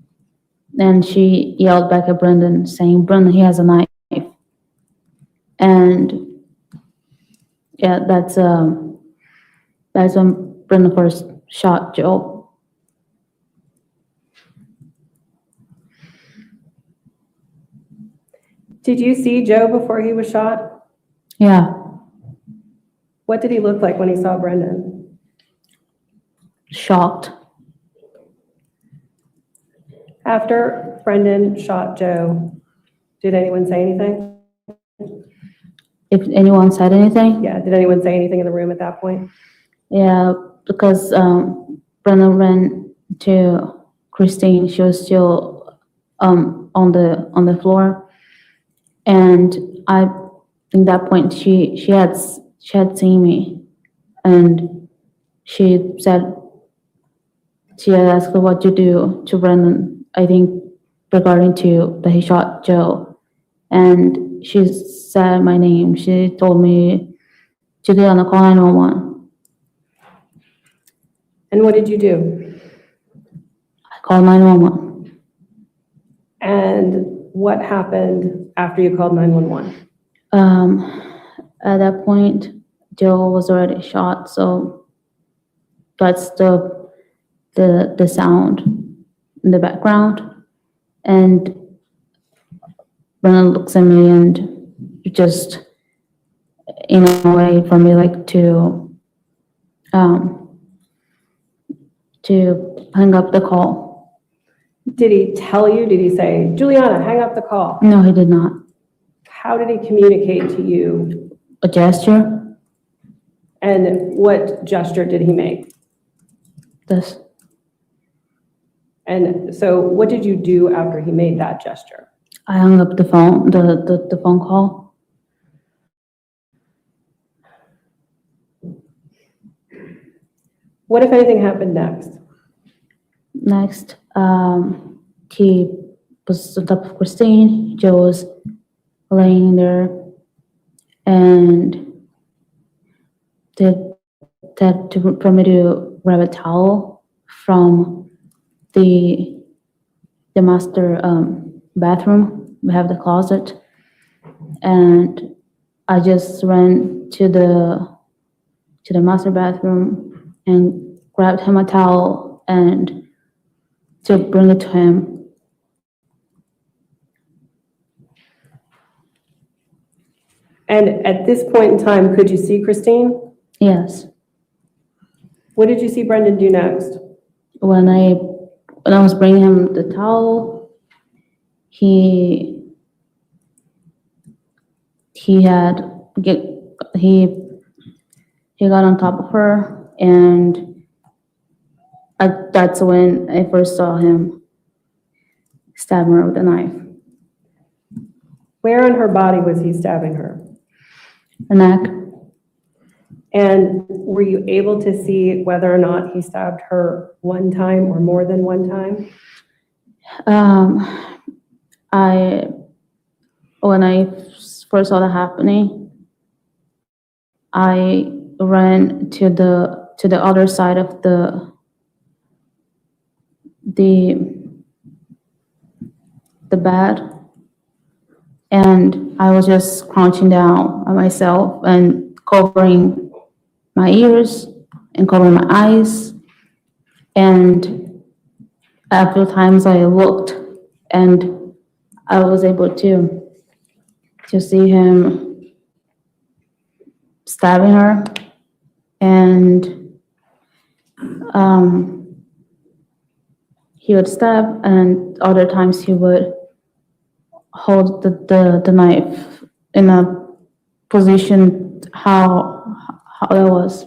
And she yelled back at Brendan saying, Brendan, he has a knife. And yeah, that's when Brendan first shot Joe. Did you see Joe before he was shot? Yeah, What did he look like when he saw Brendan? shocked. After Brendan shot Joe, did anyone say anything? If anyone said anything? Yeah, did anyone say anything in the room at that point? Yeah, because Brendan ran to Christine. She was still on the floor, and I think that point she had seen me, and she said she had asked her what to do to Brendan. I think regarding to that he shot Joe, and she said my name. She told me, Juliana, call 911. And what did you do? I called 911. And what happened after you called 911? At that point, Joe was already shot, so that's the sound in the background. And Brennan looks at me and just in a way for me like to hang up the call. Did he tell you, did he say, Juliana, hang up the call? No, he did not. How did he communicate to you? A gesture. And what gesture did he make? This. And so what did you do after he made that gesture? I hung up the phone, the phone call. What, if anything, happened next? Next, he was on top of Christine. Joe was laying there, and for me to grab a towel from the master bathroom. We have the closet, and I just ran to the master bathroom and grabbed him a towel and to bring it to him. And at this point in time, could you see Christine? Yes. What did you see Brendan do next? When I was bringing him the towel, he got on top of her, and That's when I first saw him stabbing her with a knife. Where on her body was he stabbing her? The neck. And were you able to see whether or not he stabbed her one time or more than one time? When I first saw that happening, I ran to the other side of the bed, and I was just crouching down on myself and covering my ears and covering my eyes. And a few times I looked, and I was able to see him stabbing her, and he would stab, and other times he would hold the knife in a position how that was.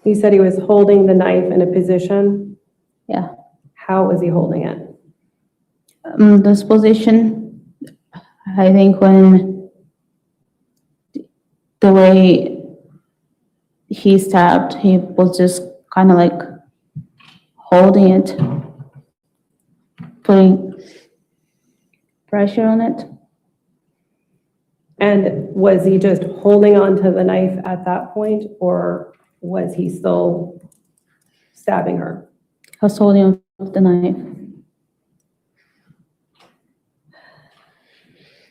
You said he was holding the knife in a position. Yeah. How was he holding it? This position, I think when the way he stabbed, he was just kind of like holding it, putting pressure on it. And was he just holding on to the knife at that point, or was he still stabbing her? I was holding on to the knife.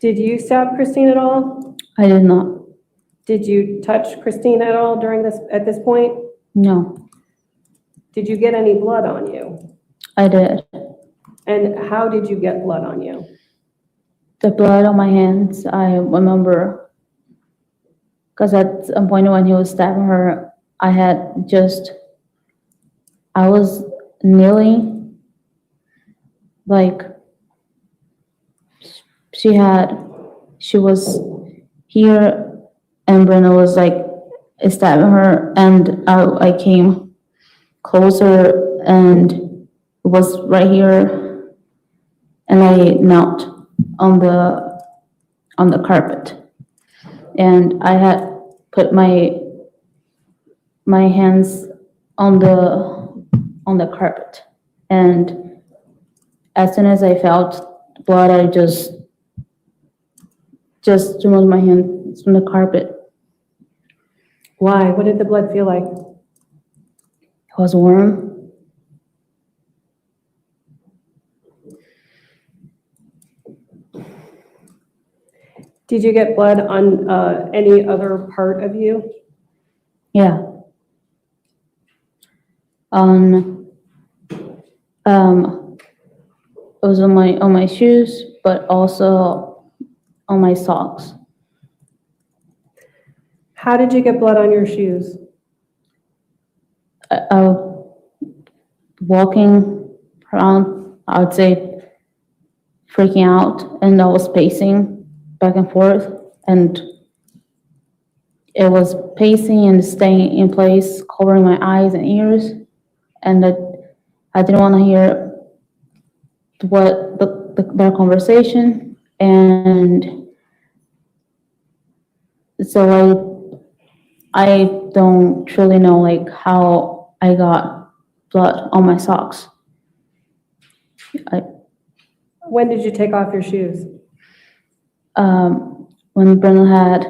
Did you stab Christine at all? I did not. Did you touch Christine at all at this point? No, Did you get any blood on you? I did. And how did you get blood on you? The blood on my hands, I remember, because at some point when he was stabbing her, I was kneeling, like, she was here, and Brenna was like stabbing her, and I came closer, and it was right here, and I knelt on the carpet, and I had put my hands on the carpet, and as soon as I felt blood, I just removed my hands from the carpet. Why? What did the blood feel like? It was warm. Did you get blood on any other part of you? Yeah. It was on my shoes, but also on my socks. How did you get blood on your shoes? Walking around, I would say freaking out, and I was pacing back and forth, and it was pacing and staying in place, covering my eyes and ears, and I didn't want to hear what their conversation, and so I don't truly know like how I got blood on my socks. When did you take off your shoes? When Brennan had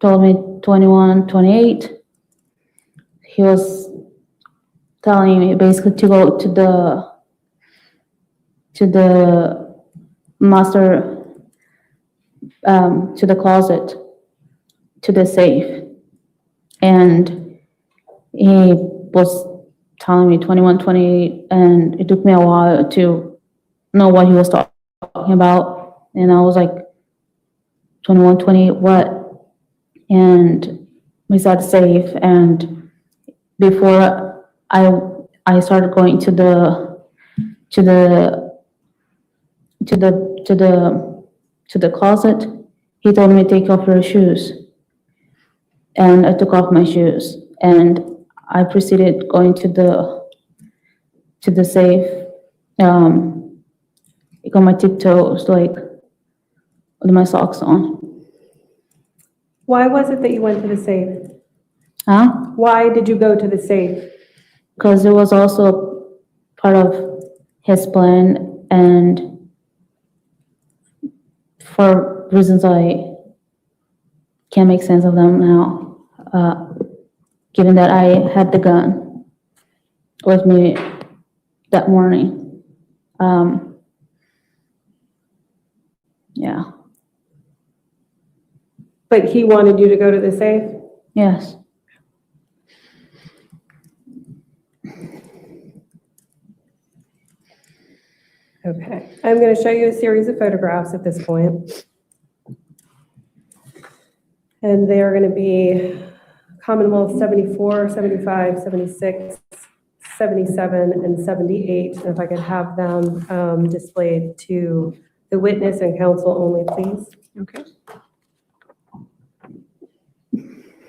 told me 21, 28, he was telling me basically to go to the master, to the closet, to the safe. And he was telling me 21, 28, and it took me a while to know what he was talking about. And I was like, 21, 28, what? And we saw the safe, and before I started going to the closet, he told me to take off your shoes. And I took off my shoes, and I proceeded going to the safe. I got my tiptoes, like, with my socks on. Why was it that you went to the safe? Huh? Why did you go to the safe? Because it was also part of his plan, and for reasons I can't make sense of them now, given that I had the gun with me that morning. Yeah. But he wanted you to go to the safe? Yes. Okay, I'm going to show you a series of photographs at this point. And they are going to be Commonwealth 74, 75, 76, 77, and 78. And if I could have them displayed to the witness and counsel only, please. Okay.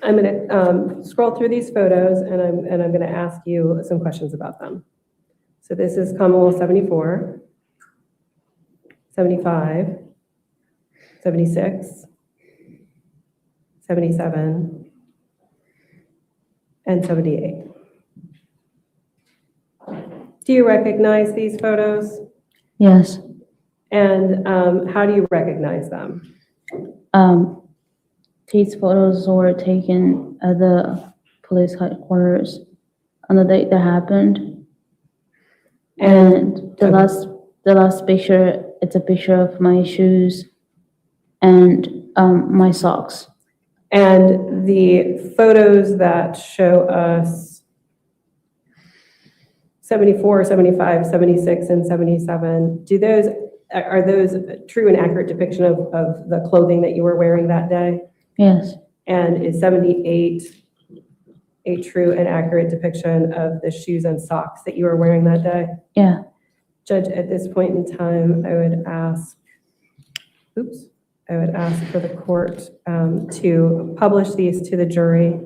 I'm going to scroll through these photos, and I'm going to ask you some questions about them. So this is Commonwealth 74, 75, 76, 77, and 78. Do you recognize these photos? Yes. And how do you recognize them? These photos were taken at the police headquarters on the date that happened. And the last picture, it's a picture of my shoes and my socks. And the photos that show us 74, 75, 76, and 77, are those a true and accurate depiction of the clothing that you were wearing that day? Yes. And is 78 a true and accurate depiction of the shoes and socks that you were wearing that day? Yeah. Judge, at this point in time, I would ask for the court to publish these to the jury.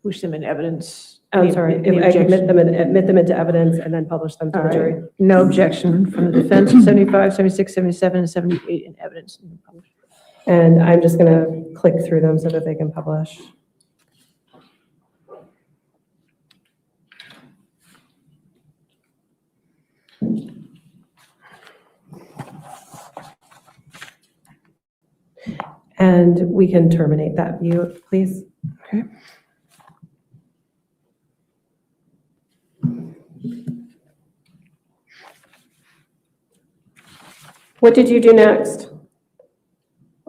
Push them in evidence. I'm sorry, if I could admit them into evidence and then publish them to the jury. No objection from the defense, 75, 76, 77, and 78 in evidence. And I'm just going to click through them so that they can publish. And we can terminate that view, please. Okay. What did you do next?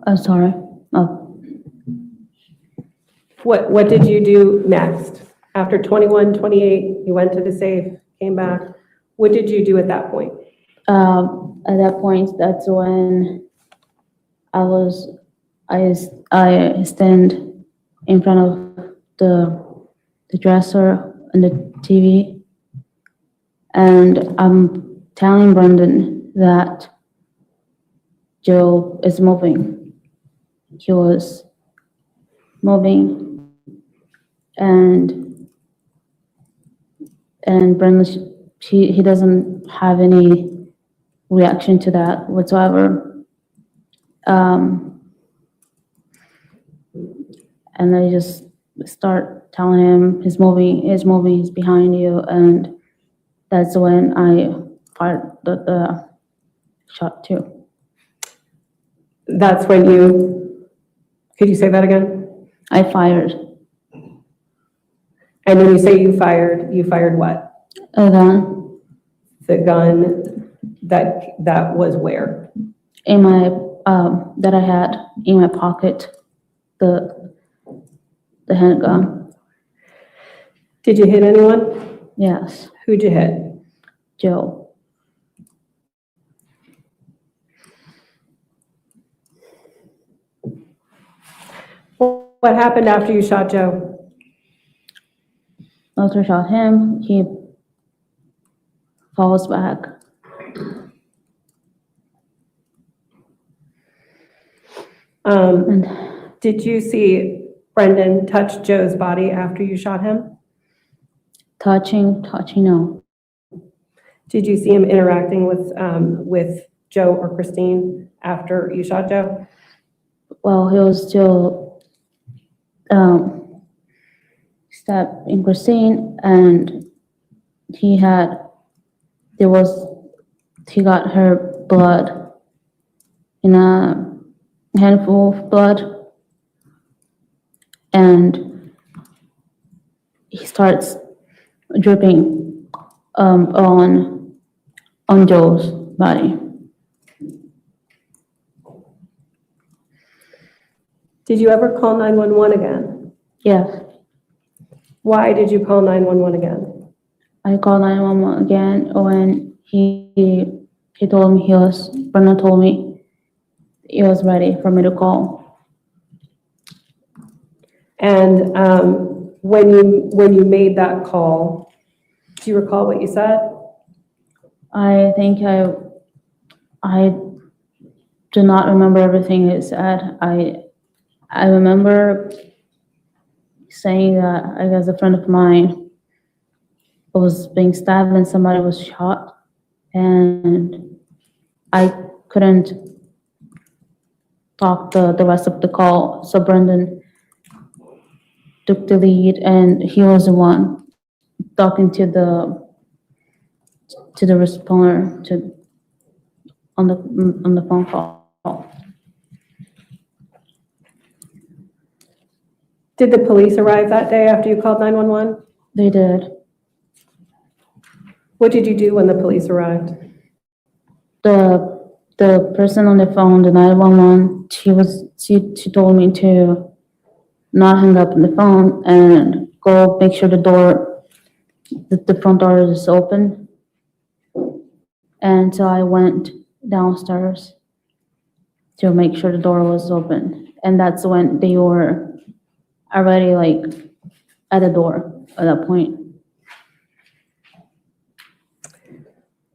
I'm sorry. Oh. What did you do next? After 21, 28, you went to the safe, came back. What did you do at that point? At that point, that's when I stand in front of the dresser and the TV, and I'm telling Brendan that Joe is moving. He was moving, and Brendan, he doesn't have any reaction to that whatsoever. And I just start telling him, he's moving, he's behind you, and that's when I fired the shot too. That's when could you say that again? I fired. And when you say you fired what? A gun. The gun that was where? In my, that I had in my pocket, the handgun. Did you hit anyone? Yes. Who'd you hit? Joe. What happened after you shot Joe? After I shot him, he falls back. Did you see Brendan touch Joe's body after you shot him? Touching, no. Did you see him interacting with Joe or Christine after you shot Joe? Well, he was still stabbed in Christine, and he got her blood in a handful of blood, and he starts dripping on Joe's body. Did you ever call 911 again? Yes, Why did you call 911 again? I called 911 again when he told me Brendan told me he was ready for me to call. And when you made that call, do you recall what you said? I think I do not remember everything he said. I remember saying that I guess a friend of mine was being stabbed and somebody was shot, and I couldn't talk the rest of the call. So Brendan took the lead, and he was the one talking to the responder on the phone call. Did the police arrive that day after you called 911? They did. What did you do when the police arrived? The person on the phone, the 911, she told me to not hang up on the phone and go make sure the front door is open. And so I went downstairs to make sure the door was open. And that's when they were already at the door at that point.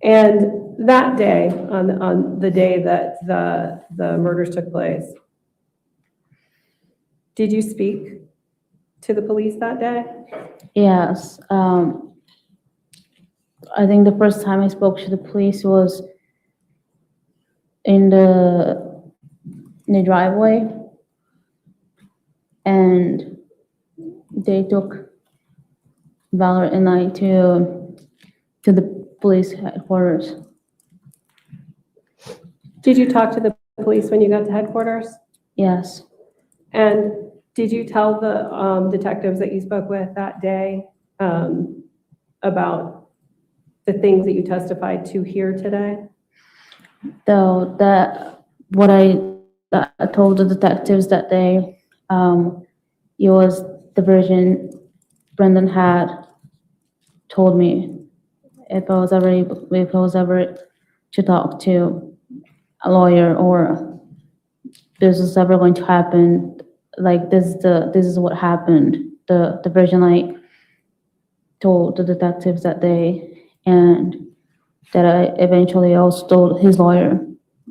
And that day, on the day that the murders took place, did you speak to the police that day? Yes. I think the first time I spoke to the police was in the driveway, and they took Valerie and I to the police headquarters. Did you talk to the police when you got to headquarters? Yes. And did you tell the detectives that you spoke with that day about the things that you testified to here today? Though what I told the detectives that day, it was the version Brendan had told me. If I was ever to talk to a lawyer, or this is ever going to happen, this is what happened. The version I told the detectives that day, and that I eventually also told his lawyer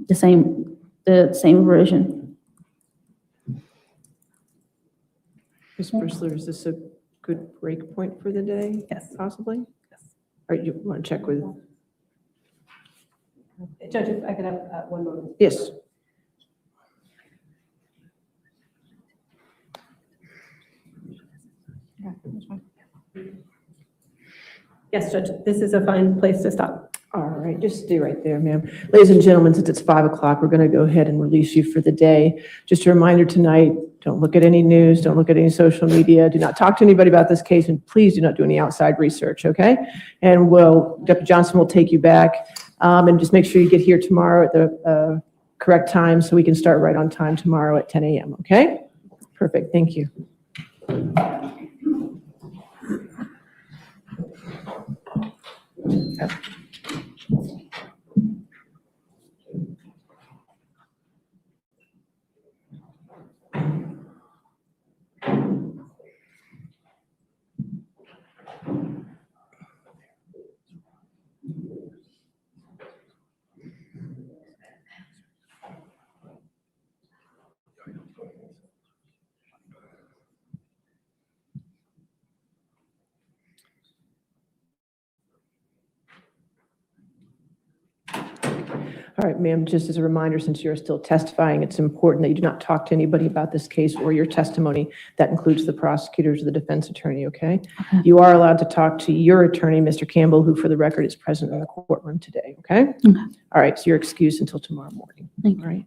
the same version. Ms. Bristler, is this a good break point for the day? Yes. Possibly? Yes. All right, you want to check with? Judge, if I could have one moment. Yes. Yes, Judge, this is a fine place to stop. All right, just stay right there, ma'am. Ladies and gentlemen, since it's 5 o'clock, we're going to go ahead and release you for the day. Just a reminder tonight, don't look at any news, don't look at any social media, do not talk to anybody about this case, and please do not do any outside research, okay? And Deputy Johnson will take you back, and just make sure you get here tomorrow at the correct time so we can start right on time tomorrow at 10 a.m., okay? Perfect, thank you. All right, ma'am, just as a reminder, since you're still testifying, it's important that you do not talk to anybody about this case or your testimony. That includes the prosecutors or the defense attorney, okay? You are allowed to talk to your attorney, Mr. Campbell, who for the record is present in the courtroom today, okay? All right, so you're excused until tomorrow morning. Thank All right.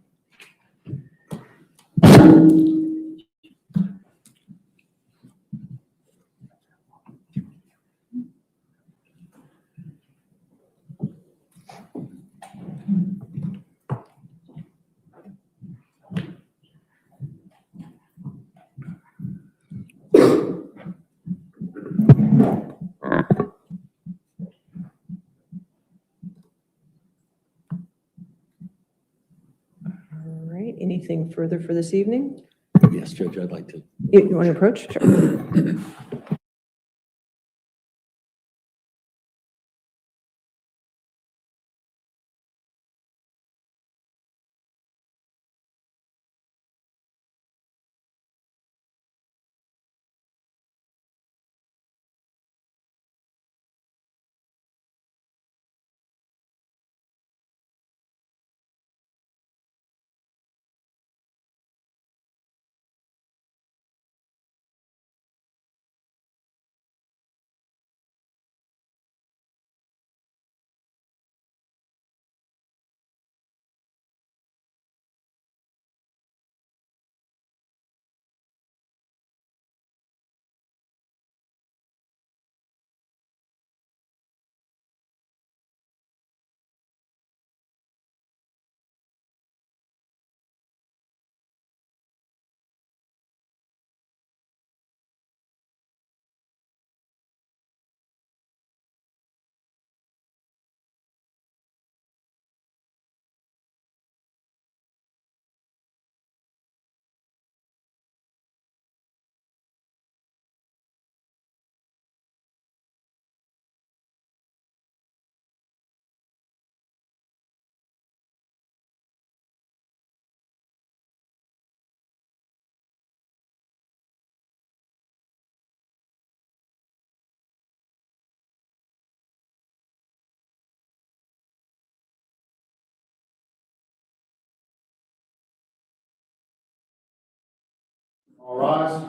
All right, anything further for this evening? Yes, Judge, I'd like to. You want to approach? Sure. All rise.